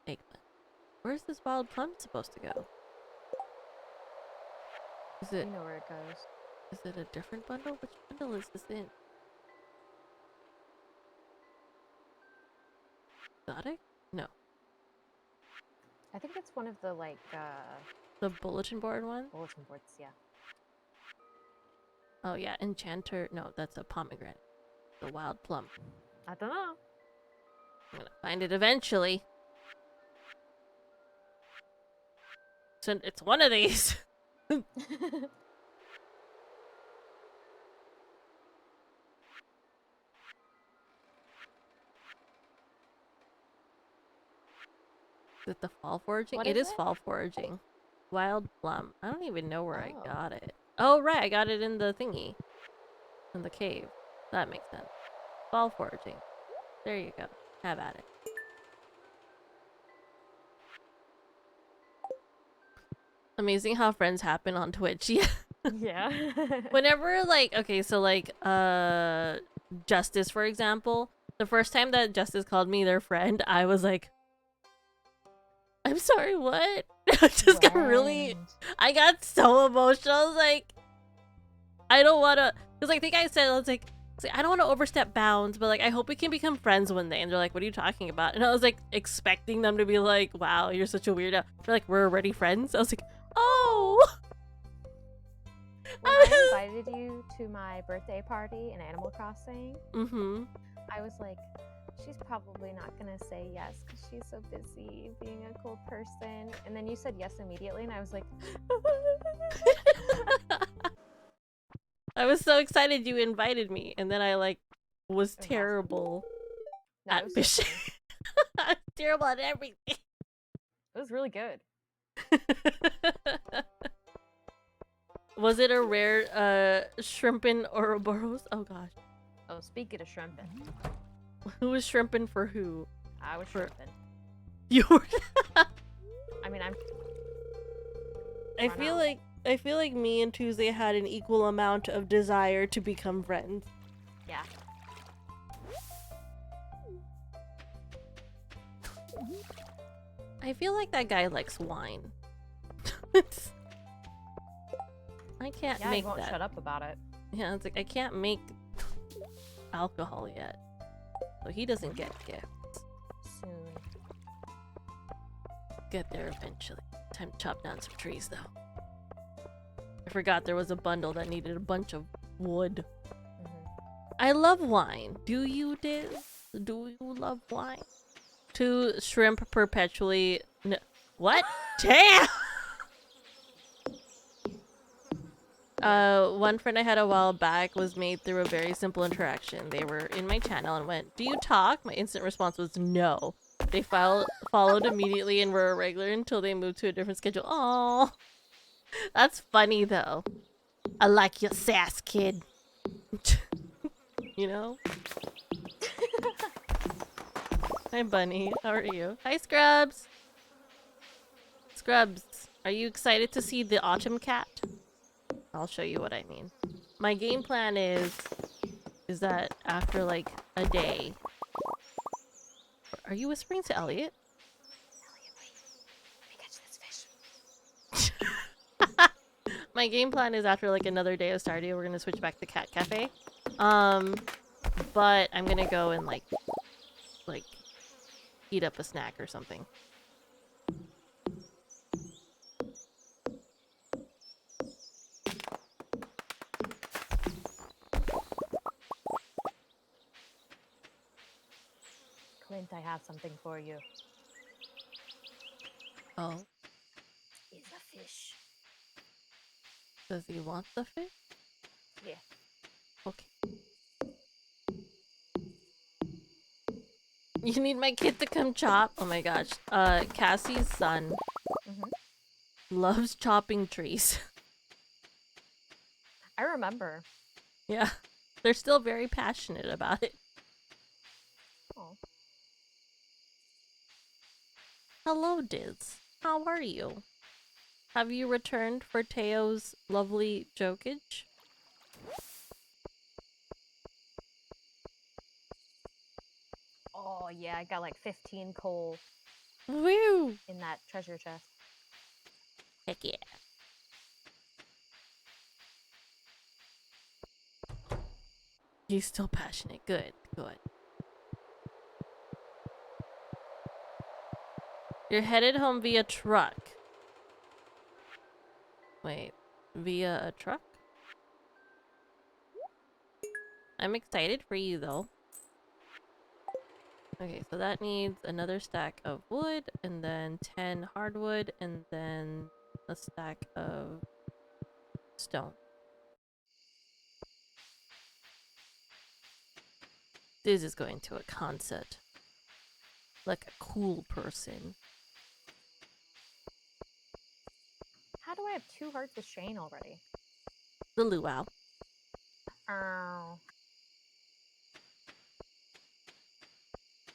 Eggplant. Where's this wild plum supposed to go? Is it? You know where it goes. Is it a different bundle? Which bundle is this in? Exotic? No. I think it's one of the like The bulletin board one? bulletin boards, yeah. Oh yeah, enchanter. No, that's a pomegranate. The wild plum. I don't know. I'm gonna find it eventually. So it's one of these. Is it the fall foraging? What It is is it? fall foraging. Wild plum. I don't even know where I Oh. got it. Oh, right. I got it in the thingy. In the cave. That makes sense. Fall foraging. There you go. Have at it. Amazing how friends happen on Twitch. Yeah. Yeah. Whenever, like, okay, so, like, Justice, for example, the first time that Justice called me their friend, I was like, I'm sorry, what? I just got really, I got so emotional. I was like, I don't want to, because, like, the guy said, I was like, I don't want to overstep bounds, but, like, I hope we can become friends one day. And they're like, what are you talking about? And I was, like, expecting them to be like, wow, you're such a weirdo. They're like, we're already friends? I was like, oh! When I invited you to my birthday party in Animal Crossing, Mm-hmm. I was like, she's probably not gonna say yes because she's so busy being a cool person. And then you said yes immediately, and I was like, I was so excited you invited me, and then I, like, was terrible no, it at was so fishing. fun. I was terrible at everything. It was really good. Was it a rare shrimpin' Ouroboros? Oh gosh. Oh, speaking of shrimping, Who was shrimpin' for who? I was For- shrimping. You were. I mean, I'm. I Run feel out. like me and Tuesday had an equal amount of desire to become friends. Yeah. I feel like that guy likes wine. I can't Yeah, make he won't that. shut up about it. Yeah, it's like I can't make alcohol yet. So he doesn't get gifts. Soon. Get there eventually. Time to chop down some trees though. I forgot there was a bundle that needed a bunch of wood. I love wine. Do you, Diz? Do you love wine? 2 shrimp perpetually. No. What? Damn! One friend I had a while back was made through a very simple interaction. They were in my channel and went, "Do you talk?" My instant response was no. They followed immediately and were a regular until they moved to a different schedule. Aww. That's funny though. I like your sass, kid. you know? Hi, Bunny. How are you? Hi, Scrubs. Scrubs, are you excited to see the autumn cat? I'll show you what I mean. My game plan is that after like a day. Are you whispering to Elliot? My game plan is after like another day of Stardew, we're gonna switch back to Cat Cafe. But I'm gonna go and like eat up a snack or something. Clint, I have something for you. Oh, It's a fish. does he want the fish? Yeah. Okay. You need my kid to come chop? Oh my gosh. Cassie's son loves chopping trees. I remember. Yeah. They're still very passionate about it. Oh. Hello, Diz. How are you? Have you returned for Teo's lovely jokage? Oh yeah, I got like 15 coal Woo! in that treasure chest. Heck yeah. He's still passionate. Good, good. You're headed home via truck. Wait, via a truck? I'm excited for you though. Okay, so that needs another stack of wood, and then 10 hardwood, and then a stack of stone. Diz is going to a concert. Like a cool person. How do I have 2 hearts with Shane already? The luau. Oh.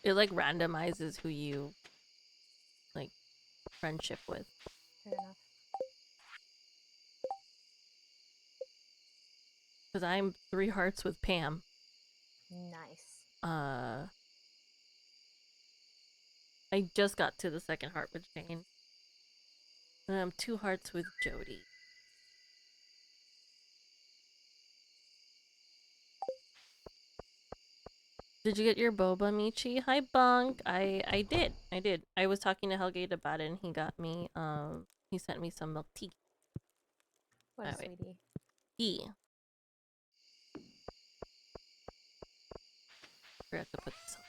It like randomizes who you like friendship with. Fair enough. Because I'm 3 hearts with Pam. Nice. I just got to the 2nd heart with Jane. And I'm 2 hearts with Jody. Did you get your boba, Michi? Hi, Bunk. I did. I was talking to Hellgate about it, and he got me, he sent me some milk tea. What a Wait. sweetie. Tea. Forgot to put this on.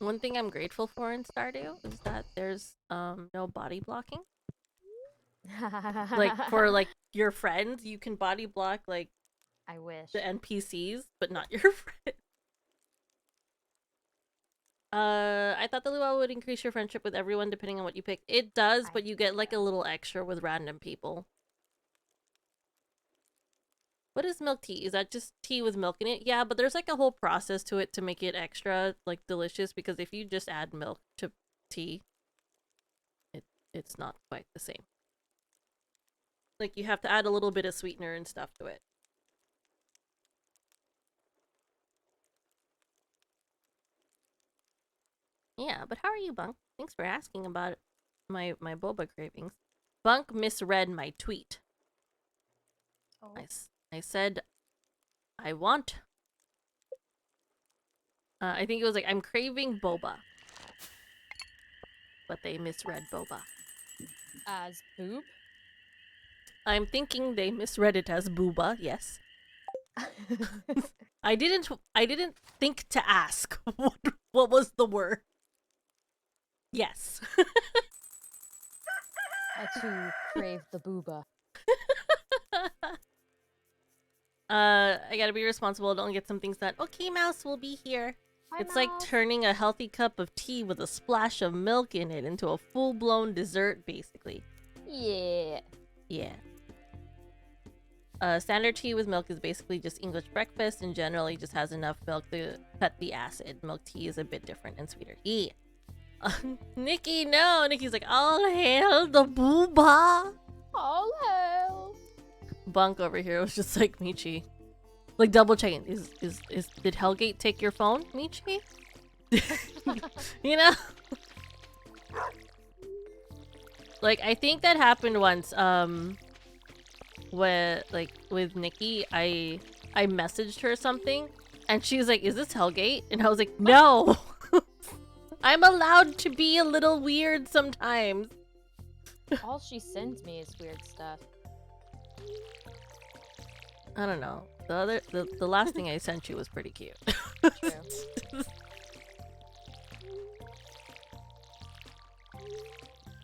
One thing I'm grateful for in Stardew is that there's no body blocking. Like for like your friends, you can body block like I wish. the NPCs, but not your friends. I thought the luau would increase your friendship with everyone depending on what you pick. It does, but you get like a little extra with random people. What is milk tea? Is that just tea with milk in it? Yeah, but there's like a whole process to it to make it extra like delicious, because if you just add milk to tea, it's not quite the same. Like you have to add a little bit of sweetener and stuff to it. Yeah, but how are you, Bunk? Thanks for asking about my boba cravings. Bunk misread my tweet. Oh. I said I want. I think it was like I'm craving boba, but they misread boba. As boob? I'm thinking they misread it as booba. Yes. I didn't think to ask what was the word. Yes. I too crave the booba. I gotta be responsible. Don't get some things that. Okay, Mouse will be here. Hi, It's like Mouse. turning a healthy cup of tea with a splash of milk in it into a full-blown dessert, basically. Yeah. Yeah. Standard tea with milk is basically just English breakfast and generally just has enough milk to cut the acid. Milk tea is a bit different and sweeter. Yeah. Nikki, no. Nikki's like, all hail the booba. All hail. Bunk over here was just like, Michi. Like double checking. Did Hellgate take your phone, Michi? You know? Like, I think that happened once, with Nikki, I messaged her something, and she was like, is this Hellgate? And I was like, no! I'm allowed to be a little weird sometimes. All she sends me is weird stuff. I don't know. The last thing I sent you was pretty cute. True.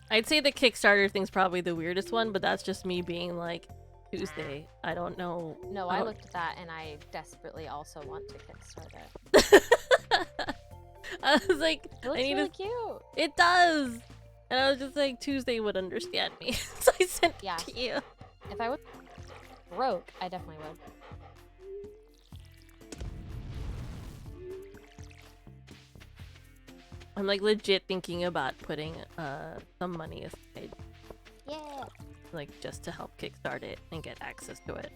I'd say the Kickstarter thing's probably the weirdest one, but that's just me being like, Tuesday. I don't know. No, I looked at that and I desperately also want to kickstart it. I was like, It looks I need really to... cute. It does. And I was just like, Tuesday would understand me, so I sent it to you. If I was broke, I definitely would. I'm like legit thinking about putting some money aside. Yeah. Like just to help kickstart it and get access to it.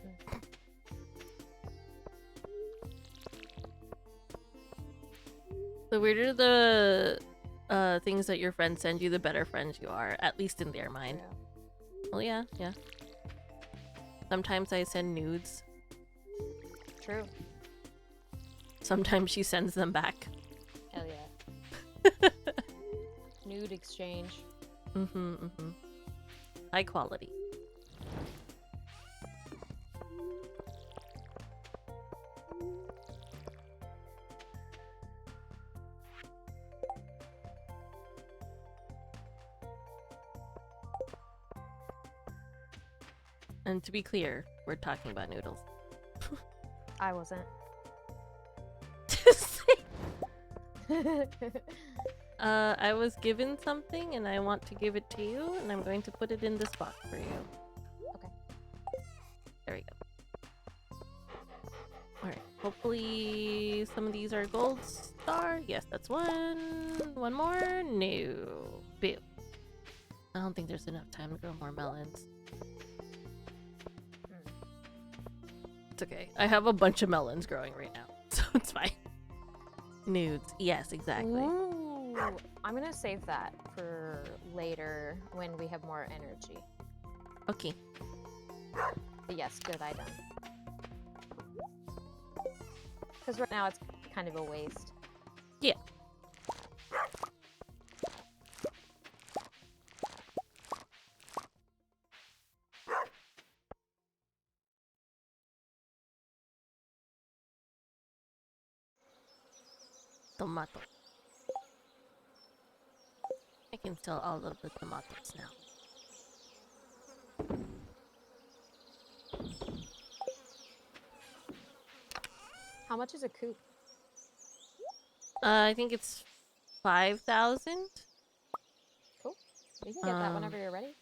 The weirder the things that your friends send you, the better friends you are, at least in their mind. Well, yeah. Sometimes I send nudes. True. Sometimes she sends them back. Hell yeah. Nude exchange. High quality. And to be clear, we're talking about noodles. I wasn't. I was given something and I want to give it to you, and I'm going to put it in this box for you. Okay. There we go. Alright, hopefully some of these are gold star. Yes, that's one. One more? No. Boo. I don't think there's enough time to grow more melons. It's okay. I have a bunch of melons growing right now, so it's fine. Nudes. Yes, exactly. Ooh, I'm gonna save that for later when we have more energy. Okay. But yes, good item. Because right now it's kind of a waste. Yeah. Tomato. I can sell all of the tomatoes now. How much is a coop? I think it's 5,000. Cool. You can get that whenever you're ready.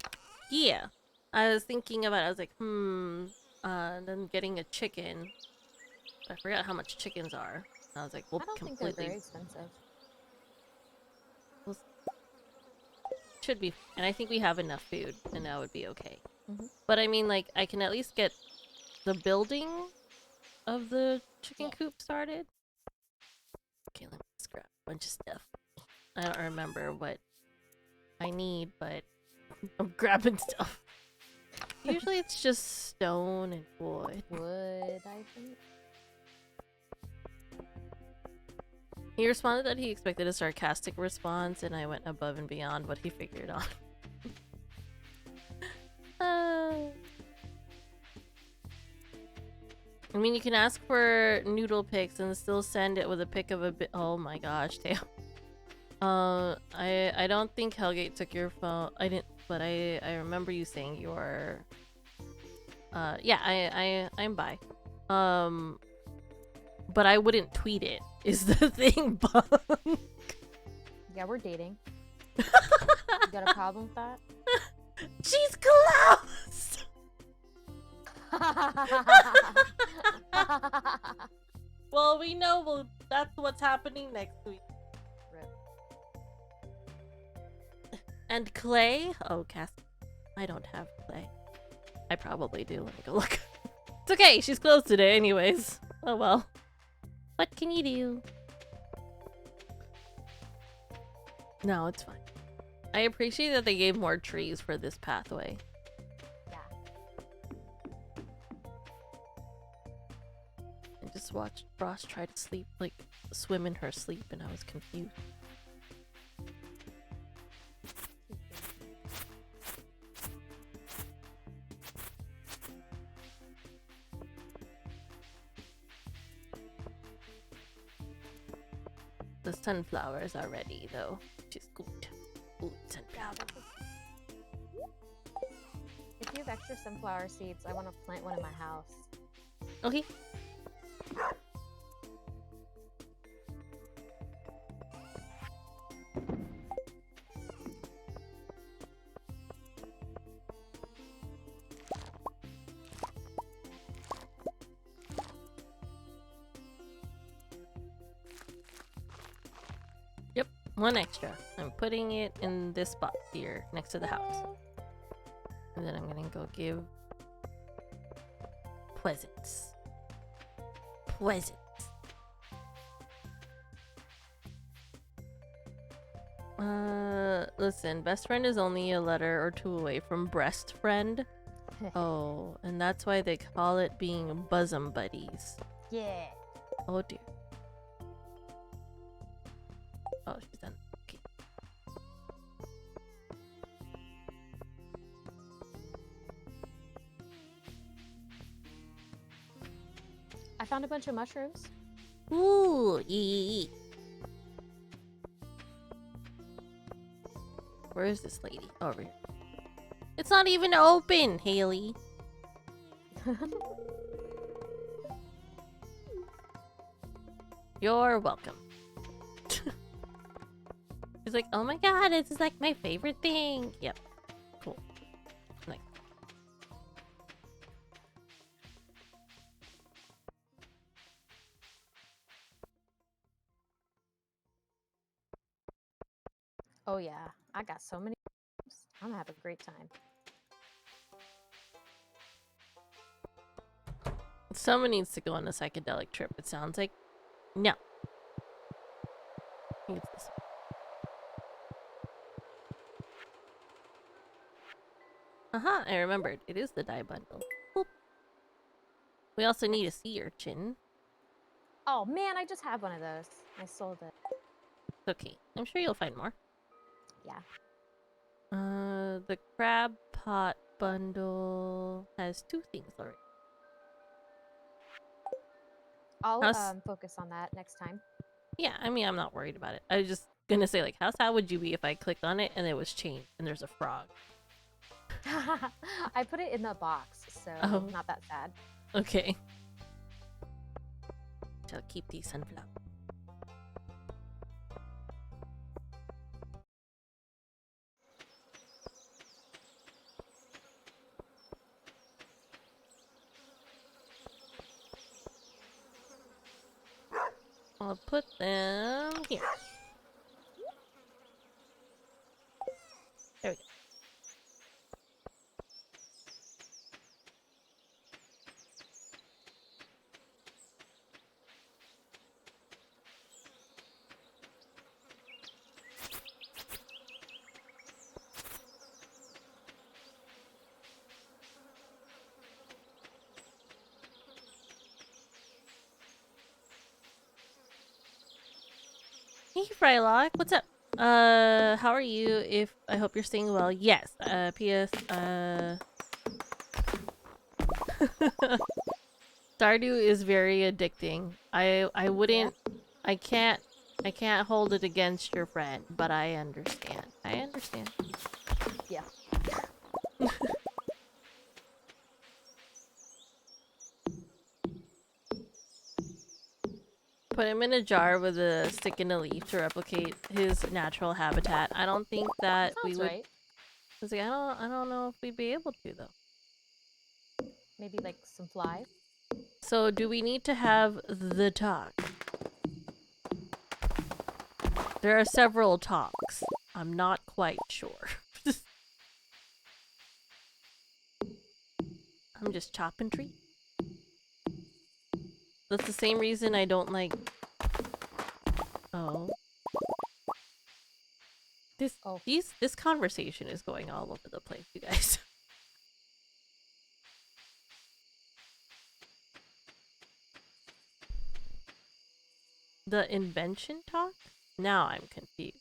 Yeah. I was thinking about it. I was like, then getting a chicken. I forgot how much chickens are. I was like, well, I don't think they're very expensive. Well, should be. And I think we have enough food, and that would be okay. But I mean, like, I can at least get the building of the chicken coop started. Okay, let me just grab a bunch of stuff. I don't remember what I need, but I'm grabbing stuff. Usually it's just stone and wood. Wood, I think. He responded that he expected a sarcastic response, and I went above and beyond what he figured on. I mean, you can ask for noodle pics and still send it with a pic of a bit. Oh my gosh, Tail. I don't think Hellgate took your phone. I didn't, but I remember you saying you were. Yeah, I'm bi. But I wouldn't tweet it. Is the thing, Bunk? Yeah, we're dating. You got a problem with that? She's close! Well, we know that's what's happening next week. And Clay? Oh, Cass. I don't have Clay. I probably do. Let me go look. It's okay. She's closed today anyways. Oh well. What can you do? No, it's fine. I appreciate that they gave more trees for this pathway. Yeah. I just watched Ross try to sleep, like swim in her sleep, and I was confused. The sunflowers are ready, though, which is good. Good sunflowers. If you have extra sunflower seeds, I want to plant one in my house. Okay. Yep, one extra. I'm putting it in this spot here next to the house. And then I'm gonna go give presents. Presents. Listen, best friend is only a letter or two away from breast friend. Oh, and that's why they call it being bosom buddies. Yeah. Oh dear. Oh, she's done. Okay. I found a bunch of mushrooms. Ooh, yee. Where is this lady? Oh, over here. It's not even open, Haley. You're welcome. She's like, oh my god, this is like my favorite thing. Yep. Cool. Nice. Oh yeah, I got so many. I'm gonna have a great time. Someone needs to go on a psychedelic trip, it sounds like. No. I think it's this one. Aha, I remembered. It is the dye bundle. Boop. We also need a sea urchin. Oh man, I just have one of those. I sold it. It's okay. I'm sure you'll find more. Yeah. The crab pot bundle has 2 things already. I'll How's- focus on that next time. Yeah, I mean, I'm not worried about it. I was just gonna say, like, how sad would you be if I clicked on it and it was changed and there's a frog? I put it in the box, so Oh. not that sad. Okay. Shall keep these sunflowers. I'll put them here. There we go. Hey, Frylock, what's up? How are you? I hope you're staying well. Yes. P.S. Stardew is very addicting. I wouldn't. I can't hold it against your friend, but I understand. I understand. Yeah. Put him in a jar with a stick and a leaf to replicate his natural habitat. I don't think that we Sounds would. right. Cause like, I don't know if we'd be able to though. Maybe like some flies. So do we need to have the talk? There are several talks. I'm not quite sure. I'm just chopping trees. That's the same reason I don't like... Oh. This conversation is going all over the place, you guys. The invention talk? Now I'm confused.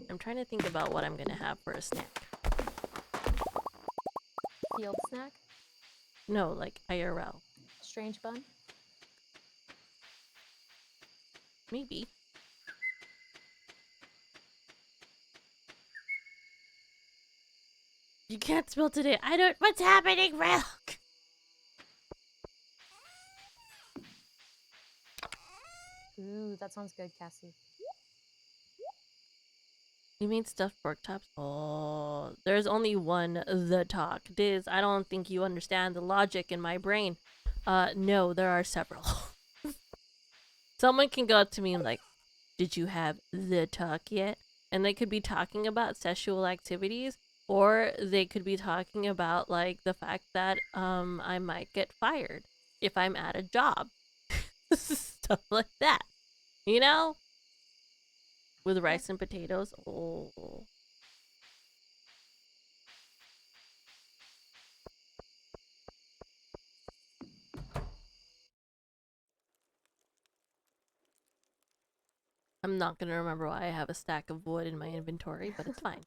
I'm trying to think about what I'm gonna have for a snack. Field snack? No, like IRL. Strange bun? Maybe. You can't spell today. I don't. What's happening, Relk? Ooh, that sounds good, Cassie. You mean stuffed pork chops? Oh, there's only one the talk. Diz, I don't think you understand the logic in my brain. No, there are several. Someone can go up to me and like, did you have the talk yet? And they could be talking about sexual activities, or they could be talking about like the fact that I might get fired if I'm at a job. Stuff like that. You know? With rice and potatoes. Oh. I'm not gonna remember why I have a stack of wood in my inventory, but it's fine.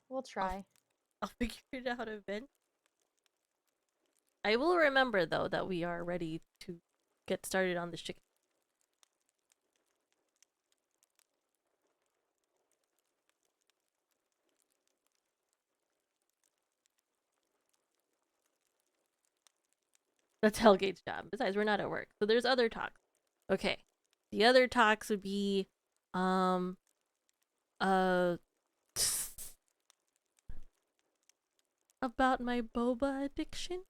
We'll try. I'll figure it out eventually. I will remember though that we are ready to get started on this chicken. That's Hellgate's job. Besides, we're not at work. So there's other talks. Okay. The other talks would be about my boba addiction.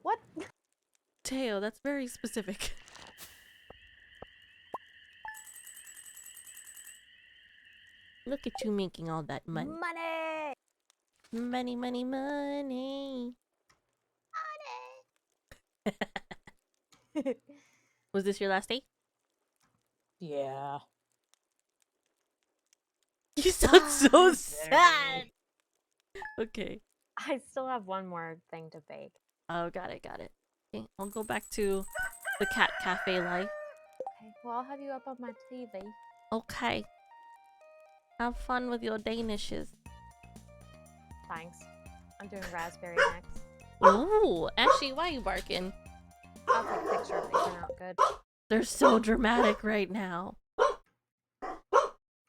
What? Teo, that's very specific. Look at you making all that money. Money! Money, money, money. Was this your last day? Yeah. You sound so sad. Okay. I still have one more thing to bake. Oh, got it, got it. Okay, I'll go back to the cat cafe life. Okay, well, I'll have you up on my TV. Okay. Have fun with your danishes. Thanks. I'm doing raspberry next. Ooh, Ashley, why are you barking? I'll take a picture if they turn out good. They're so dramatic right now.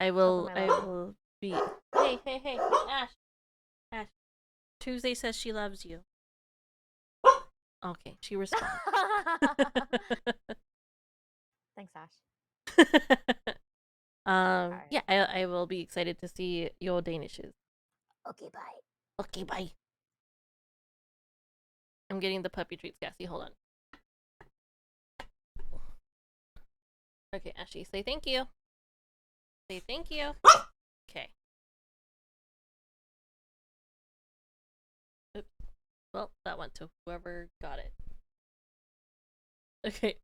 I will be... Hey, hey, hey, Ash. Ash. Tuesday says she loves you. Okay, she responds. Thanks, Ash. Yeah, I will be excited to see your danishes. Okay, bye. Okay, bye. I'm getting the puppy treats, Cassie. Hold on. Okay, Ashley, say thank you. Say thank you. Okay. Oops. Well, that went to whoever got it. Okay.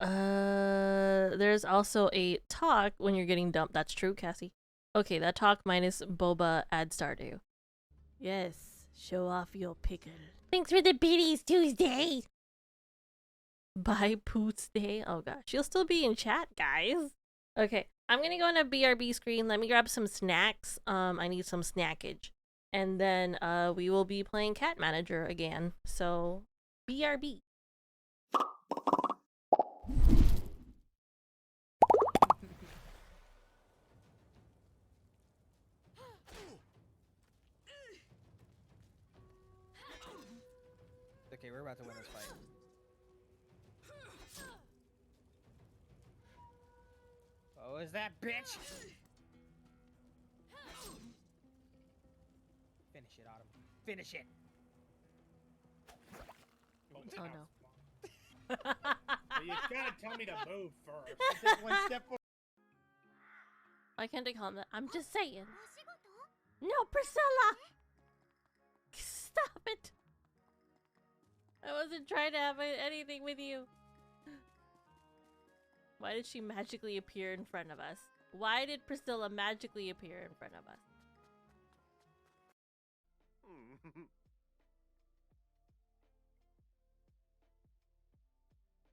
There's also a talk when you're getting dumped. That's true, Cassie. Okay, that talk minus Boba add Stardew. Yes, show off your pickle. Thanks for the biddies, Tuesday. Bye, Poots Day. Oh gosh, you'll still be in chat, guys. Okay, I'm gonna go on a BRB screen. Let me grab some snacks. I need some snackage. And then we will be playing Cat Manager again. So, BRB. we're about to win this fight. Oh, is that bitch? Finish it, Autumn. Finish it. Oh no. You gotta tell me to move first. Take one step forward. Why can't they calm that? I'm just saying. No, Priscilla! Stop it! I wasn't trying to have anything with you. Why did she magically appear in front of us? Why did Priscilla magically appear in front of us?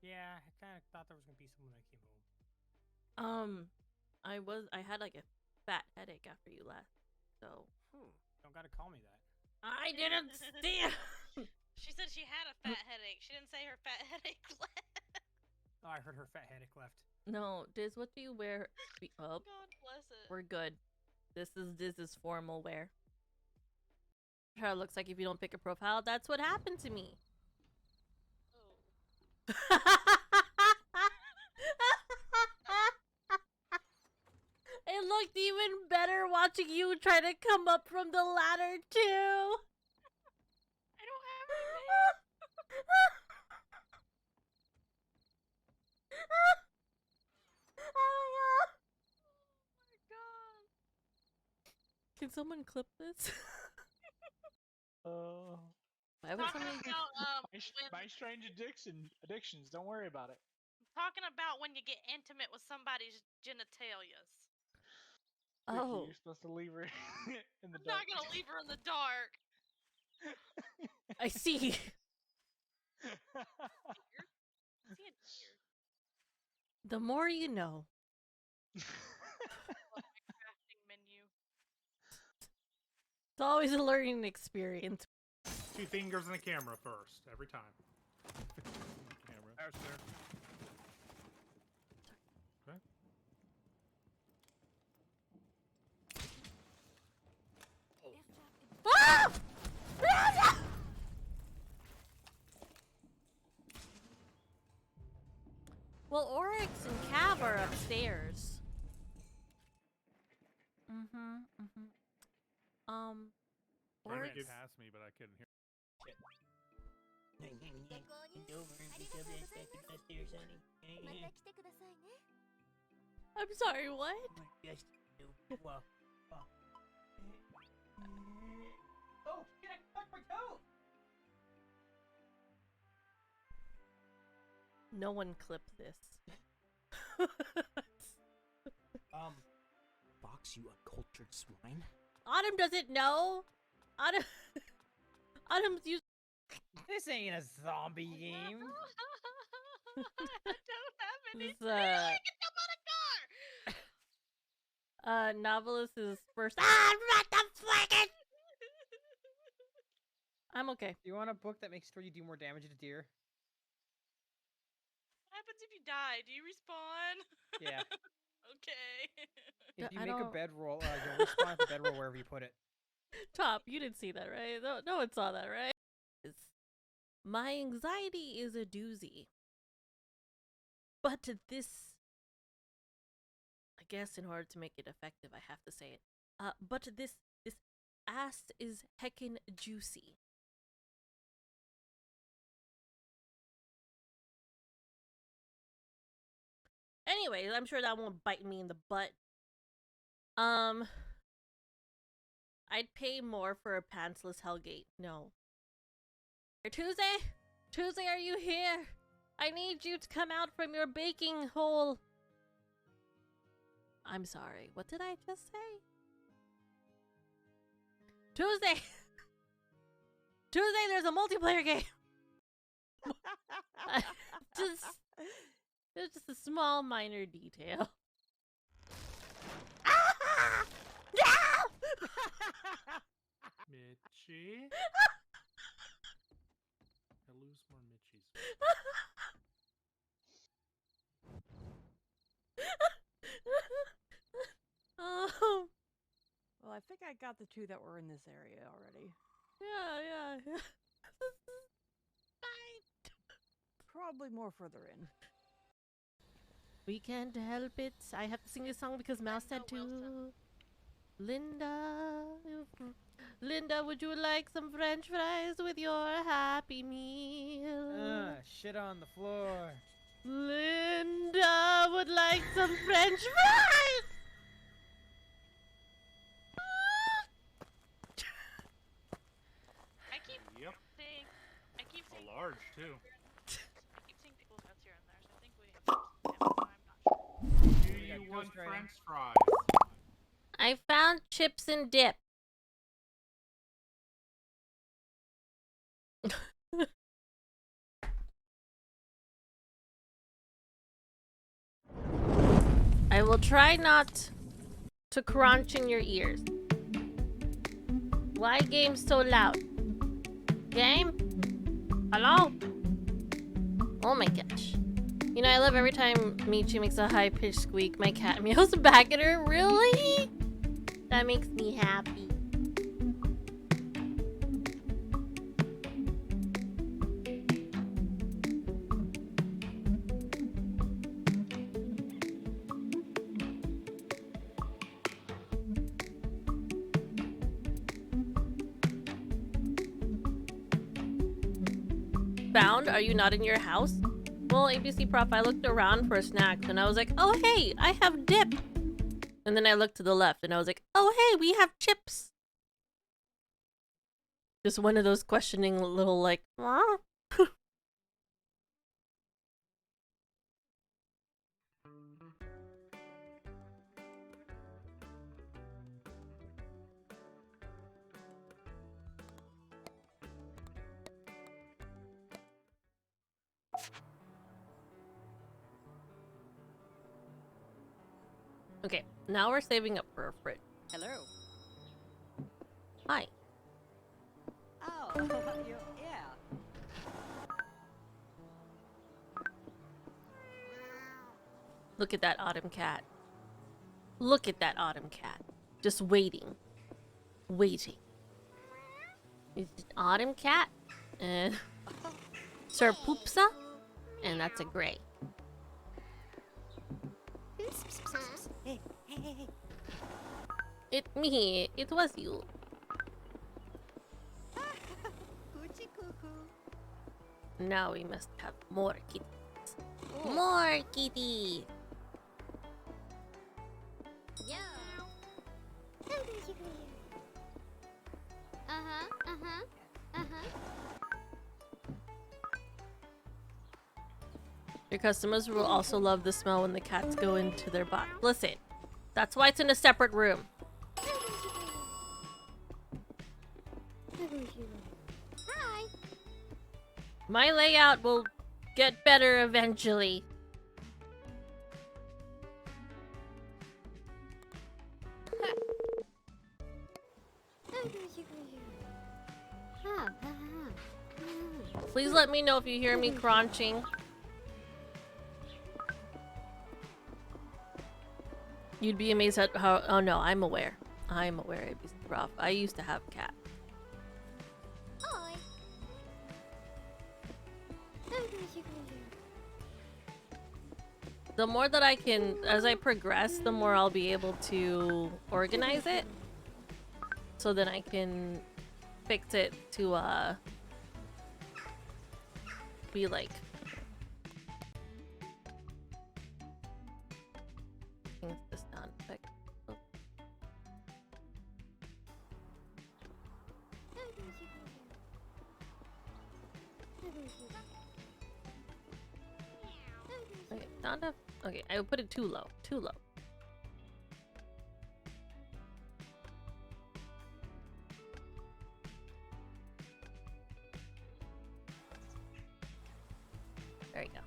Yeah, I kind of thought there was gonna be someone that came home. I had like a fat headache after you left, so. Don't gotta call me that. I didn't see it! She said she had a fat headache. She didn't say her fat headache left. Oh, I heard her fat headache left. No, Diz, what do you wear? Oh, God bless it. we're good. This is Diz's formal wear. How it looks like if you don't pick a profile, that's what happened to me. It looked even better watching you try to come up from the ladder too. I don't have any Oh my god. Can someone clip this? Why would Talking somebody... about My strange addictions. Don't worry about it. talking about when you get intimate with somebody's genitalias. Oh. You're supposed to leave her in the I'm dark. not gonna leave her in the dark. I see. See a deer. The more you know. Love my crafting menu. It's always a learning experience. 2 fingers in the camera first, every time. Camera. There's there. Okay. Ah! Well, Oryx and Cav are upstairs. Trying Oryx. to get past me, but I couldn't hear. I'm sorry, what? Oh, shit, I stuck my toe! No one clipped this. Box, you uncultured swine. Autumn doesn't know. Autumn's used. This ain't a zombie game. I don't have any. This, I can jump on a car. Novelist's first. Ah, what the fucking! I'm okay. Do you want a book that makes sure you do more damage to deer? What happens if you die? Do you respawn? Yeah. Okay. If you I make a don't- bedroll, you'll respawn at the bedroll wherever you put it. Top, you didn't see that, right? No one saw that, right? My anxiety is a doozy. But this, I guess in order to make it effective, I have to say it. But this ass is heckin' juicy. Anyways, I'm sure that won't bite me in the butt. I'd pay more for a pantsless Hellgate. No. Tuesday? Tuesday, are you here? I need you to come out from your baking hole. I'm sorry. What did I just say? Tuesday! Tuesday, there's a multiplayer game. There's just a small minor detail. Ah! No! Mitchie? I lose more Mitchies. Oh. Well, I think I got the 2 that were in this area already. Yeah. probably more further in. We can't help it. I have to sing this song because Mouse said to. Linda, would you like some French fries with your Happy Meal? Shit on the floor. Linda would like some French fries. I keep Yep. saying, A large too. I keep seeing people's nuts here and there, so I think we have. Do you want French fries? I found chips and dip. I will try not to crunch in your ears. Why game so loud? Game? Hello? Oh my gosh. You know, I love every time Michi makes a high-pitched squeak, my cat meows back at her. Really? That makes me happy. Found? Are you not in your house? Well, ABC Prof, I looked around for snacks and I was like, oh hey, I have dip. And then I looked to the left and I was like, oh hey, we have chips. Just one of those questioning little like, huh? Okay, now we're saving up for a fridge. Hello. Hi. Oh, yeah. Look at that autumn cat. Look at that autumn cat. Just waiting. Waiting. It's an autumn cat. And Sir Poopsa. And that's a gray. Hey, hey, hey, hey. It me. It was you. Coochie cuckoo. Now we must have more kitties. More kitties. Yeah. Your customers will also love the smell when the cats go into their box. Listen, that's why it's in a separate room. Hi. My layout will get better eventually. Please let me know if you hear me crunching. You'd be amazed at how... Oh no, I'm aware. I'm aware it'd be rough. I used to have a cat. Hi. The more that I can... As I progress, the more I'll be able to organize it. So then I can fix it to, be like... This sound effect. Oh. Okay, not enough. Okay, I would put it too low. Too low. There you go.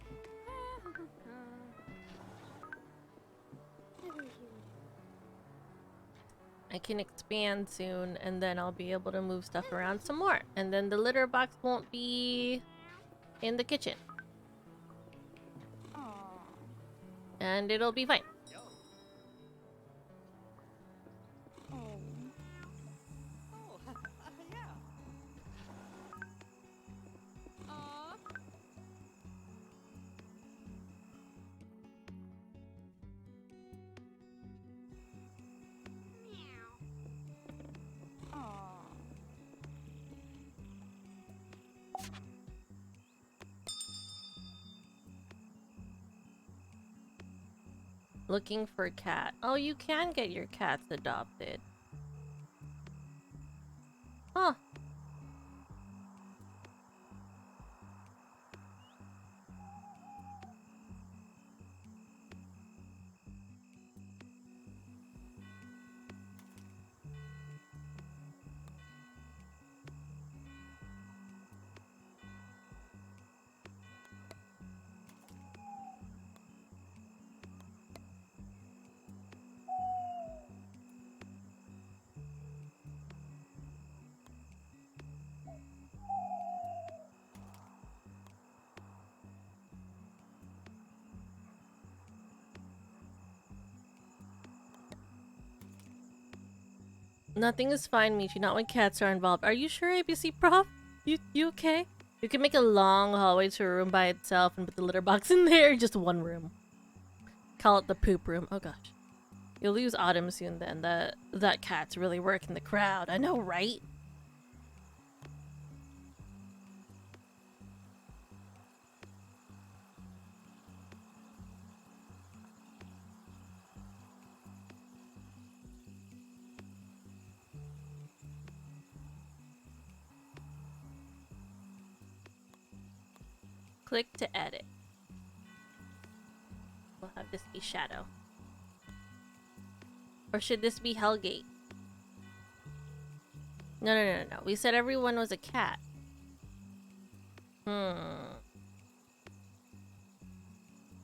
I can expand soon, and then I'll be able to move stuff around some more. And then the litter box won't be in the kitchen. And it'll be fine. Looking for cat. Oh, you can get your cats adopted. Huh. Nothing is fine, Michi. Not when cats are involved. Are you sure, ABC Prof? You okay? You can make a long hallway to a room by itself and put the litter box in there. Just one room. Call it the poop room. Oh gosh. You'll lose Autumn soon then. That cat's really working the crowd. I know, right? Click to edit. We'll have this be Shadow. Or should this be Hellgate? No. We said everyone was a cat. You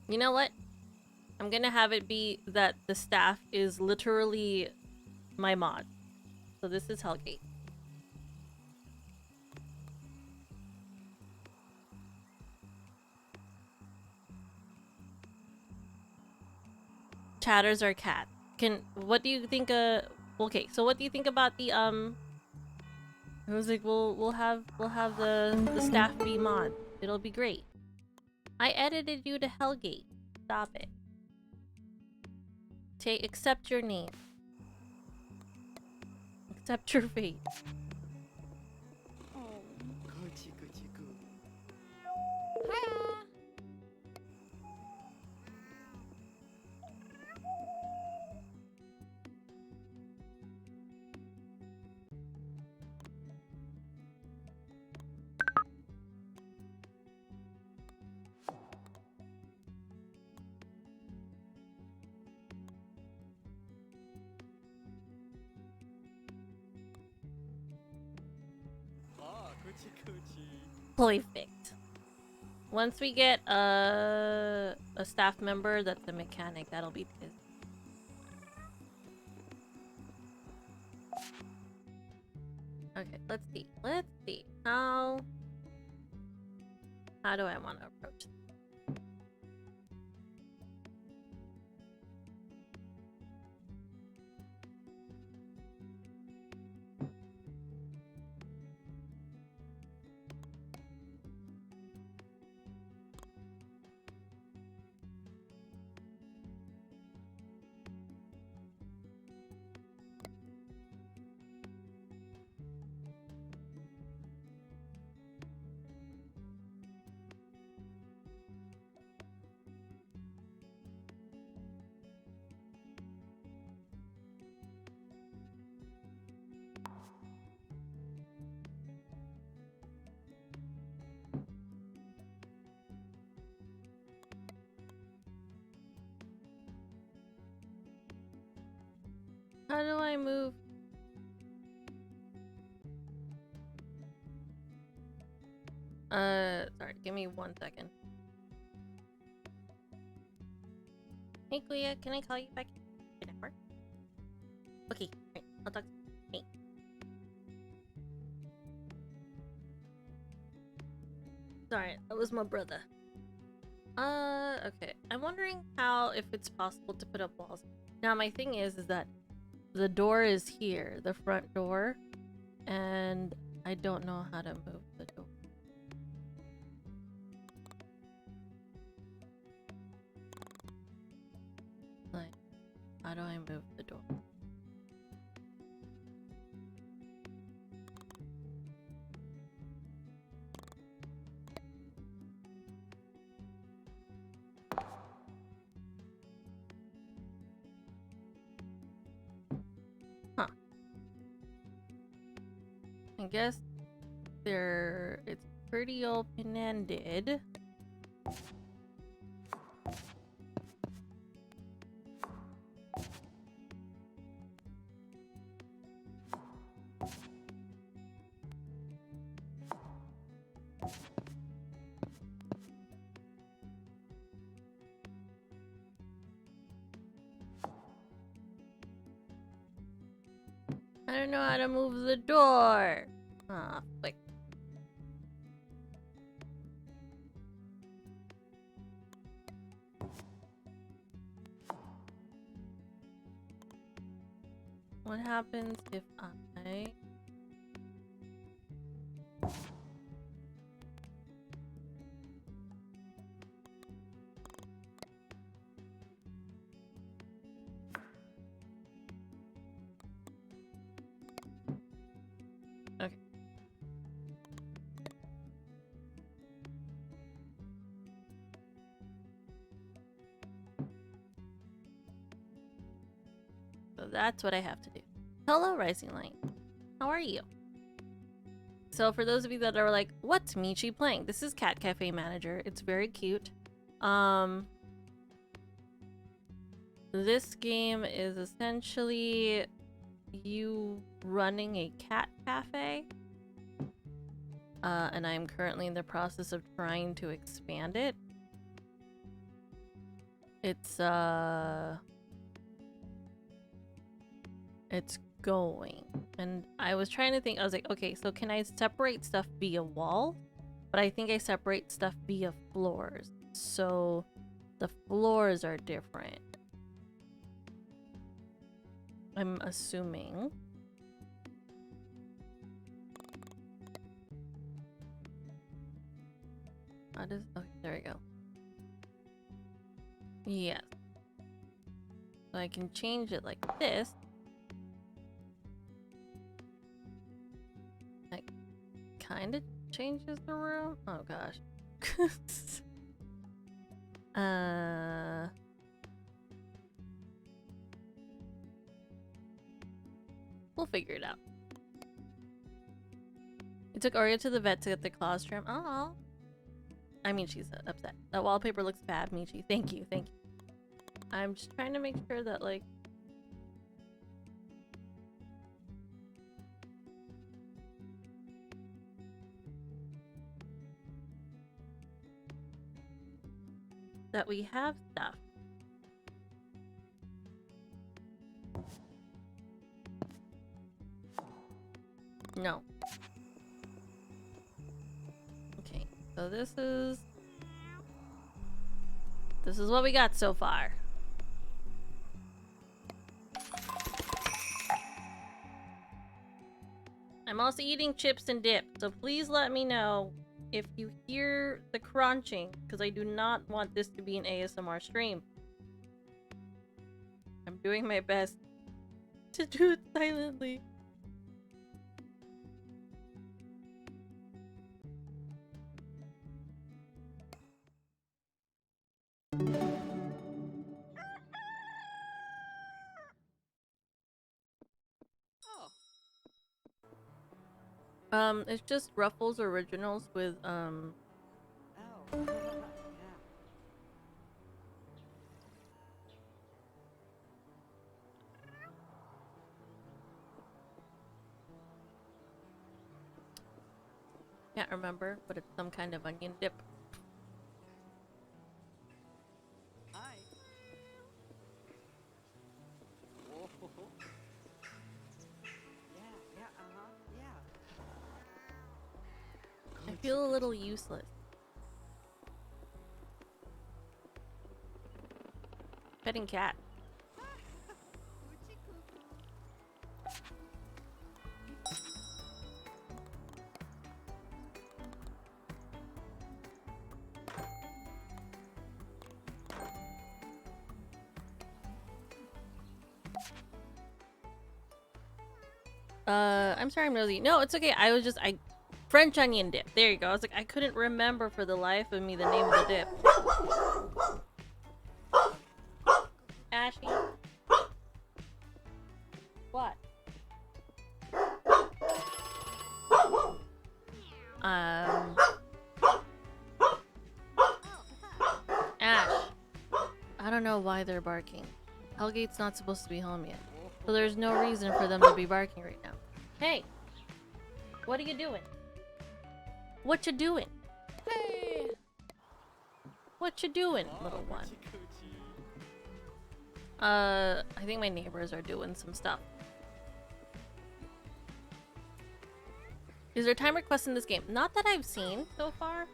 know what? I'm gonna have it be that the staff is literally my mod. So this is Hellgate. Chatters are cat. What do you think okay, so what do you think about the I was like, we'll have the staff be mod. It'll be great. I edited you to Hellgate. Stop it. Accept your name. Accept your fate. Hiya. Perfect. Once we get a staff member that's a mechanic, that'll be his. Okay, let's see. How do I want to approach this? How do I move? Sorry, give me 1 second. Hey, Clea, can I call you back? Can that work? Okay, right, I'll talk to you. Hey. Sorry, that was my brother. Okay. I'm wondering if it's possible to put up walls. Now, my thing is that the door is here, the front door, and I don't know how to move the door. Like, how do I move the door? I guess it's pretty open-ended. I don't know how to move the door. Ah, quick. What happens if I... Okay. So that's what I have to do. Hello, Rising Light. How are you? So for those of you that are like, what's Michi playing? This is Cat Cafe Manager. It's very cute. This game is essentially you running a cat cafe. And I'm currently in the process of trying to expand it. It's going. And I was trying to think, I was like, okay, so can I separate stuff via wall? But I think I separate stuff via floors. So the floors are different. I'm assuming. How does, okay, there we go. Yes. So I can change it like this. That kind of changes the room. Oh gosh. We'll figure it out. We took Oreo to the vet to get the claws trimmed. Oh. I mean, she's upset. That wallpaper looks bad, Michi. Thank you, thank you. I'm just trying to make sure that, like... that we have stuff. No. Okay, so this is what we got so far. I'm also eating chips and dip, so please let me know if you hear the crunching, because I do not want this to be an ASMR stream. I'm doing my best to do it silently. It's just Ruffles Originals with, Oh. Can't remember, but it's some kind of onion dip. Hi. Whoa. Yeah, yeah. I feel a little useless. Petting cat. I'm sorry, I'm nosy. No, it's okay. French onion dip. There you go. I was like, I couldn't remember for the life of me the name of the dip. Ashy. What? know why they're barking. Hellgate's not supposed to be home yet. So there's no reason for them to be barking right now. Hey! What are you doing? What you doing? Hey! What you doing, little one? I think my neighbors are doing some stuff. Is there time requests in this game? Not that I've seen so far.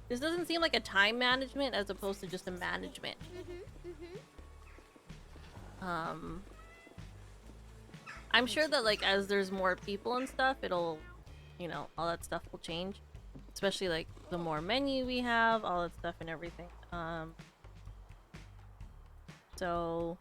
This doesn't seem like a time management as opposed to just a management. I'm sure that like as there's more people and stuff, it'll, you know, all that stuff will change. Especially like the more menu we have, all that stuff and everything. So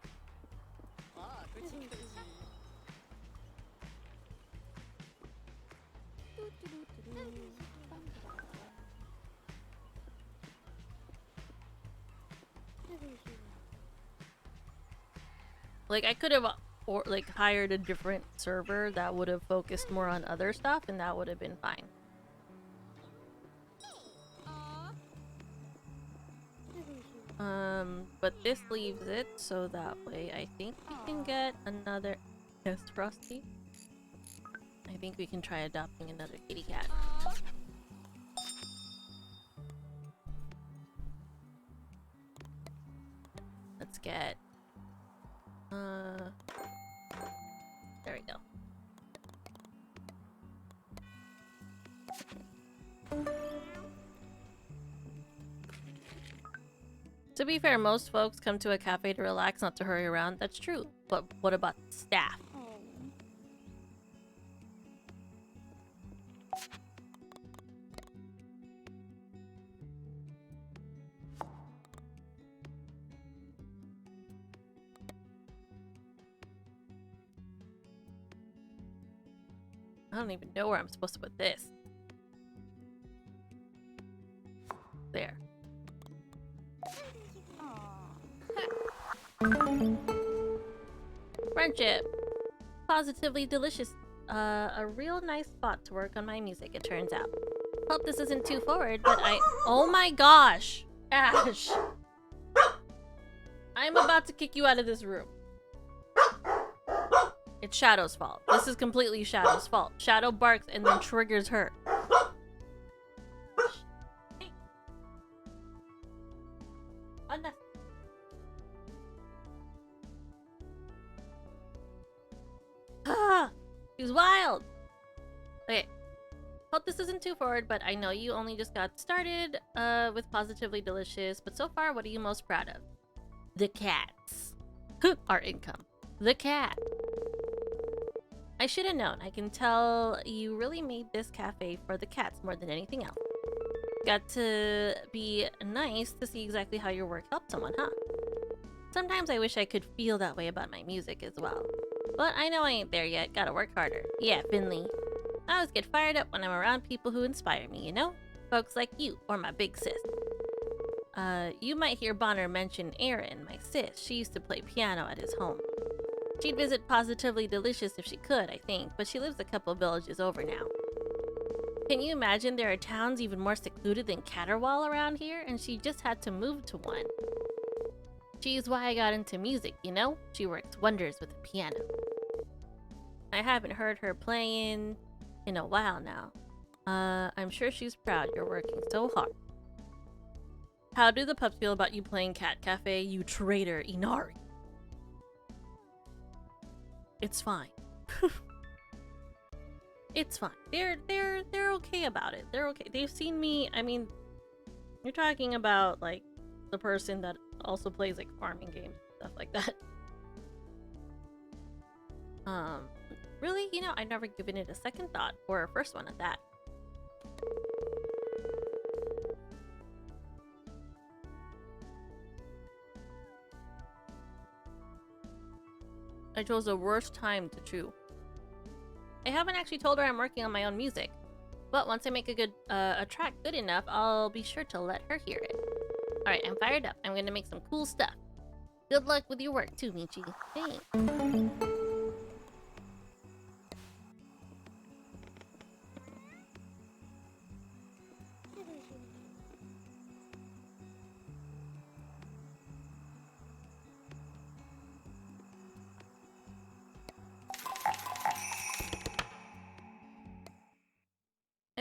like I could have or like hired a different server that would have focused more on other stuff and that would have been fine. But this leaves it so that way I think we can get another yes, Frosty. I think we can try adopting another kitty cat. Let's get there we go. To be fair, most folks come to a cafe to relax, not to hurry around. That's true. But what about staff? I don't even know where I'm supposed to put this. There. Friendship. Positively delicious. A real nice spot to work on my music, it turns out. Hope this isn't too forward, but oh my gosh! Ash! I'm about to kick you out of this room. It's Shadow's fault. This is completely Shadow's fault. Shadow barks and then triggers her. Ah! She's wild! Okay. Hope this isn't too forward, but I know you only just got started with Positively Delicious, but so far, what are you most proud of? The cats. Our income. The cat. I should have known. I can tell you really made this cafe for the cats more than anything else. Got to be nice to see exactly how your work helped someone, huh? Sometimes I wish I could feel that way about my music as well. But I know I ain't there yet. Gotta work harder. Yeah, Finley. I always get fired up when I'm around people who inspire me, you know? Folks like you, or my big sis. You might hear Bonner mention Erin, my sis. She used to play piano at his home. She'd visit Positively Delicious if she could, I think, but she lives a couple villages over now. Can you imagine there are towns even more secluded than Caterwall around here, and she just had to move to one? She's why I got into music, you know? She works wonders with the piano. I haven't heard her playing in a while now. I'm sure she's proud you're working so hard. How do the pups feel about you playing Cat Cafe, you traitor, Inari? It's fine. It's fine. They're okay about it. They're okay. They've seen me. I mean, you're talking about like the person that also plays like farming games, stuff like that. Really, you know, I've never given it a second thought, or a first one at that. I chose the worst time to chew. I haven't actually told her I'm working on my own music, but once I make a track good enough, I'll be sure to let her hear it. Alright, I'm fired up. I'm gonna make some cool stuff. Good luck with your work too, Michi. Hey.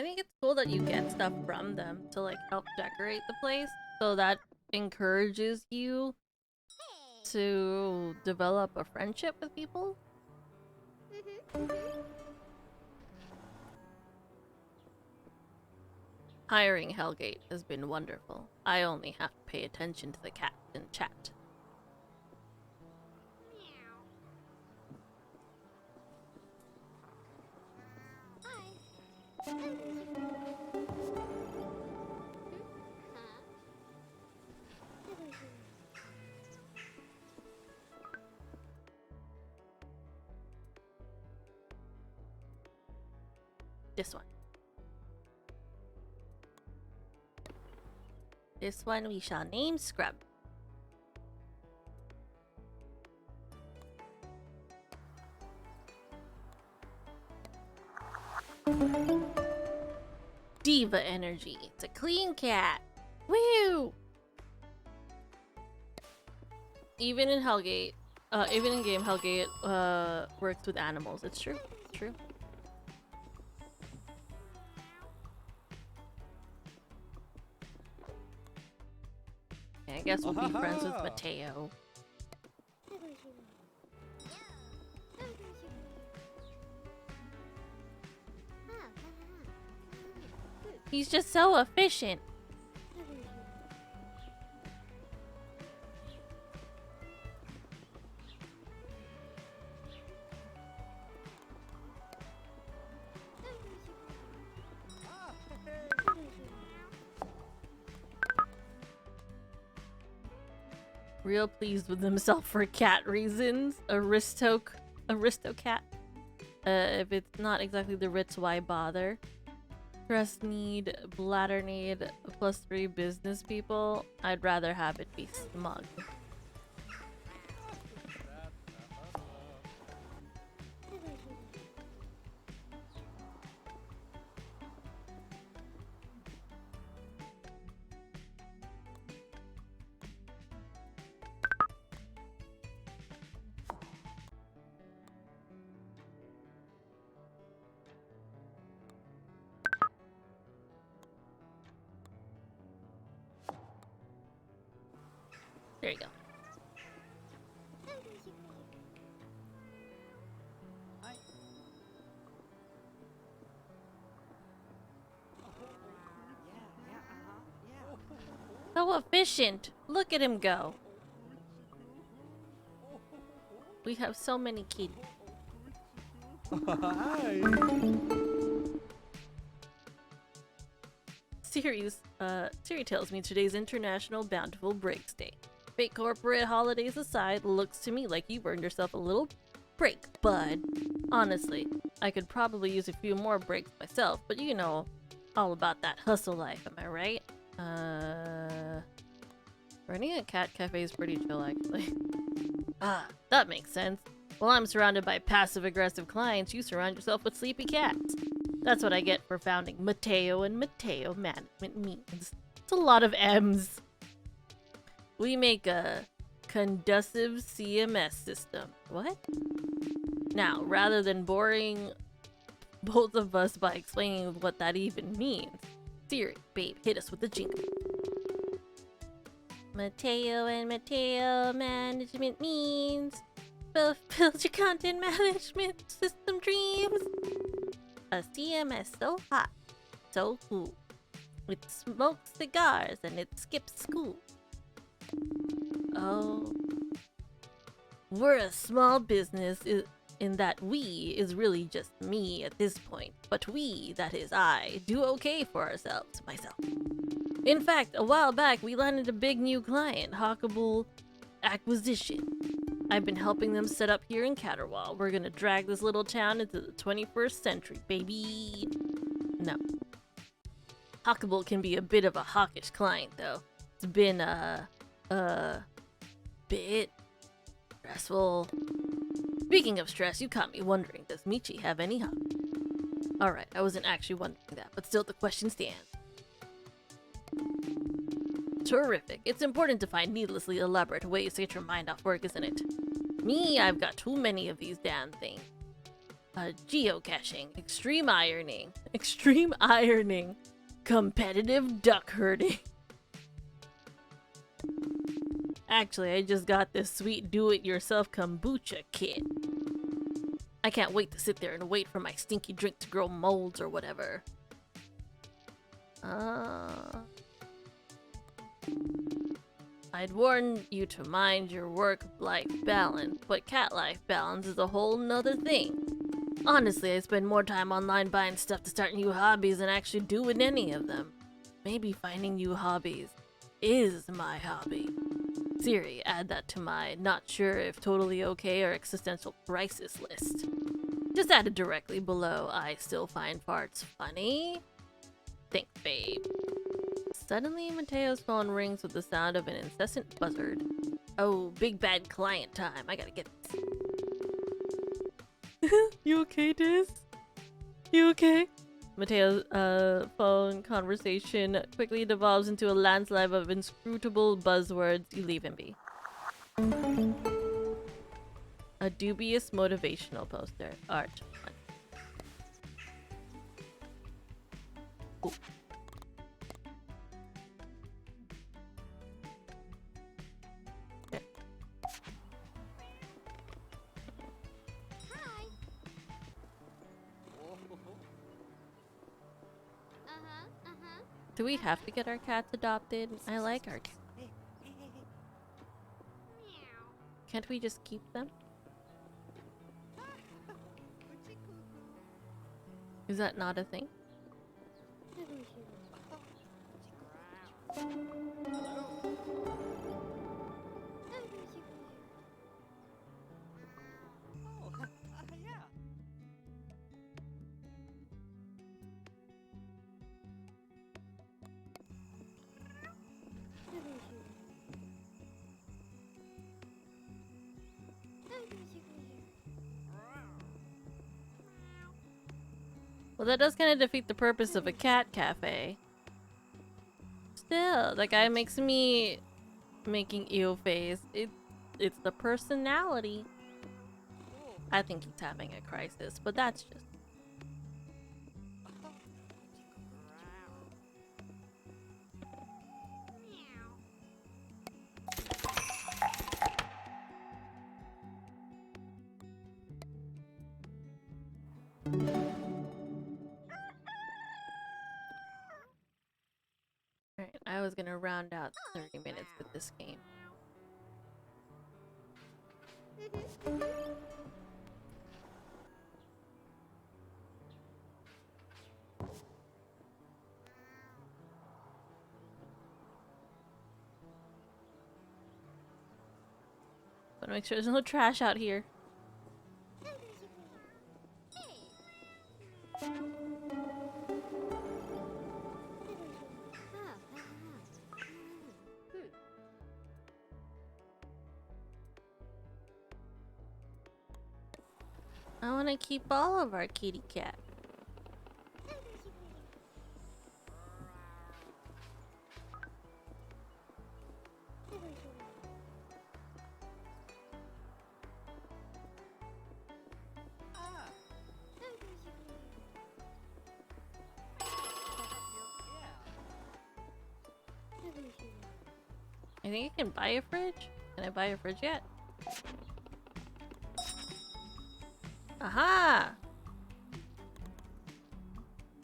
I think it's cool that you get stuff from them to like help decorate the place, so that encourages you to develop a friendship with people. Hiring Hellgate has been wonderful. I only have to pay attention to the cat in chat. This one. This one we shall name Scrub. Diva energy. It's a clean cat. Woo! Even in Hellgate, even in game Hellgate works with animals. It's true. It's true. I guess we'll be friends with Mateo. He's just so efficient. Real pleased with himself for cat reasons. Aristocat. If it's not exactly the Ritz, why bother? Trust need, bladder need, +3 business people. I'd rather have it be smug. There you go. So efficient. Look at him go. We have so many kitties. Siri tells me today's International Bountiful Breaks Day. Fake corporate holidays aside, looks to me like you've earned yourself a little break, bud. Honestly, I could probably use a few more breaks myself, but you know all about that hustle life, am I right? Running a cat cafe is pretty chill, actually. Ah, that makes sense. While I'm surrounded by passive-aggressive clients, you surround yourself with sleepy cats. That's what I get for founding Mateo and Mateo Management Means. It's a lot of M's. We make a conducive CMS system. What? Now, rather than boring both of us by explaining what that even means, Siri, babe, hit us with the jingle. Mateo and Mateo Management Means fulfill your content management system dreams. A CMS so hot, so cool. It smokes cigars and it skips school. Oh. We're a small business in that we is really just me at this point. But we, that is I, do okay for ourselves, myself. In fact, a while back we landed a big new client, Hawkable Acquisition. I've been helping them set up here in Caterwall. We're gonna drag this little town into the 21st century, baby. No. Hawkable can be a bit of a hawkish client, though. It's been, bit stressful. Speaking of stress, you caught me wondering, does Michi have any hobby? Alright, I wasn't actually wondering that, but still the question stands. Terrific. It's important to find needlessly elaborate ways to get your mind off work, isn't it? Me, I've got too many of these damn things. Geocaching, extreme ironing, competitive duck herding. Actually, I just got this sweet do-it-yourself kombucha kit. I can't wait to sit there and wait for my stinky drink to grow molds or whatever. I'd warn you to mind your work-life balance, but cat-life balance is a whole nother thing. Honestly, I spend more time online buying stuff to start new hobbies than actually doing any of them. Maybe finding new hobbies is my hobby. Siri, add that to my not sure if totally okay or existential crisis list. Just add it directly below. I still find farts funny. Thanks, babe. Suddenly, Mateo's phone rings with the sound of an incessant buzzard. Oh, big bad client time. I gotta get this. You okay, Diz? You okay? Mateo's phone conversation quickly devolves into a landslide of inscrutable buzzwords. You leave him be. A dubious motivational poster. Art. Ooh. Okay. Do we have to get our cats adopted? I like our cats. Can't we just keep them? Is that not a thing? Well, that does kind of defeat the purpose of a cat cafe. Still, that guy makes me making eel face. It's the personality. I think he's having a crisis, but that's just. Alright, I was gonna round out 30 minutes with this game. Wanna make sure there's no trash out here. I want to keep all of our kitty cat. I think I can buy a fridge. Can I buy a fridge yet? Aha!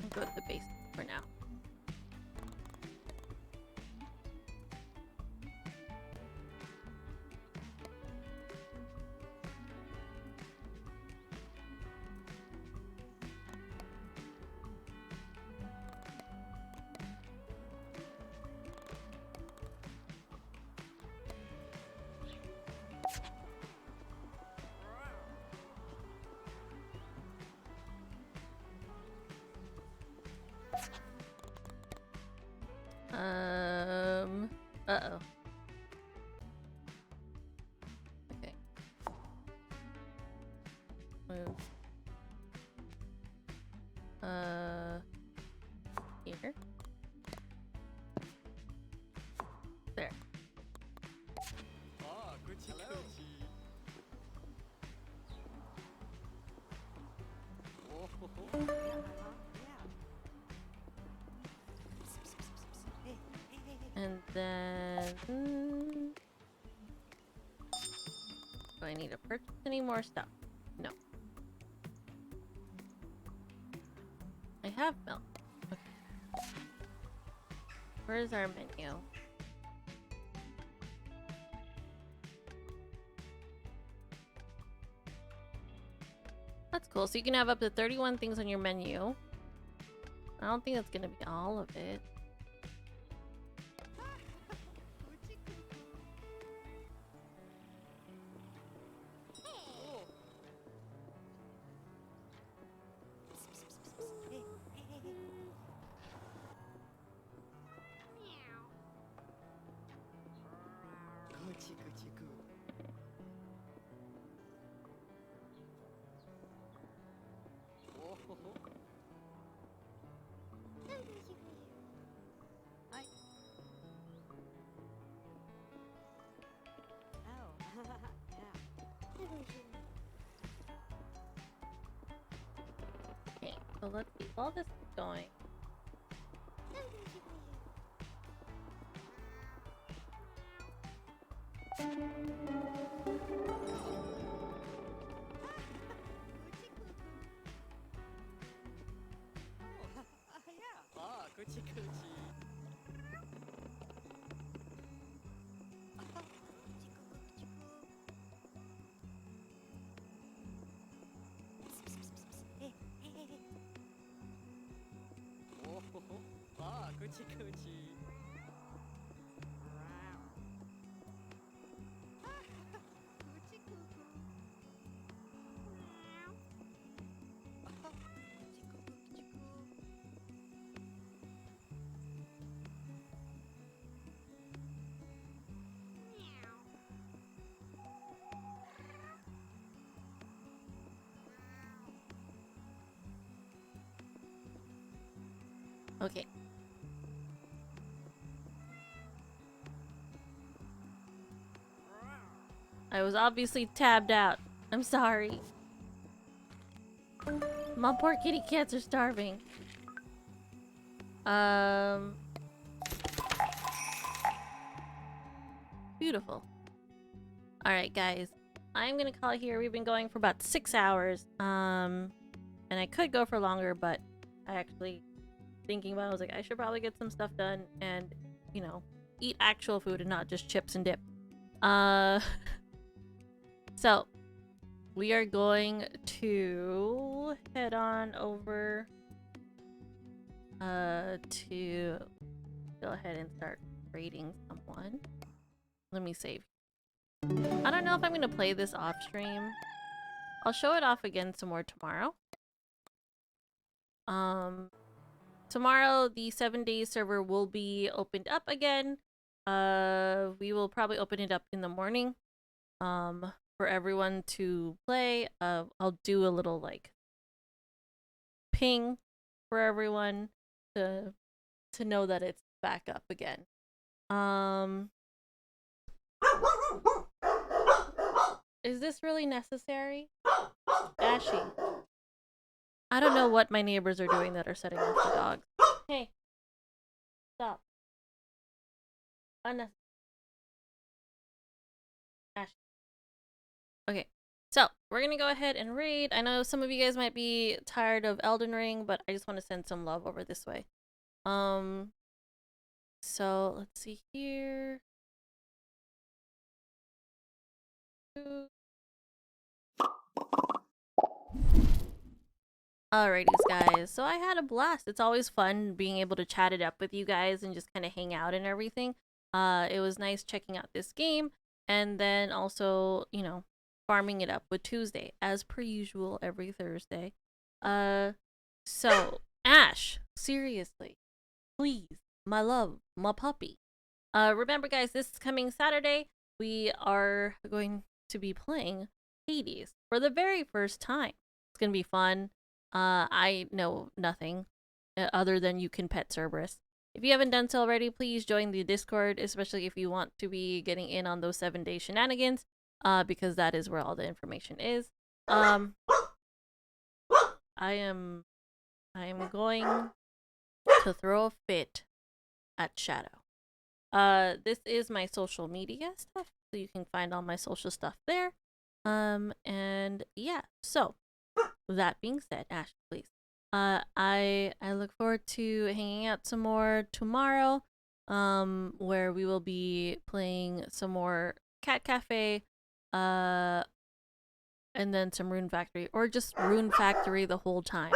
I'll go to the base for now. Uh-oh. Okay. Move. Here. There. And then... do I need to purchase any more stuff? No. I have milk. Okay. Where's our menu? That's cool. So you can have up to 31 things on your menu. I don't think that's gonna be all of it. Okay, so let's see. All this is going. Okay. I was obviously tabbed out. I'm sorry. My poor kitty cats are starving. Beautiful. Alright, guys. I'm gonna call it here. We've been going for about 6 hours. And I could go for longer, but I actually... thinking about it, I was like, I should probably get some stuff done and, you know, eat actual food and not just chips and dip. So we are going to head on over to go ahead and start raiding someone. Let me save. I don't know if I'm gonna play this off stream. I'll show it off again some more tomorrow. Tomorrow, the 7-day server will be opened up again. We will probably open it up in the morning for everyone to play. I'll do a little, like, ping for everyone to know that it's back up again. Is this really necessary? Ashy. I don't know what my neighbors are doing that are setting off the dogs. Hey. Stop. Unnecessary. Ash. Okay. So, we're gonna go ahead and raid. I know some of you guys might be tired of Elden Ring, but I just want to send some love over this way. So, let's see here. Alrighties, guys. So I had a blast. It's always fun being able to chat it up with you guys and just kind of hang out and everything. It was nice checking out this game and then also, you know, farming it up with Tuesday as per usual every Thursday. So Ash, seriously, please, my love, my puppy. Remember, guys, this coming Saturday we are going to be playing Hades for the very first time. It's gonna be fun. I know nothing other than you can pet Cerberus. If you haven't done so already, please join the Discord, especially if you want to be getting in on those 7-day shenanigans, because that is where all the information is. I am I'm going to throw a fit at Shadow. This is my social media stuff, so you can find all my social stuff there. And yeah, so that being said, Ash, please. I look forward to hanging out some more tomorrow, where we will be playing some more Cat Cafe, and then some Rune Factory, or just Rune Factory the whole time.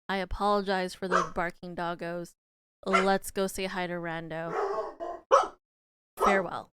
I apologize for the barking doggos. Let's go say hi to Rando. Farewell.